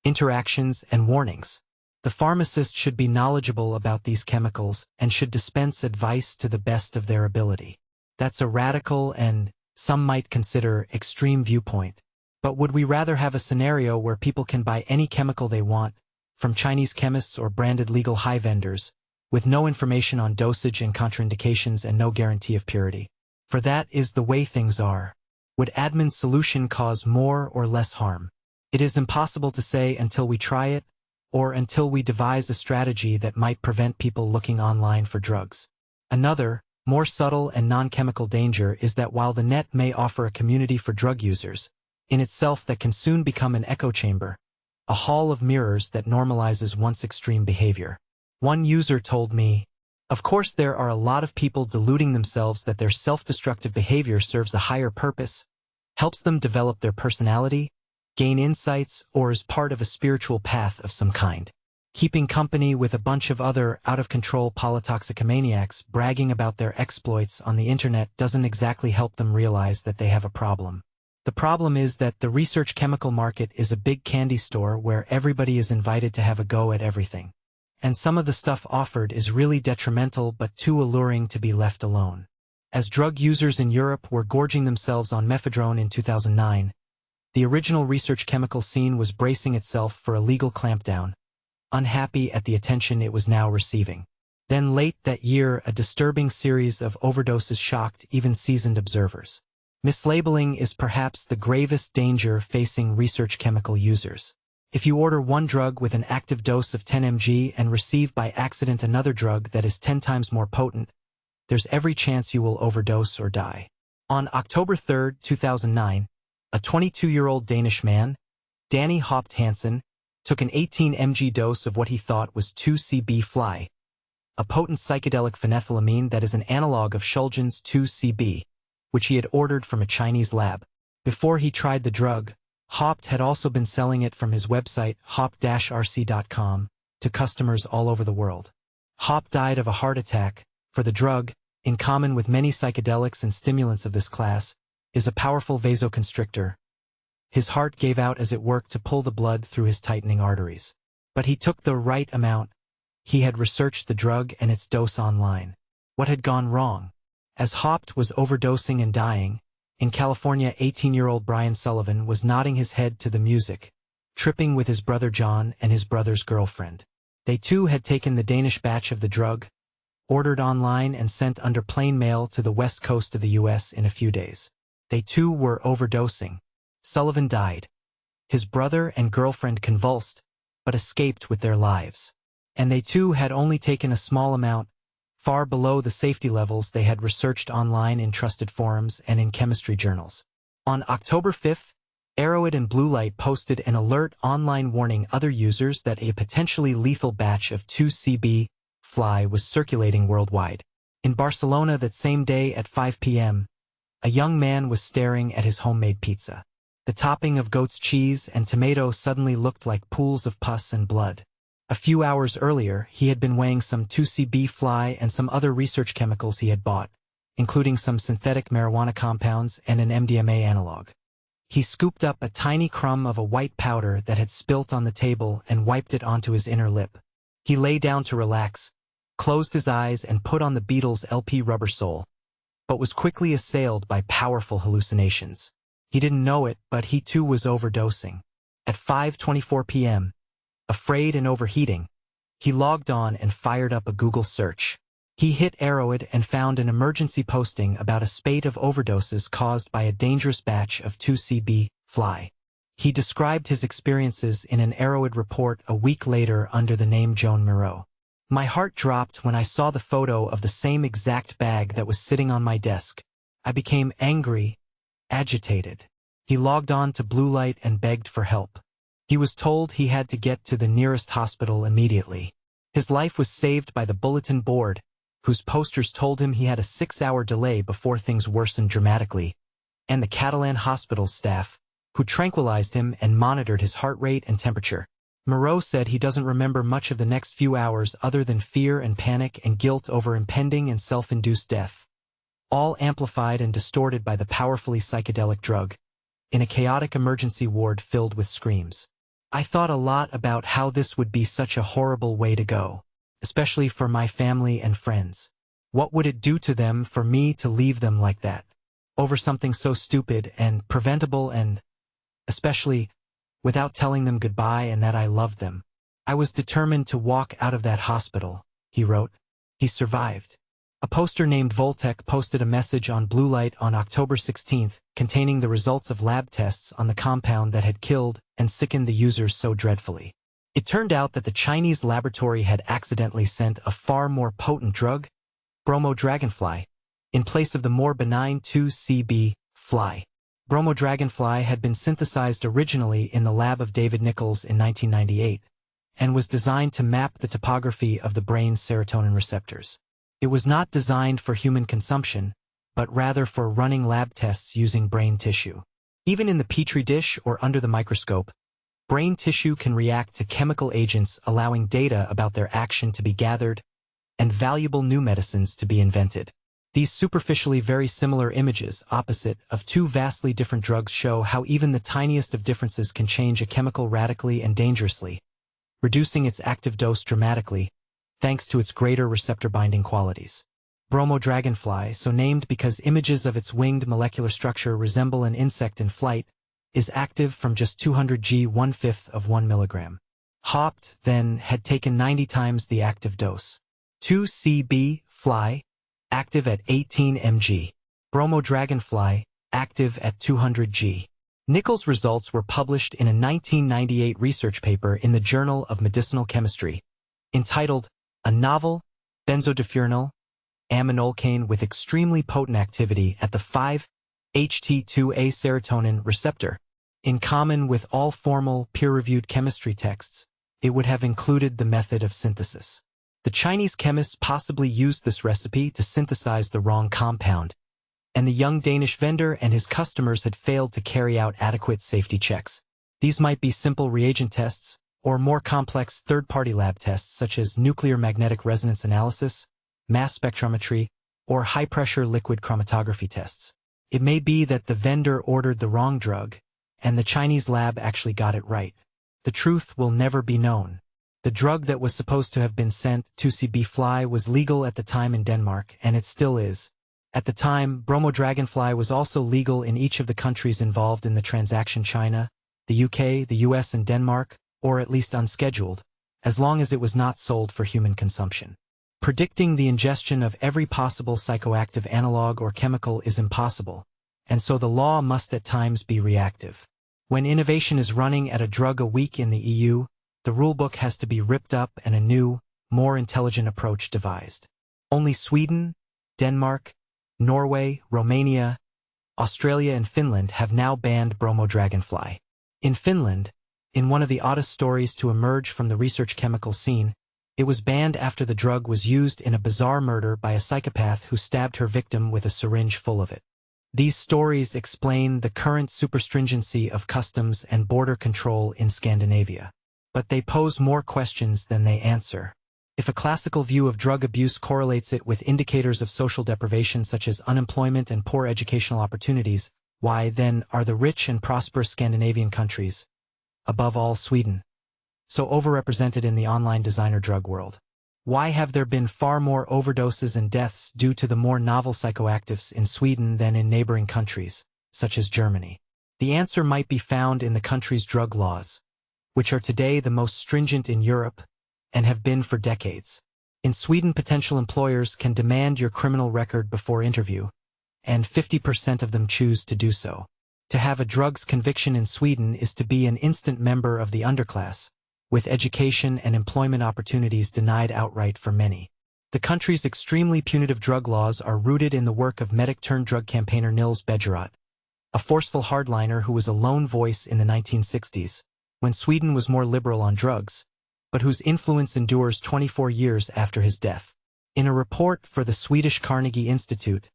[SPEAKER 1] interactions, and warnings. The pharmacist should be knowledgeable about these chemicals and should dispense advice to the best of their ability. That's a radical and, some might consider, extreme viewpoint. But would we rather have a scenario where people can buy any chemical they want, from Chinese chemists or branded legal high vendors, with no information on dosage and contraindications and no guarantee of purity? For that is the way things are. Would admin's solution cause more or less harm? It is impossible to say until we try it, or until we devise a strategy that might prevent people looking online for drugs. Another, more subtle and non-chemical danger is that while the net may offer a community for drug users, in itself that can soon become an echo chamber, a hall of mirrors that normalizes once extreme behavior. One user told me, "Of course there are a lot of people deluding themselves that their self-destructive behavior serves a higher purpose, helps them develop their personality, gain insights, or is part of a spiritual path of some kind. Keeping company with a bunch of other out-of-control polytoxicomaniacs bragging about their exploits on the internet doesn't exactly help them realize that they have a problem. The problem is that the research chemical market is a big candy store where everybody is invited to have a go at everything. And some of the stuff offered is really detrimental but too alluring to be left alone." As drug users in Europe were gorging themselves on mephedrone in 2009, the original research chemical scene was bracing itself for a legal clampdown, unhappy at the attention it was now receiving. Then late that year, a disturbing series of overdoses shocked even seasoned observers. Mislabeling is perhaps the gravest danger facing research chemical users. If you order one drug with an active dose of 10 mg and receive by accident another drug that is 10 times more potent, there's every chance you will overdose or die. On October 3, 2009, a 22-year-old Danish man, Danny Haupt Hansen, took an 18 mg dose of what he thought was 2-CB fly, a potent psychedelic phenethylamine that is an analog of Shulgin's 2-CB, which he had ordered from a Chinese lab. Before he tried the drug, Haupt had also been selling it from his website, haupt-rc.com, to customers all over the world. Haupt died of a heart attack, for the drug, in common with many psychedelics and stimulants of this class, is a powerful vasoconstrictor. His heart gave out as it worked to pull the blood through his tightening arteries. But he took the right amount. He had researched the drug and its dose online. What had gone wrong? As Haupt was overdosing and dying, in California 18-year-old Brian Sullivan was nodding his head to the music, tripping with his brother John and his brother's girlfriend. They too had taken the Danish batch of the drug, ordered online and sent under plane mail to the west coast of the U.S. in a few days. They too were overdosing. Sullivan died. His brother and girlfriend convulsed, but escaped with their lives. And they too had only taken a small amount, far below the safety levels they had researched online in trusted forums and in chemistry journals. On October 5th, Arrowhead and Blue Light posted an alert online warning other users that a potentially lethal batch of 2CB fly was circulating worldwide. In Barcelona that same day at 5 p.m., a young man was staring at his homemade pizza. The topping of goat's cheese and tomato suddenly looked like pools of pus and blood. A few hours earlier, he had been weighing some 2CB fly and some other research chemicals he had bought, including some synthetic marijuana compounds and an MDMA analog. He scooped up a tiny crumb of a white powder that had spilt on the table and wiped it onto his inner lip. He lay down to relax, closed his eyes and put on the Beatles' LP Rubber Soul, but was quickly assailed by powerful hallucinations. He didn't know it, but he too was overdosing. At 5:24 p.m., afraid and overheating, he logged on and fired up a Google search. He hit Arrowhead and found an emergency posting about a spate of overdoses caused by a dangerous batch of 2CB fly. He described his experiences in an Arrowhead report a week later under the name Joan Moreau. My heart dropped when I saw the photo of the same exact bag that was sitting on my desk. I became angry, agitated. He logged on to Blue Light and begged for help. He was told he had to get to the nearest hospital immediately. His life was saved by the bulletin board, whose posters told him he had a 6-hour delay before things worsened dramatically, and the Catalan hospital staff, who tranquilized him and monitored his heart rate and temperature. Moreau said he doesn't remember much of the next few hours other than fear and panic and guilt over impending and self-induced death, all amplified and distorted by the powerfully psychedelic drug, in a chaotic emergency ward filled with screams. I thought a lot about how this would be such a horrible way to go, especially for my family and friends. What would it do to them for me to leave them like that, over something so stupid and preventable and, especially, without telling them goodbye and that I loved them. I was determined to walk out of that hospital, he wrote. He survived. A poster named Voltec posted a message on Blue Light on October 16th containing the results of lab tests on the compound that had killed and sickened the users so dreadfully. It turned out that the Chinese laboratory had accidentally sent a far more potent drug, bromo dragonfly, in place of the more benign 2CB fly. Bromo dragonfly had been synthesized originally in the lab of David Nichols in 1998 and was designed to map the topography of the brain's serotonin receptors. It was not designed for human consumption, but rather for running lab tests using brain tissue. Even in the petri dish or under the microscope, brain tissue can react to chemical agents, allowing data about their action to be gathered and valuable new medicines to be invented. These superficially very similar images, opposite, of two vastly different drugs show how even the tiniest of differences can change a chemical radically and dangerously, reducing its active dose dramatically, thanks to its greater receptor-binding qualities. Bromo dragonfly, so named because images of its winged molecular structure resemble an insect in flight, is active from just 200 g 1/5 of 1 milligram. Haupt, then, had taken 90 times the active dose. 2CB fly, active at 18 mg. Bromo dragonfly, active at 200 g. Nichols' results were published in a 1998 research paper in the Journal of Medicinal Chemistry, entitled A Novel Benzodiphenol Aminolcane with Extremely Potent Activity at the 5-HT2A Serotonin Receptor. In common with all formal, peer-reviewed chemistry texts, it would have included the method of synthesis. The Chinese chemists possibly used this recipe to synthesize the wrong compound, and the young Danish vendor and his customers had failed to carry out adequate safety checks. These might be simple reagent tests, or more complex third-party lab tests such as nuclear magnetic resonance analysis, mass spectrometry, or high-pressure liquid chromatography tests. It may be that the vendor ordered the wrong drug, and the Chinese lab actually got it right. The truth will never be known. The drug that was supposed to have been sent, 2CB fly, was legal at the time in Denmark, and it still is. At the time, bromo dragonfly was also legal in each of the countries involved in the transaction: China, the UK, the US, and Denmark, or at least unscheduled, as long as it was not sold for human consumption. Predicting the ingestion of every possible psychoactive analog or chemical is impossible, and so the law must at times be reactive. When innovation is running at a drug a week in the EU, the rulebook has to be ripped up and a new, more intelligent approach devised. Only Sweden, Denmark, Norway, Romania, Australia and Finland have now banned bromodragonfly. In Finland, in one of the oddest stories to emerge from the research chemical scene, it was banned after the drug was used in a bizarre murder by a psychopath who stabbed her victim with a syringe full of it. These stories explain the current superstringency of customs and border control in Scandinavia. But they pose more questions than they answer. If a classical view of drug abuse correlates it with indicators of social deprivation such as unemployment and poor educational opportunities, why then are the rich and prosperous Scandinavian countries, above all Sweden, so overrepresented in the online designer drug world? Why have there been far more overdoses and deaths due to the more novel psychoactives in Sweden than in neighboring countries, such as Germany? The answer might be found in the country's drug laws, which are today the most stringent in Europe and have been for decades. In Sweden, potential employers can demand your criminal record before interview, and 50% of them choose to do so. To have a drugs conviction in Sweden is to be an instant member of the underclass, with education and employment opportunities denied outright for many. The country's extremely punitive drug laws are rooted in the work of medic-turned-drug campaigner Nils Bejerot, a forceful hardliner who was a lone voice in the 1960s, when Sweden was more liberal on drugs, but whose influence endures 24 years after his death. In a report for the Swedish Carnegie Institute,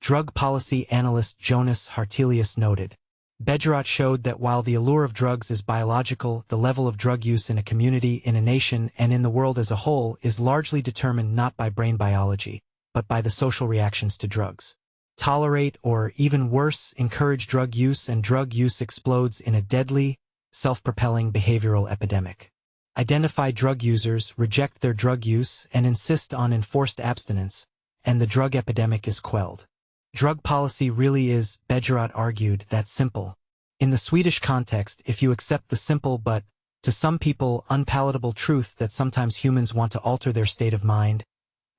[SPEAKER 1] drug policy analyst Jonas Hartelius noted, Bejerot showed that while the allure of drugs is biological, the level of drug use in a community, in a nation, and in the world as a whole is largely determined not by brain biology, but by the social reactions to drugs. Tolerate or, even worse, encourage drug use, and drug use explodes in a deadly, self-propelling behavioral epidemic. Identify drug users, reject their drug use, and insist on enforced abstinence, and the drug epidemic is quelled. Drug policy really is, Bejerot argued, that simple. In the Swedish context, if you accept the simple but, to some people, unpalatable truth that sometimes humans want to alter their state of mind,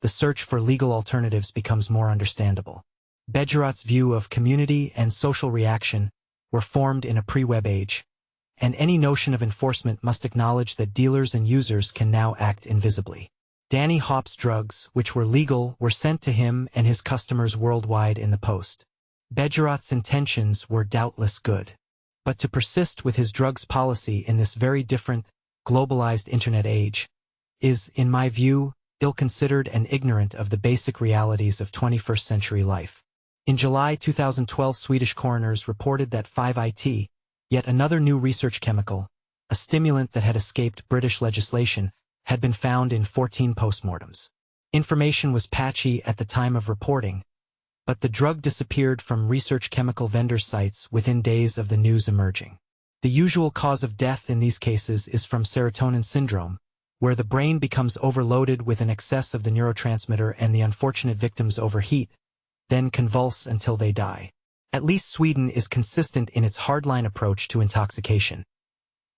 [SPEAKER 1] the search for legal alternatives becomes more understandable. Bejerot's view of community and social reaction were formed in a pre-web age, and any notion of enforcement must acknowledge that dealers and users can now act invisibly. Danny Hop's drugs, which were legal, were sent to him and his customers worldwide in the post. Bejerot's intentions were doubtless good. But to persist with his drugs policy in this very different, globalized internet age is, in my view, ill-considered and ignorant of the basic realities of 21st century life. In July 2012, Swedish coroners reported that 5-IT, yet another new research chemical, a stimulant that had escaped British legislation, had been found in 14 postmortems. Information was patchy at the time of reporting, but the drug disappeared from research chemical vendor sites within days of the news emerging. The usual cause of death in these cases is from serotonin syndrome, where the brain becomes overloaded with an excess of the neurotransmitter and the unfortunate victims overheat, then convulse until they die. At least Sweden is consistent in its hardline approach to intoxication.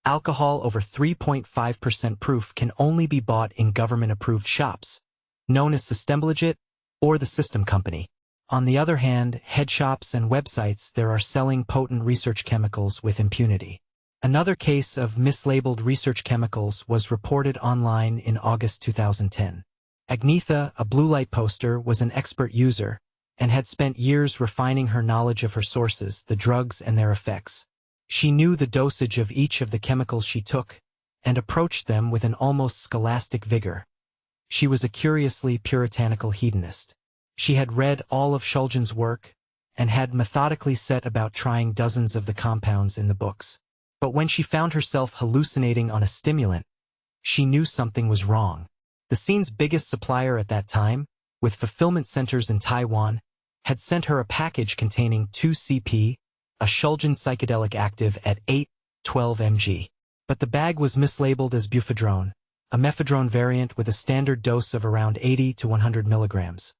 [SPEAKER 1] Alcohol over 3.5% proof can only be bought in government-approved shops, known as Systembolaget or the System Company. On the other hand, head shops and websites there are selling potent research chemicals with impunity. Another case of mislabeled research chemicals was reported online in August 2010. Agnetha, a blue light poster, was an expert user and had spent years refining her knowledge of her sources, the drugs and their effects. She knew the dosage of each of the chemicals she took, and approached them with an almost scholastic vigor. She was a curiously puritanical hedonist. She had read all of Shulgin's work, and had methodically set about trying dozens of the compounds in the books. But when she found herself hallucinating on a stimulant, she knew something was wrong. The scene's biggest supplier at that time, with fulfillment centers in Taiwan, had sent her a package containing 2-CP, a Shulgin psychedelic active at 8-12 mg. But the bag was mislabeled as mephedrone, a mephedrone variant with a standard dose of around 80 to 100 milligrams.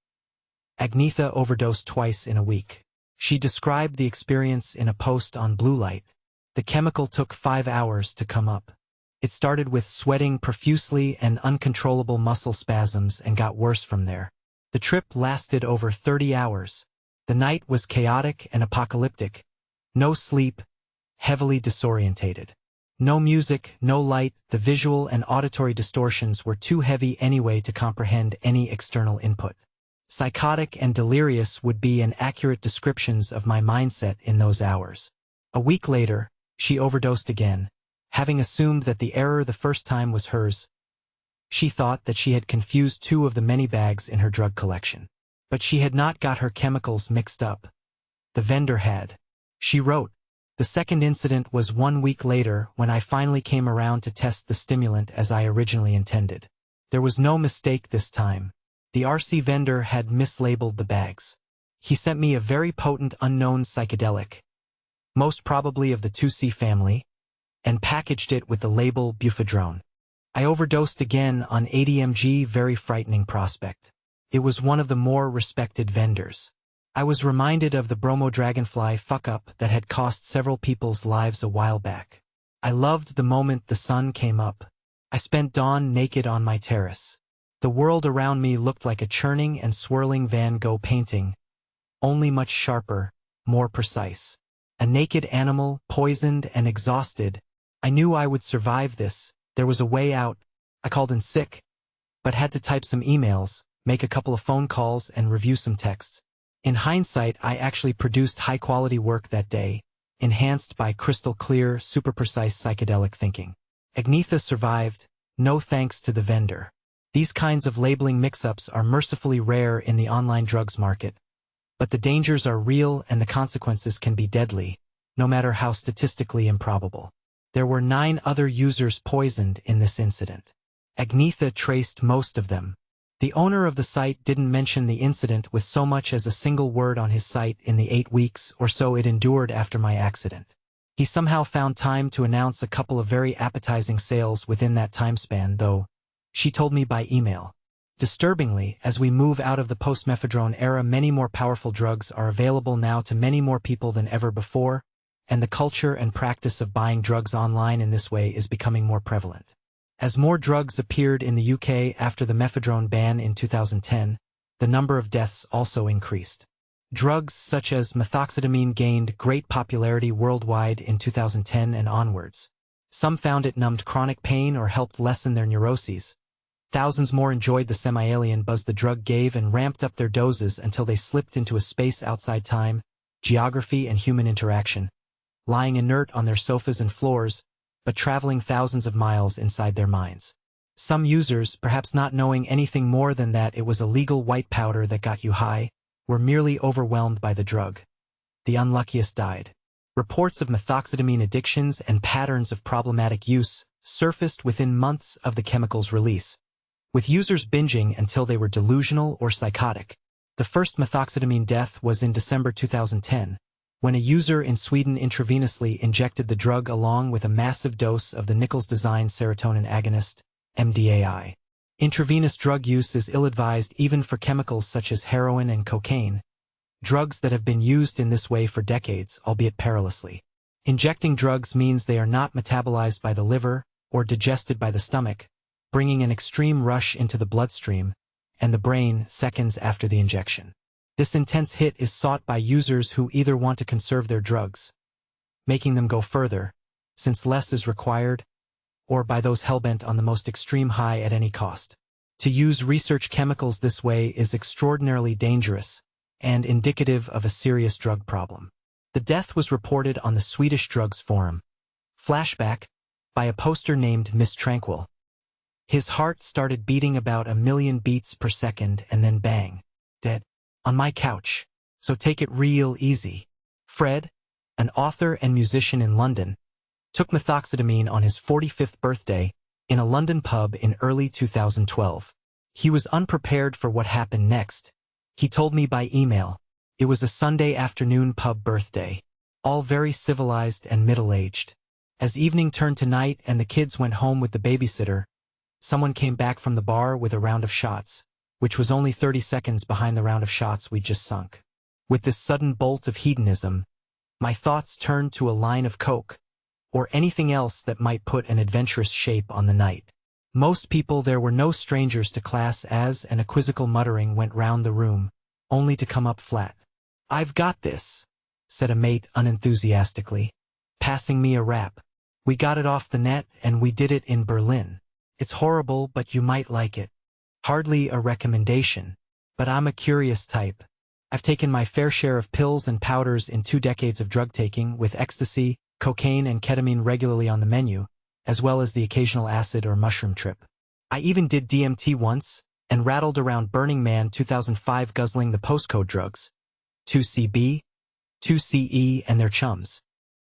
[SPEAKER 1] Agnetha overdosed twice in a week. She described the experience in a post on Blue Light. The chemical took 5 hours to come up. It started with sweating profusely and uncontrollable muscle spasms and got worse from there. The trip lasted over 30 hours. The night was chaotic and apocalyptic. No sleep, heavily disorientated. No music, no light, the visual and auditory distortions were too heavy anyway to comprehend any external input. Psychotic and delirious would be inaccurate descriptions of my mindset in those hours. A week later, she overdosed again. Having assumed that the error the first time was hers, she thought that she had confused two of the many bags in her drug collection. But she had not got her chemicals mixed up. The vendor had. She wrote, "The second incident was 1 week later when I finally came around to test the stimulant as I originally intended. There was no mistake this time. The RC vendor had mislabeled the bags. He sent me a very potent unknown psychedelic, most probably of the 2C family, and packaged it with the label mephedrone. I overdosed again on ADMG, very frightening prospect. It was one of the more respected vendors. I was reminded of the bromo dragonfly fuck-up that had cost several people's lives a while back. I loved the moment the sun came up. I spent dawn naked on my terrace. The world around me looked like a churning and swirling Van Gogh painting, only much sharper, more precise. A naked animal, poisoned and exhausted. I knew I would survive this. There was a way out. I called in sick, but had to type some emails, make a couple of phone calls, and review some texts. In hindsight, I actually produced high-quality work that day, enhanced by crystal-clear, super-precise psychedelic thinking. Agnetha survived, no thanks to the vendor. These kinds of labeling mix-ups are mercifully rare in the online drugs market, but the dangers are real and the consequences can be deadly, no matter how statistically improbable. There were 9 other users poisoned in this incident. Agnetha traced most of them. The owner of the site didn't mention the incident with so much as a single word on his site in the 8 weeks or so it endured after my accident. He somehow found time to announce a couple of very appetizing sales within that time span, though, she told me by email. Disturbingly, as we move out of the post-mephedrone era, many more powerful drugs are available now to many more people than ever before, and the culture and practice of buying drugs online in this way is becoming more prevalent. As more drugs appeared in the UK after the mephedrone ban in 2010, the number of deaths also increased. Drugs such as methoxetamine gained great popularity worldwide in 2010 and onwards. Some found it numbed chronic pain or helped lessen their neuroses. Thousands more enjoyed the semi-alien buzz the drug gave and ramped up their doses until they slipped into a space outside time, geography and human interaction, lying inert on their sofas and floors, but traveling thousands of miles inside their minds. Some users, perhaps not knowing anything more than that it was a legal white powder that got you high, were merely overwhelmed by the drug. The unluckiest died. Reports of methoxetamine addictions and patterns of problematic use surfaced within months of the chemical's release, with users binging until they were delusional or psychotic. The first methoxetamine death was in December 2010, when a user in Sweden intravenously injected the drug along with a massive dose of the Nichols-designed serotonin agonist, MDAI. Intravenous drug use is ill-advised even for chemicals such as heroin and cocaine, drugs that have been used in this way for decades, albeit perilously. Injecting drugs means they are not metabolized by the liver or digested by the stomach, bringing an extreme rush into the bloodstream and the brain seconds after the injection. This intense hit is sought by users who either want to conserve their drugs, making them go further, since less is required, or by those hellbent on the most extreme high at any cost. To use research chemicals this way is extraordinarily dangerous and indicative of a serious drug problem. The death was reported on the Swedish Drugs Forum. Flashback, by a poster named Miss Tranquil. His heart started beating about 1,000,000 beats per second and then bang, dead. On my couch, so take it real easy. Fred, an author and musician in London, took methoxetamine on his 45th birthday in a London pub in early 2012. He was unprepared for what happened next. He told me by email. It was a Sunday afternoon pub birthday. All very civilized and middle-aged. As evening turned to night and the kids went home with the babysitter, someone came back from the bar with a round of shots, which was only 30 seconds behind the round of shots we'd just sunk. With this sudden bolt of hedonism, my thoughts turned to a line of coke, or anything else that might put an adventurous shape on the night. Most people there were no strangers to class as an quizzical muttering went round the room, only to come up flat. "I've got this," said a mate unenthusiastically, passing me a rap. "We got it off the net and we did it in Berlin. It's horrible but you might like it." Hardly a recommendation. But I'm a curious type. I've taken my fair share of pills and powders in 2 decades of drug taking, with ecstasy, cocaine and ketamine regularly on the menu, as well as the occasional acid or mushroom trip. I even did DMT once, and rattled around Burning Man 2005 guzzling the postcode drugs. 2CB, 2CE and their chums.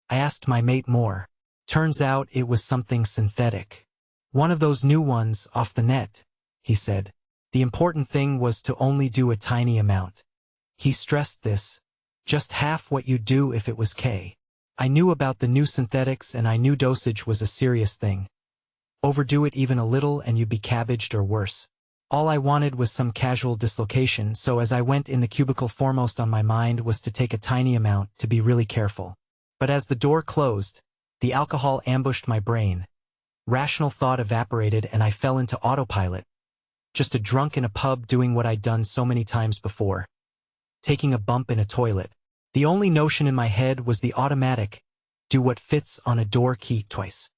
[SPEAKER 1] I asked my mate more. Turns out it was something synthetic. "One of those new ones off the net," he said. "The important thing was to only do a tiny amount." He stressed this. Just half what you'd do if it was K. I knew about the new synthetics and I knew dosage was a serious thing. Overdo it even a little and you'd be cabbaged or worse. All I wanted was some casual dislocation, so as I went in the cubicle, foremost on my mind was to take a tiny amount, to be really careful. But as the door closed, the alcohol ambushed my brain. Rational thought evaporated and I fell into autopilot. Just a drunk in a pub doing what I'd done so many times before. Taking a bump in a toilet. The only notion in my head was the automatic, do what fits on a door key twice.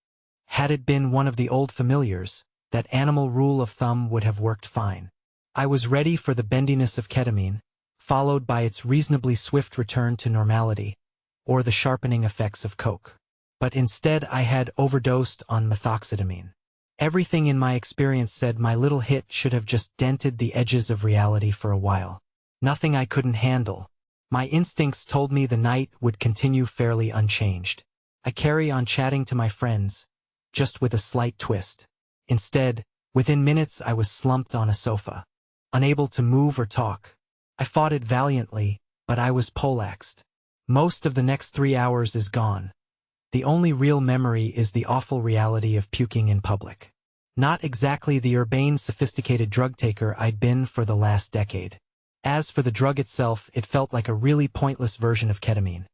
[SPEAKER 1] Had it been one of the old familiars, that animal rule of thumb would have worked fine. I was ready for the bendiness of ketamine, followed by its reasonably swift return to normality, or the sharpening effects of coke. But instead I had overdosed on methoxetamine. Everything in my experience said my little hit should have just dented the edges of reality for a while. Nothing I couldn't handle. My instincts told me the night would continue fairly unchanged. I carry on chatting to my friends, just with a slight twist. Instead, within minutes I was slumped on a sofa, unable to move or talk. I fought it valiantly, but I was poleaxed. Most of the next 3 hours is gone. The only real memory is the awful reality of puking in public. Not exactly the urbane, sophisticated drug taker I'd been for the last decade. As for the drug itself, it felt like a really pointless version of ketamine.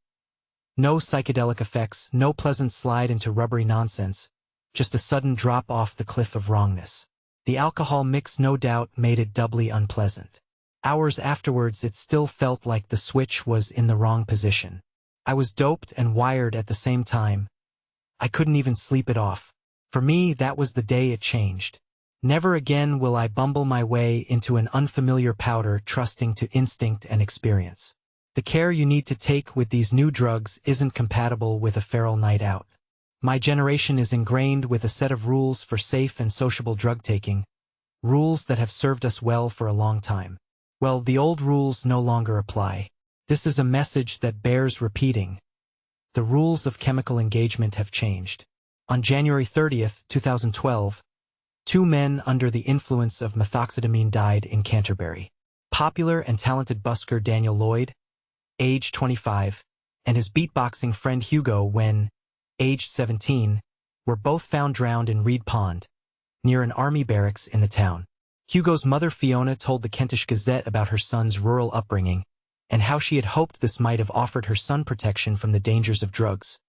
[SPEAKER 1] No psychedelic effects, no pleasant slide into rubbery nonsense, just a sudden drop off the cliff of wrongness. The alcohol mix no doubt made it doubly unpleasant. Hours afterwards it still felt like the switch was in the wrong position. I was doped and wired at the same time. I couldn't even sleep it off. For me, that was the day it changed. Never again will I bumble my way into an unfamiliar powder trusting to instinct and experience. The care you need to take with these new drugs isn't compatible with a feral night out. My generation is ingrained with a set of rules for safe and sociable drug taking, rules that have served us well for a long time. Well, the old rules no longer apply. This is a message that bears repeating. The rules of chemical engagement have changed. On January 30th, 2012, 2 men under the influence of methoxetamine died in Canterbury. Popular and talented busker Daniel Lloyd, age 25, and his beatboxing friend Hugo, when aged 17, were both found drowned in Reed Pond, near an army barracks in the town. Hugo's mother Fiona told the Kentish Gazette about her son's rural upbringing, and how she had hoped this might have offered her son protection from the dangers of drugs.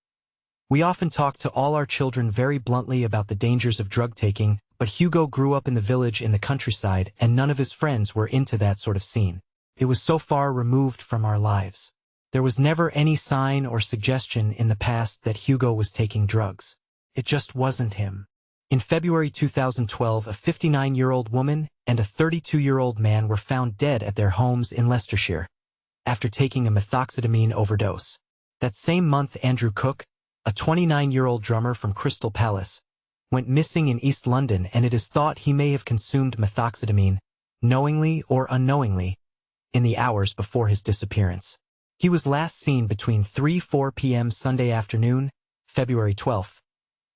[SPEAKER 1] "We often talk to all our children very bluntly about the dangers of drug taking, but Hugo grew up in the village in the countryside and none of his friends were into that sort of scene. It was so far removed from our lives. There was never any sign or suggestion in the past that Hugo was taking drugs. It just wasn't him." In February 2012, a 59-year-old woman and a 32-year-old man were found dead at their homes in Leicestershire, after taking a methoxetamine overdose. That same month, Andrew Cook, a 29-year-old drummer from Crystal Palace, went missing in East London, and it is thought he may have consumed methoxetamine, knowingly or unknowingly, in the hours before his disappearance. He was last seen between 3-4 p.m. Sunday afternoon, February 12th,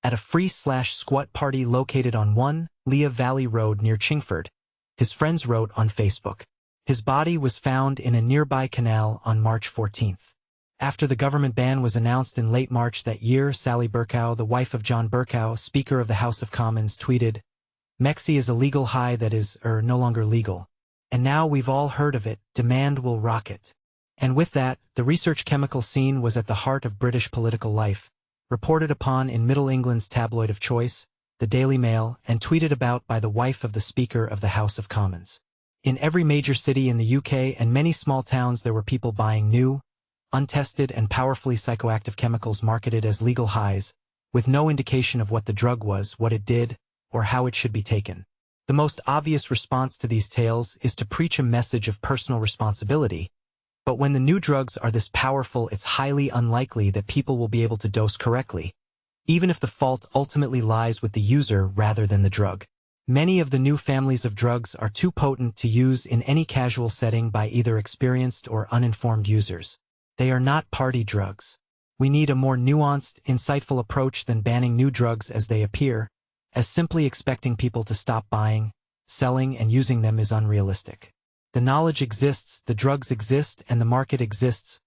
[SPEAKER 1] at a free/squat party located on 1 Lea Valley Road near Chingford, his friends wrote on Facebook. His body was found in a nearby canal on March 14th. After the government ban was announced in late March that year, Sally Bercow, the wife of John Bercow, Speaker of the House of Commons, tweeted, "Mexi is a legal high that is, no longer legal. And now we've all heard of it, demand will rocket." And with that, the research chemical scene was at the heart of British political life, reported upon in Middle England's tabloid of choice, the Daily Mail, and tweeted about by the wife of the Speaker of the House of Commons. In every major city in the UK and many small towns there were people buying new, untested and powerfully psychoactive chemicals marketed as legal highs, with no indication of what the drug was, what it did, or how it should be taken. The most obvious response to these tales is to preach a message of personal responsibility, but when the new drugs are this powerful, it's highly unlikely that people will be able to dose correctly, even if the fault ultimately lies with the user rather than the drug. Many of the new families of drugs are too potent to use in any casual setting by either experienced or uninformed users. They are not party drugs. We need a more nuanced, insightful approach than banning new drugs as they appear, as simply expecting people to stop buying, selling, and using them is unrealistic. The knowledge exists, the drugs exist, and the market exists.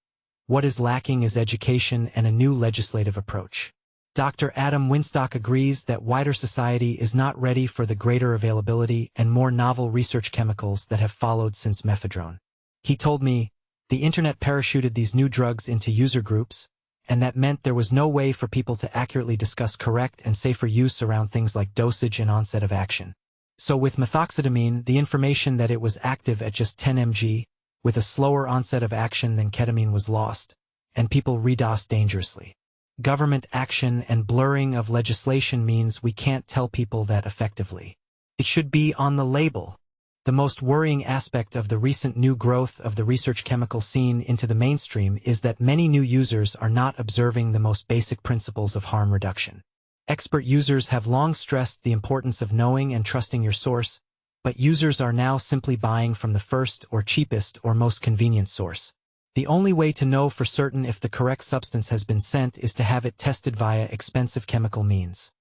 [SPEAKER 1] What is lacking is education and a new legislative approach. Dr. Adam Winstock agrees that wider society is not ready for the greater availability and more novel research chemicals that have followed since mephedrone. He told me, the internet parachuted these new drugs into user groups, and that meant there was no way for people to accurately discuss correct and safer use around things like dosage and onset of action. So with methoxetamine, the information that it was active at just 10 mg, with a slower onset of action than ketamine was lost, and people redosed dangerously. Government action and blurring of legislation means we can't tell people that effectively. It should be on the label. The most worrying aspect of the recent new growth of the research chemical scene into the mainstream is that many new users are not observing the most basic principles of harm reduction. Expert users have long stressed the importance of knowing and trusting your source, but users are now simply buying from the first or cheapest or most convenient source. The only way to know for certain if the correct substance has been sent is to have it tested via expensive chemical means.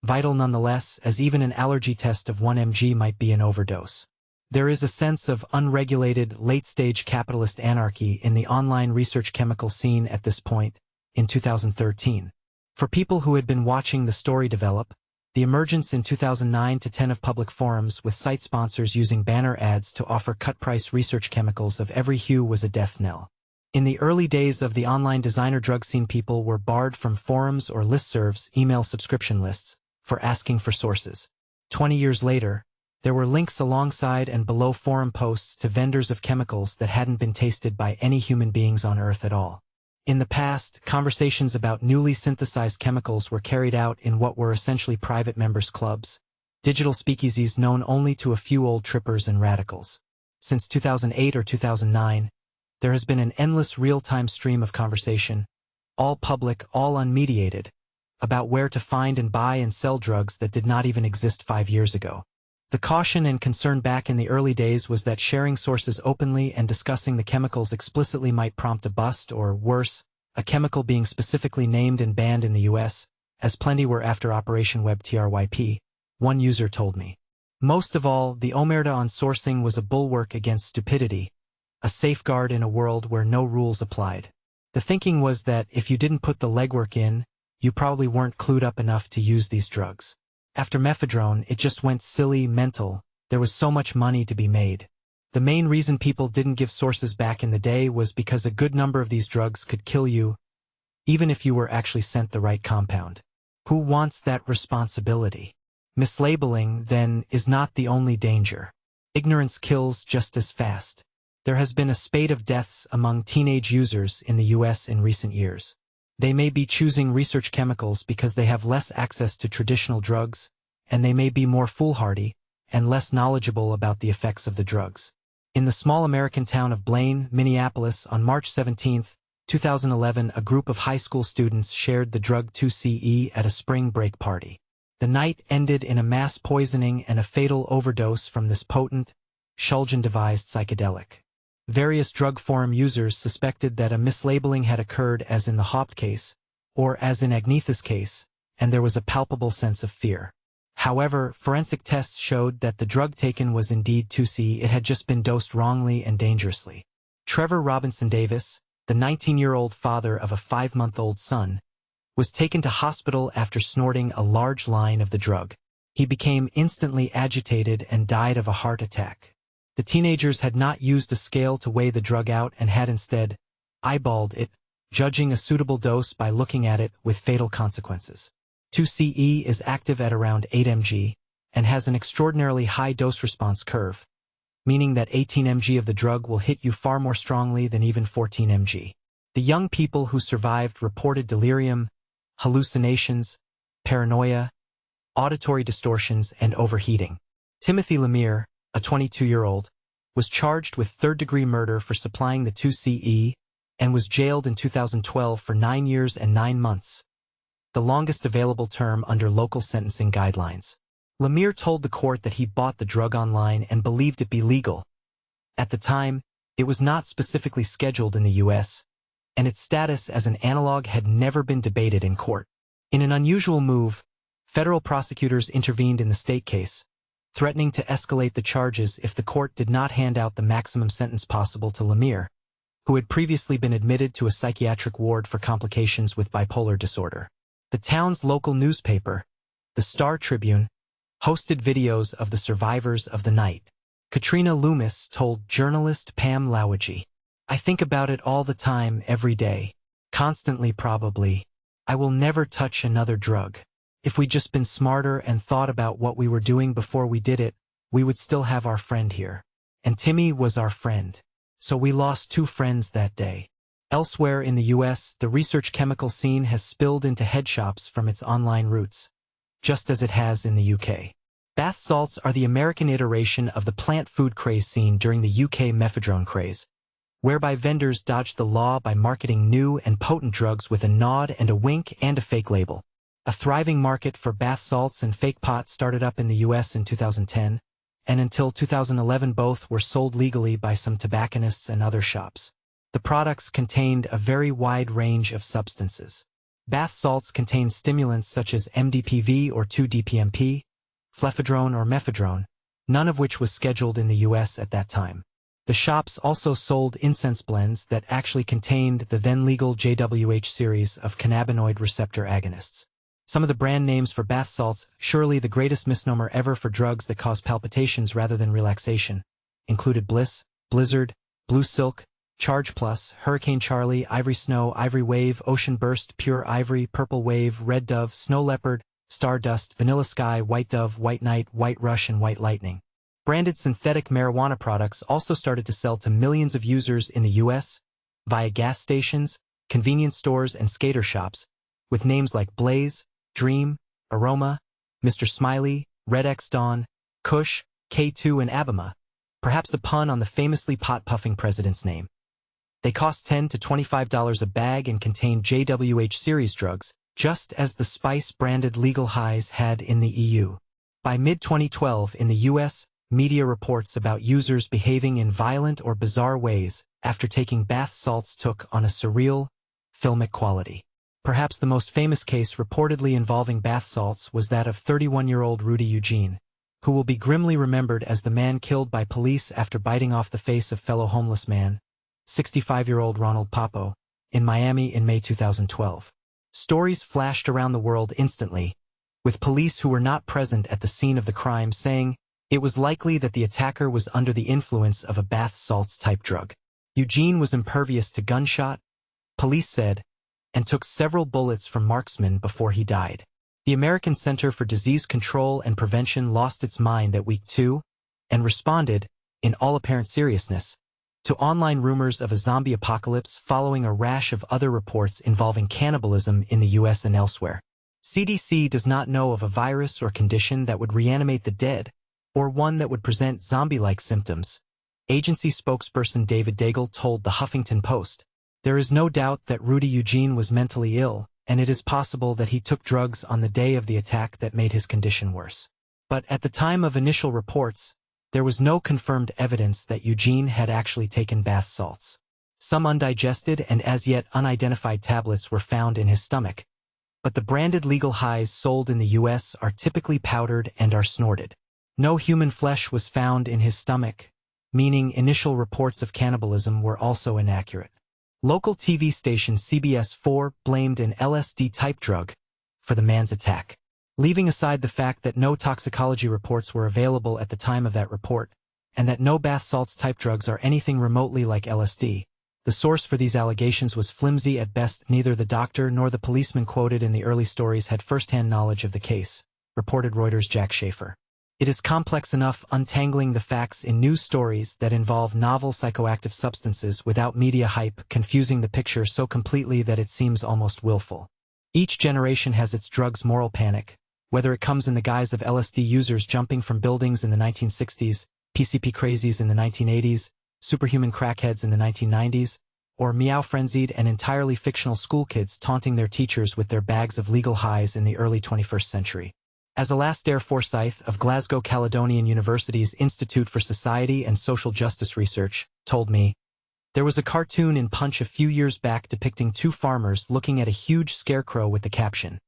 [SPEAKER 1] Vital nonetheless, as even an allergy test of 1 mg might be an overdose. There is a sense of unregulated, late-stage capitalist anarchy in the online research chemical scene at this point, in 2013. For people who had been watching the story develop, the emergence in 2009 to 10 of public forums with site sponsors using banner ads to offer cut-price research chemicals of every hue was a death knell. In the early days of the online designer drug scene, people were barred from forums or listservs, email subscription lists, for asking for sources. 20 years later, there were links alongside and below forum posts to vendors of chemicals that hadn't been tasted by any human beings on Earth at all. In the past, conversations about newly synthesized chemicals were carried out in what were essentially private members' clubs, digital speakeasies known only to a few old trippers and radicals. Since 2008 or 2009, there has been an endless real-time stream of conversation, all public, all unmediated, about where to find and buy and sell drugs that did not even exist 5 years ago. The caution and concern back in the early days was that sharing sources openly and discussing the chemicals explicitly might prompt a bust or, worse, a chemical being specifically named and banned in the US, as plenty were after Operation WebTRYP, one user told me. Most of all, the omerta on sourcing was a bulwark against stupidity, a safeguard in a world where no rules applied. The thinking was that if you didn't put the legwork in, you probably weren't clued up enough to use these drugs. After mephedrone, it just went silly, mental. There was so much money to be made. The main reason people didn't give sources back in the day was because a good number of these drugs could kill you, even if you were actually sent the right compound. Who wants that responsibility? Mislabeling, then, is not the only danger. Ignorance kills just as fast. There has been a spate of deaths among teenage users in the US in recent years. They may be choosing research chemicals because they have less access to traditional drugs, and they may be more foolhardy and less knowledgeable about the effects of the drugs. In the small American town of Blaine, Minneapolis, on March 17, 2011, a group of high school students shared the drug 2CE at a spring break party. The night ended in a mass poisoning and a fatal overdose from this potent, Shulgin-devised psychedelic. Various drug forum users suspected that a mislabeling had occurred as in the Haupt case, or as in Agnetha's case, and there was a palpable sense of fear. However, forensic tests showed that the drug taken was indeed 2C. It had just been dosed wrongly and dangerously. Trevor Robinson Davis, the 19-year-old father of a 5-month-old son, was taken to hospital after snorting a large line of the drug. He became instantly agitated and died of a heart attack. The teenagers had not used a scale to weigh the drug out and had instead eyeballed it, judging a suitable dose by looking at it with fatal consequences. 2CE is active at around 8 mg and has an extraordinarily high dose-response curve, meaning that 18 mg of the drug will hit you far more strongly than even 14 mg. The young people who survived reported delirium, hallucinations, paranoia, auditory distortions, and overheating. Timothy Lemire, a 22-year-old, was charged with third-degree murder for supplying the 2CE and was jailed in 2012 for 9 years and 9 months, the longest available term under local sentencing guidelines. Lemire told the court that he bought the drug online and believed it be legal. At the time, it was not specifically scheduled in the U.S., and its status as an analog had never been debated in court. In an unusual move, federal prosecutors intervened in the state case, threatening to escalate the charges if the court did not hand out the maximum sentence possible to Lemire, who had previously been admitted to a psychiatric ward for complications with bipolar disorder. The town's local newspaper, the Star Tribune, hosted videos of the survivors of the night. Katrina Loomis told journalist Pam Lowagy, "I think about it all the time, every day. Constantly, probably. I will never touch another drug. If we'd just been smarter and thought about what we were doing before we did it, we would still have our friend here. And Timmy was our friend. So we lost 2 friends that day." Elsewhere in the U.S., the research chemical scene has spilled into head shops from its online roots, just as it has in the UK. Bath salts are the American iteration of the plant food craze scene during the UK mephedrone craze, whereby vendors dodged the law by marketing new and potent drugs with a nod and a wink and a fake label. A thriving market for bath salts and fake pot started up in the U.S. in 2010, and until 2011 both were sold legally by some tobacconists and other shops. The products contained a very wide range of substances. Bath salts contain stimulants such as MDPV or 2-DPMP, mephedrone or mephedrone, none of which was scheduled in the U.S. at that time. The shops also sold incense blends that actually contained the then-legal JWH series of cannabinoid receptor agonists. Some of the brand names for bath salts, surely the greatest misnomer ever for drugs that cause palpitations rather than relaxation, included Bliss, Blizzard, Blue Silk, Charge Plus, Hurricane Charlie, Ivory Snow, Ivory Wave, Ocean Burst, Pure Ivory, Purple Wave, Red Dove, Snow Leopard, Stardust, Vanilla Sky, White Dove, White Knight, White Rush, and White Lightning. Branded synthetic marijuana products also started to sell to millions of users in the U.S. via gas stations, convenience stores, and skater shops, with names like Blaze, Dream, Aroma, Mr. Smiley, Red X Dawn, Kush, K2, and Abima, perhaps a pun on the famously pot-puffing president's name. They cost $10 to $25 a bag and contain JWH series drugs, just as the Spice-branded legal highs had in the EU. By mid-2012 in the US, media reports about users behaving in violent or bizarre ways after taking bath salts took on a surreal, filmic quality. Perhaps the most famous case reportedly involving bath salts was that of 31-year-old Rudy Eugene, who will be grimly remembered as the man killed by police after biting off the face of fellow homeless man, 65-year-old Ronald Papo, in Miami in May 2012. Stories flashed around the world instantly, with police who were not present at the scene of the crime saying it was likely that the attacker was under the influence of a bath salts-type drug. Eugene was impervious to gunshot, police said, and took several bullets from marksmen before he died. The American Center for Disease Control and Prevention lost its mind at week 2 and responded, in all apparent seriousness, to online rumors of a zombie apocalypse following a rash of other reports involving cannibalism in the U.S. and elsewhere. CDC does not know of a virus or condition that would reanimate the dead, or one that would present zombie-like symptoms. Agency spokesperson David Daigle told the Huffington Post, "There is no doubt that Rudy Eugene was mentally ill, and it is possible that he took drugs on the day of the attack that made his condition worse. But at the time of initial reports, there was no confirmed evidence that Eugene had actually taken bath salts. Some undigested and as yet unidentified tablets were found in his stomach, but the branded legal highs sold in the U.S. are typically powdered and are snorted. No human flesh was found in his stomach, meaning initial reports of cannibalism were also inaccurate." Local TV station CBS 4 blamed an LSD-type drug for the man's attack. Leaving aside the fact that no toxicology reports were available at the time of that report, and that no bath salts-type drugs are anything remotely like LSD, The source for these allegations was flimsy at best. Neither the doctor nor the policeman quoted in the early stories had first-hand knowledge of the case, reported Reuters' Jack Schaefer. It is complex enough untangling the facts in news stories that involve novel psychoactive substances without media hype confusing the picture so completely that it seems almost willful. Each generation has its drugs moral panic, whether it comes in the guise of LSD users jumping from buildings in the 1960s, PCP crazies in the 1980s, superhuman crackheads in the 1990s, or meow-frenzied and entirely fictional school kids taunting their teachers with their bags of legal highs in the early 21st century. As Alastair Forsyth of Glasgow Caledonian University's Institute for Society and Social Justice Research told me, there was a cartoon in Punch a few years back depicting two farmers looking at a huge scarecrow with the caption,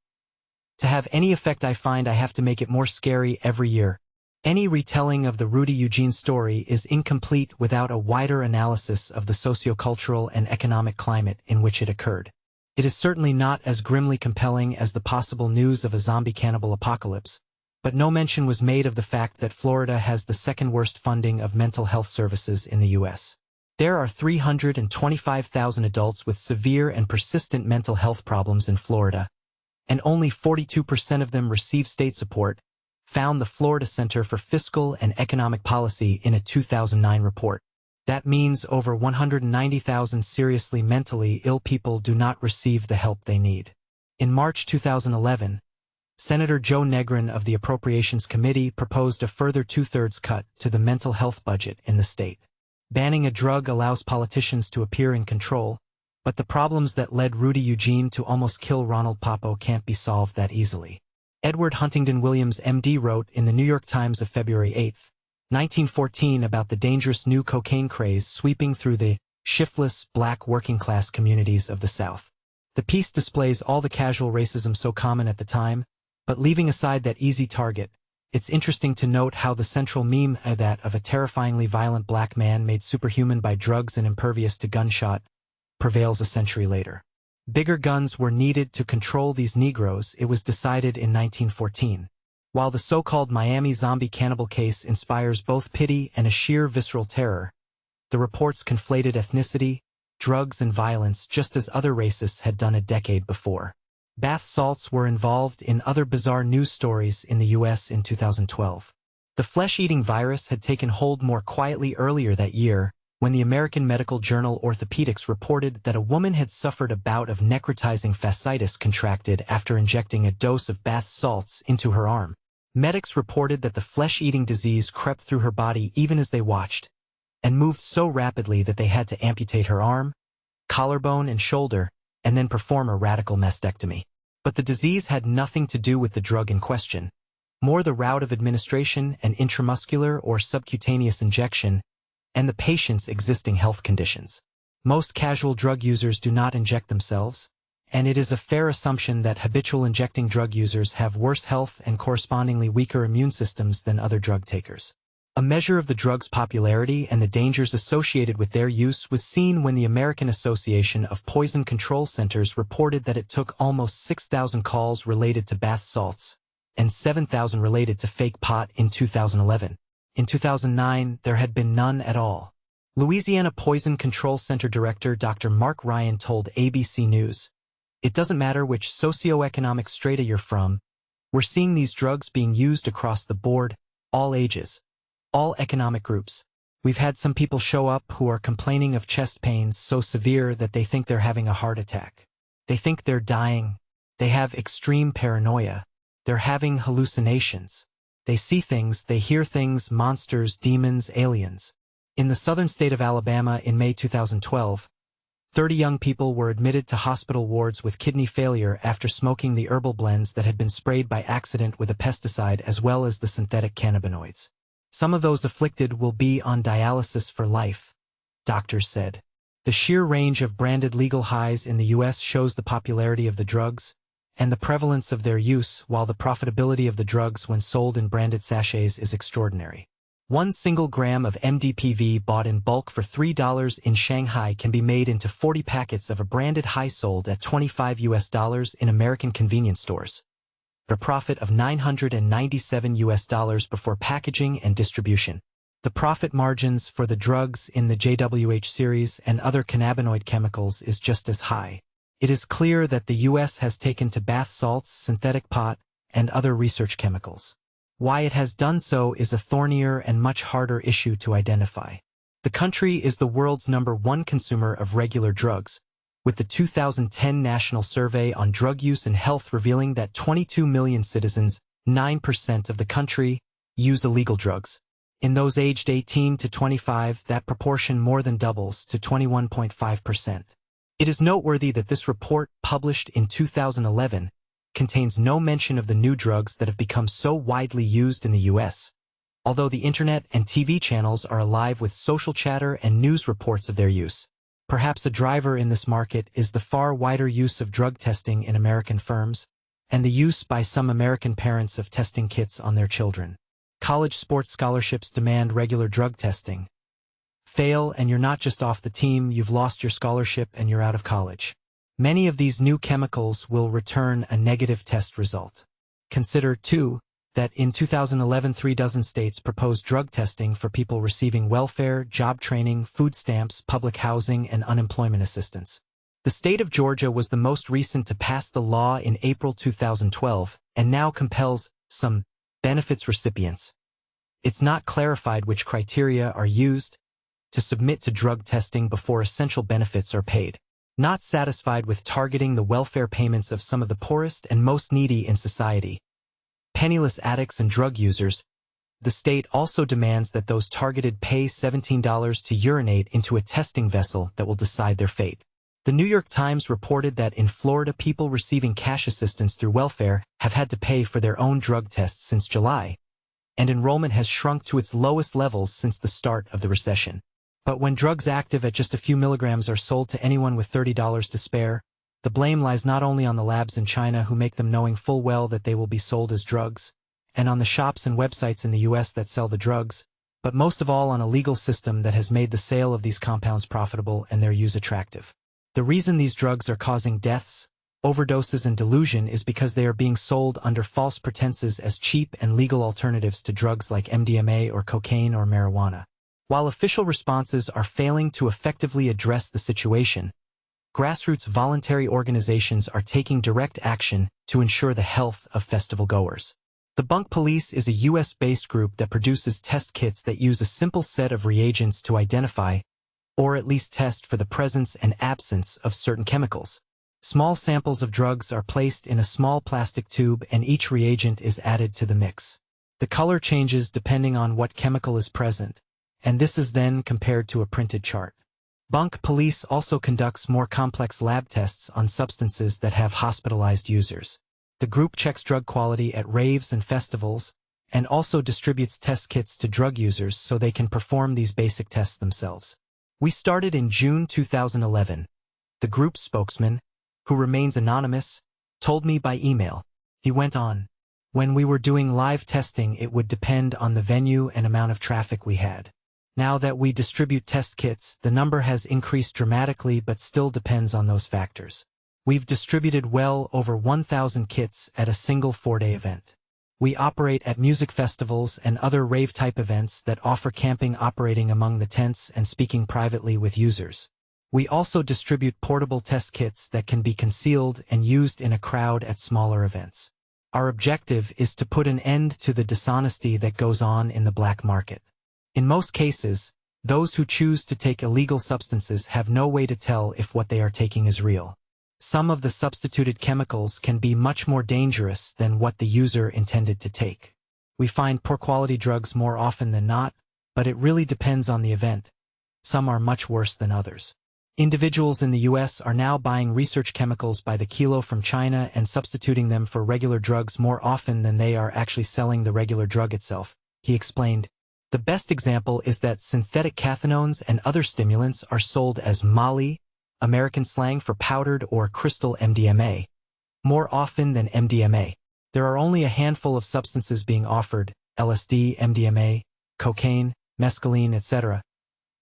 [SPEAKER 1] "To have any effect I find I have to make it more scary every year." Any retelling of the Rudy Eugene story is incomplete without a wider analysis of the sociocultural and economic climate in which it occurred. It is certainly not as grimly compelling as the possible news of a zombie cannibal apocalypse, but no mention was made of the fact that Florida has the second worst funding of mental health services in the U.S. There are 325,000 adults with severe and persistent mental health problems in Florida, and only 42% of them receive state support, found the Florida Center for Fiscal and Economic Policy in a 2009 report. That means over 190,000 seriously mentally ill people do not receive the help they need. In March 2011, Senator Joe Negrin of the Appropriations Committee proposed a further two-thirds cut to the mental health budget in the state. Banning a drug allows politicians to appear in control, but the problems that led Rudy Eugene to almost kill Ronald Papo can't be solved that easily. Edward Huntington Williams, MD, wrote in the New York Times of February 8, 1914 about the dangerous new cocaine craze sweeping through the shiftless, black working-class communities of the South. The piece displays all the casual racism so common at the time, but leaving aside that easy target, it's interesting to note how the central meme that of a terrifyingly violent black man made superhuman by drugs and impervious to gunshot prevails a century later. Bigger guns were needed to control these Negroes, it was decided in 1914. While the so-called Miami zombie cannibal case inspires both pity and a sheer visceral terror, the reports conflated ethnicity, drugs and violence just as other racists had done a decade before. Bath salts were involved in other bizarre news stories in the U.S. in 2012. The flesh-eating virus had taken hold more quietly earlier that year, when the American medical journal Orthopedics reported that a woman had suffered a bout of necrotizing fasciitis contracted after injecting a dose of bath salts into her arm. Medics reported that the flesh-eating disease crept through her body even as they watched, and moved so rapidly that they had to amputate her arm, collarbone, and shoulder, and then perform a radical mastectomy. But the disease had nothing to do with the drug in question, more the route of administration, an intramuscular or subcutaneous injection, and the patient's existing health conditions. Most casual drug users do not inject themselves, and it is a fair assumption that habitual injecting drug users have worse health and correspondingly weaker immune systems than other drug takers. A measure of the drug's popularity and the dangers associated with their use was seen when the American Association of Poison Control Centers reported that it took almost 6,000 calls related to bath salts and 7,000 related to fake pot in 2011. In 2009, there had been none at all. Louisiana Poison Control Center Director Dr. Mark Ryan told ABC News, "It doesn't matter which socioeconomic strata you're from, we're seeing these drugs being used across the board, all ages, all economic groups. We've had some people show up who are complaining of chest pains so severe that they think they're having a heart attack. They think they're dying. They have extreme paranoia. They're having hallucinations. They see things, they hear things, monsters, demons, aliens." In the southern state of Alabama in May 2012, 30 young people were admitted to hospital wards with kidney failure after smoking the herbal blends that had been sprayed by accident with a pesticide as well as the synthetic cannabinoids. Some of those afflicted will be on dialysis for life, doctors said. The sheer range of branded legal highs in the U.S. shows the popularity of the drugs and the prevalence of their use, while the profitability of the drugs when sold in branded sachets is extraordinary. 1 single gram of MDPV bought in bulk for $3 in Shanghai can be made into 40 packets of a branded high sold at $25 in American convenience stores. A profit of $997 before packaging and distribution. The profit margins for the drugs in the JWH series and other cannabinoid chemicals is just as high. It is clear that the U.S. has taken to bath salts, synthetic pot, and other research chemicals. Why it has done so is a thornier and much harder issue to identify. The country is the world's #1 consumer of regular drugs, with the 2010 National Survey on Drug Use and Health revealing that 22 million citizens, 9% of the country, use illegal drugs. In those aged 18 to 25, that proportion more than doubles to 21.5%. It is noteworthy that this report, published in 2011, contains no mention of the new drugs that have become so widely used in the U.S., although the internet and TV channels are alive with social chatter and news reports of their use. Perhaps a driver in this market is the far wider use of drug testing in American firms, and the use by some American parents of testing kits on their children. College sports scholarships demand regular drug testing. Fail and you're not just off the team, you've lost your scholarship and you're out of college. Many of these new chemicals will return a negative test result. Consider, too, that in 2011 3 states proposed drug testing for people receiving welfare, job training, food stamps, public housing, and unemployment assistance. The state of Georgia was the most recent to pass the law in April 2012 and now compels some benefits recipients. It's not clarified which criteria are used to submit to drug testing before essential benefits are paid. Not satisfied with targeting the welfare payments of some of the poorest and most needy in society, penniless addicts and drug users, the state also demands that those targeted pay $17 to urinate into a testing vessel that will decide their fate. The New York Times reported that in Florida, people receiving cash assistance through welfare have had to pay for their own drug tests since July, and enrollment has shrunk to its lowest levels since the start of the recession. But when drugs active at just a few milligrams are sold to anyone with $30 to spare, the blame lies not only on the labs in China who make them knowing full well that they will be sold as drugs, and on the shops and websites in the U.S. that sell the drugs, but most of all on a legal system that has made the sale of these compounds profitable and their use attractive. The reason these drugs are causing deaths, overdoses, and delusion is because they are being sold under false pretenses as cheap and legal alternatives to drugs like MDMA or cocaine or marijuana. While official responses are failing to effectively address the situation, grassroots voluntary organizations are taking direct action to ensure the health of festival goers. The Bunk Police is a U.S.-based group that produces test kits that use a simple set of reagents to identify, or at least test for the presence and absence of certain chemicals. Small samples of drugs are placed in a small plastic tube and each reagent is added to the mix. The color changes depending on what chemical is present, and this is then compared to a printed chart. Bunk Police also conducts more complex lab tests on substances that have hospitalized users. The group checks drug quality at raves and festivals, and also distributes test kits to drug users so they can perform these basic tests themselves. We started in June 2011. The group's spokesman, who remains anonymous, told me by email. He went on, "When we were doing live testing, it would depend on the venue and amount of traffic we had. Now that we distribute test kits, the number has increased dramatically but still depends on those factors. We've distributed well over 1,000 kits at a single 4-day event. We operate at music festivals and other rave-type events that offer camping, operating among the tents and speaking privately with users. We also distribute portable test kits that can be concealed and used in a crowd at smaller events. Our objective is to put an end to the dishonesty that goes on in the black market. In most cases, those who choose to take illegal substances have no way to tell if what they are taking is real. Some of the substituted chemicals can be much more dangerous than what the user intended to take. We find poor quality drugs more often than not, but it really depends on the event. Some are much worse than others. Individuals in the U.S. are now buying research chemicals by the kilo from China and substituting them for regular drugs more often than they are actually selling the regular drug itself," he explained. The best example is that synthetic cathinones and other stimulants are sold as Molly, American slang for powdered or crystal MDMA, more often than MDMA. There are only a handful of substances being offered, LSD, MDMA, cocaine, mescaline, etc.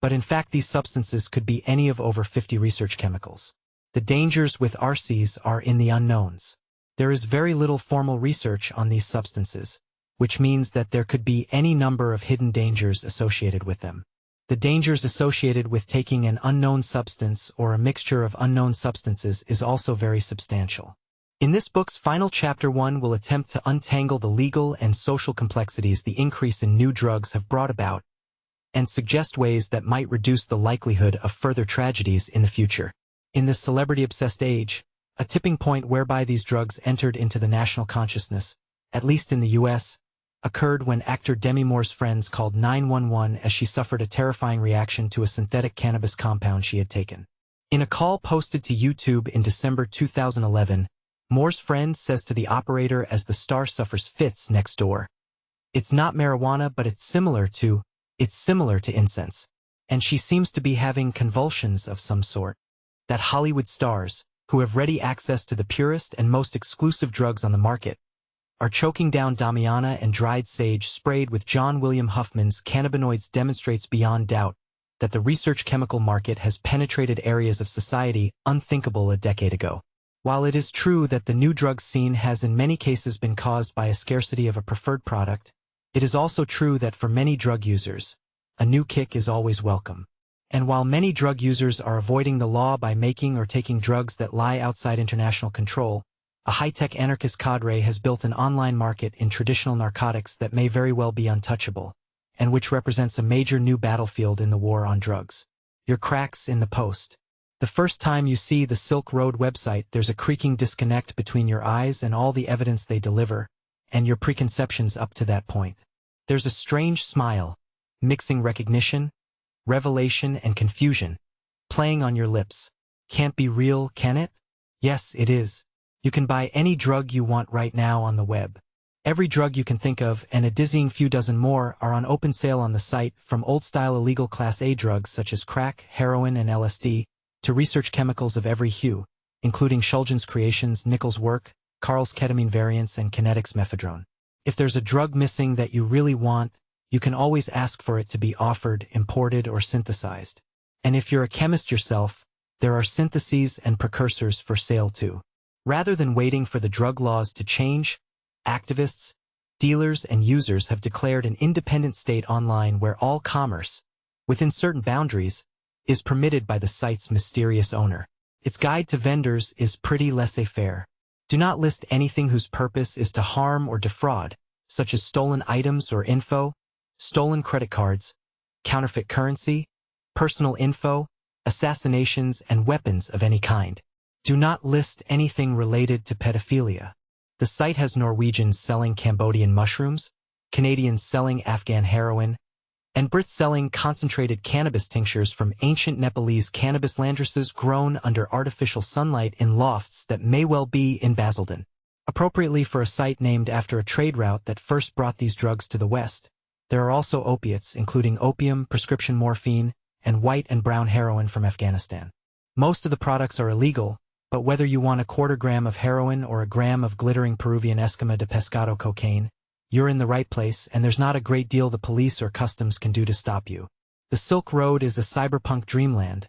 [SPEAKER 1] But in fact these substances could be any of over 50 research chemicals. The dangers with RCs are in the unknowns. There is very little formal research on these substances, which means that there could be any number of hidden dangers associated with them. The dangers associated with taking an unknown substance or a mixture of unknown substances is also very substantial. In this book's final chapter 1 will attempt to untangle the legal and social complexities the increase in new drugs have brought about, and suggest ways that might reduce the likelihood of further tragedies in the future. In this celebrity-obsessed age, a tipping point whereby these drugs entered into the national consciousness, at least in the U.S., occurred when actor Demi Moore's friends called 911 as she suffered a terrifying reaction to a synthetic cannabis compound she had taken. In a call posted to YouTube in December 2011, Moore's friend says to the operator as the star suffers fits next door, "It's not marijuana, but it's similar to incense. And she seems to be having convulsions of some sort." That Hollywood stars, who have ready access to the purest and most exclusive drugs on the market, are choking down Damiana and dried sage sprayed with John William Huffman's cannabinoids demonstrates beyond doubt that the research chemical market has penetrated areas of society unthinkable a decade ago. While it is true that the new drug scene has in many cases been caused by a scarcity of a preferred product, it is also true that for many drug users, a new kick is always welcome. And while many drug users are avoiding the law by making or taking drugs that lie outside international control, a high-tech anarchist cadre has built an online market in traditional narcotics that may very well be untouchable, and which represents a major new battlefield in the war on drugs. Your cracks in the post. The first time you see the Silk Road website, there's a creaking disconnect between your eyes and all the evidence they deliver, and your preconceptions up to that point. There's a strange smile, mixing recognition, revelation, and confusion, playing on your lips. Can't be real, can it? Yes, it is. You can buy any drug you want right now on the web. Every drug you can think of and a dizzying few dozen more are on open sale on the site, from old-style illegal Class A drugs such as crack, heroin, and LSD, to research chemicals of every hue, including Shulgin's creations, Nichols' work, Carl's ketamine variants, and Kinetics' mephedrone. If there's a drug missing that you really want, you can always ask for it to be offered, imported, or synthesized. And if you're a chemist yourself, there are syntheses and precursors for sale too. Rather than waiting for the drug laws to change, activists, dealers, and users have declared an independent state online where all commerce, within certain boundaries, is permitted by the site's mysterious owner. Its guide to vendors is pretty laissez-faire. Do not list anything whose purpose is to harm or defraud, such as stolen items or info, stolen credit cards, counterfeit currency, personal info, assassinations, and weapons of any kind. Do not list anything related to pedophilia. The site has Norwegians selling Cambodian mushrooms, Canadians selling Afghan heroin, and Brits selling concentrated cannabis tinctures from ancient Nepalese cannabis landraces grown under artificial sunlight in lofts that may well be in Basildon. Appropriately for a site named after a trade route that first brought these drugs to the West, there are also opiates, including opium, prescription morphine, and white and brown heroin from Afghanistan. Most of the products are illegal, but whether you want a quarter gram of heroin or a gram of glittering Peruvian esquema de pescado cocaine, you're in the right place, and there's not a great deal the police or customs can do to stop you. The Silk Road is a cyberpunk dreamland,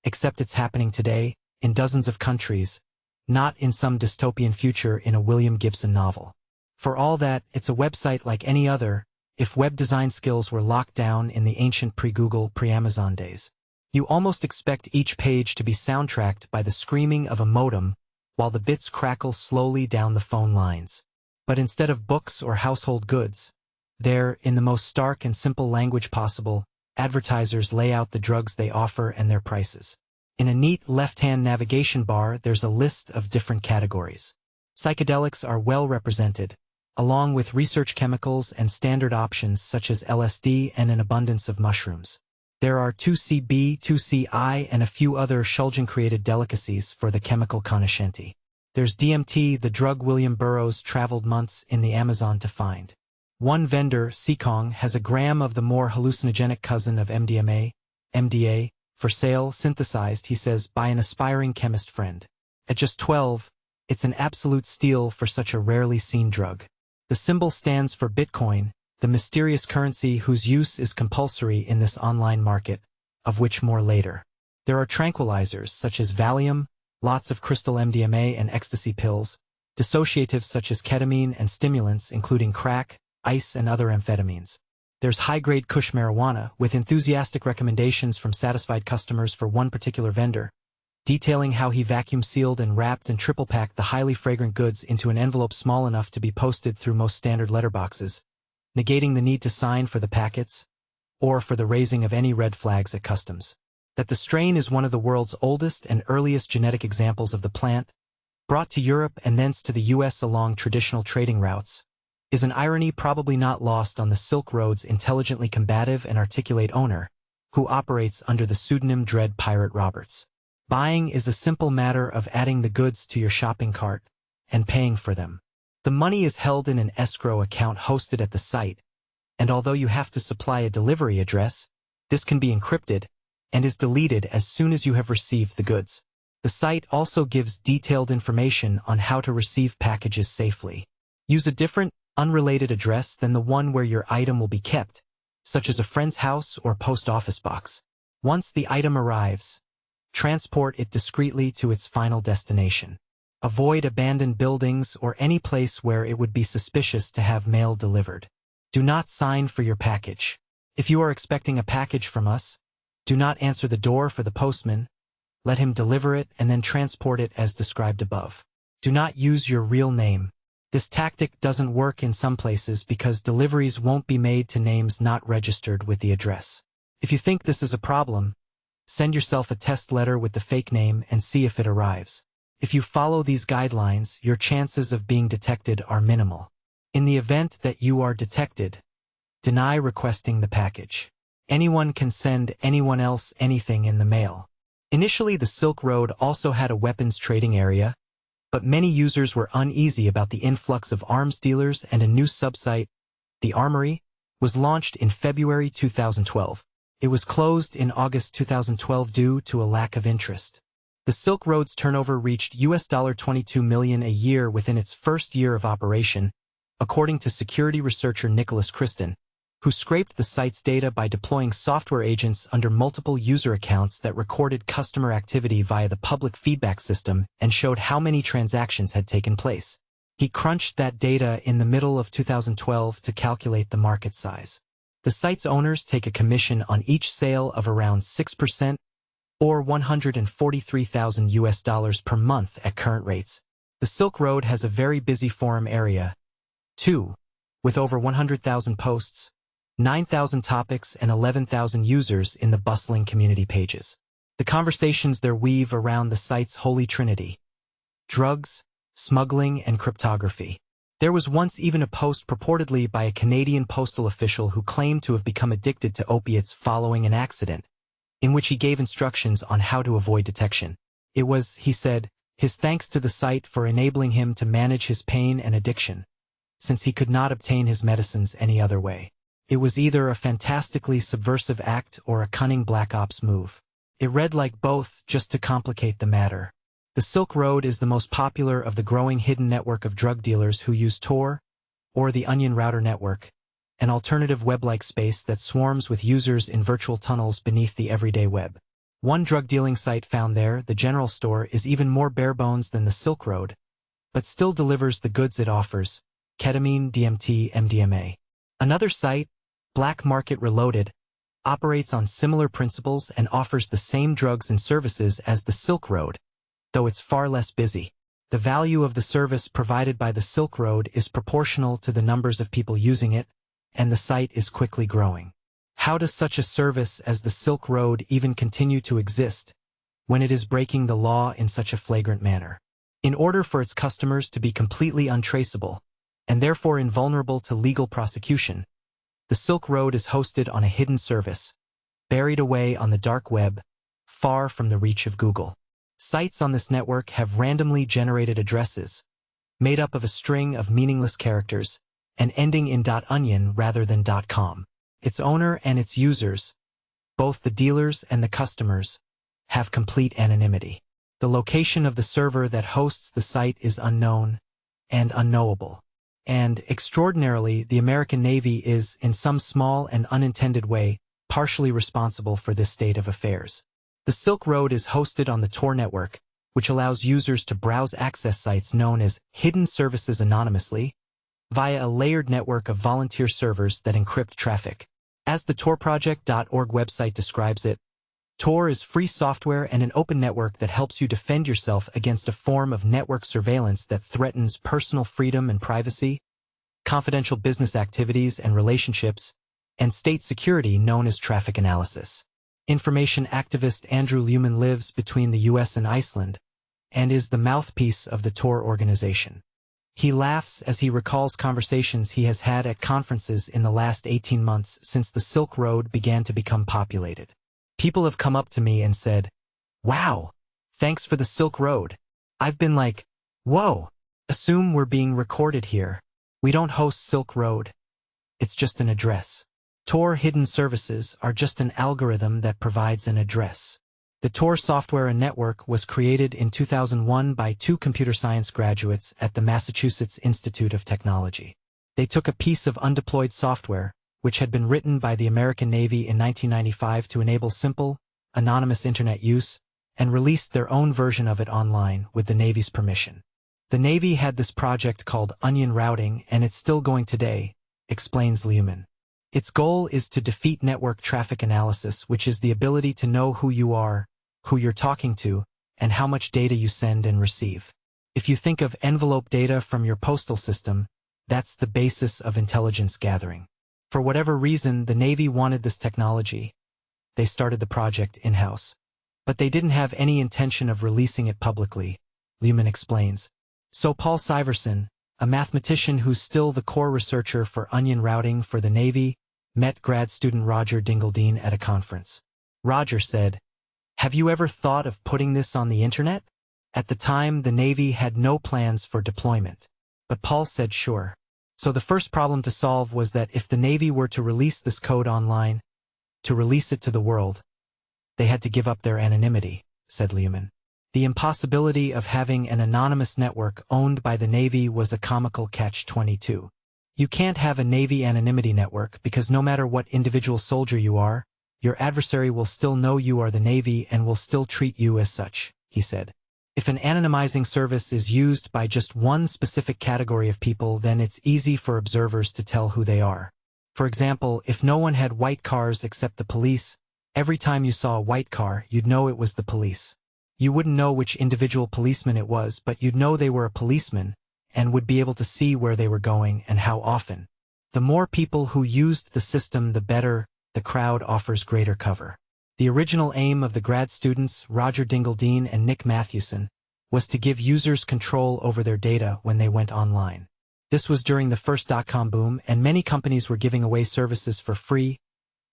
[SPEAKER 1] except it's happening today, in dozens of countries, not in some dystopian future in a William Gibson novel. For all that, it's a website like any other, if web design skills were locked down in the ancient pre-Google, pre-Amazon days. You almost expect each page to be soundtracked by the screaming of a modem while the bits crackle slowly down the phone lines. But instead of books or household goods, there, in the most stark and simple language possible, advertisers lay out the drugs they offer and their prices. In a neat left-hand navigation bar, there's a list of different categories. Psychedelics are well represented, along with research chemicals and standard options such as LSD and an abundance of mushrooms. There are 2CB, 2CI, and a few other Shulgin-created delicacies for the chemical cognoscenti. There's DMT, the drug William Burroughs traveled months in the Amazon to find. One vendor, Seekong, has a gram of the more hallucinogenic cousin of MDMA, MDA, for sale, synthesized, he says, by an aspiring chemist friend. At just 12, it's an absolute steal for such a rarely seen drug. The symbol stands for Bitcoin, the mysterious currency whose use is compulsory in this online market, of which more later. There are tranquilizers such as Valium, lots of crystal MDMA and ecstasy pills, dissociatives such as ketamine and stimulants including crack, ice, and other amphetamines. There's high-grade Kush marijuana, with enthusiastic recommendations from satisfied customers for one particular vendor, detailing how he vacuum-sealed and wrapped and triple-packed the highly fragrant goods into an envelope small enough to be posted through most standard letterboxes, negating the need to sign for the packets, or for the raising of any red flags at customs. That the strain is one of the world's oldest and earliest genetic examples of the plant, brought to Europe and thence to the U.S. along traditional trading routes, is an irony probably not lost on the Silk Road's intelligently combative and articulate owner, who operates under the pseudonym Dread Pirate Roberts. Buying is a simple matter of adding the goods to your shopping cart and paying for them. The money is held in an escrow account hosted at the site, and although you have to supply a delivery address, this can be encrypted and is deleted as soon as you have received the goods. The site also gives detailed information on how to receive packages safely. Use a different, unrelated address than the one where your item will be kept, such as a friend's house or post office box. Once the item arrives, transport it discreetly to its final destination. Avoid abandoned buildings or any place where it would be suspicious to have mail delivered. Do not sign for your package. If you are expecting a package from us, do not answer the door for the postman. Let him deliver it and then transport it as described above. Do not use your real name. This tactic doesn't work in some places because deliveries won't be made to names not registered with the address. If you think this is a problem, send yourself a test letter with the fake name and see if it arrives. If you follow these guidelines, your chances of being detected are minimal. In the event that you are detected, deny requesting the package. Anyone can send anyone else anything in the mail. Initially, the Silk Road also had a weapons trading area, but many users were uneasy about the influx of arms dealers, and a new subsite, The Armory, was launched in February 2012. It was closed in August 2012 due to a lack of interest. The Silk Road's turnover reached US $22 million a year within its first year of operation, according to security researcher Nicholas Kristen, who scraped the site's data by deploying software agents under multiple user accounts that recorded customer activity via the public feedback system and showed how many transactions had taken place. He crunched that data in the middle of 2012 to calculate the market size. The site's owners take a commission on each sale of around 6%, or $143,000 US per month at current rates. The Silk Road has a very busy forum area, too, with over 100,000 posts, 9,000 topics, and 11,000 users in the bustling community pages. The conversations there weave around the site's holy trinity: drugs, smuggling, and cryptography. There was once even a post purportedly by a Canadian postal official who claimed to have become addicted to opiates following an accident, in which he gave instructions on how to avoid detection. It was, he said, his thanks to the site for enabling him to manage his pain and addiction, since he could not obtain his medicines any other way. It was either a fantastically subversive act or a cunning Black Ops move. It read like both, just to complicate the matter. The Silk Road is the most popular of the growing hidden network of drug dealers who use Tor, or the Onion Router Network, an alternative web-like space that swarms with users in virtual tunnels beneath the everyday web. One drug dealing site found there, the General Store, is even more bare-bones than the Silk Road, but still delivers the goods it offers: ketamine, DMT, MDMA. Another site, Black Market Reloaded, operates on similar principles and offers the same drugs and services as the Silk Road, though it's far less busy. The value of the service provided by the Silk Road is proportional to the numbers of people using it, and the site is quickly growing. How does such a service as the Silk Road even continue to exist when it is breaking the law in such a flagrant manner? In order for its customers to be completely untraceable, and therefore invulnerable to legal prosecution, the Silk Road is hosted on a hidden service, buried away on the dark web, far from the reach of Google. Sites on this network have randomly generated addresses, made up of a string of meaningless characters, and ending in .onion rather than .com. Its owner and its users, both the dealers and the customers, have complete anonymity. The location of the server that hosts the site is unknown and unknowable. And, extraordinarily, the American Navy is, in some small and unintended way, partially responsible for this state of affairs. The Silk Road is hosted on the Tor network, which allows users to browse access sites known as hidden services anonymously, via a layered network of volunteer servers that encrypt traffic. As the torproject.org website describes it, Tor is free software and an open network that helps you defend yourself against a form of network surveillance that threatens personal freedom and privacy, confidential business activities and relationships, and state security known as traffic analysis. Information activist Andrew Lehman lives between the US and Iceland and is the mouthpiece of the Tor organization. He laughs as he recalls conversations he has had at conferences in the last 18 months since the Silk Road began to become populated. People have come up to me and said, "Wow, thanks for the Silk Road." I've been like, "Whoa, assume we're being recorded here. We don't host Silk Road. It's just an address." Tor hidden services are just an algorithm that provides an address. The Tor software and network was created in 2001 by two computer science graduates at the Massachusetts Institute of Technology. They took a piece of undeployed software, which had been written by the American Navy in 1995 to enable simple, anonymous internet use, and released their own version of it online with the Navy's permission. The Navy had this project called Onion Routing, and it's still going today, explains Lehman. Its goal is to defeat network traffic analysis, which is the ability to know who you are, who you're talking to, and how much data you send and receive. If you think of envelope data from your postal system, that's the basis of intelligence gathering. For whatever reason, the Navy wanted this technology. They started the project in-house. But they didn't have any intention of releasing it publicly, Lehman explains. So Paul Syverson, a mathematician who's still the core researcher for onion routing for the Navy, met grad student Roger Dingledine at a conference. Roger said, "Have you ever thought of putting this on the internet?" At the time, the Navy had no plans for deployment. But Paul said sure. So the first problem to solve was that if the Navy were to release this code online, to release it to the world, they had to give up their anonymity, said Lehman. The impossibility of having an anonymous network owned by the Navy was a comical catch-22. You can't have a Navy anonymity network because no matter what individual soldier you are, your adversary will still know you are the Navy and will still treat you as such, he said. If an anonymizing service is used by just one specific category of people, then it's easy for observers to tell who they are. For example, if no one had white cars except the police, every time you saw a white car, you'd know it was the police. You wouldn't know which individual policeman it was, but you'd know they were a policeman and would be able to see where they were going and how often. The more people who used the system, the better. The crowd offers greater cover. The original aim of the grad students, Roger Dingledine and Nick Mathewson, was to give users control over their data when they went online. This was during the first dot-com boom, and many companies were giving away services for free,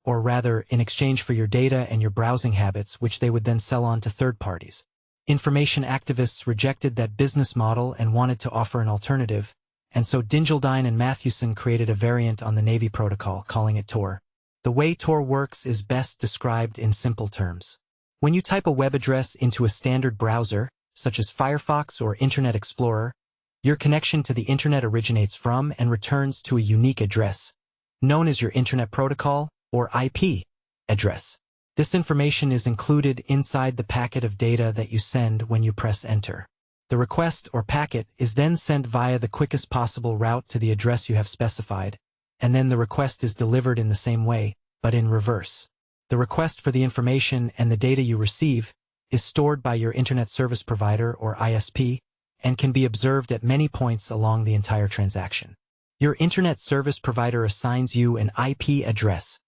[SPEAKER 1] or rather, in exchange for your data and your browsing habits, which they would then sell on to third parties. Information activists rejected that business model and wanted to offer an alternative, and so Dingledine and Mathewson created a variant on the Navy protocol, calling it Tor. The way Tor works is best described in simple terms. When you type a web address into a standard browser, such as Firefox or Internet Explorer, your connection to the Internet originates from and returns to a unique address, known as your Internet Protocol, or IP, address. This information is included inside the packet of data that you send when you press Enter. The request or packet is then sent via the quickest possible route to the address you have specified, and then the request is delivered in the same way, but in reverse. The request for the information and the data you receive is stored by your Internet Service Provider, or ISP, and can be observed at many points along the entire transaction. Your Internet Service Provider assigns you an IP address,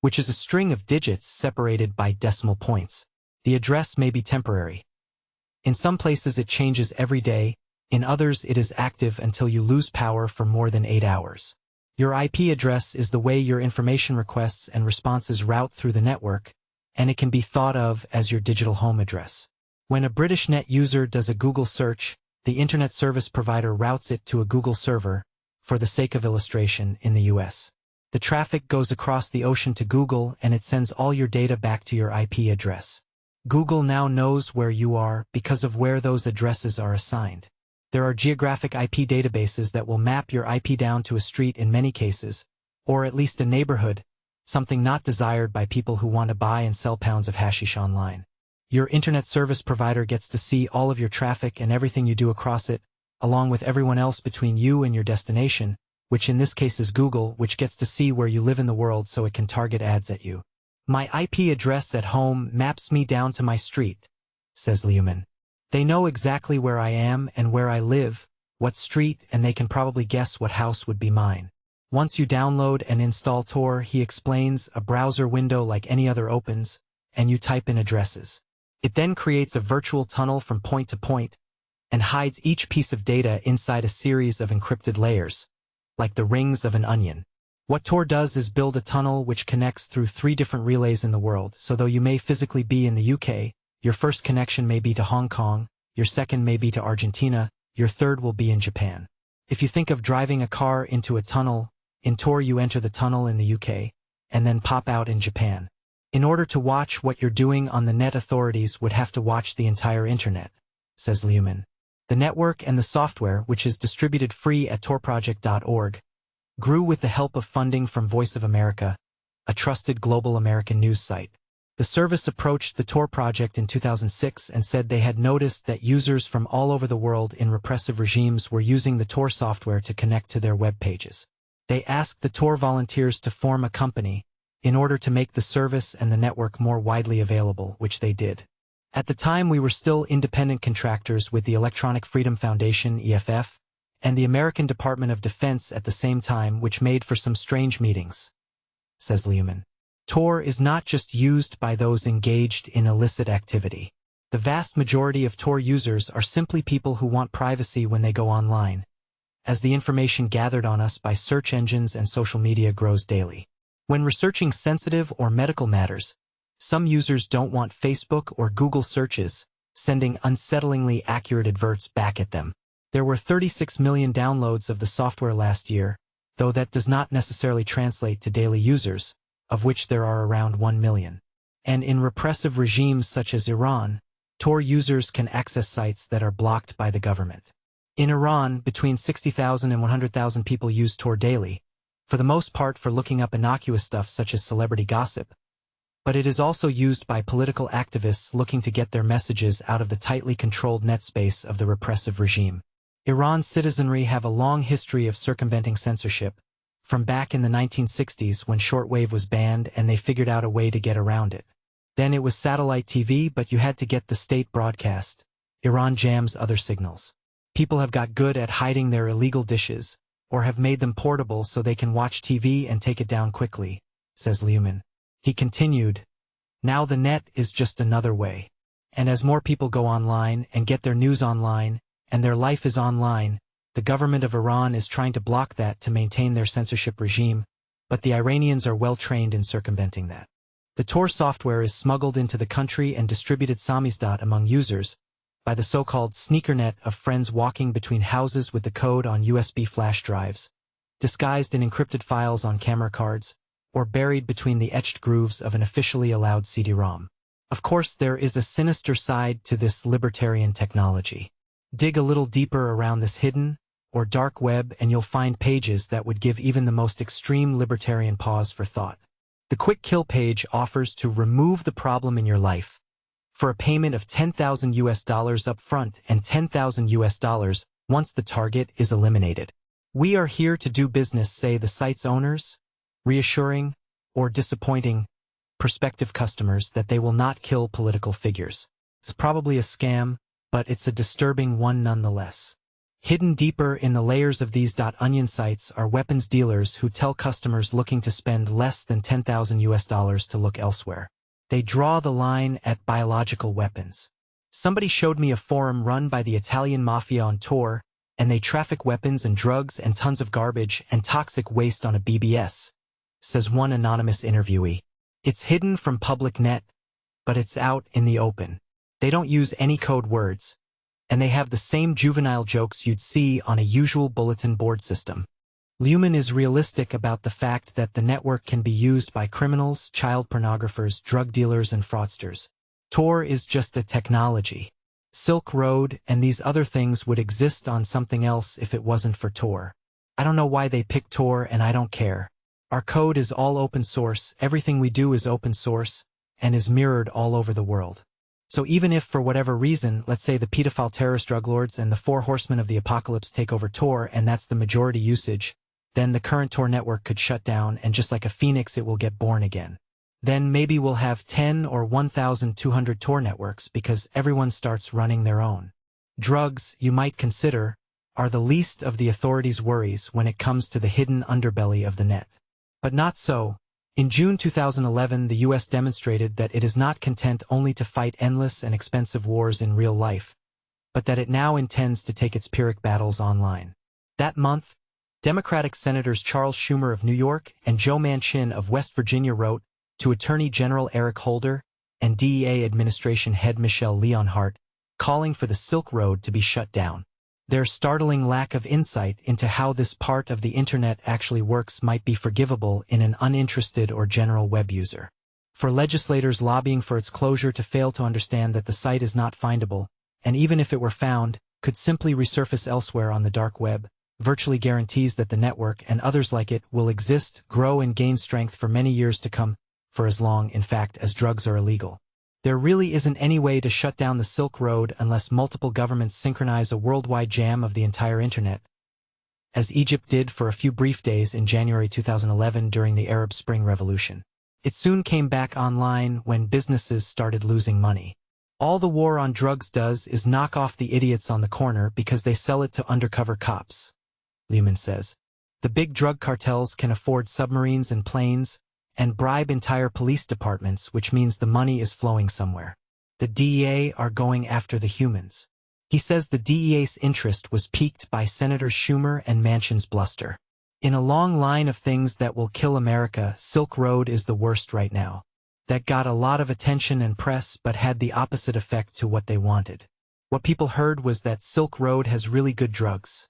[SPEAKER 1] which is a string of digits separated by decimal points. The address may be temporary. In some places it changes every day, in others it is active until you lose power for more than 8 hours. Your IP address is the way your information requests and responses route through the network, and it can be thought of as your digital home address. When a British net user does a Google search, the Internet Service Provider routes it to a Google server, for the sake of illustration, in the US. The traffic goes across the ocean to Google and it sends all your data back to your IP address. Google now knows where you are because of where those addresses are assigned. There are geographic IP databases that will map your IP down to a street in many cases, or at least a neighborhood, something not desired by people who want to buy and sell pounds of hashish online. Your Internet Service Provider gets to see all of your traffic and everything you do across it, along with everyone else between you and your destination, which in this case is Google, which gets to see where you live in the world so it can target ads at you. My IP address at home maps me down to my street, says Leumann. They know exactly where I am and where I live, what street, and they can probably guess what house would be mine. Once you download and install Tor, he explains, a browser window like any other opens, and you type in addresses. It then creates a virtual tunnel from point to point, and hides each piece of data inside a series of encrypted layers, like the rings of an onion. What Tor does is build a tunnel which connects through 3 different relays in the world, so though you may physically be in the UK, your first connection may be to Hong Kong, your second may be to Argentina, your third will be in Japan. If you think of driving a car into a tunnel, in Tor you enter the tunnel in the UK, and then pop out in Japan. In order to watch what you're doing on the net, authorities would have to watch the entire internet, says Leumann. The network and the software, which is distributed free at torproject.org, grew with the help of funding from Voice of America, a trusted global American news site. The service approached the Tor project in 2006 and said they had noticed that users from all over the world in repressive regimes were using the Tor software to connect to their web pages. They asked the Tor volunteers to form a company in order to make the service and the network more widely available, which they did. At the time, we were still independent contractors with the Electronic Freedom Foundation, EFF, and the American Department of Defense at the same time, which made for some strange meetings, says Leumann. Tor is not just used by those engaged in illicit activity. The vast majority of Tor users are simply people who want privacy when they go online, as the information gathered on us by search engines and social media grows daily. When researching sensitive or medical matters, some users don't want Facebook or Google searches sending unsettlingly accurate adverts back at them. There were 36 million downloads of the software last year, though that does not necessarily translate to daily users, of which there are around 1 million. And in repressive regimes such as Iran, Tor users can access sites that are blocked by the government. In Iran, between 60,000 and 100,000 people use Tor daily, for the most part for looking up innocuous stuff such as celebrity gossip, but it is also used by political activists looking to get their messages out of the tightly controlled net space of the repressive regime. Iran's citizenry have a long history of circumventing censorship, from back in the 1960s when shortwave was banned and they figured out a way to get around it. Then it was satellite TV, but you had to get the state broadcast. Iran jams other signals. People have got good at hiding their illegal dishes, or have made them portable so they can watch TV and take it down quickly, says Leumann. He continued, now the net is just another way. And as more people go online and get their news online, and their life is online, the government of Iran is trying to block that to maintain their censorship regime, but the Iranians are well trained in circumventing that. The Tor software is smuggled into the country and distributed samizdat among users by the so-called sneakernet of friends walking between houses with the code on USB flash drives, disguised in encrypted files on camera cards, or buried between the etched grooves of an officially allowed CD-ROM. Of course, there is a sinister side to this libertarian technology. Dig a little deeper around this hidden or dark web and you'll find pages that would give even the most extreme libertarian pause for thought. The Quick Kill page offers to remove the problem in your life for a payment of $10,000 up front and $10,000 once the target is eliminated. We are here to do business, say the site's owners, reassuring or disappointing prospective customers that they will not kill political figures. It's probably a scam, but it's a disturbing one nonetheless. Hidden deeper in the layers of these .onion sites are weapons dealers who tell customers looking to spend less than $10,000 to look elsewhere. They draw the line at biological weapons. Somebody showed me a forum run by the Italian mafia on Tor, and they traffic weapons and drugs and tons of garbage and toxic waste on a BBS, says one anonymous interviewee. It's hidden from public net, but it's out in the open. They don't use any code words, and they have the same juvenile jokes you'd see on a usual bulletin board system. Leumann is realistic about the fact that the network can be used by criminals, child pornographers, drug dealers, and fraudsters. Tor is just a technology. Silk Road and these other things would exist on something else if it wasn't for Tor. I don't know why they picked Tor, and I don't care. Our code is all open source, everything we do is open source, and is mirrored all over the world. So even if, for whatever reason, let's say the pedophile terrorist drug lords and the 4 horsemen of the apocalypse take over Tor and that's the majority usage, then the current Tor network could shut down, and just like a phoenix it will get born again. Then maybe we'll have 10 or 1,200 Tor networks because everyone starts running their own. Drugs, you might consider, are the least of the authorities' worries when it comes to the hidden underbelly of the net. But not so. In June 2011, the US demonstrated that it is not content only to fight endless and expensive wars in real life, but that it now intends to take its Pyrrhic battles online. That month, Democratic Senators Charles Schumer of New York and Joe Manchin of West Virginia wrote to Attorney General Eric Holder and DEA Administration Head Michelle Leonhardt, calling for the Silk Road to be shut down. Their startling lack of insight into how this part of the internet actually works might be forgivable in an uninterested or general web user. For legislators lobbying for its closure to fail to understand that the site is not findable, and even if it were found, could simply resurface elsewhere on the dark web, virtually guarantees that the network and others like it will exist, grow and gain strength for many years to come, for as long, in fact, as drugs are illegal. There really isn't any way to shut down the Silk Road unless multiple governments synchronize a worldwide jam of the entire internet, as Egypt did for a few brief days in January 2011 during the Arab Spring Revolution. It soon came back online when businesses started losing money. All the war on drugs does is knock off the idiots on the corner because they sell it to undercover cops, Lehman says. The big drug cartels can afford submarines and planes, and bribe entire police departments, which means the money is flowing somewhere. The DEA are going after the humans. He says the DEA's interest was piqued by Senators Schumer and Manchin's bluster. In a long line of things that will kill America, Silk Road is the worst right now. That got a lot of attention and press but had the opposite effect to what they wanted. What people heard was that Silk Road has really good drugs.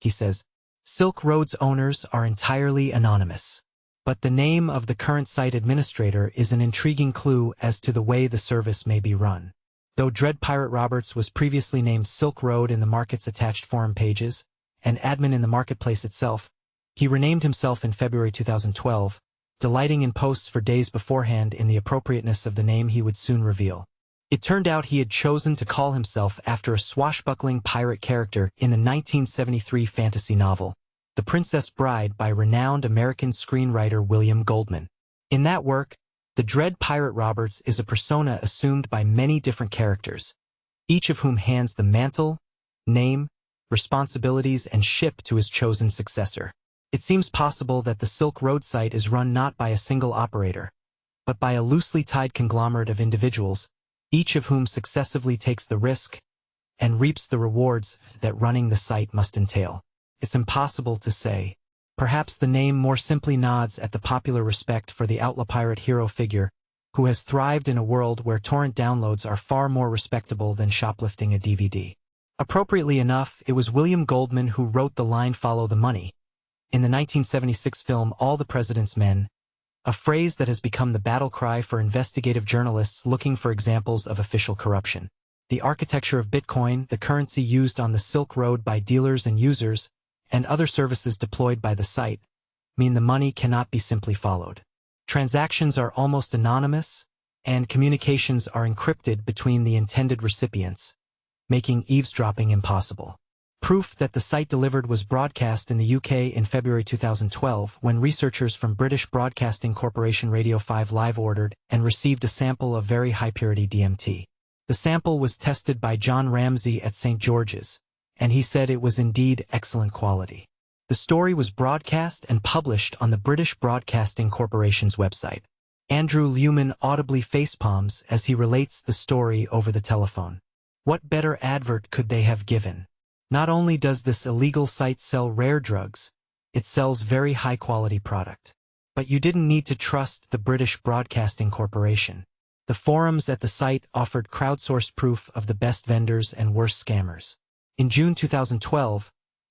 [SPEAKER 1] He says, Silk Road's owners are entirely anonymous. But the name of the current site administrator is an intriguing clue as to the way the service may be run. Though Dread Pirate Roberts was previously named Silk Road in the market's attached forum pages, and admin in the marketplace itself, he renamed himself in February 2012, delighting in posts for days beforehand in the appropriateness of the name he would soon reveal. It turned out he had chosen to call himself after a swashbuckling pirate character in the 1973 fantasy novel, The Princess Bride by renowned American screenwriter William Goldman. In that work, the Dread Pirate Roberts is a persona assumed by many different characters, each of whom hands the mantle, name, responsibilities, and ship to his chosen successor. It seems possible that the Silk Road site is run not by a single operator, but by a loosely tied conglomerate of individuals, each of whom successively takes the risk and reaps the rewards that running the site must entail. It's impossible to say. Perhaps the name more simply nods at the popular respect for the outlaw pirate hero figure, who has thrived in a world where torrent downloads are far more respectable than shoplifting a DVD. Appropriately enough, it was William Goldman who wrote the line "Follow the money" in the 1976 film All the President's Men, a phrase that has become the battle cry for investigative journalists looking for examples of official corruption. The architecture of Bitcoin, the currency used on the Silk Road by dealers and users, and other services deployed by the site, mean the money cannot be simply followed. Transactions are almost anonymous, and communications are encrypted between the intended recipients, making eavesdropping impossible. Proof that the site delivered was broadcast in the UK in February 2012 when researchers from British Broadcasting Corporation Radio 5 Live ordered and received a sample of very high-purity DMT. The sample was tested by John Ramsey at St. George's, and he said it was indeed excellent quality. The story was broadcast and published on the British Broadcasting Corporation's website. Andrew Lehman audibly facepalms as he relates the story over the telephone. What better advert could they have given? Not only does this illegal site sell rare drugs, it sells very high-quality product. But you didn't need to trust the British Broadcasting Corporation. The forums at the site offered crowdsourced proof of the best vendors and worst scammers. In June 2012,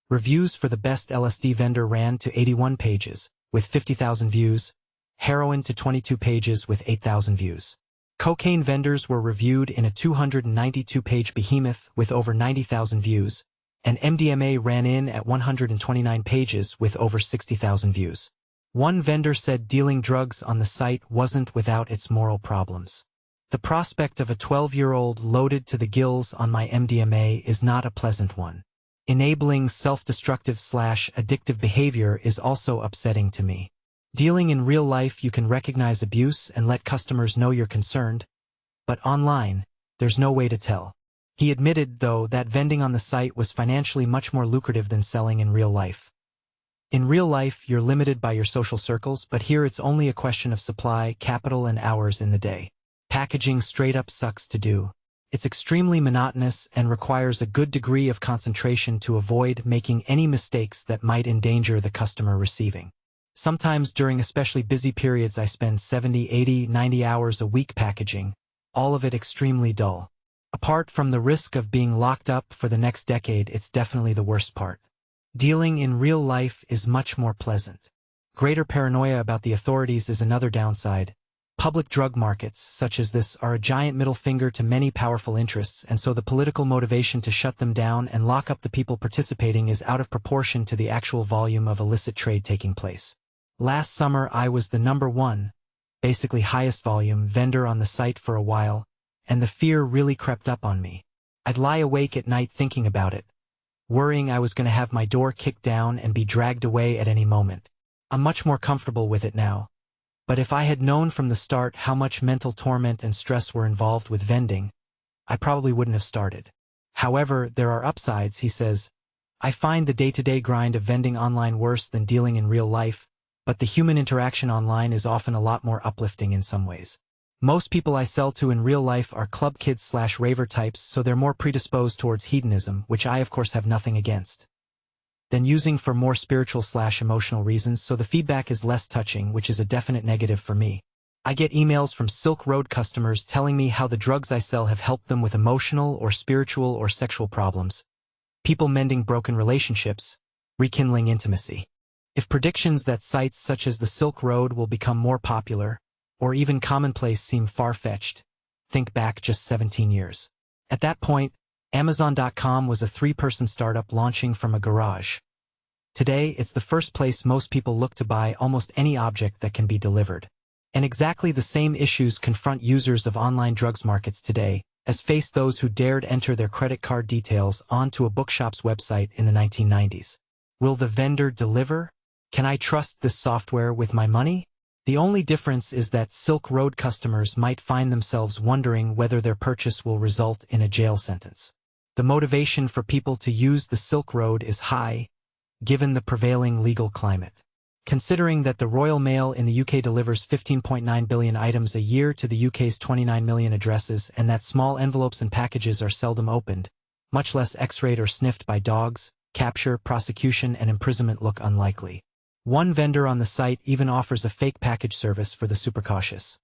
[SPEAKER 1] reviews for the best LSD vendor ran to 81 pages, with 50,000 views, heroin to 22 pages with 8,000 views. Cocaine vendors were reviewed in a 292-page behemoth with over 90,000 views, and MDMA ran in at 129 pages with over 60,000 views. One vendor said dealing drugs on the site wasn't without its moral problems. The prospect of a 12-year-old loaded to the gills on my MDMA is not a pleasant one. Enabling self-destructive/addictive behavior is also upsetting to me. Dealing in real life, you can recognize abuse and let customers know you're concerned, but online, there's no way to tell. He admitted, though, that vending on the site was financially much more lucrative than selling in real life. In real life, you're limited by your social circles, but here it's only a question of supply, capital, and hours in the day. Packaging straight up sucks to do. It's extremely monotonous and requires a good degree of concentration to avoid making any mistakes that might endanger the customer receiving. Sometimes during especially busy periods I spend 70, 80, 90 hours a week packaging, all of it extremely dull. Apart from the risk of being locked up for the next decade, it's definitely the worst part. Dealing in real life is much more pleasant. Greater paranoia about the authorities is another downside. Public drug markets, such as this, are a giant middle finger to many powerful interests, and so the political motivation to shut them down and lock up the people participating is out of proportion to the actual volume of illicit trade taking place. Last summer I was the #1, basically highest volume, vendor on the site for a while, and the fear really crept up on me. I'd lie awake at night thinking about it, worrying I was going to have my door kicked down and be dragged away at any moment. I'm much more comfortable with it now. But if I had known from the start how much mental torment and stress were involved with vending, I probably wouldn't have started. However, there are upsides, he says. I find the day-to-day grind of vending online worse than dealing in real life, but the human interaction online is often a lot more uplifting in some ways. Most people I sell to in real life are club kids/raver types, so they're more predisposed towards hedonism, which I of course have nothing against. Then using for more spiritual/emotional reasons, so the feedback is less touching, which is a definite negative for me. I get emails from Silk Road customers telling me how the drugs I sell have helped them with emotional or spiritual or sexual problems, people mending broken relationships, rekindling intimacy. If predictions that sites such as the Silk Road will become more popular, or even commonplace seem far-fetched, think back just 17 years. At that point, Amazon.com was a 3-person startup launching from a garage. Today, it's the first place most people look to buy almost any object that can be delivered. And exactly the same issues confront users of online drugs markets today, as face those who dared enter their credit card details onto a bookshop's website in the 1990s. Will the vendor deliver? Can I trust this software with my money? The only difference is that Silk Road customers might find themselves wondering whether their purchase will result in a jail sentence. The motivation for people to use the Silk Road is high, given the prevailing legal climate. Considering that the Royal Mail in the UK delivers 15.9 billion items a year to the UK's 29 million addresses, and that small envelopes and packages are seldom opened, much less x-rayed or sniffed by dogs, capture, prosecution, and imprisonment look unlikely. One vendor on the site even offers a fake package service for the super cautious.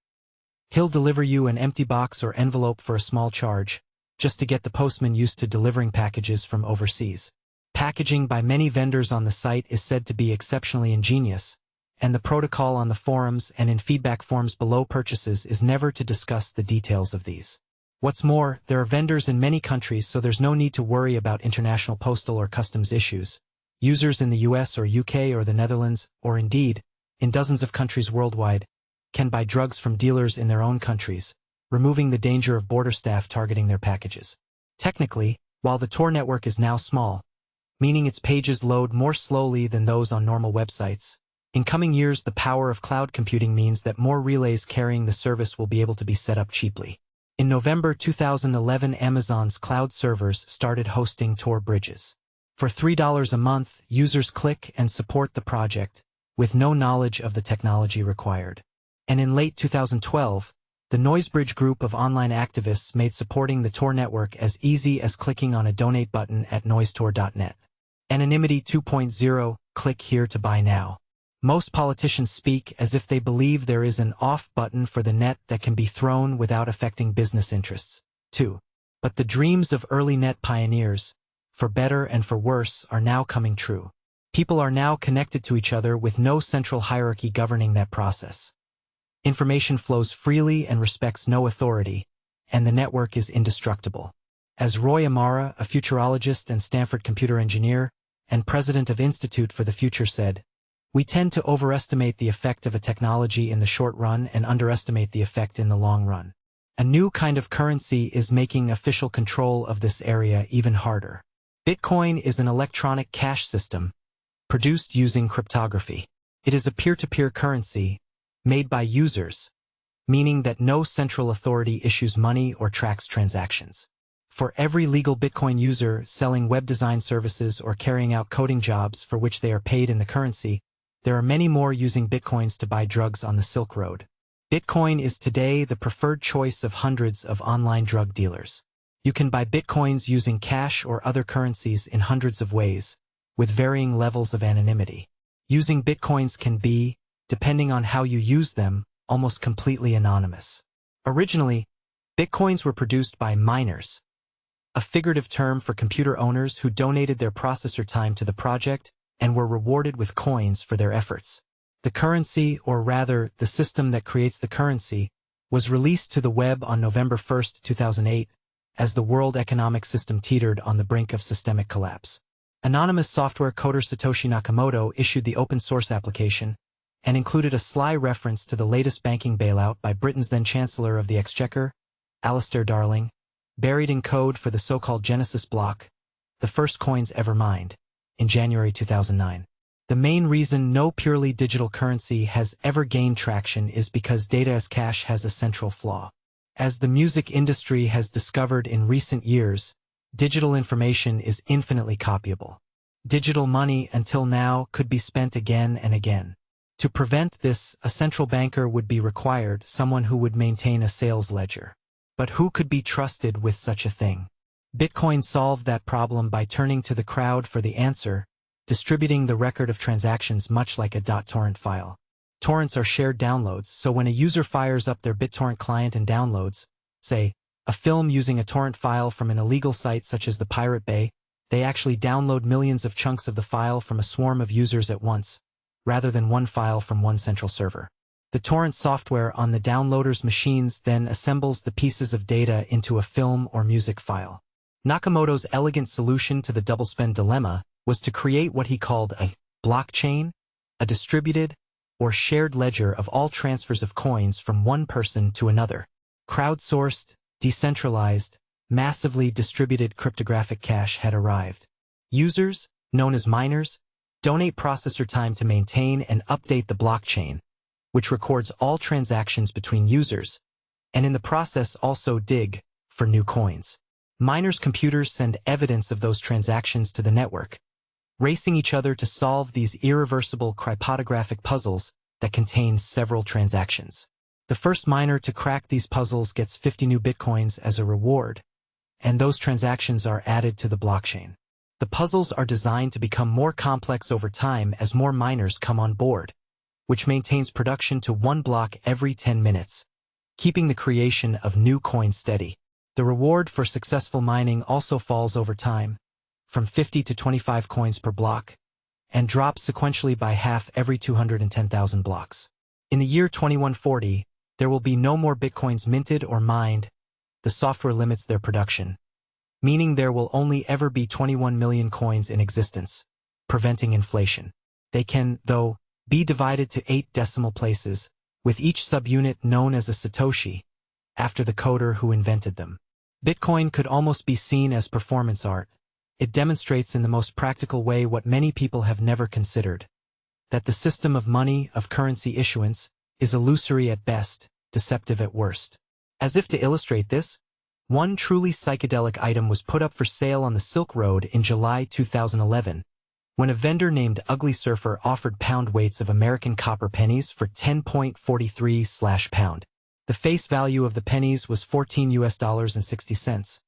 [SPEAKER 1] He'll deliver you an empty box or envelope for a small charge, just to get the postman used to delivering packages from overseas. Packaging by many vendors on the site is said to be exceptionally ingenious, and the protocol on the forums and in feedback forms below purchases is never to discuss the details of these. What's more, there are vendors in many countries, so there's no need to worry about international postal or customs issues. Users in the US or UK or the Netherlands, or indeed, in dozens of countries worldwide, can buy drugs from dealers in their own countries, removing the danger of border staff targeting their packages. Technically, while the Tor network is now small, meaning its pages load more slowly than those on normal websites, in coming years the power of cloud computing means that more relays carrying the service will be able to be set up cheaply. In November 2011, Amazon's cloud servers started hosting Tor bridges. For $3 a month, users click and support the project, with no knowledge of the technology required. And in late 2012, the Noisebridge group of online activists made supporting the Tor network as easy as clicking on a donate button at noisetor.net. Anonymity 2.0, click here to buy now. Most politicians speak as if they believe there is an off button for the net that can be thrown without affecting business interests, too. But the dreams of early net pioneers, for better and for worse, are now coming true. People are now connected to each other with no central hierarchy governing that process. Information flows freely and respects no authority, and the network is indestructible. As Roy Amara, a futurologist and Stanford computer engineer, and president of Institute for the Future said, "We tend to overestimate the effect of a technology in the short run and underestimate the effect in the long run. A new kind of currency is making official control of this area even harder." Bitcoin is an electronic cash system produced using cryptography. It is a peer-to-peer currency made by users, meaning that no central authority issues money or tracks transactions. For every legal Bitcoin user selling web design services or carrying out coding jobs for which they are paid in the currency, there are many more using Bitcoins to buy drugs on the Silk Road. Bitcoin is today the preferred choice of hundreds of online drug dealers. You can buy Bitcoins using cash or other currencies in hundreds of ways, with varying levels of anonymity. Using Bitcoins can be, depending on how you use them, almost completely anonymous. Originally, Bitcoins were produced by miners, a figurative term for computer owners who donated their processor time to the project and were rewarded with coins for their efforts. The currency, or rather, the system that creates the currency, was released to the web on November 1, 2008, as the world economic system teetered on the brink of systemic collapse. Anonymous software coder Satoshi Nakamoto issued the open-source application and included a sly reference to the latest banking bailout by Britain's then-Chancellor of the Exchequer, Alistair Darling, buried in code for the so-called Genesis block, the first coins ever mined, in January 2009. The main reason no purely digital currency has ever gained traction is because data as cash has a central flaw. As the music industry has discovered in recent years, digital information is infinitely copyable. Digital money until now could be spent again and again. To prevent this, a central banker would be required, someone who would maintain a sales ledger. But who could be trusted with such a thing? Bitcoin solved that problem by turning to the crowd for the answer, distributing the record of transactions much like a .torrent file. Torrents are shared downloads, so when a user fires up their BitTorrent client and downloads, say, a film using a torrent file from an illegal site such as the Pirate Bay, they actually download millions of chunks of the file from a swarm of users at once, rather than one file from one central server. The torrent software on the downloader's machines then assembles the pieces of data into a film or music file. Nakamoto's elegant solution to the double-spend dilemma was to create what he called a blockchain, a distributed or shared ledger of all transfers of coins from one person to another. Crowdsourced, decentralized, massively distributed cryptographic cash had arrived. Users, known as miners, donate processor time to maintain and update the blockchain, which records all transactions between users, and in the process also dig for new coins. Miners' computers send evidence of those transactions to the network, racing each other to solve these irreversible cryptographic puzzles that contain several transactions. The first miner to crack these puzzles gets 50 new bitcoins as a reward, and those transactions are added to the blockchain. The puzzles are designed to become more complex over time as more miners come on board, which maintains production to one block every 10 minutes, keeping the creation of new coins steady. The reward for successful mining also falls over time, from 50 to 25 coins per block, and drops sequentially by half every 210,000 blocks. In the year 2140, there will be no more bitcoins minted or mined. The software limits their production, meaning there will only ever be 21 million coins in existence, preventing inflation. They can, though, be divided to 8 decimal places, with each subunit known as a Satoshi, after the coder who invented them. Bitcoin could almost be seen as performance art. It demonstrates in the most practical way what many people have never considered, that the system of money, of currency issuance, is illusory at best, deceptive at worst. As if to illustrate this, one truly psychedelic item was put up for sale on the Silk Road in July 2011, when a vendor named Ugly Surfer offered pound weights of American copper pennies for 10.43/pound. The face value of the pennies was $14.60.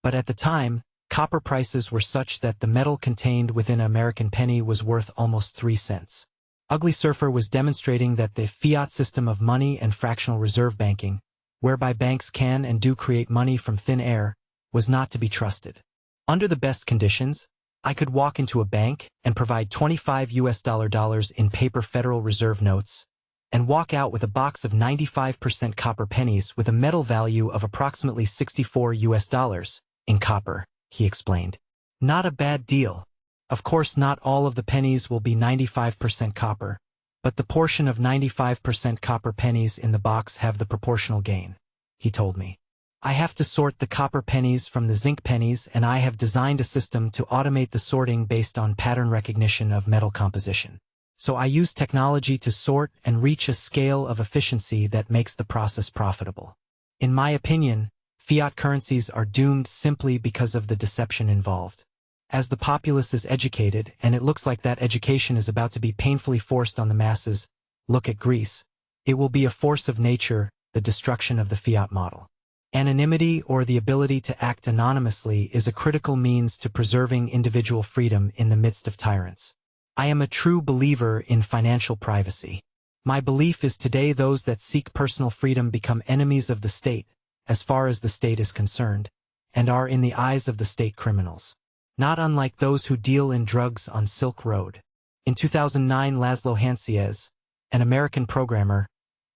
[SPEAKER 1] But at the time, copper prices were such that the metal contained within an American penny was worth almost 3 cents. Ugly Surfer was demonstrating that the fiat system of money and fractional reserve banking, whereby banks can and do create money from thin air, was not to be trusted. Under the best conditions, I could walk into a bank and provide $25 in paper Federal Reserve notes, and walk out with a box of 95% copper pennies with a metal value of approximately $64 in copper, he explained. Not a bad deal. Of course, not all of the pennies will be 95% copper, but the portion of 95% copper pennies in the box have the proportional gain, he told me. I have to sort the copper pennies from the zinc pennies, and I have designed a system to automate the sorting based on pattern recognition of metal composition. So I use technology to sort and reach a scale of efficiency that makes the process profitable. In my opinion, fiat currencies are doomed simply because of the deception involved. As the populace is educated, and it looks like that education is about to be painfully forced on the masses, look at Greece. It will be a force of nature, the destruction of the fiat model. Anonymity, or the ability to act anonymously, is a critical means to preserving individual freedom in the midst of tyrants. I am a true believer in financial privacy. My belief is today those that seek personal freedom become enemies of the state, as far as the state is concerned, and are in the eyes of the state criminals. Not unlike those who deal in drugs on Silk Road. In 2009, Laszlo Hansiez, an American programmer,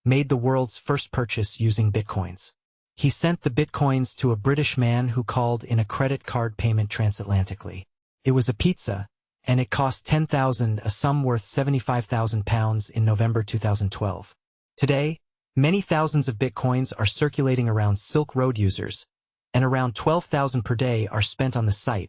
[SPEAKER 1] made the world's first purchase using bitcoins. He sent the bitcoins to a British man who called in a credit card payment transatlantically. It was a pizza, and it cost $10,000, a sum worth £75,000 in November 2012. Today, many thousands of bitcoins are circulating around Silk Road users, and around 12,000 per day are spent on the site,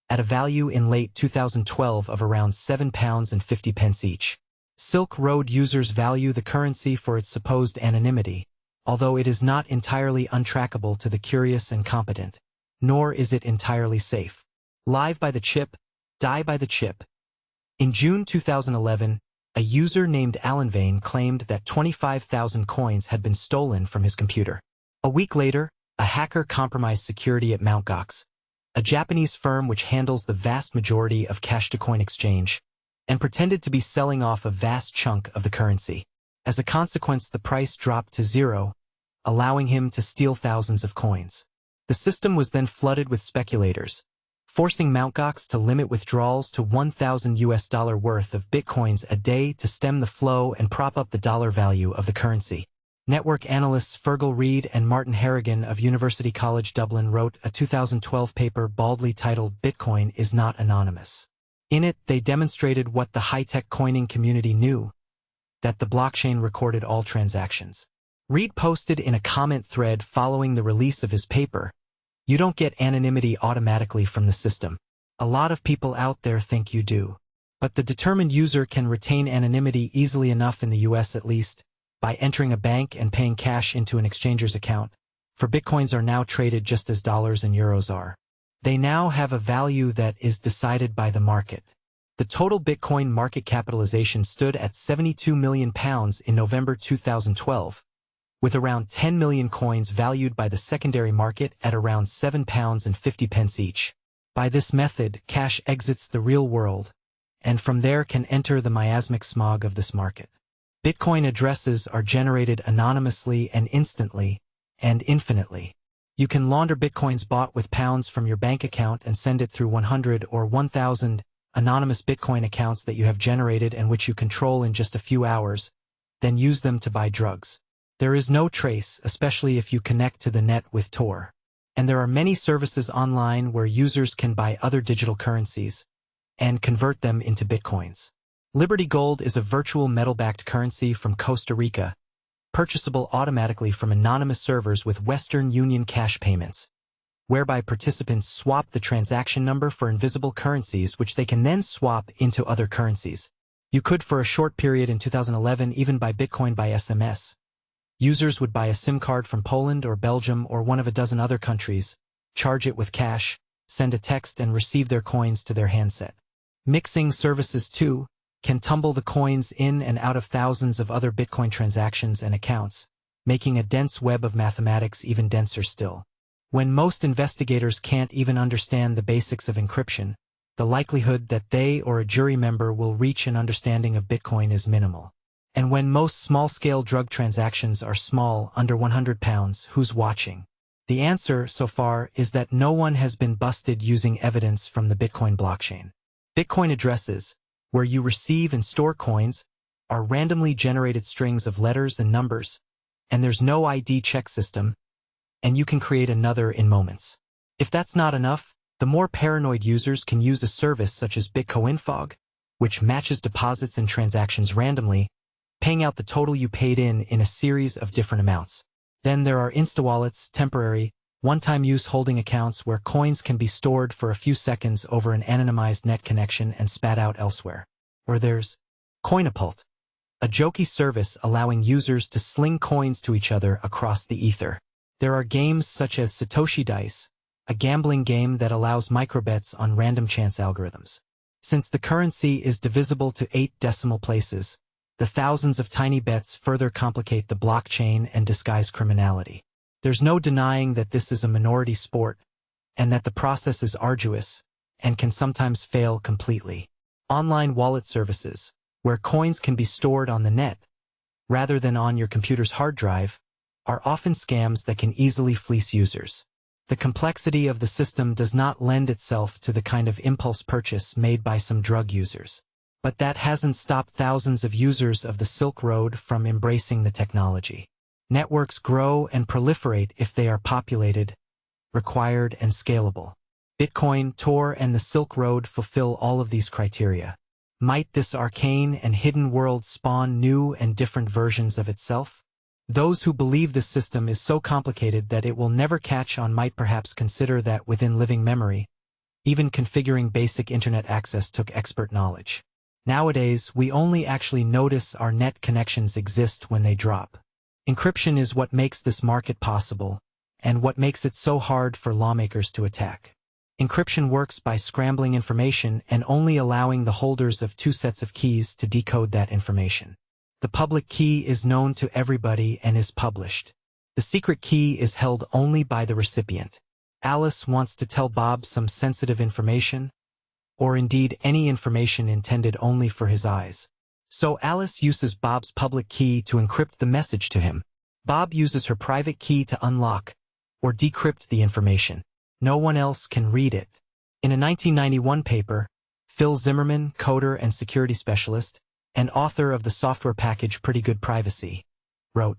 [SPEAKER 1] at a value in late 2012 of around £7.50 each. Silk Road users value the currency for its supposed anonymity, although it is not entirely untrackable to the curious and competent, nor is it entirely safe. Live by the chip, die by the chip. In June 2011, a user named Alan Vane claimed that 25,000 coins had been stolen from his computer. A week later, a hacker compromised security at Mt. Gox, a Japanese firm which handles the vast majority of cash-to-coin exchange, and pretended to be selling off a vast chunk of the currency. As a consequence, the price dropped to zero, allowing him to steal thousands of coins. The system was then flooded with speculators, forcing Mt. Gox to limit withdrawals to $1,000 worth of bitcoins a day to stem the flow and prop up the dollar value of the currency. Network analysts Fergal Reid and Martin Harrigan of University College Dublin wrote a 2012 paper baldly titled "Bitcoin is Not Anonymous." In it, they demonstrated what the high-tech coining community knew, that the blockchain recorded all transactions. Reid posted in a comment thread following the release of his paper, "You don't get anonymity automatically from the system. A lot of people out there think you do. But the determined user can retain anonymity easily enough in the US at least, by entering a bank and paying cash into an exchanger's account, for bitcoins are now traded just as dollars and euros are. They now have a value that is decided by the market." The total Bitcoin market capitalization stood at £72 million in November 2012, with around 10 million coins valued by the secondary market at around £7.50 each. By this method, cash exits the real world, and from there can enter the miasmic smog of this market. Bitcoin addresses are generated anonymously and instantly, and infinitely. You can launder bitcoins bought with pounds from your bank account and send it through 100 or 1,000 anonymous Bitcoin accounts that you have generated and which you control in just a few hours, then use them to buy drugs. There is no trace, especially if you connect to the net with Tor. And there are many services online where users can buy other digital currencies and convert them into Bitcoins. Liberty Gold is a virtual metal-backed currency from Costa Rica, purchasable automatically from anonymous servers with Western Union cash payments, whereby participants swap the transaction number for invisible currencies which they can then swap into other currencies. You could for a short period in 2011 even buy Bitcoin by SMS. Users would buy a SIM card from Poland or Belgium or one of a dozen other countries, charge it with cash, send a text and receive their coins to their handset. Mixing services too can tumble the coins in and out of thousands of other Bitcoin transactions and accounts, making a dense web of mathematics even denser still. When most investigators can't even understand the basics of encryption, the likelihood that they or a jury member will reach an understanding of Bitcoin is minimal. And when most small-scale drug transactions are small, under £100, who's watching? The answer, so far, is that no one has been busted using evidence from the Bitcoin blockchain. Bitcoin addresses, where you receive and store coins, are randomly generated strings of letters and numbers, and there's no ID check system, and you can create another in moments. If that's not enough, the more paranoid users can use a service such as BitcoinFog, which matches deposits and transactions randomly, paying out the total you paid in a series of different amounts. Then there are InstaWallets, temporary, one-time use holding accounts where coins can be stored for a few seconds over an anonymized net connection and spat out elsewhere. Or there's Coinapult, a jokey service allowing users to sling coins to each other across the ether. There are games such as Satoshi Dice, a gambling game that allows microbets on random chance algorithms. Since the currency is divisible to 8 decimal places, the thousands of tiny bets further complicate the blockchain and disguise criminality. There's no denying that this is a minority sport, and that the process is arduous, and can sometimes fail completely. Online wallet services, where coins can be stored on the net, rather than on your computer's hard drive, are often scams that can easily fleece users. The complexity of the system does not lend itself to the kind of impulse purchase made by some drug users. But that hasn't stopped thousands of users of the Silk Road from embracing the technology. Networks grow and proliferate if they are populated, required, and scalable. Bitcoin, Tor, and the Silk Road fulfill all of these criteria. Might this arcane and hidden world spawn new and different versions of itself? Those who believe this system is so complicated that it will never catch on might perhaps consider that within living memory, even configuring basic internet access took expert knowledge. Nowadays, we only actually notice our net connections exist when they drop. Encryption is what makes this market possible, and what makes it so hard for lawmakers to attack. Encryption works by scrambling information and only allowing the holders of 2 sets of keys to decode that information. The public key is known to everybody and is published. The secret key is held only by the recipient. Alice wants to tell Bob some sensitive information, or indeed any information intended only for his eyes. So Alice uses Bob's public key to encrypt the message to him. Bob uses her private key to unlock or decrypt the information. No one else can read it. In a 1991 paper, Phil Zimmerman, coder and security specialist, and author of the software package Pretty Good Privacy, wrote,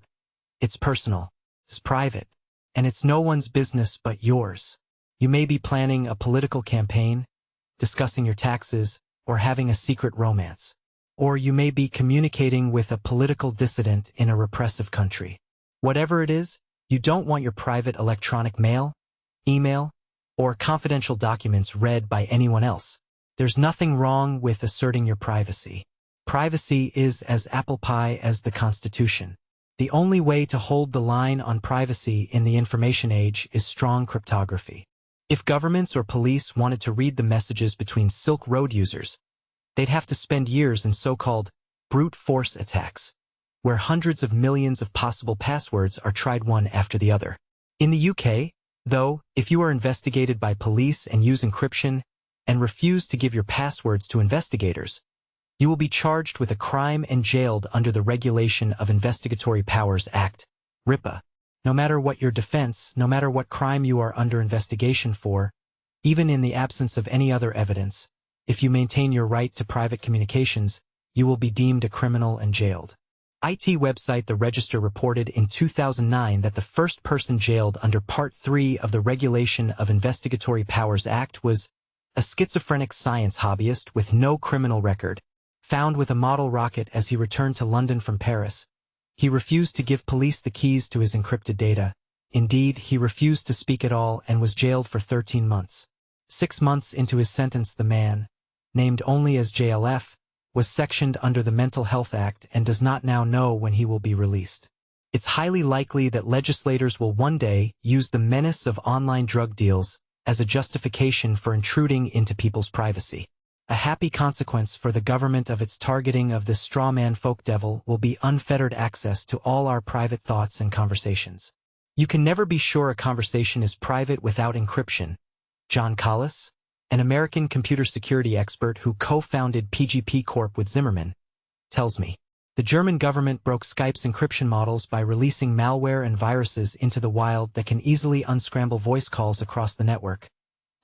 [SPEAKER 1] "It's personal, it's private, and it's no one's business but yours. You may be planning a political campaign, discussing your taxes, or having a secret romance. Or you may be communicating with a political dissident in a repressive country. Whatever it is, you don't want your private electronic mail, email, or confidential documents read by anyone else. There's nothing wrong with asserting your privacy. Privacy is as apple pie as the Constitution. The only way to hold the line on privacy in the information age is strong cryptography. If governments or police wanted to read the messages between Silk Road users, they'd have to spend years in so-called brute force attacks, where hundreds of millions of possible passwords are tried one after the other. In the UK, though, if you are investigated by police and use encryption and refuse to give your passwords to investigators, you will be charged with a crime and jailed under the Regulation of Investigatory Powers Act, RIPA. No matter what your defense, no matter what crime you are under investigation for, even in the absence of any other evidence, if you maintain your right to private communications, you will be deemed a criminal and jailed. IT website The Register reported in 2009 that the first person jailed under Part 3 of the Regulation of Investigatory Powers Act was a schizophrenic science hobbyist with no criminal record, found with a model rocket as he returned to London from Paris. He refused to give police the keys to his encrypted data. Indeed, he refused to speak at all and was jailed for 13 months. 6 months into his sentence, the man, named only as JLF, was sectioned under the Mental Health Act and does not now know when he will be released. It's highly likely that legislators will one day use the menace of online drug deals as a justification for intruding into people's privacy. A happy consequence for the government of its targeting of this strawman folk devil will be unfettered access to all our private thoughts and conversations. You can never be sure a conversation is private without encryption. John Collis, an American computer security expert who co-founded PGP Corp with Zimmerman, tells me. The German government broke Skype's encryption models by releasing malware and viruses into the wild that can easily unscramble voice calls across the network,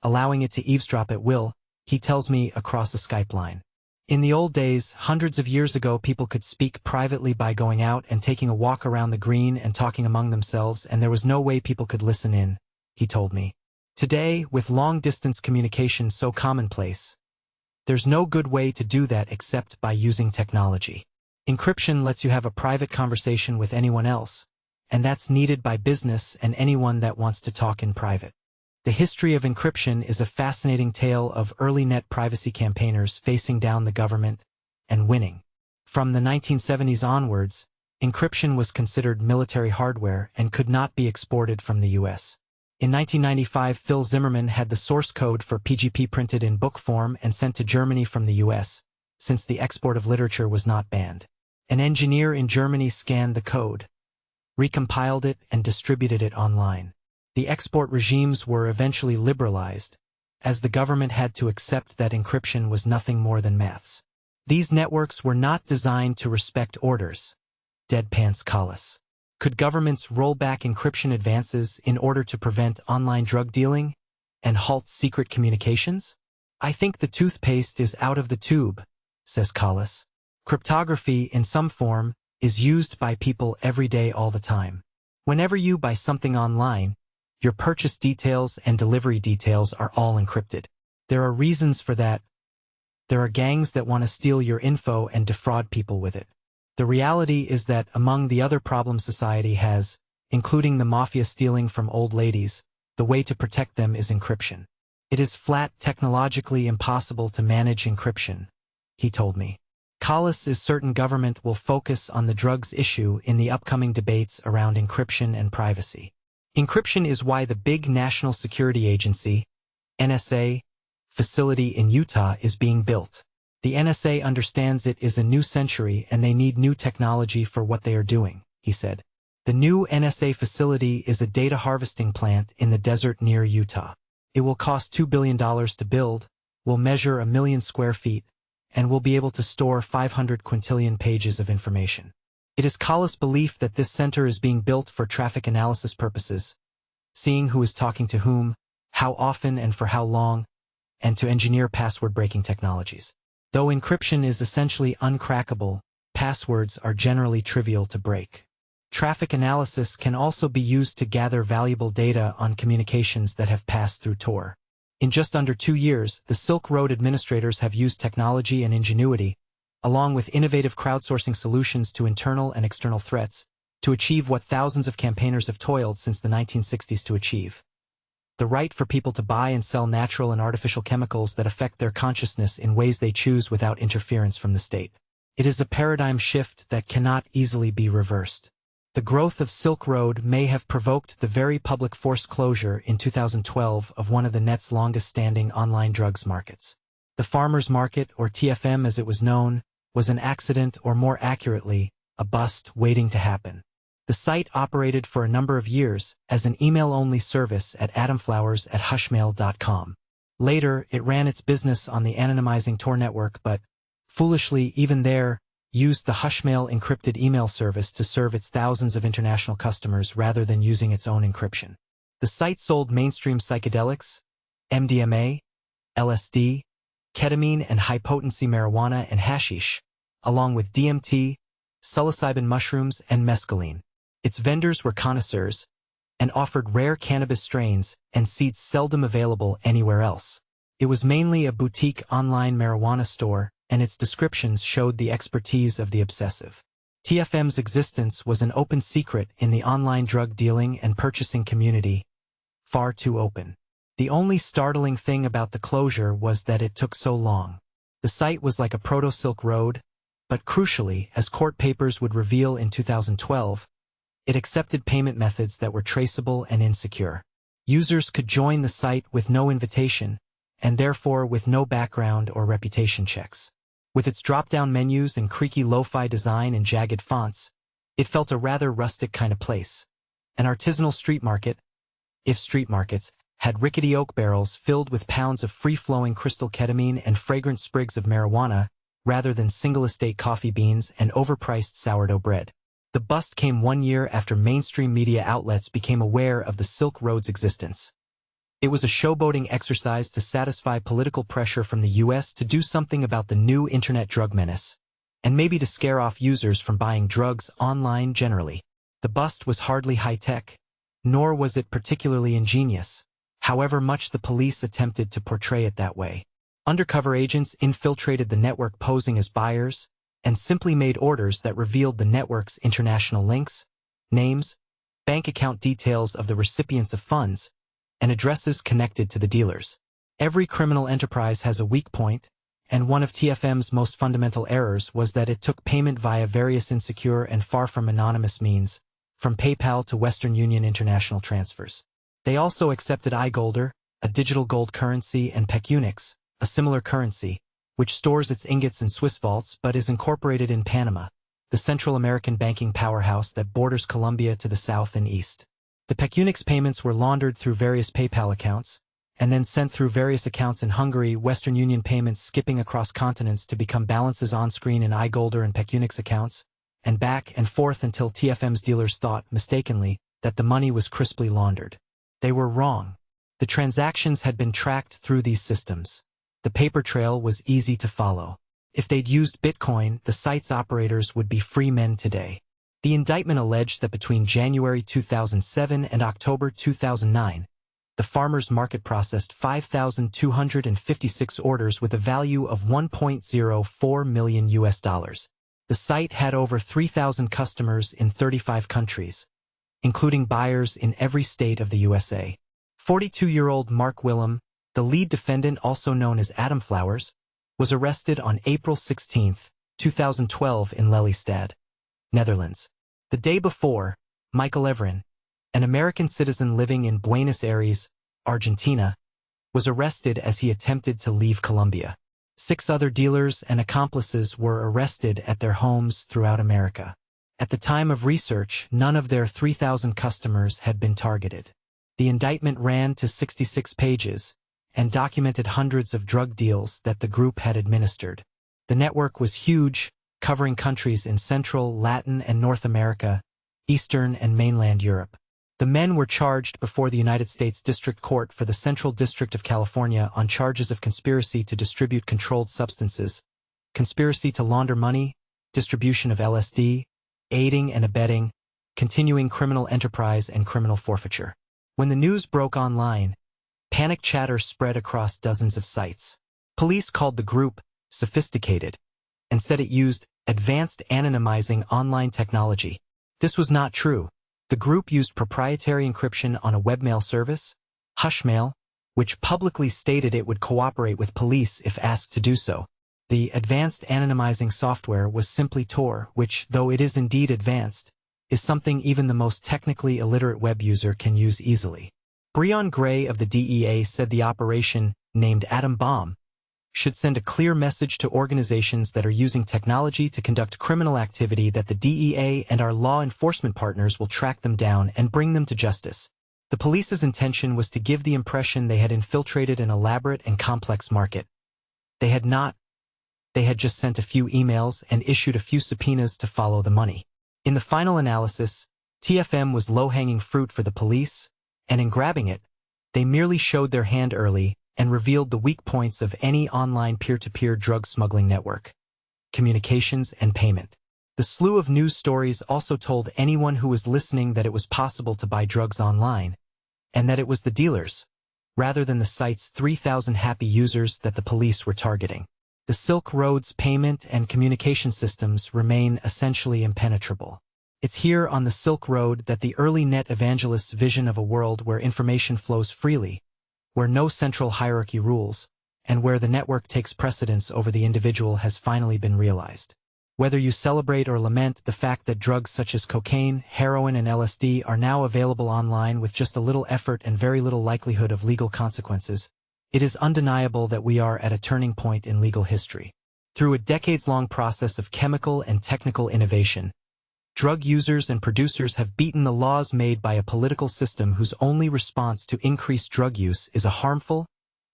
[SPEAKER 1] allowing it to eavesdrop at will, he tells me, across a Skype line. In the old days, hundreds of years ago, people could speak privately by going out and taking a walk around the green and talking among themselves, and there was no way people could listen in, he told me. Today, with long-distance communication so commonplace, there's no good way to do that except by using technology. Encryption lets you have a private conversation with anyone else, and that's needed by business and anyone that wants to talk in private. The history of encryption is a fascinating tale of early net privacy campaigners facing down the government and winning. From the 1970s onwards, encryption was considered military hardware and could not be exported from the U.S. In 1995, Phil Zimmermann had the source code for PGP printed in book form and sent to Germany from the U.S., since the export of literature was not banned. An engineer in Germany scanned the code, recompiled it, and distributed it online. The export regimes were eventually liberalized, as the government had to accept that encryption was nothing more than maths. These networks were not designed to respect orders. Deadpans Collis. Could governments roll back encryption advances in order to prevent online drug dealing and halt secret communications? I think the toothpaste is out of the tube, says Collis. Cryptography, in some form, is used by people every day all the time. Whenever you buy something online, your purchase details and delivery details are all encrypted. There are reasons for that. There are gangs that want to steal your info and defraud people with it. The reality is that among the other problems society has, including the mafia stealing from old ladies, the way to protect them is encryption. It is flat technologically impossible to manage encryption, he told me. Collis is certain government will focus on the drugs issue in the upcoming debates around encryption and privacy. Encryption is why the big National Security Agency, NSA, facility in Utah is being built. The NSA understands it is a new century and they need new technology for what they are doing, he said. The new NSA facility is a data harvesting plant in the desert near Utah. It will cost $2 billion to build, will measure 1 million square feet, and will be able to store 500 quintillion pages of information. It is Collis' belief that this center is being built for traffic analysis purposes, seeing who is talking to whom, how often and for how long, and to engineer password-breaking technologies. Though encryption is essentially uncrackable, passwords are generally trivial to break. Traffic analysis can also be used to gather valuable data on communications that have passed through Tor. In just under 2 years, the Silk Road administrators have used technology and ingenuity, along with innovative crowdsourcing solutions to internal and external threats, to achieve what thousands of campaigners have toiled since the 1960s to achieve: the right for people to buy and sell natural and artificial chemicals that affect their consciousness in ways they choose without interference from the state. It is a paradigm shift that cannot easily be reversed. The growth of Silk Road may have provoked the very public forced closure in 2012 of one of the net's longest-standing online drugs markets. The Farmers Market, or TFM as it was known, was an accident, or more accurately, a bust waiting to happen. The site operated for a number of years as an email-only service at adamflowers@hushmail.com. Later, it ran its business on the anonymizing Tor network but, foolishly even there, used the Hushmail encrypted email service to serve its thousands of international customers rather than using its own encryption. The site sold mainstream psychedelics, MDMA, LSD, ketamine and high-potency marijuana and hashish, along with DMT, psilocybin mushrooms, and mescaline. Its vendors were connoisseurs and offered rare cannabis strains and seeds seldom available anywhere else. It was mainly a boutique online marijuana store, and its descriptions showed the expertise of the obsessive. TFM's existence was an open secret in the online drug dealing and purchasing community, far too open. The only startling thing about the closure was that it took so long. The site was like a proto-Silk Road, but crucially, as court papers would reveal in 2012, it accepted payment methods that were traceable and insecure. Users could join the site with no invitation, and therefore with no background or reputation checks. With its drop-down menus and creaky lo-fi design and jagged fonts, it felt a rather rustic kind of place. An artisanal street market, if street markets, had rickety oak barrels filled with pounds of free-flowing crystal ketamine and fragrant sprigs of marijuana, rather than single-estate coffee beans and overpriced sourdough bread. The bust came 1 year after mainstream media outlets became aware of the Silk Road's existence. It was a showboating exercise to satisfy political pressure from the U.S. to do something about the new internet drug menace, and maybe to scare off users from buying drugs online generally. The bust was hardly high-tech, nor was it particularly ingenious, however much the police attempted to portray it that way. Undercover agents infiltrated the network posing as buyers, and simply made orders that revealed the network's international links, names, bank account details of the recipients of funds, and addresses connected to the dealers. Every criminal enterprise has a weak point, and one of TFM's most fundamental errors was that it took payment via various insecure and far from anonymous means, from PayPal to Western Union international transfers. They also accepted iGolder, a digital gold currency, and Pecunix, a similar currency, which stores its ingots in Swiss vaults but is incorporated in Panama, the Central American banking powerhouse that borders Colombia to the south and east. The Pecunix payments were laundered through various PayPal accounts, and then sent through various accounts in Hungary, Western Union payments skipping across continents to become balances on-screen in iGolder and Pecunix accounts, and back and forth until TFM's dealers thought, mistakenly, that the money was crisply laundered. They were wrong. The transactions had been tracked through these systems. The paper trail was easy to follow. If they'd used Bitcoin, the site's operators would be free men today. The indictment alleged that between January 2007 and October 2009, the farmers market processed 5,256 orders with a value of $1.04 million. The site had over 3,000 customers in 35 countries, including buyers in every state of the USA. 42-year-old Mark Willem, the lead defendant, also known as Adam Flowers, was arrested on April 16, 2012 in Lelystad, Netherlands. The day before, Michael Everin, an American citizen living in Buenos Aires, Argentina, was arrested as he attempted to leave Colombia. 6 other dealers and accomplices were arrested at their homes throughout America. At the time of research, none of their 3,000 customers had been targeted. The indictment ran to 66 pages and documented hundreds of drug deals that the group had administered. The network was huge, covering countries in Central, Latin, and North America, Eastern, and mainland Europe. The men were charged before the United States District Court for the Central District of California on charges of conspiracy to distribute controlled substances, conspiracy to launder money, distribution of LSD, aiding and abetting, continuing criminal enterprise, and criminal forfeiture. When the news broke online, panic chatter spread across dozens of sites. Police called the group sophisticated and said it used advanced anonymizing online technology. This was not true. The group used proprietary encryption on a webmail service, Hushmail, which publicly stated it would cooperate with police if asked to do so. The advanced anonymizing software was simply Tor, which, though it is indeed advanced, is something even the most technically illiterate web user can use easily. Breon Gray of the DEA said the operation, named Atom Bomb, should send a clear message to organizations that are using technology to conduct criminal activity that the DEA and our law enforcement partners will track them down and bring them to justice. The police's intention was to give the impression they had infiltrated an elaborate and complex market. They had not. They had just sent a few emails and issued a few subpoenas to follow the money. In the final analysis, TFM was low-hanging fruit for the police, and in grabbing it, they merely showed their hand early and revealed the weak points of any online peer-to-peer drug smuggling network: communications and payment. The slew of news stories also told anyone who was listening that it was possible to buy drugs online, and that it was the dealers, rather than the site's 3,000 happy users, that the police were targeting. The Silk Road's payment and communication systems remain essentially impenetrable. It's here on the Silk Road that the early net evangelists' vision of a world where information flows freely, where no central hierarchy rules, and where the network takes precedence over the individual has finally been realized. Whether you celebrate or lament the fact that drugs such as cocaine, heroin, and LSD are now available online with just a little effort and very little likelihood of legal consequences, it is undeniable that we are at a turning point in legal history. Through a decades-long process of chemical and technical innovation, drug users and producers have beaten the laws made by a political system whose only response to increased drug use is a harmful,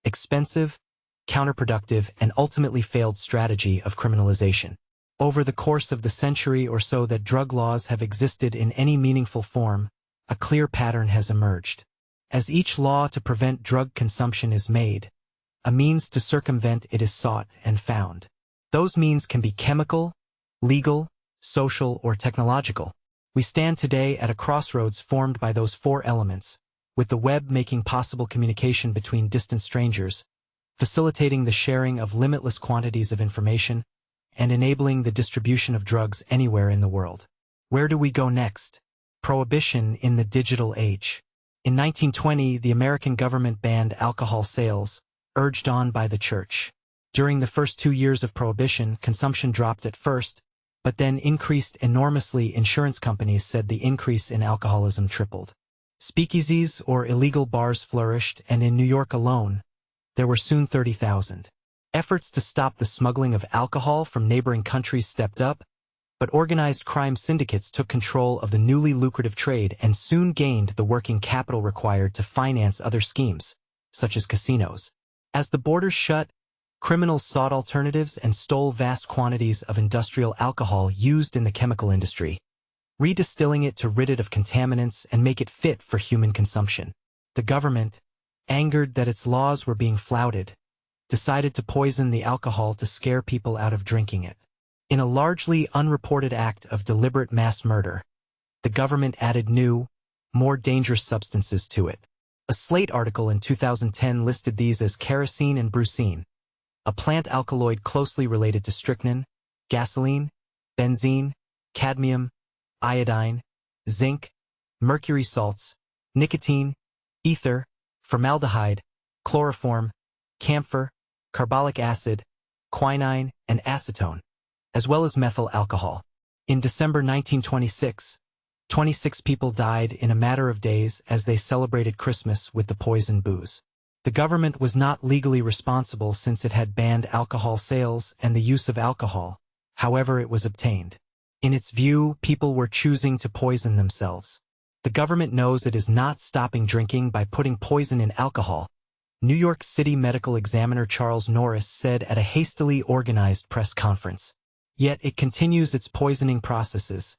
[SPEAKER 1] expensive, counterproductive, and ultimately failed strategy of criminalization. Over the course of the century or so that drug laws have existed in any meaningful form, a clear pattern has emerged. As each law to prevent drug consumption is made, a means to circumvent it is sought and found. Those means can be chemical, legal, social, or technological. We stand today at a crossroads formed by those 4 elements, with the web making possible communication between distant strangers, facilitating the sharing of limitless quantities of information, and enabling the distribution of drugs anywhere in the world. Where do we go next? Prohibition in the digital age. In 1920, the American government banned alcohol sales, urged on by the church. During the first 2 years of Prohibition, consumption dropped at first, but then increased enormously. Insurance companies said the increase in alcoholism tripled. Speakeasies or illegal bars flourished, and in New York alone, there were soon 30,000. Efforts to stop the smuggling of alcohol from neighboring countries stepped up, but organized crime syndicates took control of the newly lucrative trade and soon gained the working capital required to finance other schemes, such as casinos. As the borders shut, criminals sought alternatives and stole vast quantities of industrial alcohol used in the chemical industry, redistilling it to rid it of contaminants and make it fit for human consumption. The government, angered that its laws were being flouted, decided to poison the alcohol to scare people out of drinking it. In a largely unreported act of deliberate mass murder, the government added new, more dangerous substances to it. A Slate article in 2010 listed these as kerosene and brucine, a plant alkaloid closely related to strychnine, gasoline, benzene, cadmium, iodine, zinc, mercury salts, nicotine, ether, formaldehyde, chloroform, camphor, carbolic acid, quinine, and acetone, as well as methyl alcohol. In December 1926, 26 people died in a matter of days as they celebrated Christmas with the poison booze. The government was not legally responsible since it had banned alcohol sales and the use of alcohol, however it was obtained. In its view, people were choosing to poison themselves. The government knows it is not stopping drinking by putting poison in alcohol, New York City medical examiner Charles Norris said at a hastily organized press conference. Yet it continues its poisoning processes,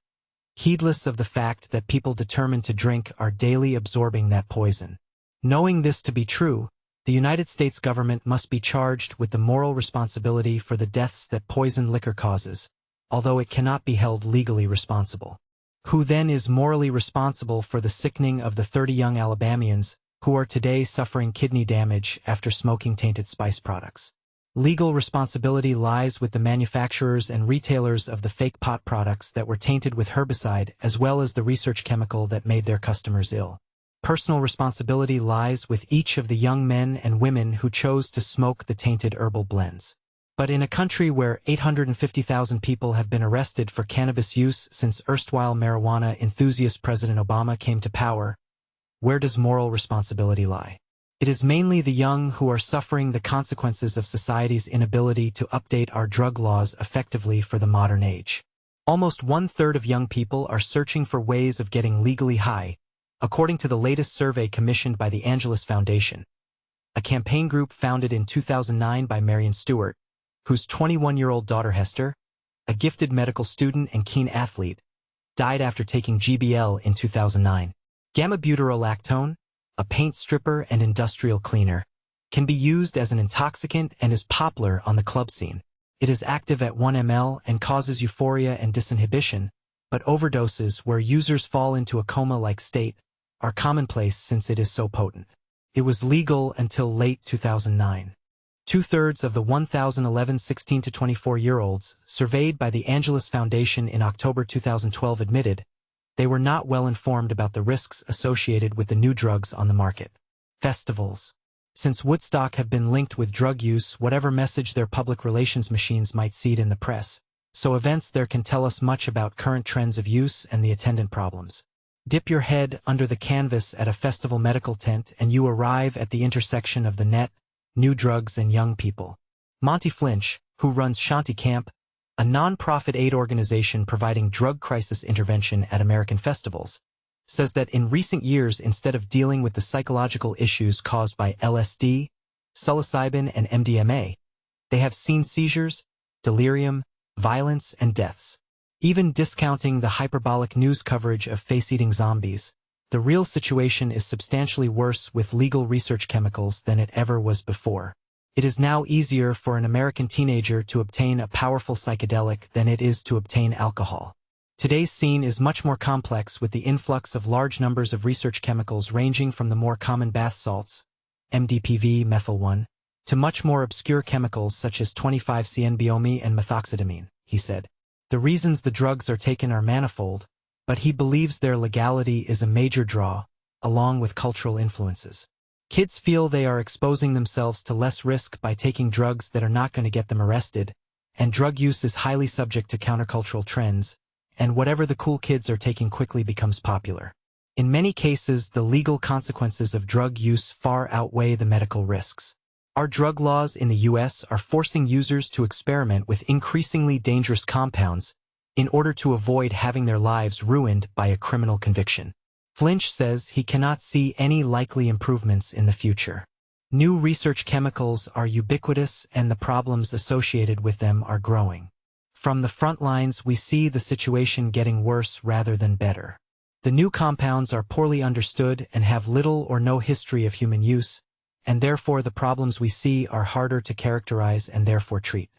[SPEAKER 1] heedless of the fact that people determined to drink are daily absorbing that poison. Knowing this to be true, the United States government must be charged with the moral responsibility for the deaths that poisoned liquor causes, although it cannot be held legally responsible. Who then is morally responsible for the sickening of the 30 young Alabamians who are today suffering kidney damage after smoking tainted spice products? Legal responsibility lies with the manufacturers and retailers of the fake pot products that were tainted with herbicide as well as the research chemical that made their customers ill. Personal responsibility lies with each of the young men and women who chose to smoke the tainted herbal blends. But in a country where 850,000 people have been arrested for cannabis use since erstwhile marijuana enthusiast President Obama came to power, where does moral responsibility lie? It is mainly the young who are suffering the consequences of society's inability to update our drug laws effectively for the modern age. Almost 1/3 of young people are searching for ways of getting legally high, according to the latest survey commissioned by the Angelus Foundation, a campaign group founded in 2009 by Marion Stewart, whose 21-year-old daughter Hester, a gifted medical student and keen athlete, died after taking GBL in 2009. Gamma-butyrolactone, a paint stripper and industrial cleaner, can be used as an intoxicant and is popular on the club scene. It is active at 1 ml and causes euphoria and disinhibition, but overdoses where users fall into a coma-like state are commonplace since it is so potent. It was legal until late 2009. 2/3 of the 1,011 16 to 24-year-olds surveyed by the Angelus Foundation in October 2012 admitted they were not well informed about the risks associated with the new drugs on the market. Festivals. Since Woodstock have been linked with drug use, whatever message their public relations machines might seed in the press, so events there can tell us much about current trends of use and the attendant problems. Dip your head under the canvas at a festival medical tent and you arrive at the intersection of the net, new drugs and young people. Monty Flinch, who runs Shanti Camp, a non-profit aid organization providing drug crisis intervention at American festivals, says that in recent years, instead of dealing with the psychological issues caused by LSD, psilocybin, and MDMA, they have seen seizures, delirium, violence, and deaths. Even discounting the hyperbolic news coverage of face-eating zombies, the real situation is substantially worse with legal research chemicals than it ever was before. It is now easier for an American teenager to obtain a powerful psychedelic than it is to obtain alcohol. Today's scene is much more complex with the influx of large numbers of research chemicals ranging from the more common bath salts, MDPV, methyl 1, to much more obscure chemicals such as 25-cNBOMe and methoxetamine, he said. The reasons the drugs are taken are manifold, but he believes their legality is a major draw, along with cultural influences. Kids feel they are exposing themselves to less risk by taking drugs that are not going to get them arrested, and drug use is highly subject to countercultural trends, and whatever the cool kids are taking quickly becomes popular. In many cases, the legal consequences of drug use far outweigh the medical risks. Our drug laws in the U.S. are forcing users to experiment with increasingly dangerous compounds in order to avoid having their lives ruined by a criminal conviction. Flinch says he cannot see any likely improvements in the future. New research chemicals are ubiquitous and the problems associated with them are growing. From the front lines, we see the situation getting worse rather than better. The new compounds are poorly understood and have little or no history of human use, and therefore the problems we see are harder to characterize and therefore treat.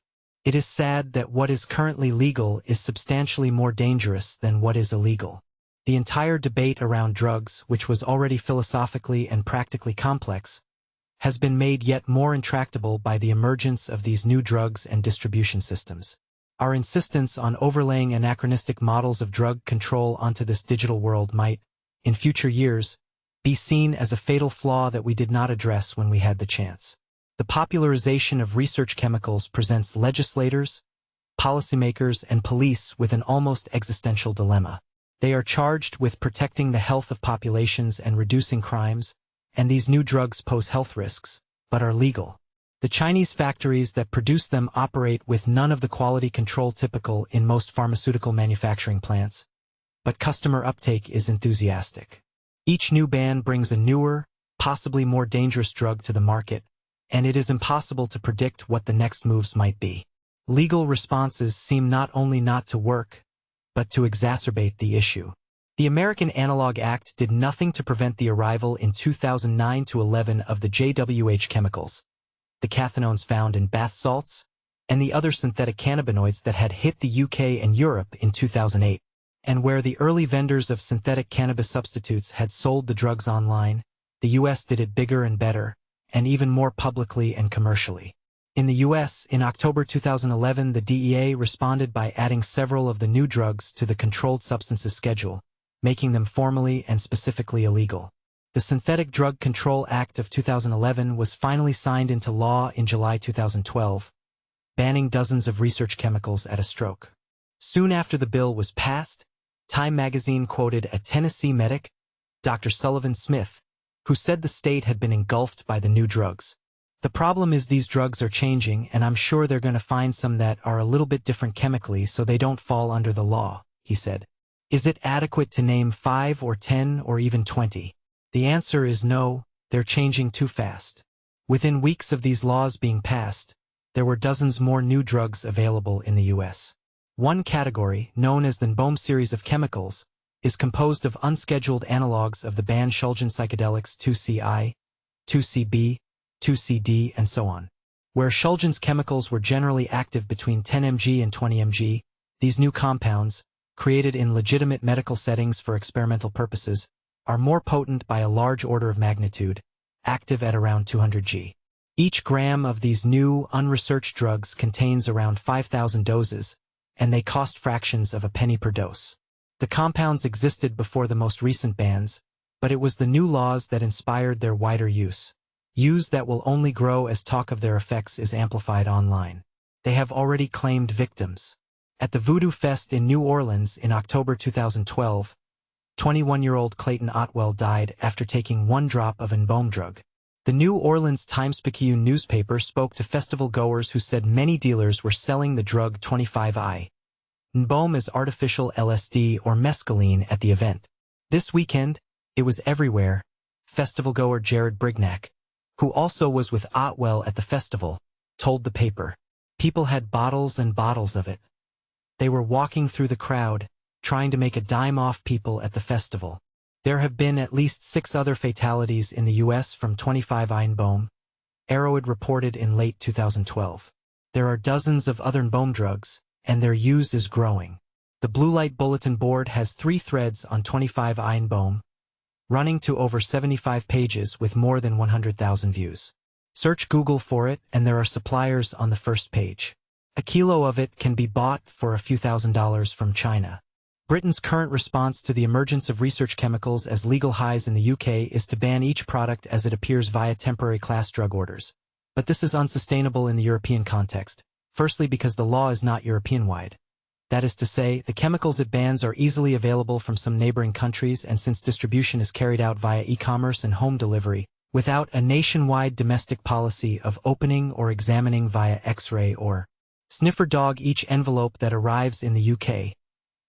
[SPEAKER 1] It is sad that what is currently legal is substantially more dangerous than what is illegal. The entire debate around drugs, which was already philosophically and practically complex, has been made yet more intractable by the emergence of these new drugs and distribution systems. Our insistence on overlaying anachronistic models of drug control onto this digital world might, in future years, be seen as a fatal flaw that we did not address when we had the chance. The popularization of research chemicals presents legislators, policymakers, and police with an almost existential dilemma. They are charged with protecting the health of populations and reducing crimes, and these new drugs pose health risks, but are legal. The Chinese factories that produce them operate with none of the quality control typical in most pharmaceutical manufacturing plants, but customer uptake is enthusiastic. Each new ban brings a newer, possibly more dangerous drug to the market, and it is impossible to predict what the next moves might be. Legal responses seem not only not to work, but to exacerbate the issue. The American Analog Act did nothing to prevent the arrival in 2009-11 of the JWH chemicals, the cathinones found in bath salts, and the other synthetic cannabinoids that had hit the UK and Europe in 2008, and where the early vendors of synthetic cannabis substitutes had sold the drugs online, the US did it bigger and better, and even more publicly and commercially. In the US, in October 2011, the DEA responded by adding several of the new drugs to the Controlled Substances Schedule, making them formally and specifically illegal. The Synthetic Drug Control Act of 2011 was finally signed into law in July 2012, banning dozens of research chemicals at a stroke. Soon after the bill was passed, Time magazine quoted a Tennessee medic, Dr. Sullivan Smith, who said the state had been engulfed by the new drugs. The problem is these drugs are changing, and I'm sure they're going to find some that are a little bit different chemically so they don't fall under the law, he said. Is it adequate to name 5 or 10 or even 20? The answer is no, they're changing too fast. Within weeks of these laws being passed, there were dozens more new drugs available in the U.S. One category, known as the NBOM series of chemicals, is composed of unscheduled analogs of the banned Shulgin psychedelics 2CI, 2CB, 2CD, and so on. Where Shulgin's chemicals were generally active between 10 mg and 20 mg, these new compounds, created in legitimate medical settings for experimental purposes, are more potent by a large order of magnitude, active at around 200 G. Each gram of these new, unresearched drugs contains around 5,000 doses, and they cost fractions of a penny per dose. The compounds existed before the most recent bans, but it was the new laws that inspired their wider use that will only grow as talk of their effects is amplified online. They have already claimed victims. At the Voodoo Fest in New Orleans in October 2012, 21-year-old Clayton Otwell died after taking 1 drop of NBOM drug. The New Orleans Times-Picayune newspaper spoke to festival goers who said many dealers were selling the drug 25I, NBOM as artificial LSD or mescaline at the event. This weekend, it was everywhere, festival goer Jared Brignac, who also was with Otwell at the festival, told the paper. People had bottles and bottles of it. They were walking through the crowd, trying to make a dime off people at the festival. There have been at least 6 other fatalities in the U.S. from 25I NBOM, Arrowhead reported in late 2012. There are dozens of other NBOM drugs, and their use is growing. The Blue Light Bulletin Board has 3 threads on 25I NBOM, running to over 75 pages with more than 100,000 views. Search Google for it, and there are suppliers on the first page. A kilo of it can be bought for a few $1,000s from China. Britain's current response to the emergence of research chemicals as legal highs in the UK is to ban each product as it appears via temporary class drug orders. But this is unsustainable in the European context, firstly because the law is not European-wide. That is to say, the chemicals it bans are easily available from some neighboring countries, and since distribution is carried out via e-commerce and home delivery, without a nationwide domestic policy of opening or examining via X-ray or sniffer dog each envelope that arrives in the UK,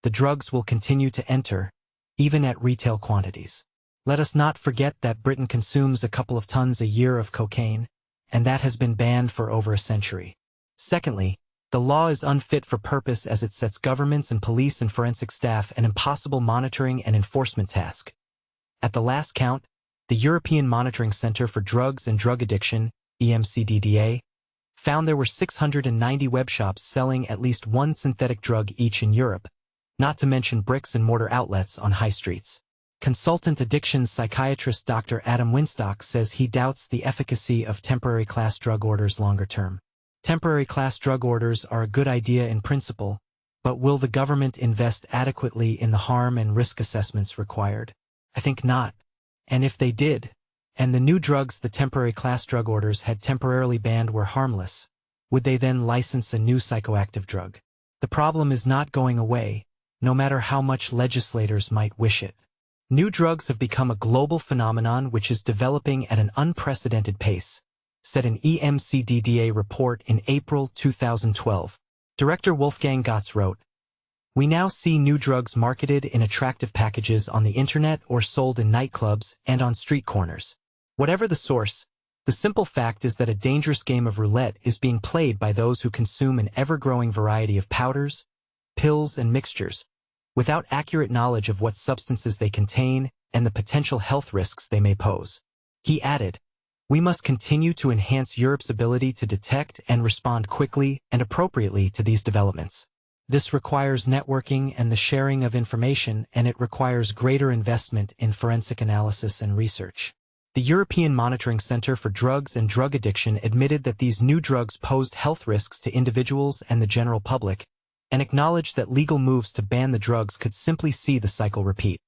[SPEAKER 1] the drugs will continue to enter, even at retail quantities. Let us not forget that Britain consumes a couple of tons a year of cocaine, and that has been banned for over a century. Secondly, the law is unfit for purpose as it sets governments and police and forensic staff an impossible monitoring and enforcement task. At the last count, the European Monitoring Center for Drugs and Drug Addiction, EMCDDA, found there were 690 web shops selling at least one synthetic drug each in Europe, not to mention bricks and mortar outlets on high streets. Consultant addictions psychiatrist Dr. Adam Winstock says he doubts the efficacy of temporary class drug orders longer term. Temporary class drug orders are a good idea in principle, but will the government invest adequately in the harm and risk assessments required? I think not. And if they did, and the new drugs the temporary class drug orders had temporarily banned were harmless, would they then license a new psychoactive drug? The problem is not going away, no matter how much legislators might wish it. New drugs have become a global phenomenon which is developing at an unprecedented pace, said an EMCDDA report in April 2012. Director Wolfgang Gotz wrote, "We now see new drugs marketed in attractive packages on the internet or sold in nightclubs and on street corners. Whatever the source, the simple fact is that a dangerous game of roulette is being played by those who consume an ever-growing variety of powders, pills, and mixtures, without accurate knowledge of what substances they contain and the potential health risks they may pose." He added, "We must continue to enhance Europe's ability to detect and respond quickly and appropriately to these developments. This requires networking and the sharing of information, and it requires greater investment in forensic analysis and research." The European Monitoring Center for Drugs and Drug Addiction admitted that these new drugs posed health risks to individuals and the general public, and acknowledged that legal moves to ban the drugs could simply see the cycle repeat.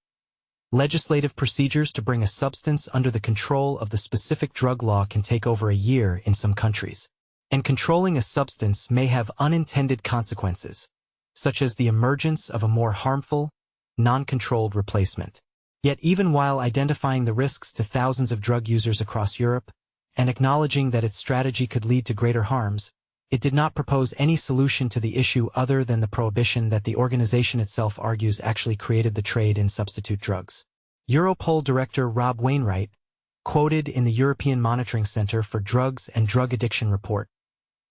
[SPEAKER 1] Legislative procedures to bring a substance under the control of the specific drug law can take over a year in some countries, and controlling a substance may have unintended consequences, such as the emergence of a more harmful, non-controlled replacement. Yet even while identifying the risks to thousands of drug users across Europe, and acknowledging that its strategy could lead to greater harms, it did not propose any solution to the issue other than the prohibition that the organization itself argues actually created the trade in substitute drugs. Europol Director Rob Wainwright, quoted in the European Monitoring Center for Drugs and Drug Addiction report,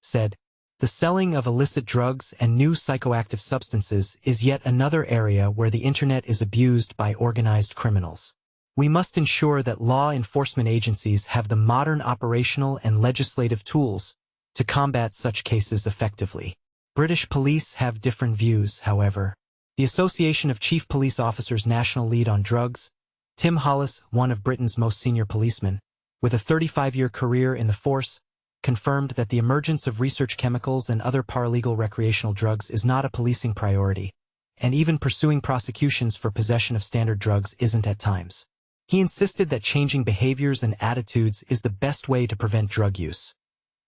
[SPEAKER 1] said, "The selling of illicit drugs and new psychoactive substances is yet another area where the internet is abused by organized criminals. We must ensure that law enforcement agencies have the modern operational and legislative tools to combat such cases effectively." British police have different views, however. The Association of Chief Police Officers National Lead on Drugs, Tim Hollis, one of Britain's most senior policemen, with a 35-year career in the force, confirmed that the emergence of research chemicals and other paralegal recreational drugs is not a policing priority, and even pursuing prosecutions for possession of standard drugs isn't at times. He insisted that changing behaviors and attitudes is the best way to prevent drug use.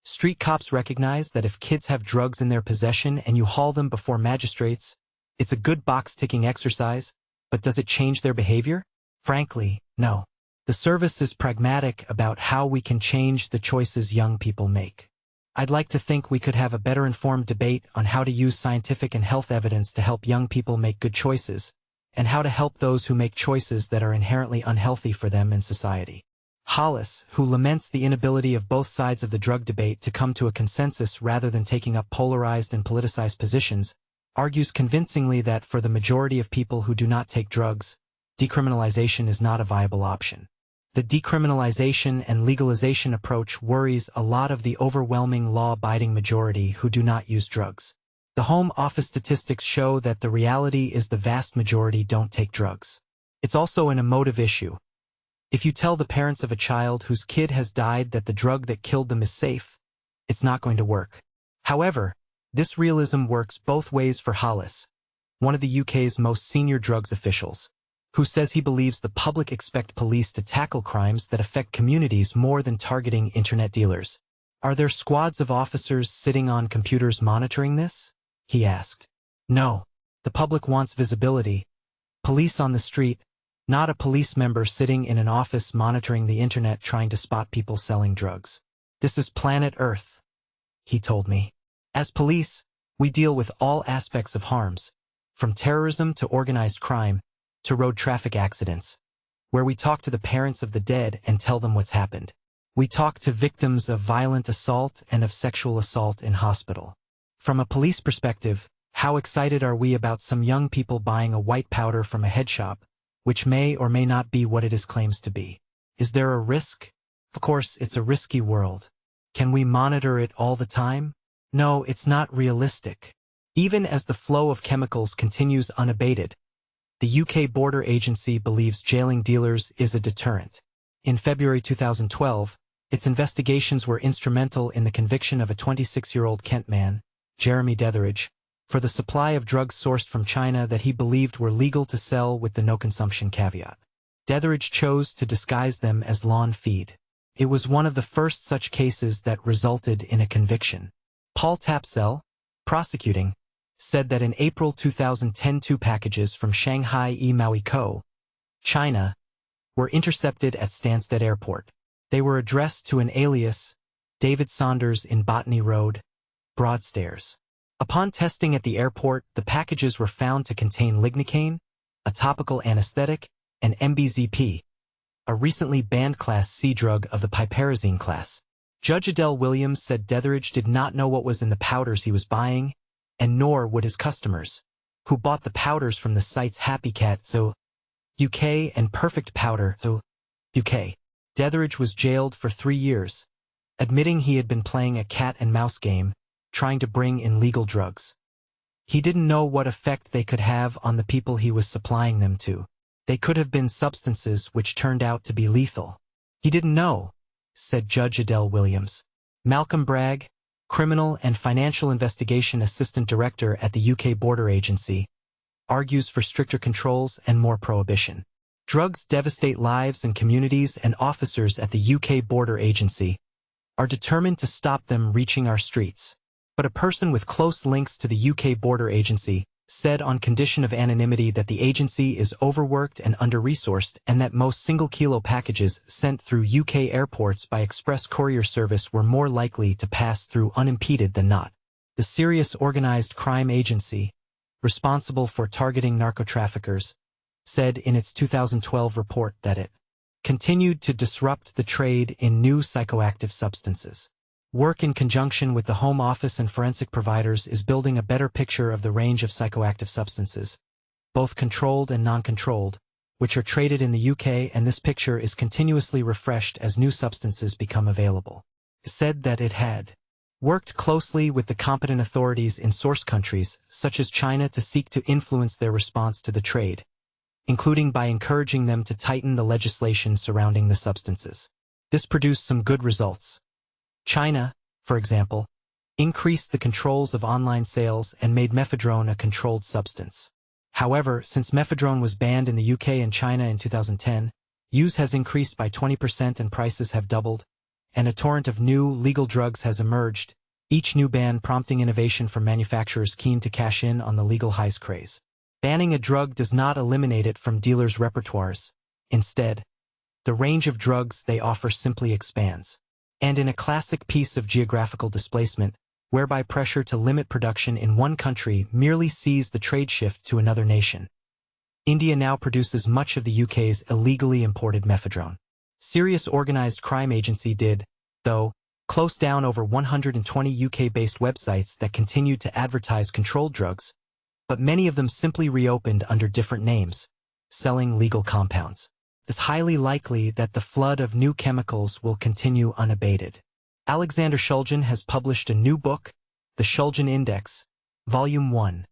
[SPEAKER 1] Street cops recognize that if kids have drugs in their possession and you haul them before magistrates, it's a good box-ticking exercise, but does it change their behavior? Frankly, no. The service is pragmatic about how we can change the choices young people make. I'd like to think we could have a better informed debate on how to use scientific and health evidence to help young people make good choices, and how to help those who make choices that are inherently unhealthy for them and society. Hollis, who laments the inability of both sides of the drug debate to come to a consensus rather than taking up polarized and politicized positions, argues convincingly that for the majority of people who do not take drugs, decriminalization is not a viable option. The decriminalization and legalization approach worries a lot of the overwhelming law-abiding majority who do not use drugs. The Home Office statistics show that the reality is the vast majority don't take drugs. It's also an emotive issue. If you tell the parents of a child whose kid has died that the drug that killed them is safe, it's not going to work. However, this realism works both ways for Hollis. one of the UK's most senior drugs officials, who says he believes the public expect police to tackle crimes that affect communities more than targeting internet dealers. Are there squads of officers sitting on computers monitoring this? He asked. No. The public wants visibility. Police on the street, not a police member sitting in an office monitoring the internet trying to spot people selling drugs. This is planet Earth, he told me. As police, we deal with all aspects of harms, from terrorism to organized crime, to road traffic accidents, where we talk to the parents of the dead and tell them what's happened. We talk to victims of violent assault and of sexual assault in hospital. From a police perspective, how excited are we about some young people buying a white powder from a head shop, which may or may not be what it claims to be? Is there a risk? Of course, it's a risky world. Can we monitor it all the time? No, it's not realistic. Even as the flow of chemicals continues unabated, the UK Border Agency believes jailing dealers is a deterrent. In February 2012, its investigations were instrumental in the conviction of a 26-year-old Kent man, Jeremy Detheridge, for the supply of drugs sourced from China that he believed were legal to sell with the no-consumption caveat. Detheridge chose to disguise them as lawn feed. It was one of the first such cases that resulted in a conviction. Paul Tapsell, prosecuting, said that in April 2010 two packages from Shanghai Maui Co., China, were intercepted at Stansted Airport. They were addressed to an alias, David Saunders in Botany Road, Broadstairs. Upon testing at the airport, the packages were found to contain lignocaine, a topical anesthetic, and MBZP, a recently banned Class C drug of the piperazine class. Judge Adele Williams said Detheridge did not know what was in the powders he was buying, and nor would his customers, who bought the powders from the sites Happy Cat So UK and Perfect Powder So UK. Detheridge was jailed for 3 years, admitting he had been playing a cat-and-mouse game, trying to bring in legal drugs. He didn't know what effect they could have on the people he was supplying them to. They could have been substances which turned out to be lethal. He didn't know, said Judge Adele Williams. Malcolm Bragg, Criminal and Financial Investigation Assistant Director at the UK Border Agency, argues for stricter controls and more prohibition. Drugs devastate lives and communities, and officers at the UK Border Agency are determined to stop them reaching our streets. But a person with close links to the UK Border Agency said on condition of anonymity that the agency is overworked and under-resourced, and that most single-kilo packages sent through UK airports by express courier service were more likely to pass through unimpeded than not. The Serious Organized Crime Agency, responsible for targeting narco-traffickers, said in its 2012 report that it continued to disrupt the trade in new psychoactive substances. Work in conjunction with the Home Office and forensic providers is building a better picture of the range of psychoactive substances, both controlled and non-controlled, which are traded in the UK, and this picture is continuously refreshed as new substances become available. It said that it had worked closely with the competent authorities in source countries, such as China, to seek to influence their response to the trade, including by encouraging them to tighten the legislation surrounding the substances. This produced some good results. China, for example, increased the controls of online sales and made mephedrone a controlled substance. However, since mephedrone was banned in the UK and China in 2010, use has increased by 20% and prices have doubled, and a torrent of new, legal drugs has emerged, each new ban prompting innovation from manufacturers keen to cash in on the legal highs craze. Banning a drug does not eliminate it from dealers' repertoires. Instead, the range of drugs they offer simply expands. And in a classic piece of geographical displacement, whereby pressure to limit production in one country merely sees the trade shift to another nation, India now produces much of the UK's illegally imported mephedrone. Serious Organized Crime Agency did, though, close down over 120 UK-based websites that continued to advertise controlled drugs, but many of them simply reopened under different names, selling legal compounds. It's highly likely that the flood of new chemicals will continue unabated. Alexander Shulgin has published a new book, The Shulgin Index, Volume 1,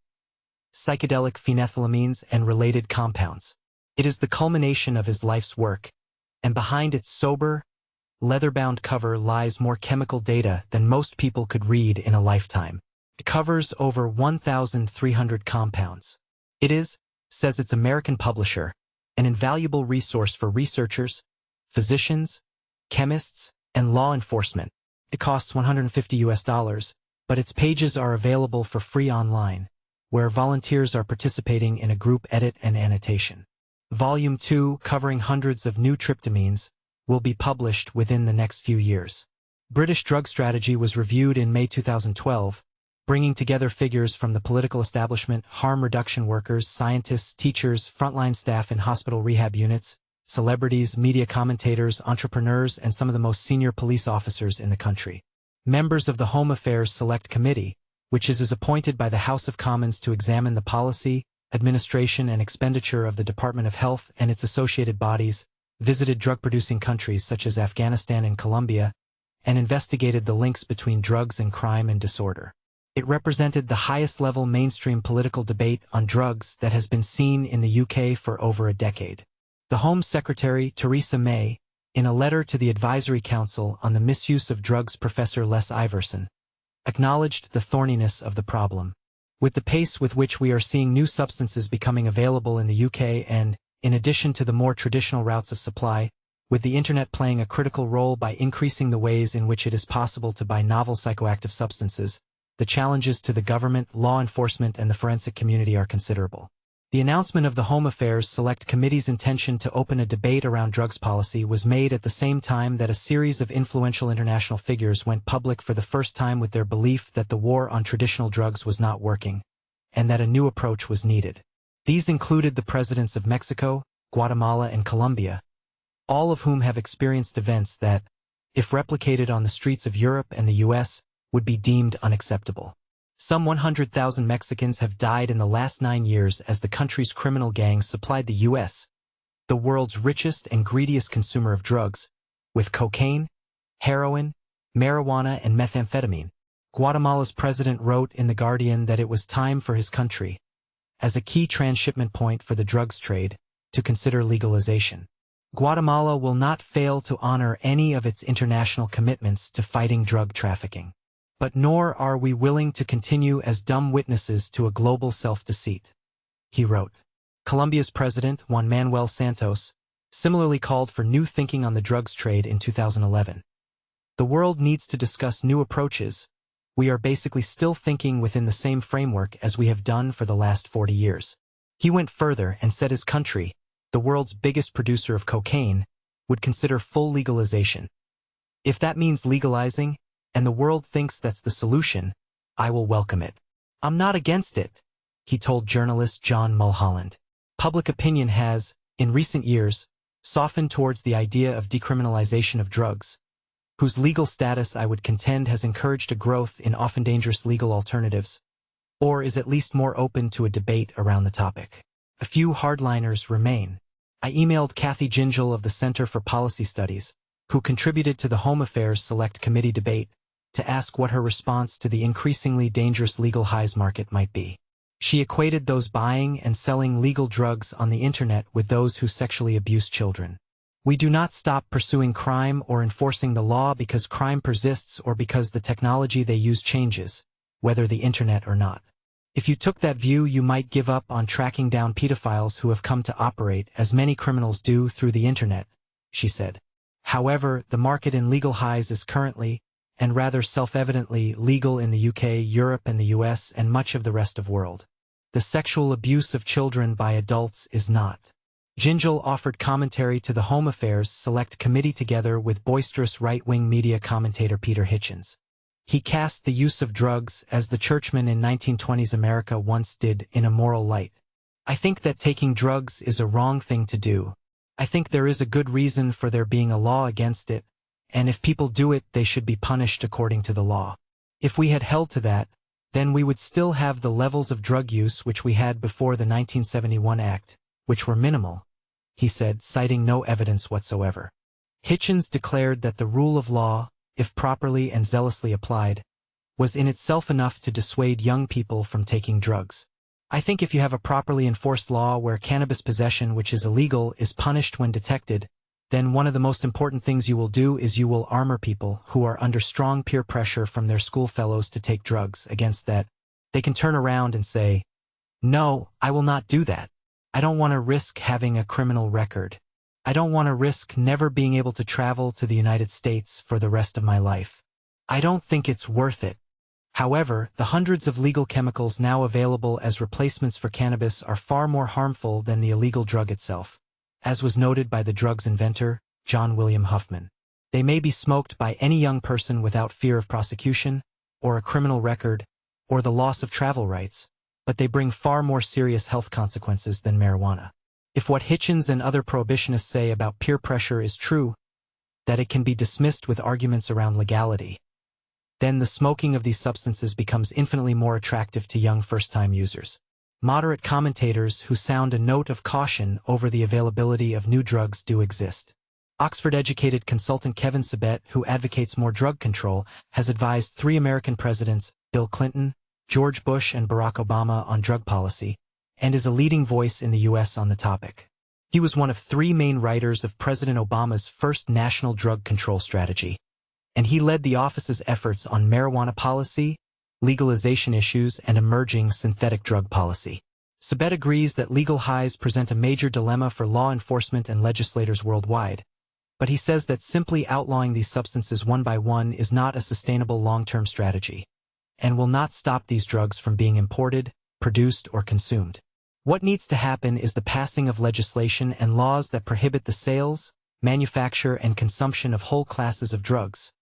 [SPEAKER 1] Psychedelic Phenethylamines and Related Compounds. It is the culmination of his life's work, and behind its sober, leather-bound cover lies more chemical data than most people could read in a lifetime. It covers over 1,300 compounds. It is, says its American publisher, an invaluable resource for researchers, physicians, chemists, and law enforcement. It costs $150, but its pages are available for free online, where volunteers are participating in a group edit and annotation. Volume 2, covering hundreds of new tryptamines, will be published within the next few years. British drug strategy was reviewed in May 2012, bringing together figures from the political establishment, harm reduction workers, scientists, teachers, frontline staff in hospital rehab units, celebrities, media commentators, entrepreneurs, and some of the most senior police officers in the country. Members of the Home Affairs Select Committee, which is appointed by the House of Commons to examine the policy, administration, and expenditure of the Department of Health and its associated bodies, visited drug-producing countries such as Afghanistan and Colombia, and investigated the links between drugs and crime and disorder. It represented the highest-level mainstream political debate on drugs that has been seen in the UK for over a decade. The Home Secretary, Theresa May, in a letter to the Advisory Council on the Misuse of Drugs, Professor Les Iverson, acknowledged the thorniness of the problem. With the pace with which we are seeing new substances becoming available in the UK and, in addition to the more traditional routes of supply, with the Internet playing a critical role by increasing the ways in which it is possible to buy novel psychoactive substances, the challenges to the government, law enforcement, and the forensic community are considerable. The announcement of the Home Affairs Select Committee's intention to open a debate around drugs policy was made at the same time that a series of influential international figures went public for the first time with their belief that the war on traditional drugs was not working, and that a new approach was needed. These included the presidents of Mexico, Guatemala, and Colombia, all of whom have experienced events that, if replicated on the streets of Europe and the US, would be deemed unacceptable. Some 100,000 Mexicans have died in the last 9 years as the country's criminal gangs supplied the U.S., the world's richest and greediest consumer of drugs, with cocaine, heroin, marijuana, and methamphetamine. Guatemala's president wrote in The Guardian that it was time for his country, as a key transshipment point for the drugs trade, to consider legalization. Guatemala will not fail to honor any of its international commitments to fighting drug trafficking. But nor are we willing to continue as dumb witnesses to a global self-deceit, he wrote. Colombia's president, Juan Manuel Santos, similarly called for new thinking on the drugs trade in 2011. The world needs to discuss new approaches. We are basically still thinking within the same framework as we have done for the last 40 years. He went further and said his country, the world's biggest producer of cocaine, would consider full legalization. If that means legalizing, and the world thinks that's the solution, I will welcome it. I'm not against it, he told journalist John Mulholland. Public opinion has, in recent years, softened towards the idea of decriminalization of drugs, whose legal status I would contend has encouraged a growth in often dangerous legal alternatives, or is at least more open to a debate around the topic. A few hardliners remain. I emailed Kathy Gingell of the Center for Policy Studies, who contributed to the Home Affairs Select Committee debate, to ask what her response to the increasingly dangerous legal highs market might be. She equated those buying and selling legal drugs on the Internet with those who sexually abuse children. We do not stop pursuing crime or enforcing the law because crime persists or because the technology they use changes, whether the Internet or not. If you took that view, you might give up on tracking down pedophiles who have come to operate as many criminals do through the Internet, she said. However, the market in legal highs is currently, and rather self-evidently, legal in the UK, Europe, and the US, and much of the rest of the world. The sexual abuse of children by adults is not. Gingell offered commentary to the Home Affairs Select Committee together with boisterous right-wing media commentator Peter Hitchens. He cast the use of drugs, as the churchmen in 1920s America once did, in a moral light. I think that taking drugs is a wrong thing to do. I think there is a good reason for there being a law against it, and if people do it, they should be punished according to the law. If we had held to that, then we would still have the levels of drug use which we had before the 1971 Act, which were minimal, he said, citing no evidence whatsoever. Hitchens declared that the rule of law, if properly and zealously applied, was in itself enough to dissuade young people from taking drugs. I think if you have a properly enforced law where cannabis possession, which is illegal, is punished when detected, then one of the most important things you will do is you will armor people who are under strong peer pressure from their schoolfellows to take drugs. Against that, they can turn around and say, No, I will not do that. I don't want to risk having a criminal record. I don't want to risk never being able to travel to the United States for the rest of my life. I don't think it's worth it. However, the hundreds of legal chemicals now available as replacements for cannabis are far more harmful than the illegal drug itself, as was noted by the drug's inventor, John William Huffman. They may be smoked by any young person without fear of prosecution, or a criminal record, or the loss of travel rights, but they bring far more serious health consequences than marijuana. If what Hitchens and other prohibitionists say about peer pressure is true, that it can be dismissed with arguments around legality, then the smoking of these substances becomes infinitely more attractive to young first-time users. Moderate commentators who sound a note of caution over the availability of new drugs do exist. Oxford-educated consultant Kevin Sabet, who advocates more drug control, has advised 3 American presidents, Bill Clinton, George Bush and Barack Obama, on drug policy, and is a leading voice in the U.S. on the topic. He was one of 3 main writers of President Obama's first national drug control strategy, and he led the office's efforts on marijuana policy, legalization issues, and emerging synthetic drug policy. Sabet agrees that legal highs present a major dilemma for law enforcement and legislators worldwide, but he says that simply outlawing these substances one by one is not a sustainable long-term strategy, and will not stop these drugs from being imported, produced, or consumed. What needs to happen is the passing of legislation and laws that prohibit the sales, manufacture, and consumption of whole classes of drugs,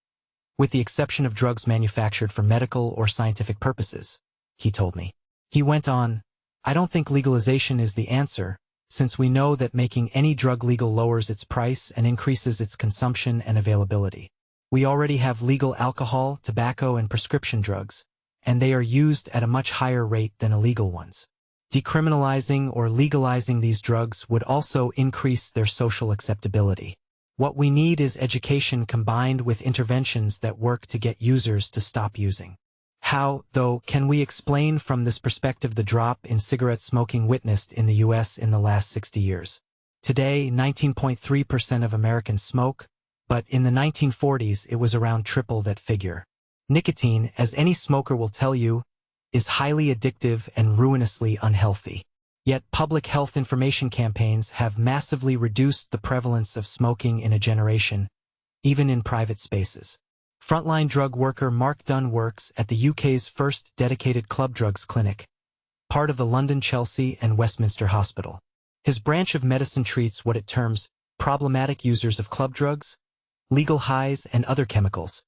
[SPEAKER 1] with the exception of drugs manufactured for medical or scientific purposes, he told me. He went on, I don't think legalization is the answer, since we know that making any drug legal lowers its price and increases its consumption and availability. We already have legal alcohol, tobacco, and prescription drugs, and they are used at a much higher rate than illegal ones. Decriminalizing or legalizing these drugs would also increase their social acceptability. What we need is education combined with interventions that work to get users to stop using. How, though, can we explain from this perspective the drop in cigarette smoking witnessed in the U.S. in the last 60 years? Today, 19.3% of Americans smoke, but in the 1940s it was around triple that figure. Nicotine, as any smoker will tell you, is highly addictive and ruinously unhealthy. Yet public health information campaigns have massively reduced the prevalence of smoking in a generation, even in private spaces. Frontline drug worker Mark Dunn works at the UK's first dedicated club drugs clinic, part of the London Chelsea and Westminster Hospital. His branch of medicine treats what it terms problematic users of club drugs, legal highs, and other chemicals,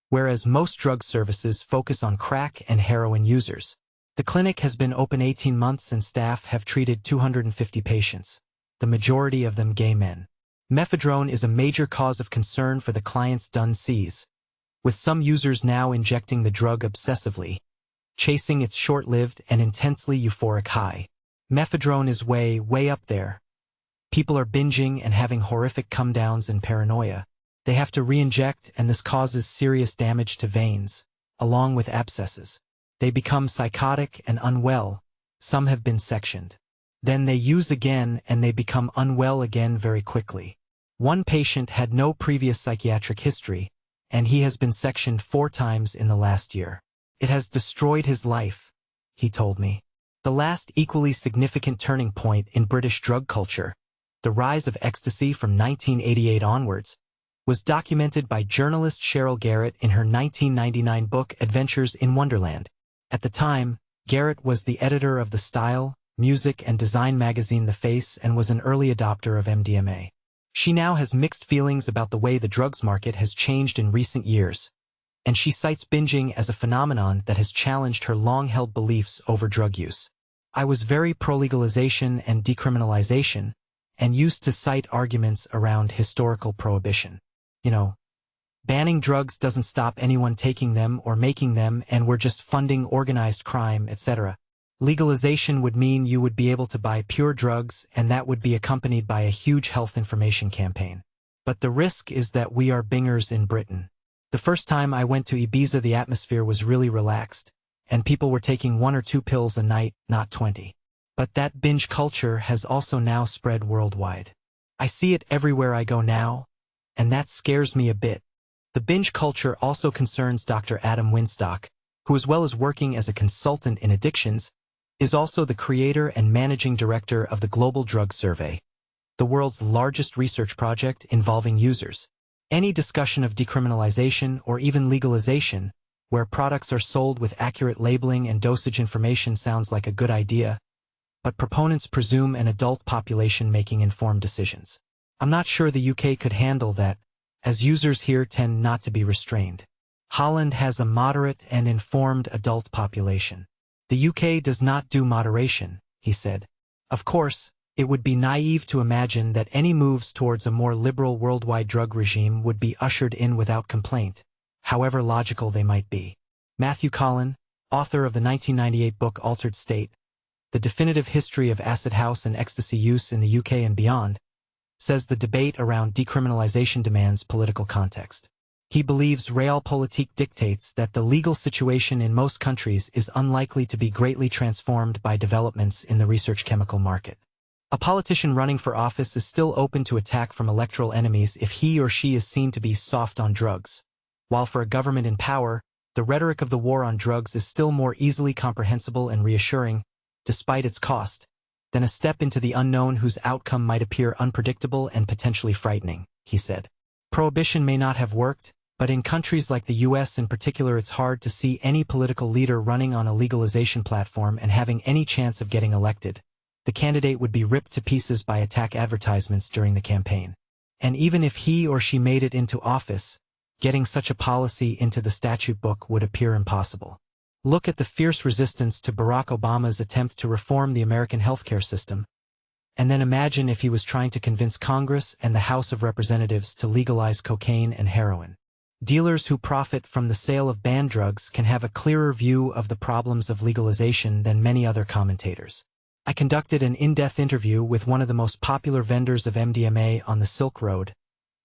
[SPEAKER 1] whereas most drug services focus on crack and heroin users. The clinic has been open 18 months and staff have treated 250 patients, the majority of them gay men. Mephedrone is a major cause of concern for the clients Dunn sees, with some users now injecting the drug obsessively, chasing its short-lived and intensely euphoric high. Mephedrone is way up there. People are binging and having horrific come-downs and paranoia. They have to re-inject, and this causes serious damage to veins, along with abscesses. They become psychotic and unwell. Some have been sectioned. Then they use again and they become unwell again very quickly. One patient had no previous psychiatric history, and he has been sectioned 4 times in the last year. It has destroyed his life, he told me. The last equally significant turning point in British drug culture, the rise of ecstasy from 1988 onwards, was documented by journalist Cheryl Garrett in her 1999 book Adventures in Wonderland. At the time, Garrett was the editor of the style, music, and design magazine The Face and was an early adopter of MDMA. She now has mixed feelings about the way the drugs market has changed in recent years, and she cites binging as a phenomenon that has challenged her long-held beliefs over drug use. I was very pro-legalization and decriminalization, and used to cite arguments around historical prohibition. Banning drugs doesn't stop anyone taking them or making them, and we're just funding organized crime, etc. Legalization would mean you would be able to buy pure drugs, and that would be accompanied by a huge health information campaign. But the risk is that we are bingers in Britain. The first time I went to Ibiza, the atmosphere was really relaxed, and people were taking 1 or 2 pills a night, not 20. But that binge culture has also now spread worldwide. I see it everywhere I go now, and that scares me a bit. The binge culture also concerns Dr. Adam Winstock, who, as well as working as a consultant in addictions, is also the creator and managing director of the Global Drug Survey, the world's largest research project involving users. Any discussion of decriminalization or even legalization, where products are sold with accurate labeling and dosage information, sounds like a good idea, but proponents presume an adult population making informed decisions. I'm not sure the UK could handle that, as users here tend not to be restrained. Holland has a moderate and informed adult population. The UK does not do moderation, he said. Of course, it would be naive to imagine that any moves towards a more liberal worldwide drug regime would be ushered in without complaint, however logical they might be. Matthew Collin, author of the 1998 book Altered State, The Definitive History of Acid House and Ecstasy Use in the UK and Beyond, says the debate around decriminalization demands political context. He believes realpolitik dictates that the legal situation in most countries is unlikely to be greatly transformed by developments in the research chemical market. A politician running for office is still open to attack from electoral enemies if he or she is seen to be soft on drugs, while for a government in power, the rhetoric of the war on drugs is still more easily comprehensible and reassuring, despite its cost, than a step into the unknown whose outcome might appear unpredictable and potentially frightening, he said. Prohibition may not have worked, but in countries like the US in particular, it's hard to see any political leader running on a legalization platform and having any chance of getting elected. The candidate would be ripped to pieces by attack advertisements during the campaign. And even if he or she made it into office, getting such a policy into the statute book would appear impossible. Look at the fierce resistance to Barack Obama's attempt to reform the American healthcare system, and then imagine if he was trying to convince Congress and the House of Representatives to legalize cocaine and heroin. Dealers who profit from the sale of banned drugs can have a clearer view of the problems of legalization than many other commentators. I conducted an in-depth interview with one of the most popular vendors of MDMA on the Silk Road,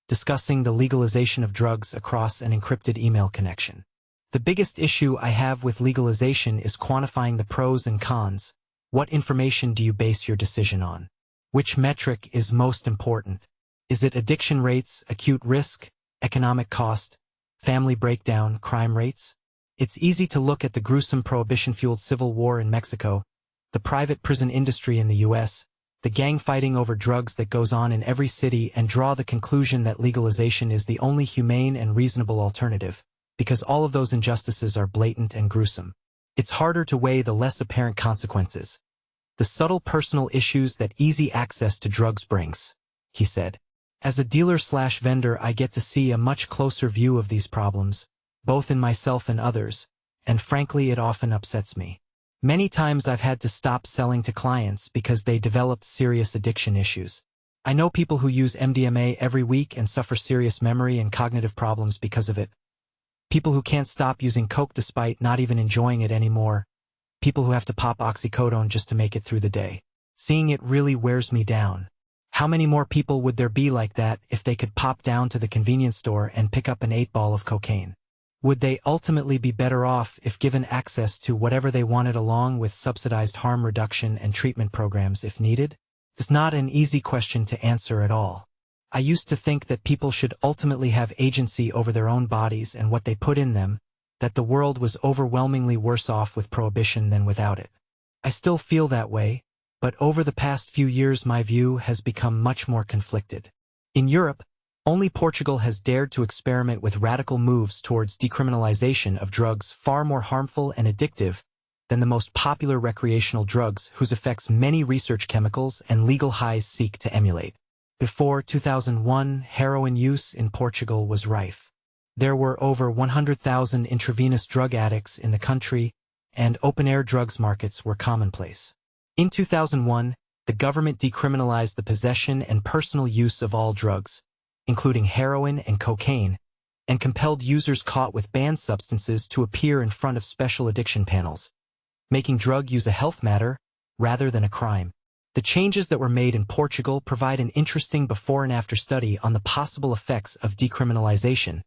[SPEAKER 1] discussing the legalization of drugs across an encrypted email connection. The biggest issue I have with legalization is quantifying the pros and cons. What information do you base your decision on? Which metric is most important? Is it addiction rates, acute risk, economic cost, family breakdown, crime rates? It's easy to look at the gruesome prohibition-fueled civil war in Mexico, the private prison industry in the US, the gang fighting over drugs that goes on in every city, and draw the conclusion that legalization is the only humane and reasonable alternative, because all of those injustices are blatant and gruesome. It's harder to weigh the less apparent consequences, the subtle personal issues that easy access to drugs brings, he said. As a dealer/vendor, I get to see a much closer view of these problems, both in myself and others, and frankly it often upsets me. Many times I've had to stop selling to clients because they developed serious addiction issues. I know people who use MDMA every week and suffer serious memory and cognitive problems because of it. People who can't stop using coke despite not even enjoying it anymore. People who have to pop oxycodone just to make it through the day. Seeing it really wears me down. How many more people would there be like that if they could pop down to the convenience store and pick up an 8-ball of cocaine? Would they ultimately be better off if given access to whatever they wanted along with subsidized harm reduction and treatment programs if needed? It's not an easy question to answer at all. I used to think that people should ultimately have agency over their own bodies and what they put in them, that the world was overwhelmingly worse off with prohibition than without it. I still feel that way, but over the past few years my view has become much more conflicted. In Europe, only Portugal has dared to experiment with radical moves towards decriminalization of drugs far more harmful and addictive than the most popular recreational drugs whose effects many research chemicals and legal highs seek to emulate. Before 2001, heroin use in Portugal was rife. There were over 100,000 intravenous drug addicts in the country, and open-air drugs markets were commonplace. In 2001, the government decriminalized the possession and personal use of all drugs, including heroin and cocaine, and compelled users caught with banned substances to appear in front of special addiction panels, making drug use a health matter rather than a crime. The changes that were made in Portugal provide an interesting before and after study on the possible effects of decriminalization,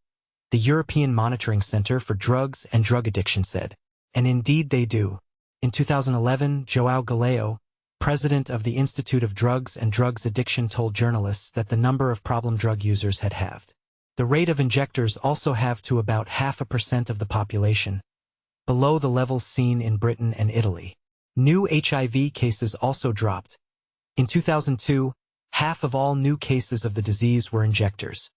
[SPEAKER 1] the European Monitoring Center for Drugs and Drug Addiction said. And indeed they do. In 2011, João Galeo, president of the Institute of Drugs and Drugs Addiction, told journalists that the number of problem drug users had halved. The rate of injectors also halved to about 0.5% of the population, below the levels seen in Britain and Italy. New HIV cases also dropped. In 2002, half of all new cases of the disease were injectors.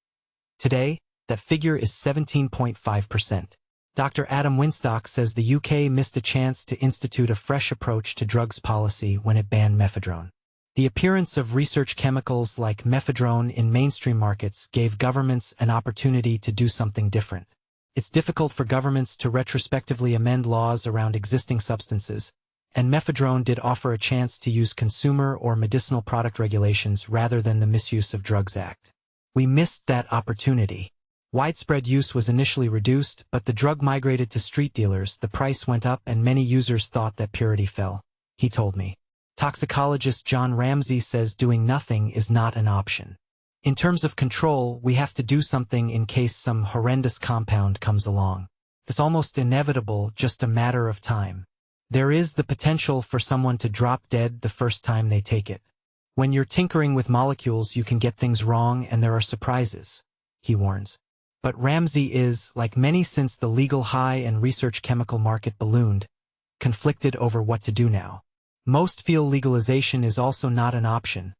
[SPEAKER 1] Today, that figure is 17.5%. Dr. Adam Winstock says the UK missed a chance to institute a fresh approach to drugs policy when it banned mephedrone. The appearance of research chemicals like mephedrone in mainstream markets gave governments an opportunity to do something different. It's difficult for governments to retrospectively amend laws around existing substances, and mephedrone did offer a chance to use consumer or medicinal product regulations rather than the Misuse of Drugs Act. We missed that opportunity. Widespread use was initially reduced, but the drug migrated to street dealers, the price went up, and many users thought that purity fell. He told me. Toxicologist John Ramsey says doing nothing is not an option. In terms of control, we have to do something in case some horrendous compound comes along. It's almost inevitable, just a matter of time. There is the potential for someone to drop dead the first time they take it. When you're tinkering with molecules, you can get things wrong and there are surprises, he warns. But Ramsey is, like many since the legal high and research chemical market ballooned, conflicted over what to do now. Most feel legalization is also not an option,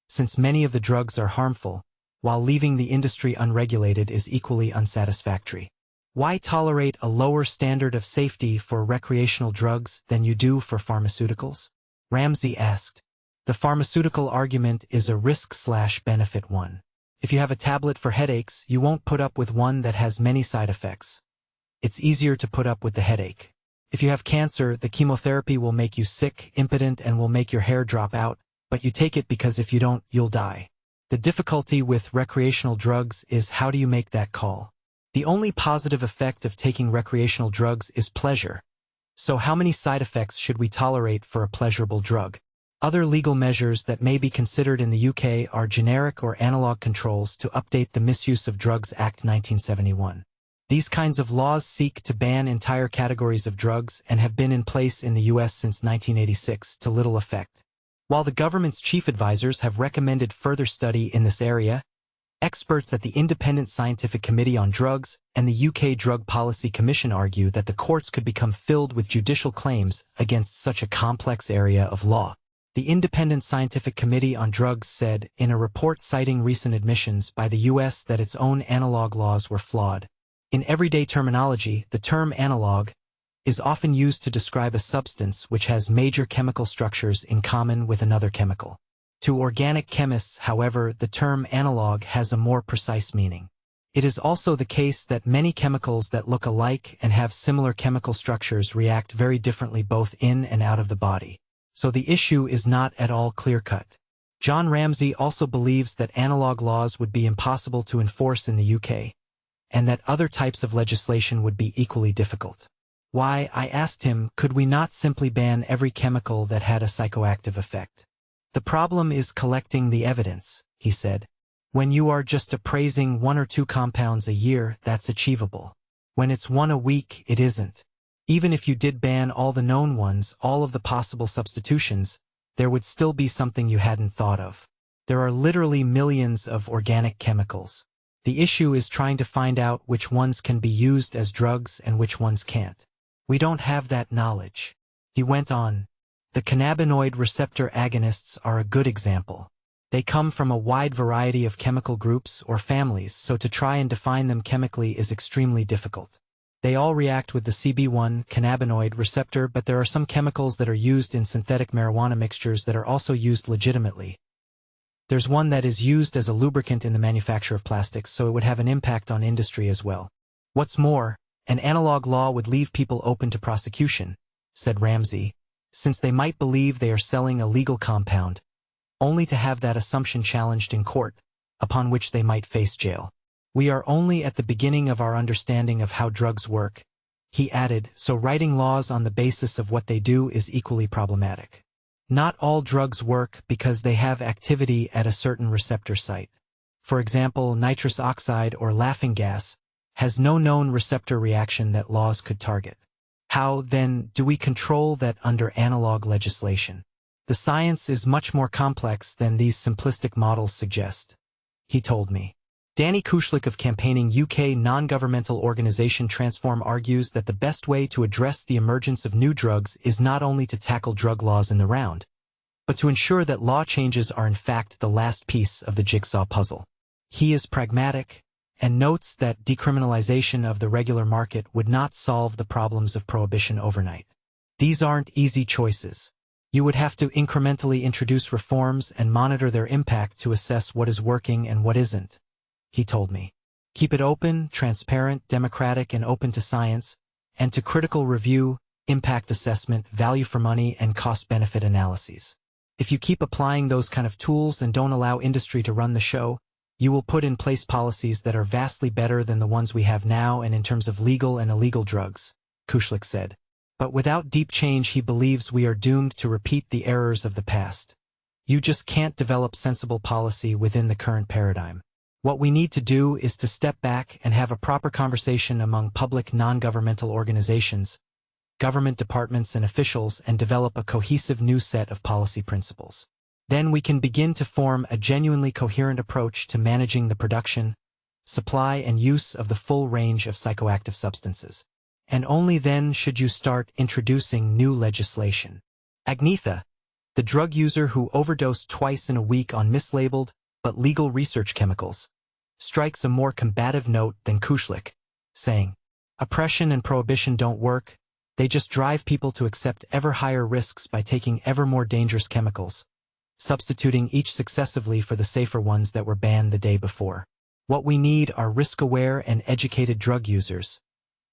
[SPEAKER 1] since many of the drugs are harmful, while leaving the industry unregulated is equally unsatisfactory. Why tolerate a lower standard of safety for recreational drugs than you do for pharmaceuticals? Ramsey asked. The pharmaceutical argument is a risk/benefit one. If you have a tablet for headaches, you won't put up with one that has many side effects. It's easier to put up with the headache. If you have cancer, the chemotherapy will make you sick, impotent, and will make your hair drop out, but you take it because if you don't, you'll die. The difficulty with recreational drugs is how do you make that call? The only positive effect of taking recreational drugs is pleasure. So how many side effects should we tolerate for a pleasurable drug? Other legal measures that may be considered in the UK are generic or analog controls to update the Misuse of Drugs Act 1971. These kinds of laws seek to ban entire categories of drugs and have been in place in the US since 1986 to little effect. While the government's chief advisors have recommended further study in this area, experts at the Independent Scientific Committee on Drugs and the UK Drug Policy Commission argue that the courts could become filled with judicial claims against such a complex area of law. The Independent Scientific Committee on Drugs said in a report citing recent admissions by the US that its own analog laws were flawed. In everyday terminology, the term analog is often used to describe a substance which has major chemical structures in common with another chemical. To organic chemists, however, the term analog has a more precise meaning. It is also the case that many chemicals that look alike and have similar chemical structures react very differently both in and out of the body. So the issue is not at all clear-cut. John Ramsey also believes that analog laws would be impossible to enforce in the UK, and that other types of legislation would be equally difficult. Why, I asked him, could we not simply ban every chemical that had a psychoactive effect? The problem is collecting the evidence, he said. When you are just appraising 1 or 2 compounds a year, that's achievable. When it's 1 a week, it isn't. Even if you did ban all the known ones, all of the possible substitutions, there would still be something you hadn't thought of. There are literally millions of organic chemicals. The issue is trying to find out which ones can be used as drugs and which ones can't. We don't have that knowledge. He went on. The cannabinoid receptor agonists are a good example. They come from a wide variety of chemical groups or families, so to try and define them chemically is extremely difficult. They all react with the CB1 cannabinoid receptor, but there are some chemicals that are used in synthetic marijuana mixtures that are also used legitimately. There's one that is used as a lubricant in the manufacture of plastics, so it would have an impact on industry as well. What's more, an analog law would leave people open to prosecution, said Ramsey, since they might believe they are selling a legal compound, only to have that assumption challenged in court, upon which they might face jail. We are only at the beginning of our understanding of how drugs work, he added, so writing laws on the basis of what they do is equally problematic. Not all drugs work because they have activity at a certain receptor site. For example, nitrous oxide or laughing gas has no known receptor reaction that laws could target. How, then, do we control that under analog legislation? The science is much more complex than these simplistic models suggest, he told me. Danny Kushlik of campaigning UK non-governmental organization Transform argues that the best way to address the emergence of new drugs is not only to tackle drug laws in the round, but to ensure that law changes are in fact the last piece of the jigsaw puzzle. He is pragmatic and notes that decriminalization of the regular market would not solve the problems of prohibition overnight. These aren't easy choices. You would have to incrementally introduce reforms and monitor their impact to assess what is working and what isn't, he told me. Keep it open, transparent, democratic, and open to science, and to critical review, impact assessment, value for money, and cost-benefit analyses. If you keep applying those kind of tools and don't allow industry to run the show, you will put in place policies that are vastly better than the ones we have now and in terms of legal and illegal drugs, Kushlik said. But without deep change, he believes we are doomed to repeat the errors of the past. You just can't develop sensible policy within the current paradigm. What we need to do is to step back and have a proper conversation among public non-governmental organizations, government departments and officials, and develop a cohesive new set of policy principles. Then we can begin to form a genuinely coherent approach to managing the production, supply, and use of the full range of psychoactive substances. And only then should you start introducing new legislation. Agnetha, the drug user who overdosed twice in a week on mislabeled but legal research chemicals, strikes a more combative note than Kushlik, saying, "Oppression and prohibition don't work, they just drive people to accept ever higher risks by taking ever more dangerous chemicals, substituting each successively for the safer ones that were banned the day before. What we need are risk-aware and educated drug users,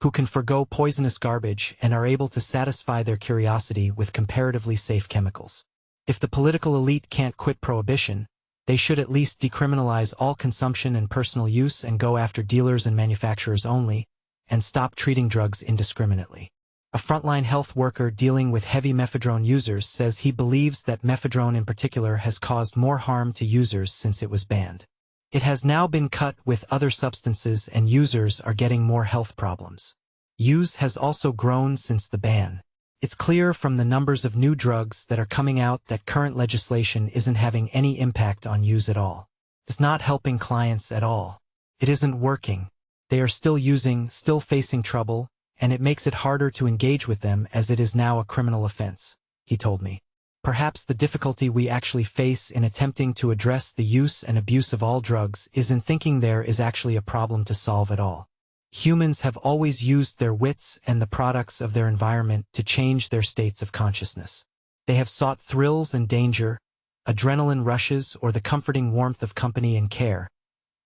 [SPEAKER 1] who can forgo poisonous garbage and are able to satisfy their curiosity with comparatively safe chemicals. If the political elite can't quit prohibition, they should at least decriminalize all consumption and personal use and go after dealers and manufacturers only, and stop treating drugs indiscriminately." A frontline health worker dealing with heavy mephedrone users says he believes that mephedrone in particular has caused more harm to users since it was banned. It has now been cut with other substances and users are getting more health problems. Use has also grown since the ban. It's clear from the numbers of new drugs that are coming out that current legislation isn't having any impact on use at all. It's not helping clients at all. It isn't working. They are still using, still facing trouble, and it makes it harder to engage with them as it is now a criminal offense, he told me. Perhaps the difficulty we actually face in attempting to address the use and abuse of all drugs is in thinking there is actually a problem to solve at all. Humans have always used their wits and the products of their environment to change their states of consciousness. They have sought thrills and danger, adrenaline rushes, or the comforting warmth of company and care,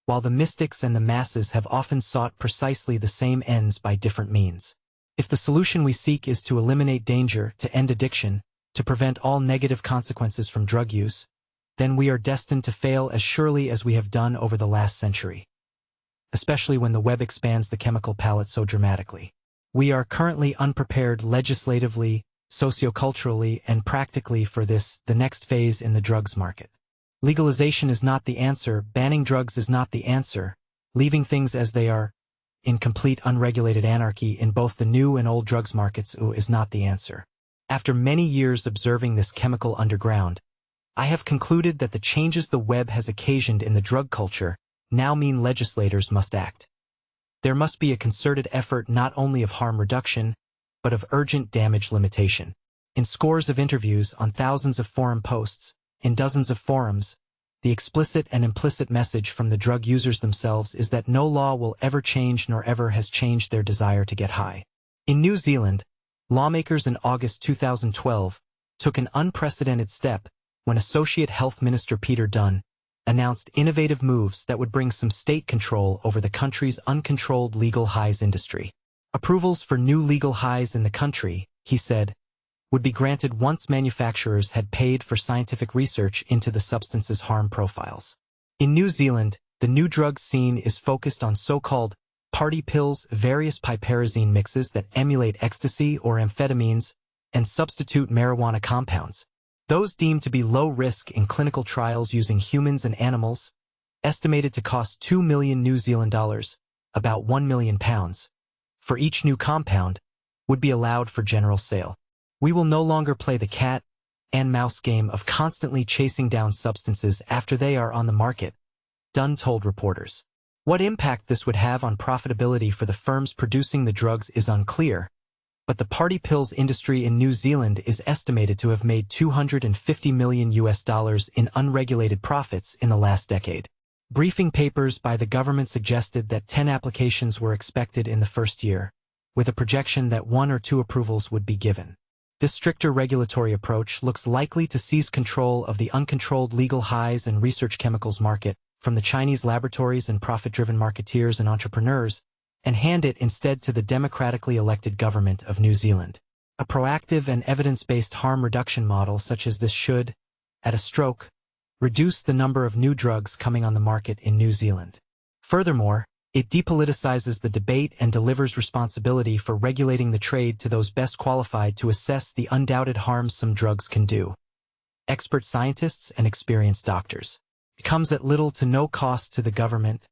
[SPEAKER 1] while the mystics and the masses have often sought precisely the same ends by different means. If the solution we seek is to eliminate danger, to end addiction, to prevent all negative consequences from drug use, then we are destined to fail as surely as we have done over the last century. Especially when the web expands the chemical palette so dramatically. We are currently unprepared legislatively, socioculturally, and practically for this, the next phase in the drugs market. Legalization is not the answer, banning drugs is not the answer, leaving things as they are, in complete unregulated anarchy in both the new and old drugs markets, is not the answer. After many years observing this chemical underground, I have concluded that the changes the web has occasioned in the drug culture now mean legislators must act. There must be a concerted effort not only of harm reduction, but of urgent damage limitation. In scores of interviews, on thousands of forum posts, in dozens of forums, the explicit and implicit message from the drug users themselves is that no law will ever change nor ever has changed their desire to get high. In New Zealand, lawmakers in August 2012 took an unprecedented step when Associate Health Minister Peter Dunne announced innovative moves that would bring some state control over the country's uncontrolled legal highs industry. Approvals for new legal highs in the country, he said, would be granted once manufacturers had paid for scientific research into the substance's harm profiles. In New Zealand, the new drug scene is focused on so-called party pills, various piperazine mixes that emulate ecstasy or amphetamines, and substitute marijuana compounds. Those deemed to be low risk in clinical trials using humans and animals, estimated to cost 2 million New Zealand dollars, about £1 million, for each new compound, would be allowed for general sale. We will no longer play the cat and mouse game of constantly chasing down substances after they are on the market, Dunne told reporters. What impact this would have on profitability for the firms producing the drugs is unclear, but the party pills industry in New Zealand is estimated to have made $250 million in unregulated profits in the last decade. Briefing papers by the government suggested that 10 applications were expected in the first year, with a projection that 1 or 2 approvals would be given. This stricter regulatory approach looks likely to seize control of the uncontrolled legal highs and research chemicals market from the Chinese laboratories and profit-driven marketeers and entrepreneurs, and hand it instead to the democratically elected government of New Zealand. A proactive and evidence-based harm reduction model such as this should, at a stroke, reduce the number of new drugs coming on the market in New Zealand. Furthermore, it depoliticizes the debate and delivers responsibility for regulating the trade to those best qualified to assess the undoubted harms some drugs can do. Expert scientists and experienced doctors. It comes at little to no cost to the government,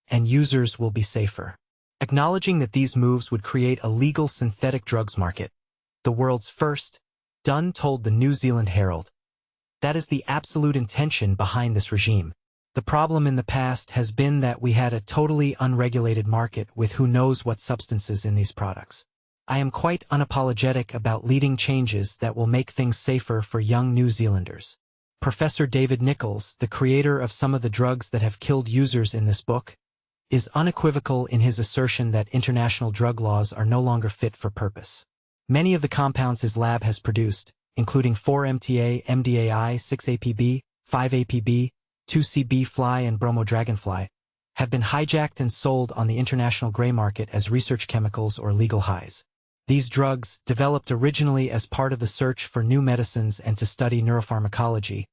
[SPEAKER 1] and users will be safer. Acknowledging that these moves would create a legal synthetic drugs market, the world's first, Dunn told the New Zealand Herald. That is the absolute intention behind this regime. The problem in the past has been that we had a totally unregulated market with who knows what substances in these products. I am quite unapologetic about leading changes that will make things safer for young New Zealanders. Professor David Nichols, the creator of some of the drugs that have killed users in this book, is unequivocal in his assertion that international drug laws are no longer fit for purpose. Many of the compounds his lab has produced, including 4-MTA, MDAI, 6-APB, 5-APB, 2-CB-fly and bromo-dragonfly, have been hijacked and sold on the international gray market as research chemicals or legal highs. These drugs, developed originally as part of the search for new medicines and to study neuropharmacology,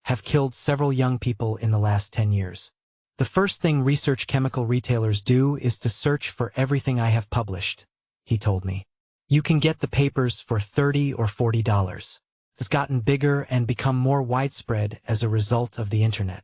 [SPEAKER 1] have killed several young people in the last 10 years. The first thing research chemical retailers do is to search for everything I have published, he told me. You can get the papers for $30 or $40. It's gotten bigger and become more widespread as a result of the internet.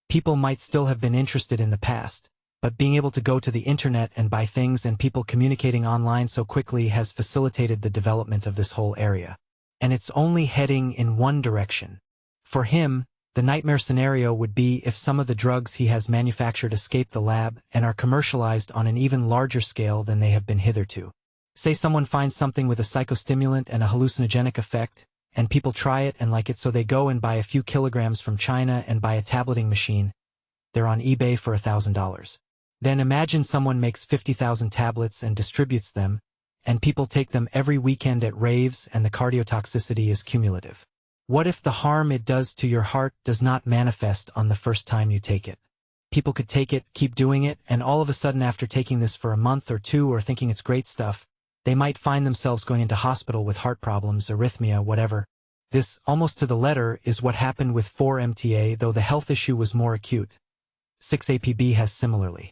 [SPEAKER 1] People might still have been interested in the past, but being able to go to the internet and buy things and people communicating online so quickly has facilitated the development of this whole area. And it's only heading in one direction. For him, the nightmare scenario would be if some of the drugs he has manufactured escape the lab and are commercialized on an even larger scale than they have been hitherto. Say someone finds something with a psychostimulant and a hallucinogenic effect, and people try it and like it, so they go and buy a few kilograms from China and buy a tableting machine. They're on eBay for $1,000. Then imagine someone makes 50,000 tablets and distributes them, and people take them every weekend at raves and the cardiotoxicity is cumulative. What if the harm it does to your heart does not manifest on the first time you take it? People could take it, keep doing it, and all of a sudden after taking this for a month or two or thinking it's great stuff, they might find themselves going into hospital with heart problems, arrhythmia, whatever. This, almost to the letter, is what happened with 4-MTA, though the health issue was more acute. 6-APB has similarly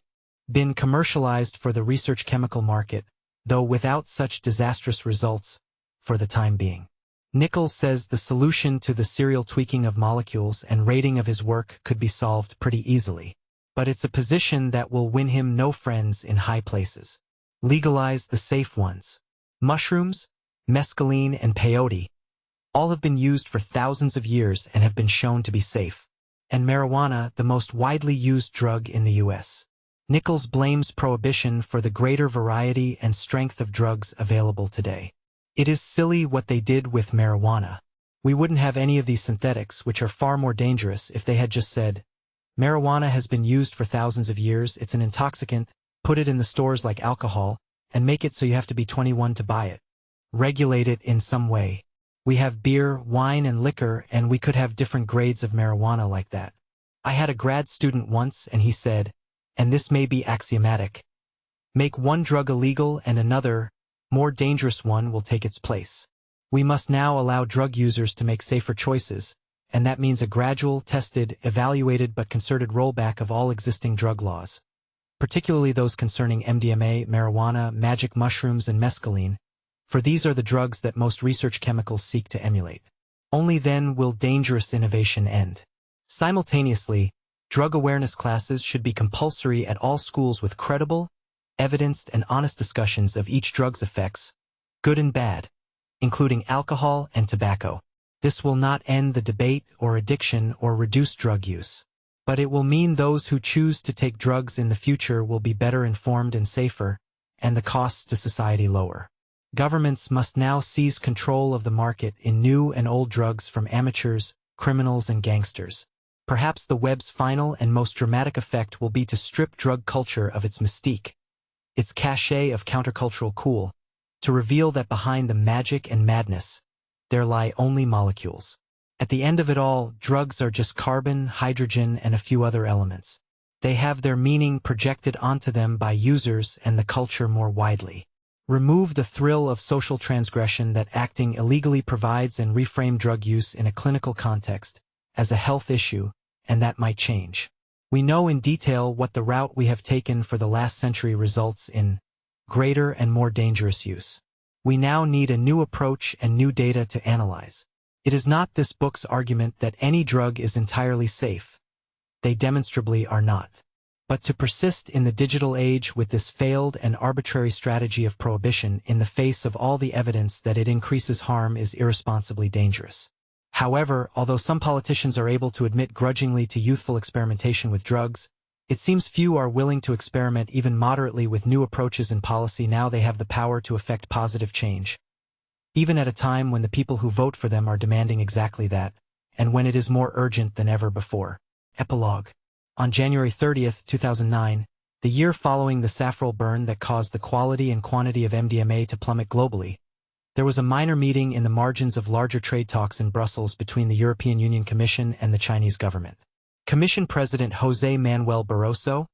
[SPEAKER 1] been commercialized for the research chemical market, though without such disastrous results, for the time being. Nichols says the solution to the serial tweaking of molecules and rating of his work could be solved pretty easily. But it's a position that will win him no friends in high places. Legalize the safe ones. Mushrooms, mescaline and peyote, all have been used for thousands of years and have been shown to be safe. And marijuana, the most widely used drug in the U.S. Nichols blames prohibition for the greater variety and strength of drugs available today. It is silly what they did with marijuana. We wouldn't have any of these synthetics, which are far more dangerous, if they had just said, marijuana has been used for thousands of years, it's an intoxicant, put it in the stores like alcohol, and make it so you have to be 21 to buy it. Regulate it in some way. We have beer, wine, and liquor, and we could have different grades of marijuana like that. I had a grad student once, and he said, and this may be axiomatic, make one drug illegal and another, more dangerous one will take its place. We must now allow drug users to make safer choices, and that means a gradual, tested, evaluated but concerted rollback of all existing drug laws, particularly those concerning MDMA, marijuana, magic mushrooms, and mescaline, for these are the drugs that most research chemicals seek to emulate. Only then will dangerous innovation end. Simultaneously, drug awareness classes should be compulsory at all schools with credible, evidenced and honest discussions of each drug's effects, good and bad, including alcohol and tobacco. This will not end the debate or addiction or reduce drug use. But it will mean those who choose to take drugs in the future will be better informed and safer, and the costs to society lower. Governments must now seize control of the market in new and old drugs from amateurs, criminals, and gangsters. Perhaps the web's final and most dramatic effect will be to strip drug culture of its mystique, its cachet of countercultural cool, to reveal that behind the magic and madness, there lie only molecules. At the end of it all, drugs are just carbon, hydrogen, and a few other elements. They have their meaning projected onto them by users and the culture more widely. Remove the thrill of social transgression that acting illegally provides and reframe drug use in a clinical context as a health issue, and that might change. We know in detail what the route we have taken for the last century results in: greater and more dangerous use. We now need a new approach and new data to analyze. It is not this book's argument that any drug is entirely safe. They demonstrably are not. But to persist in the digital age with this failed and arbitrary strategy of prohibition in the face of all the evidence that it increases harm is irresponsibly dangerous. However, although some politicians are able to admit grudgingly to youthful experimentation with drugs, it seems few are willing to experiment even moderately with new approaches in policy now they have the power to effect positive change. Even at a time when the people who vote for them are demanding exactly that, and when it is more urgent than ever before. Epilogue. On January 30, 2009, the year following the saffron burn that caused the quality and quantity of MDMA to plummet globally, there was a minor meeting in the margins of larger trade talks in Brussels between the European Union Commission and the Chinese government. Commission President José Manuel Barroso,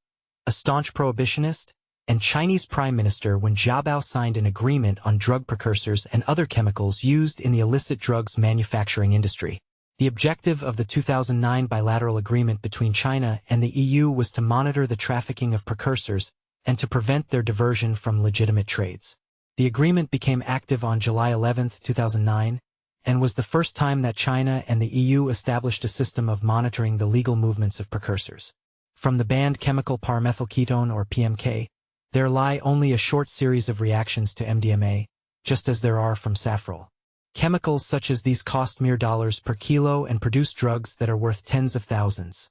[SPEAKER 1] a staunch prohibitionist, and Chinese Prime Minister Wen Jiabao signed an agreement on drug precursors and other chemicals used in the illicit drugs manufacturing industry. The objective of the 2009 bilateral agreement between China and the EU was to monitor the trafficking of precursors and to prevent their diversion from legitimate trades. The agreement became active on July 11, 2009, and was the first time that China and the EU established a system of monitoring the legal movements of precursors. From the banned chemical paramethylketone or PMK, there lie only a short series of reactions to MDMA, just as there are from saffron. Chemicals such as these cost mere dollars per kilo and produce drugs that are worth tens of thousands.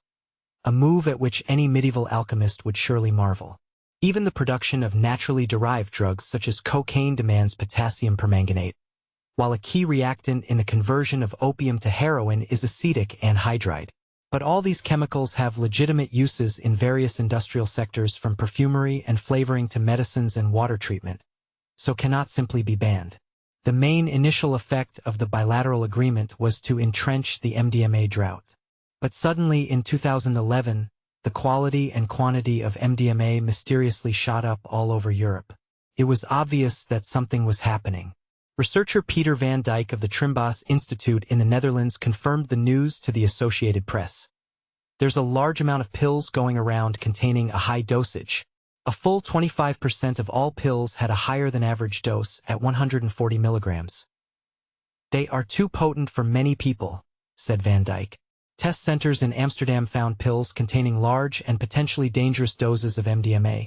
[SPEAKER 1] A move at which any medieval alchemist would surely marvel. Even the production of naturally derived drugs such as cocaine demands potassium permanganate, while a key reactant in the conversion of opium to heroin is acetic anhydride. But all these chemicals have legitimate uses in various industrial sectors from perfumery and flavoring to medicines and water treatment, so cannot simply be banned. The main initial effect of the bilateral agreement was to entrench the MDMA drought. But suddenly in 2011, the quality and quantity of MDMA mysteriously shot up all over Europe. It was obvious that something was happening. Researcher Peter van Dijk of the Trimbos Institute in the Netherlands confirmed the news to the Associated Press. There's a large amount of pills going around containing a high dosage. A full 25% of all pills had a higher than average dose at 140 milligrams. They are too potent for many people, said Van Dijk. Test centers in Amsterdam found pills containing large and potentially dangerous doses of MDMA.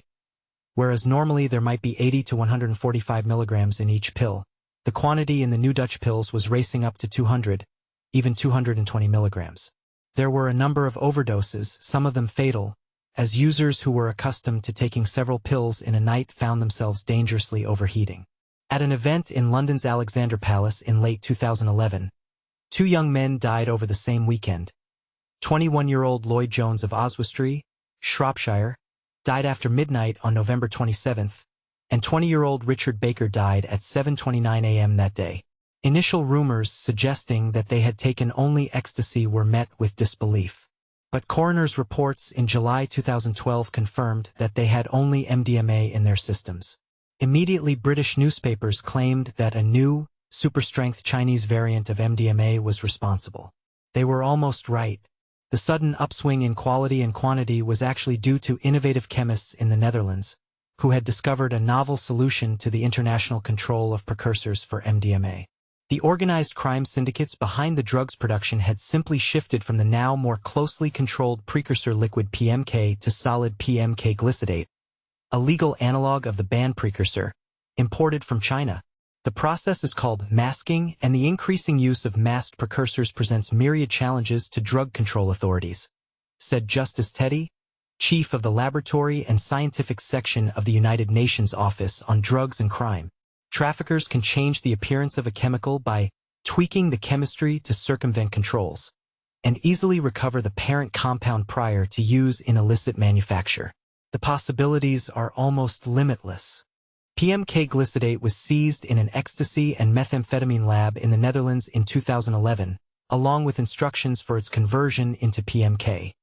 [SPEAKER 1] Whereas normally there might be 80 to 145 milligrams in each pill, the quantity in the new Dutch pills was racing up to 200, even 220 milligrams. There were a number of overdoses, some of them fatal, as users who were accustomed to taking several pills in a night found themselves dangerously overheating. At an event in London's Alexandra Palace in late 2011, 2 young men died over the same weekend. 21-year-old Lloyd Jones of Oswestry, Shropshire, died after midnight on November 27th, and 20-year-old Richard Baker died at 7:29 a.m. that day. Initial rumors suggesting that they had taken only ecstasy were met with disbelief. But coroner's reports in July 2012 confirmed that they had only MDMA in their systems. Immediately British newspapers claimed that a new, super-strength Chinese variant of MDMA was responsible. They were almost right. The sudden upswing in quality and quantity was actually due to innovative chemists in the Netherlands, who had discovered a novel solution to the international control of precursors for MDMA. The organized crime syndicates behind the drug's production had simply shifted from the now more closely controlled precursor liquid PMK to solid PMK glycidate, a legal analog of the banned precursor, imported from China. The process is called masking, and the increasing use of masked precursors presents myriad challenges to drug control authorities. said Justice Teddy, chief of the Laboratory and Scientific Section of the United Nations Office on Drugs and Crime. Traffickers can change the appearance of a chemical by tweaking the chemistry to circumvent controls, and easily recover the parent compound prior to use in illicit manufacture. The possibilities are almost limitless. PMK glycidate was seized in an ecstasy and methamphetamine lab in the Netherlands in 2011, along with instructions for its conversion into PMK.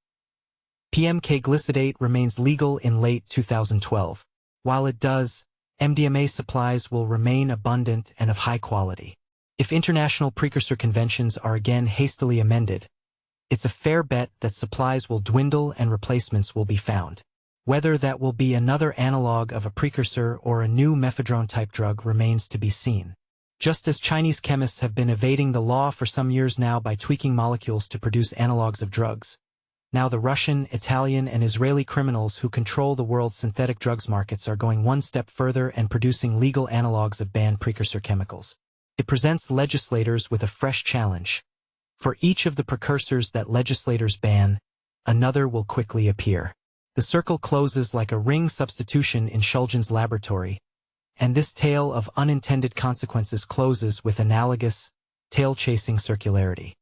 [SPEAKER 1] PMK glycidate remains legal in late 2012. While it does, MDMA supplies will remain abundant and of high quality. If international precursor conventions are again hastily amended, it's a fair bet that supplies will dwindle and replacements will be found. Whether that will be another analog of a precursor or a new mephedrone-type drug remains to be seen. Just as Chinese chemists have been evading the law for some years now by tweaking molecules to produce analogs of drugs, now the Russian, Italian, and Israeli criminals who control the world's synthetic drugs markets are going one step further and producing legal analogs of banned precursor chemicals. It presents legislators with a fresh challenge. For each of the precursors that legislators ban, another will quickly appear. The circle closes like a ring substitution in Shulgin's laboratory, and this tale of unintended consequences closes with analogous, tail-chasing circularity.